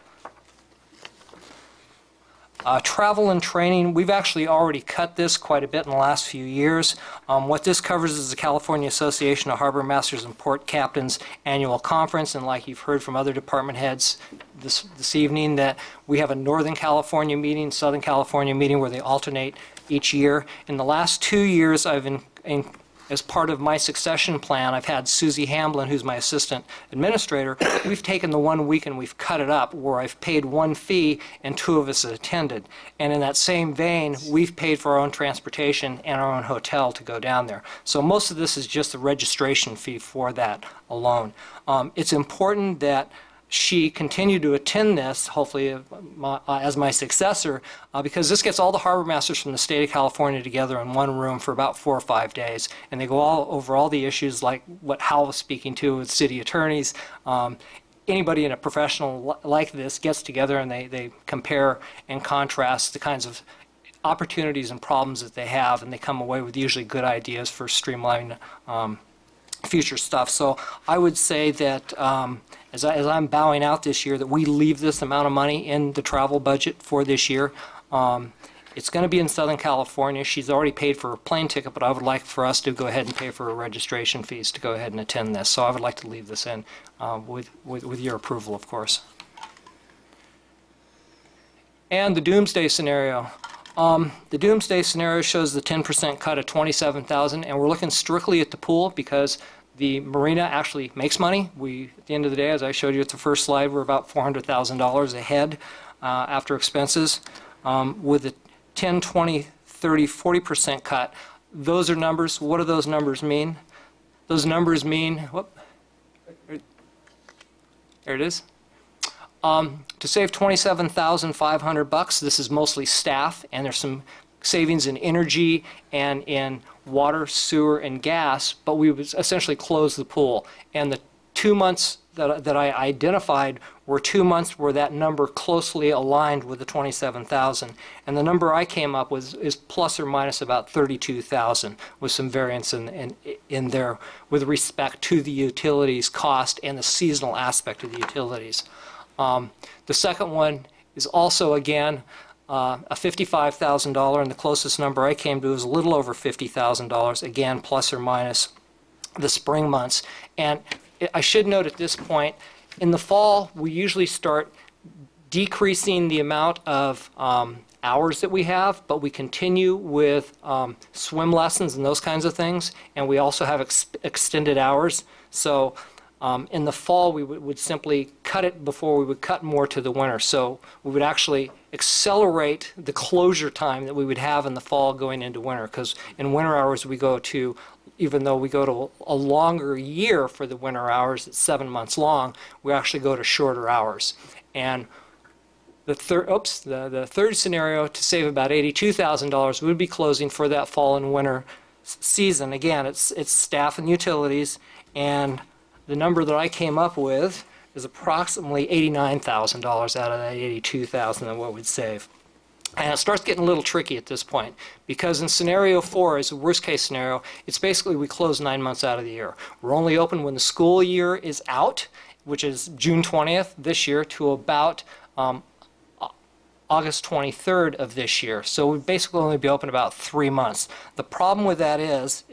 Travel and training, we've actually already cut this quite a bit in the last few years. What this covers is the California Association of Harbor Masters and Port Captains annual conference, and like you've heard from other department heads this evening, that we have a Northern California meeting, Southern California meeting where they alternate each year. In the last 2 years, as part of my succession plan, I've had Susie Hamblin, who's my assistant administrator. We've taken the 1 week and we've cut it up where I've paid one fee and 2 of us attended. And in that same vein, we've paid for our own transportation and our own hotel to go down there. So most of this is just the registration fee for that alone. It's important that she continue to attend this, hopefully as my successor, because this gets all the harbor masters from the state of California together in one room for about 4 or 5 days, and they go over all the issues like what Hal was speaking to with city attorneys. Anybody in a professional like this gets together and they compare and contrast the kinds of opportunities and problems that they have, and they come away with usually good ideas for streamlining future stuff. So I would say that as I'm bowing out this year, that we leave this amount of money in the travel budget for this year. It's going to be in Southern California. She's already paid for a plane ticket, but I would like for us to go ahead and pay for her registration fees to go ahead and attend this. So I would like to leave this in with your approval, of course. And the doomsday scenario. The doomsday scenario shows the 10% cut of $27,000, and we're looking strictly at the pool because the marina actually makes money. At the end of the day, as I showed you at the first slide, we're about $400,000 ahead after expenses. With the 10, 20, 30, 40% cut, those are numbers. What do those numbers mean? Those numbers mean, whoop, there it is. To save $27,500, this is mostly staff, and there's some savings in energy and in water, sewer, and gas, but we would essentially close the pool. And the 2 months that I identified were 2 months where that number closely aligned with the 27,000. And the number I came up with is plus or minus about 32,000, with some variance in there with respect to the utilities cost and the seasonal aspect of the utilities. The second one is also, again, a $55,000, and the closest number I came to is a little over $50,000, again, plus or minus the spring months. And I should note at this point, in the fall, we usually start decreasing the amount of hours that we have, but we continue with swim lessons and those kinds of things, and we also have extended hours. So in the fall, we would simply cut it before we would cut more to the winter. So we would actually accelerate the closure time that we would have in the fall going into winter, because in winter hours we go to, even though we go to a longer year for the winter hours, it's 7 months long, we actually go to shorter hours. And the third scenario, to save about $82,000, we would be closing for that fall and winter season. Again, it's staff and utilities, and the number that I came up with is approximately $89,000 out of that $82,000 that what we'd save. And it starts getting a little tricky at this point, because in scenario 4 is the worst case scenario. It's basically we close 9 months out of the year. We're only open when the school year is out, which is June 20th this year to about August 23rd of this year. So we'd basically only be open about 3 months. The problem with that is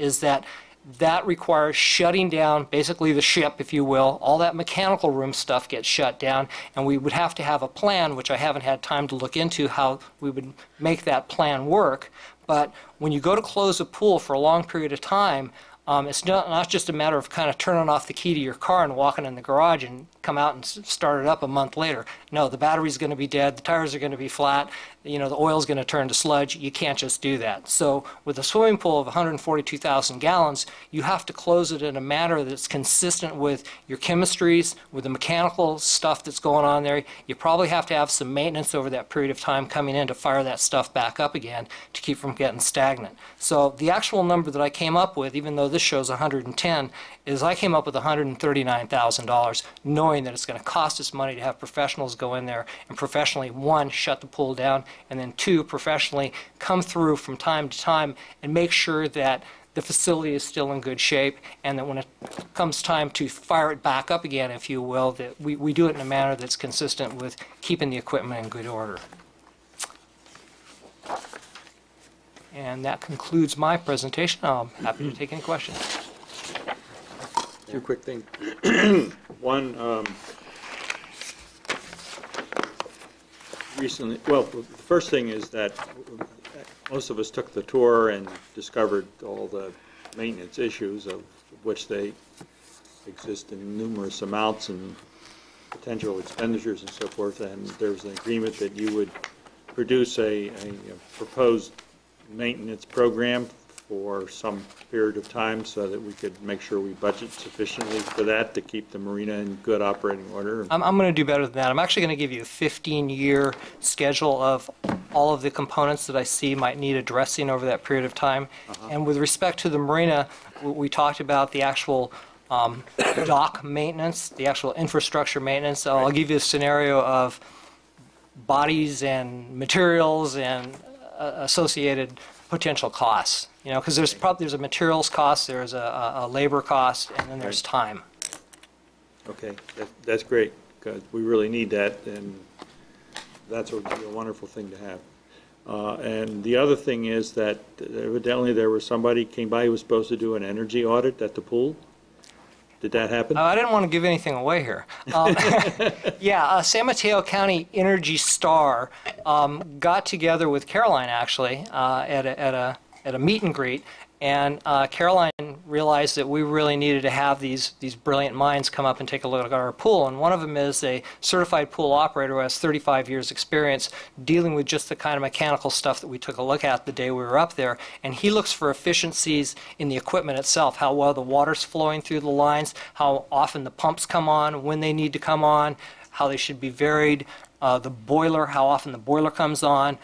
that requires shutting down basically the ship, if you will. All that mechanical room stuff gets shut down, and we would have to have a plan, which I haven't had time to look into how we would make that plan work. But when you go to close a pool for a long period of time, it's not just a matter of kind of turning off the key to your car and walking in the garage and come out and start it up a month later. No, the battery's going to be dead, the tires are going to be flat, the oil's going to turn to sludge. You can't just do that. So with a swimming pool of 142,000 gallons, you have to close it in a manner that's consistent with your chemistries, with the mechanical stuff that's going on there. You probably have to have some maintenance over that period of time coming in to fire that stuff back up again to keep from getting stagnant. So the actual number that I came up with, even though this shows 110, is I came up with $139,000, knowing that it's going to cost us money to have professionals go in there and professionally, one, shut the pool down, and then two, professionally come through from time to time and make sure that the facility is still in good shape, and that when it comes time to fire it back up again, if you will, that we do it in a manner that's consistent with keeping the equipment in good order. And that concludes my presentation. I'm happy to take any questions. Two quick things. One, recently, well, the first thing is that most of us took the tour and discovered all the maintenance issues, of which they exist in numerous amounts and potential expenditures and so forth, and there's an agreement that you would produce a proposed maintenance program for some period of time so that we could make sure we budget sufficiently for that to keep the marina in good operating order? I'm going to do better than that. I'm actually going to give you a 15-year schedule of all of the components that I see might need addressing over that period of time. And with respect to the marina, we talked about the actual dock maintenance, the actual infrastructure maintenance. So I'll give you a scenario of bodies and materials and associated potential costs. You know, because there's a materials cost, there's a labor cost, and then there's time. Okay, that's great, because we really need that, and that's a wonderful thing to have. And the other thing is that evidently there was somebody came by who was supposed to do an energy audit at the pool. Did that happen? I didn't want to give anything away here. Yeah, San Mateo County Energy Star got together with Caroline, actually, at a meet and greet, and Caroline realized that we really needed to have these brilliant minds come up and take a look at our pool. And one of them is a certified pool operator who has 35 years experience dealing with just the kind of mechanical stuff that we took a look at the day we were up there. And he looks for efficiencies in the equipment itself, how well the water's flowing through the lines, how often the pumps come on, when they need to come on, how they should be varied, the boiler, how often the boiler comes on.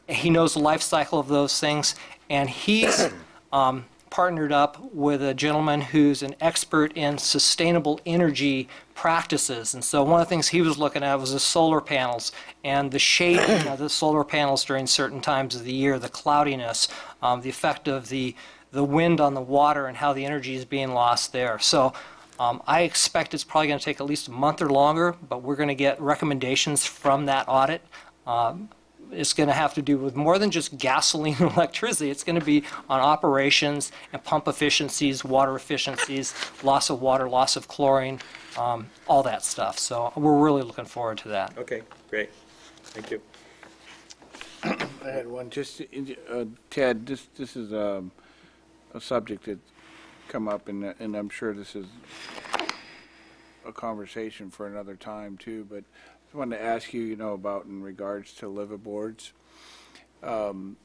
He knows the life cycle of those things, and he's partnered up with a gentleman who's an expert in sustainable energy practices. And so one of the things he was looking at was the solar panels and the shading of the solar panels during certain times of the year, the cloudiness, the effect of the wind on the water and how the energy is being lost there. So I expect it's probably going to take at least a month or longer, but we're going to get recommendations from that audit. It's going to have to do with more than just gasoline and electricity. It's going to be on operations and pump efficiencies, water efficiencies, loss of water, loss of chlorine, all that stuff. So we're really looking forward to that. Okay, great. Thank you. I had one. Just Ted, this is a subject that's come up, and I'm sure this is a conversation for another time too. But I wanted to ask you, about in regards to liveaboards, because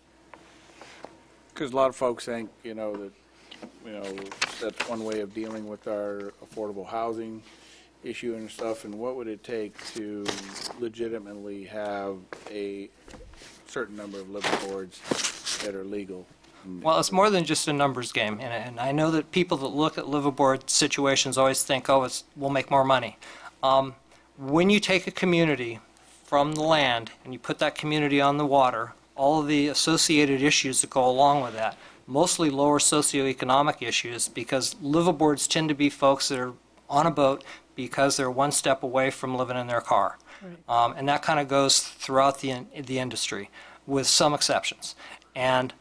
a lot of folks think, that that's one way of dealing with our affordable housing issue and stuff. And what would it take to legitimately have a certain number of liveaboards that are legal? Well, it's more than just a numbers game, and I know that people that look at liveaboard situations always think, oh, we'll make more money. When you take a community from the land and you put that community on the water, all of the associated issues that go along with that, mostly lower socioeconomic issues, because liveaboards tend to be folks that are on a boat because they're one step away from living in their car. Right. And that kind of goes throughout the industry, with some exceptions. And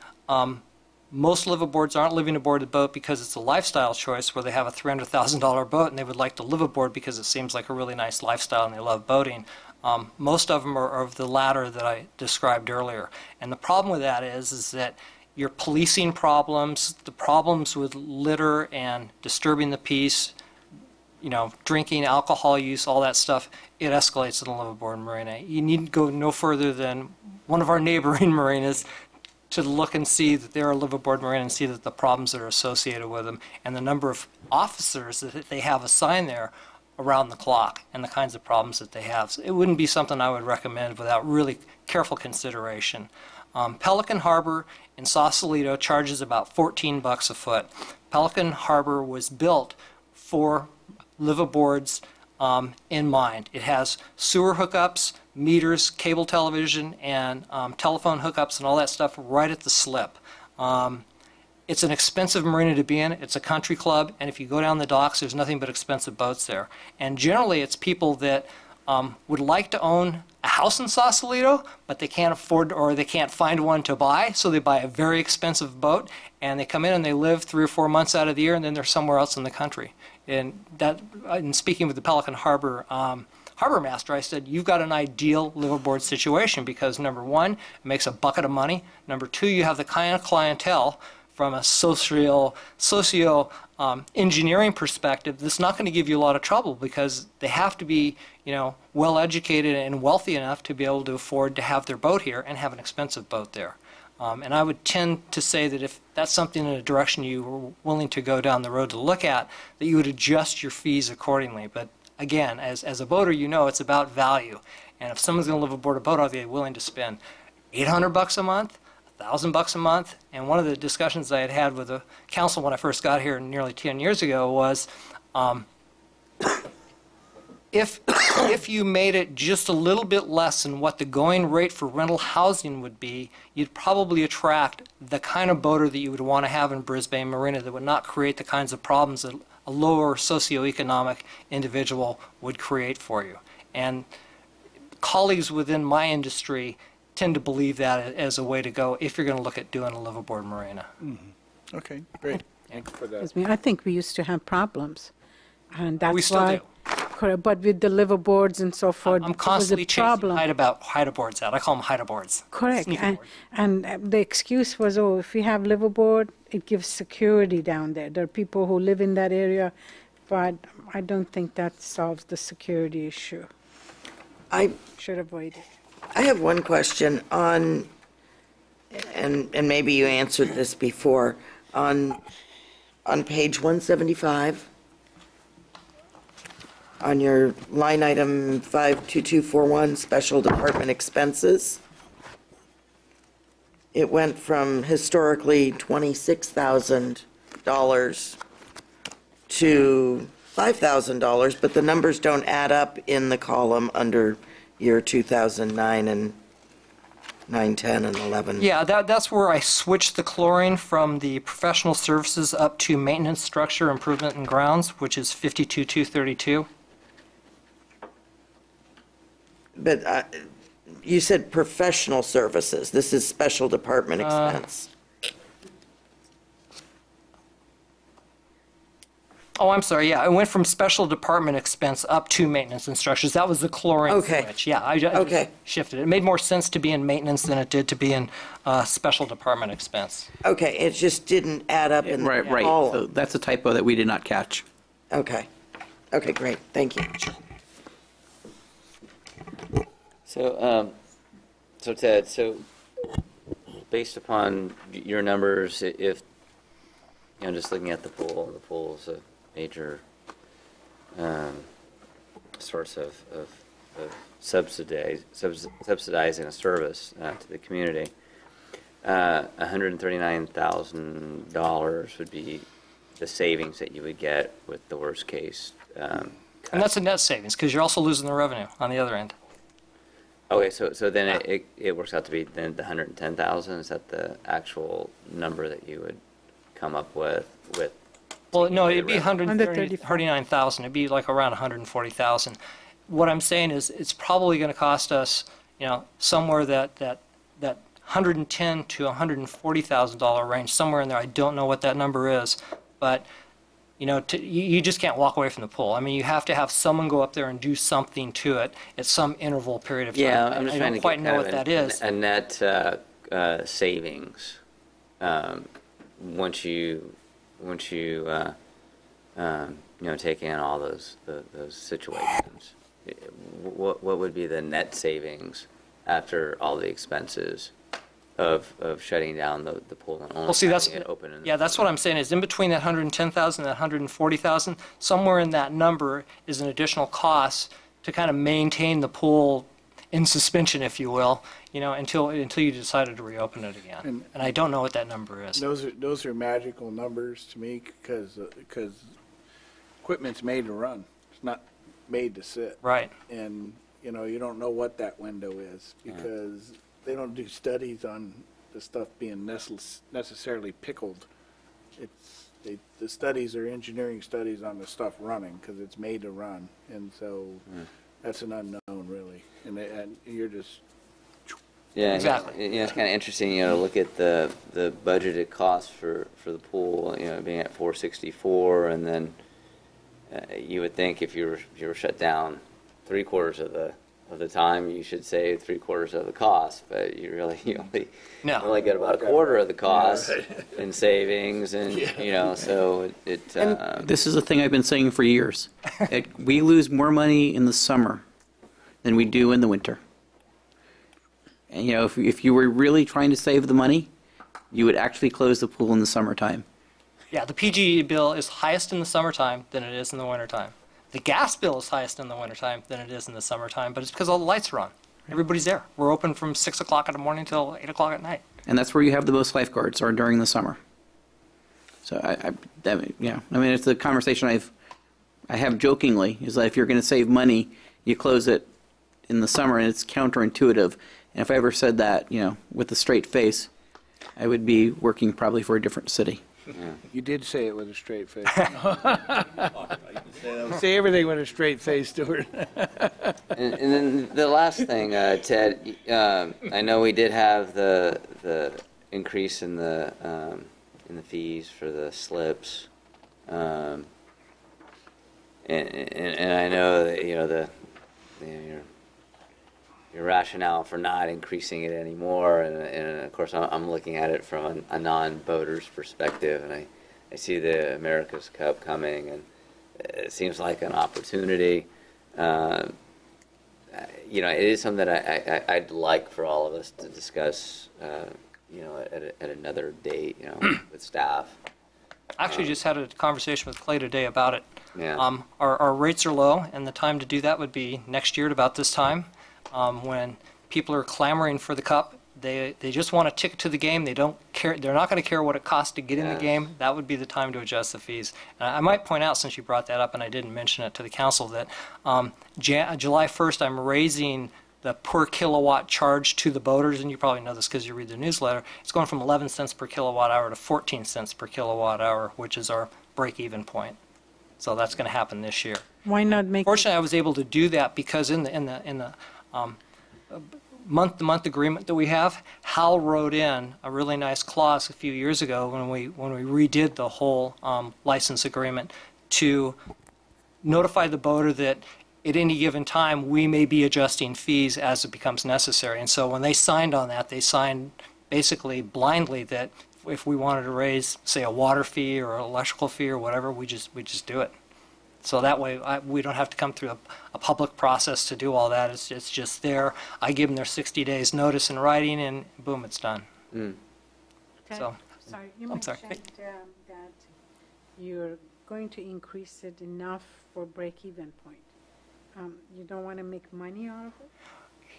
most liveaboards aren't living aboard the boat because it's a lifestyle choice where they have a $300,000 boat and they would like to live aboard because it seems like a really nice lifestyle and they love boating. Most of them are of the latter that I described earlier. And the problem with that is that your policing problems, the problems with litter and disturbing the peace, drinking, alcohol use, all that stuff, it escalates in a liveaboard marina. You need to go no further than one of our neighboring marinas to look and see that they're a liveaboard marina and see that the problems that are associated with them and the number of officers that they have assigned there around the clock and the kinds of problems that they have. So it wouldn't be something I would recommend without really careful consideration. Pelican Harbor in Sausalito charges about $14 a foot. Pelican Harbor was built for liveaboards in mind. It has sewer hookups, meters, cable television, and telephone hookups and all that stuff right at the slip. It's an expensive marina to be in. It's a country club, and if you go down the docks, there's nothing but expensive boats there. And generally, it's people that would like to own a house in Sausalito, but they can't afford or they can't find one to buy, so they buy a very expensive boat, and they come in and they live 3 or 4 months out of the year, and then they're somewhere else in the country. And in speaking with the Pelican Harbor harbor master, I said, you've got an ideal liveaboard situation because, number one, it makes a bucket of money. Number two, you have the kind of clientele from a socio engineering perspective that's not going to give you a lot of trouble because they have to be, well educated and wealthy enough to be able to afford to have their boat here and have an expensive boat there. And I would tend to say that if that's something in a direction you were willing to go down the road to look at, that you would adjust your fees accordingly. But again, as a boater, you know it's about value. And if someone's going to live aboard a boat, are they willing to spend $800 a month, $1,000 a month? And one of the discussions I had had with the council when I first got here nearly 10 years ago was, if you made it just a little bit less than what the going rate for rental housing would be, you'd probably attract the kind of boater that you would want to have in Brisbane Marina that would not create the kinds of problems that a lower socioeconomic individual would create for you. And colleagues within my industry tend to believe that as a way to go if you're going to look at doing a liveaboard marina. Okay, great. Thank you for that. Excuse me, I think we used to have problems, and that's why. We still do. Correct, but with the liveaboards and so forth, I'm it was a constantly chasing problem. hide-aboards out. I call them hide-aboards. Correct, Sneaky and, boards. and the excuse was, oh, if we have liveaboard, it gives security down there. There are people who live in that area, but I don't think that solves the security issue. I Should avoid it. I have one question on, and maybe you answered this before, on page 175, on your line item 52241, special department expenses. It went from historically $26,000 to $5,000, but the numbers don't add up in the column under year 2009 and 9, 10, and 11. Yeah, that's where I switched the chlorine from the professional services up to maintenance, structure, improvement, and grounds, which is 52,232. But you said professional services. This is special department expense. Oh, I'm sorry, yeah, I went from special department expense up to maintenance and structures. That was the chlorine Okay. switch. Yeah, I just Okay. shifted it. It made more sense to be in maintenance than it did to be in special department expense. Okay, it just didn't add up in Right, the right. column. So that's a typo that we did not catch. Okay. Okay, great. Thank you. So, Ted, based upon your numbers, if, just looking at the pool's a major source of subsidizing a service to the community. $139,000 would be the savings that you would get with the worst case. And that's a net savings, because you're also losing the revenue on the other end. Okay, so then it works out to be then the 110,000. Is that the actual number that you would come up with? Well, no, it'd be 135. 139,000. It'd be like around 140,000. What I'm saying is, it's probably going to cost us, somewhere that $110,000 to $140,000 range, somewhere in there. I don't know what that number is, but you just can't walk away from the pool. I mean, you have to have someone go up there and do something to it at some interval period of time. Yeah, I'm just I trying don't to quite get know kind what of that is. a net savings once you take in all those situations. What would be the net savings after all the expenses of shutting down the pool and only Well, see, that's, having it open? yeah, that's what I'm saying, is in between that 110,000 and that 140,000, somewhere in that number is an additional cost to kind of maintain the pool in suspension, if you will, until you decided to reopen it again. And I don't know what that number is. Those are magical numbers to me, because equipment's made to run. It's not made to sit. Right. And, you don't know what that window is, because they don't do studies on the stuff being necessarily pickled. The studies are engineering studies on the stuff running, because it's made to run. And so that's an unknown, really. And you're just... Yeah, Exactly. It's kind of interesting, to look at the budgeted cost for the pool, being at 464, and then you would think if you were shut down 3/4 of the time, you should save 3/4 of the cost, but you only get about 1/4 of the cost in savings, and so This is a thing I've been saying for years. We lose more money in the summer than we do in the winter. And, you know, if you were really trying to save the money, you would actually close the pool in the summertime. Yeah, the PG bill is highest in the summertime than it is in the wintertime. The gas bill is highest in the wintertime than it is in the summertime, but it's because all the lights are on. Everybody's there. We're open from 6 o'clock in the morning till 8 o'clock at night. And that's where you have the most lifeguards, or during the summer. So I mean, it's a conversation I have jokingly, is that if you're going to save money, you close it in the summer, and it's counterintuitive. And if I ever said that, you know, with a straight face, I would be working probably for a different city. You did say it with a straight face. Say everything with a straight face, Stuart. And then the last thing, Ted, I know we did have the increase in the fees for the slips, and I know that, you know, your rationale for not increasing it anymore, and of course I'm looking at it from a non-voter's perspective, and I see the America's Cup coming, and it seems like an opportunity. You know, it is something that I'd like for all of us to discuss, you know, at another date, you know, with staff. I actually just had a conversation with Clay today about it. Yeah. Our rates are low, and the time to do that would be next year at about this time, when people are clamoring for the cup. They just want a ticket to the game. They don't care. They're not going to care what it costs to get in the game. That would be the time to adjust the fees. And I might point out, since you brought that up, and I didn't mention it to the council, that July 1st, I'm raising the per kilowatt charge to the boaters, and you probably know this because you read the newsletter. It's going from 11 cents per kilowatt hour to 14 cents per kilowatt hour, which is our break-even point. So that's going to happen this year. Why not make? Fortunately, I was able to do that because in the month-to-month agreement that we have, Hal wrote in a really nice clause a few years ago when we redid the whole license agreement to notify the boater that at any given time we may be adjusting fees as it becomes necessary. And so when they signed on that, they signed basically blindly that if we wanted to raise, say, a water fee or an electrical fee or whatever, we just do it. So that way, we don't have to come through a public process to do all that. It's just there. I give them their 60 days notice in writing, and boom, it's done. Okay. So, Sorry, you I'm sorry. mentioned that you're going to increase it enough for break-even point. You don't want to make money out of it?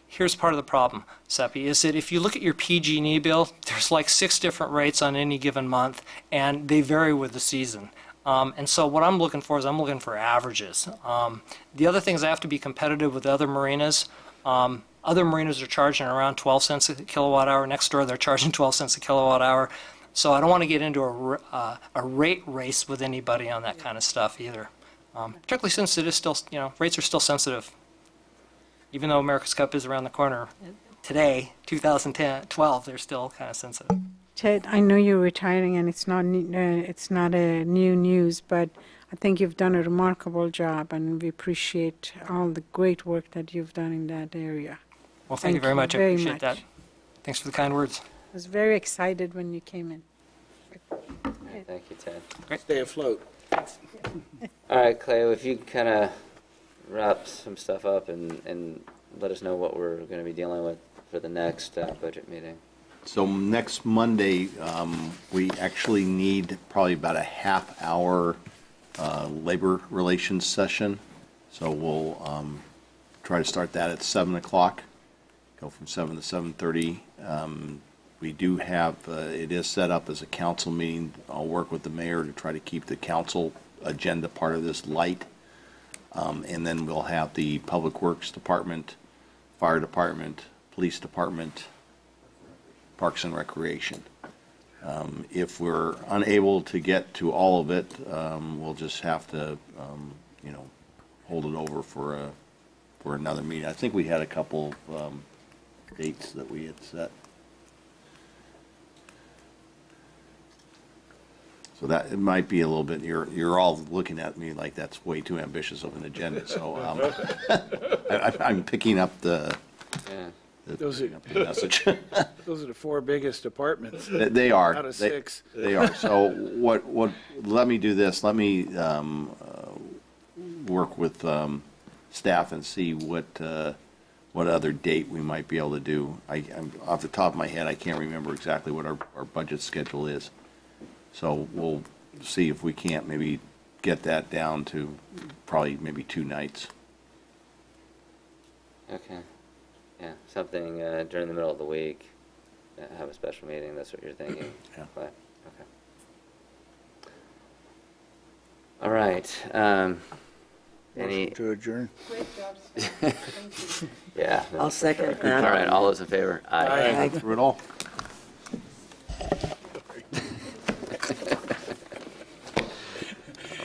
Here's part of the problem, Seppi, is that if you look at your PG&E bill, there's like 6 different rates on any given month, and they vary with the season. And so what I'm looking for is I'm looking for averages. The other thing is I have to be competitive with other marinas. Other marinas are charging around 12 cents a kilowatt hour. Next door, they're charging 12 cents a kilowatt hour. So I don't want to get into a rate race with anybody on that kind of stuff either. Particularly since it is still, you know, rates are still sensitive. Even though America's Cup is around the corner today, 2012, they're still kind of sensitive. Ted, I know you're retiring and it's not a new news, but I think you've done a remarkable job, and we appreciate all the great work that you've done in that area. Well, thank you very much. I appreciate that. Thanks for the kind words. I was very excited when you came in. Thank you, Ted. Great. Stay afloat. All right, Clay, if you kind of wrap some stuff up and let us know what we're going to be dealing with for the next budget meeting. So next Monday, we actually need probably about a half-hour labor relations session. So we'll try to start that at 7 o'clock, go from 7 to 7:30. We do have, it is set up as a council meeting. I'll work with the mayor to try to keep the council agenda part of this light. And then we'll have the Public Works Department, Fire Department, Police Department, Parks and Recreation. If we're unable to get to all of it, we'll just have to, you know, hold it over for another meeting. I think we had a couple dates that we had set. So that, it might be a little bit, you're all looking at me like that's way too ambitious of an agenda, so I'm picking up the message. Those are the 4 biggest departments. They are. Out of 6. They are. So let me do this. Let me work with staff and see what what other date we might be able to do. I'm off the top of my head, I can't remember exactly what our budget schedule is. So we'll see if we can't maybe get that down to probably maybe 2 nights. Okay. Yeah, something during the middle of the week, have a special meeting, that's what you're thinking? Yeah. But, okay. All right. Any, To adjourn. yeah. I'll second All that. right, all those in favor? Aye. Through it all.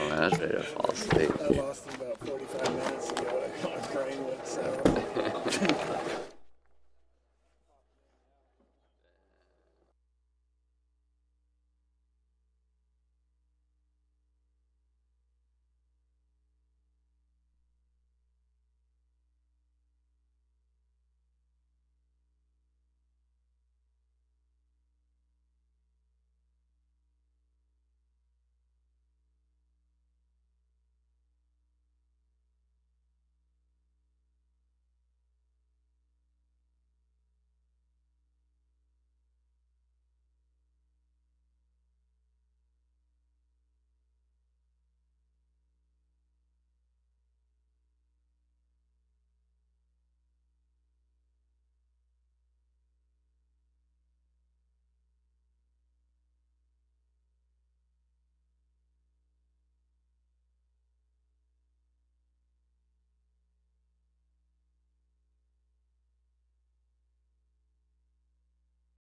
Oh, man, I was ready to fall asleep. I lost about 45 minutes ago. My brain went sour.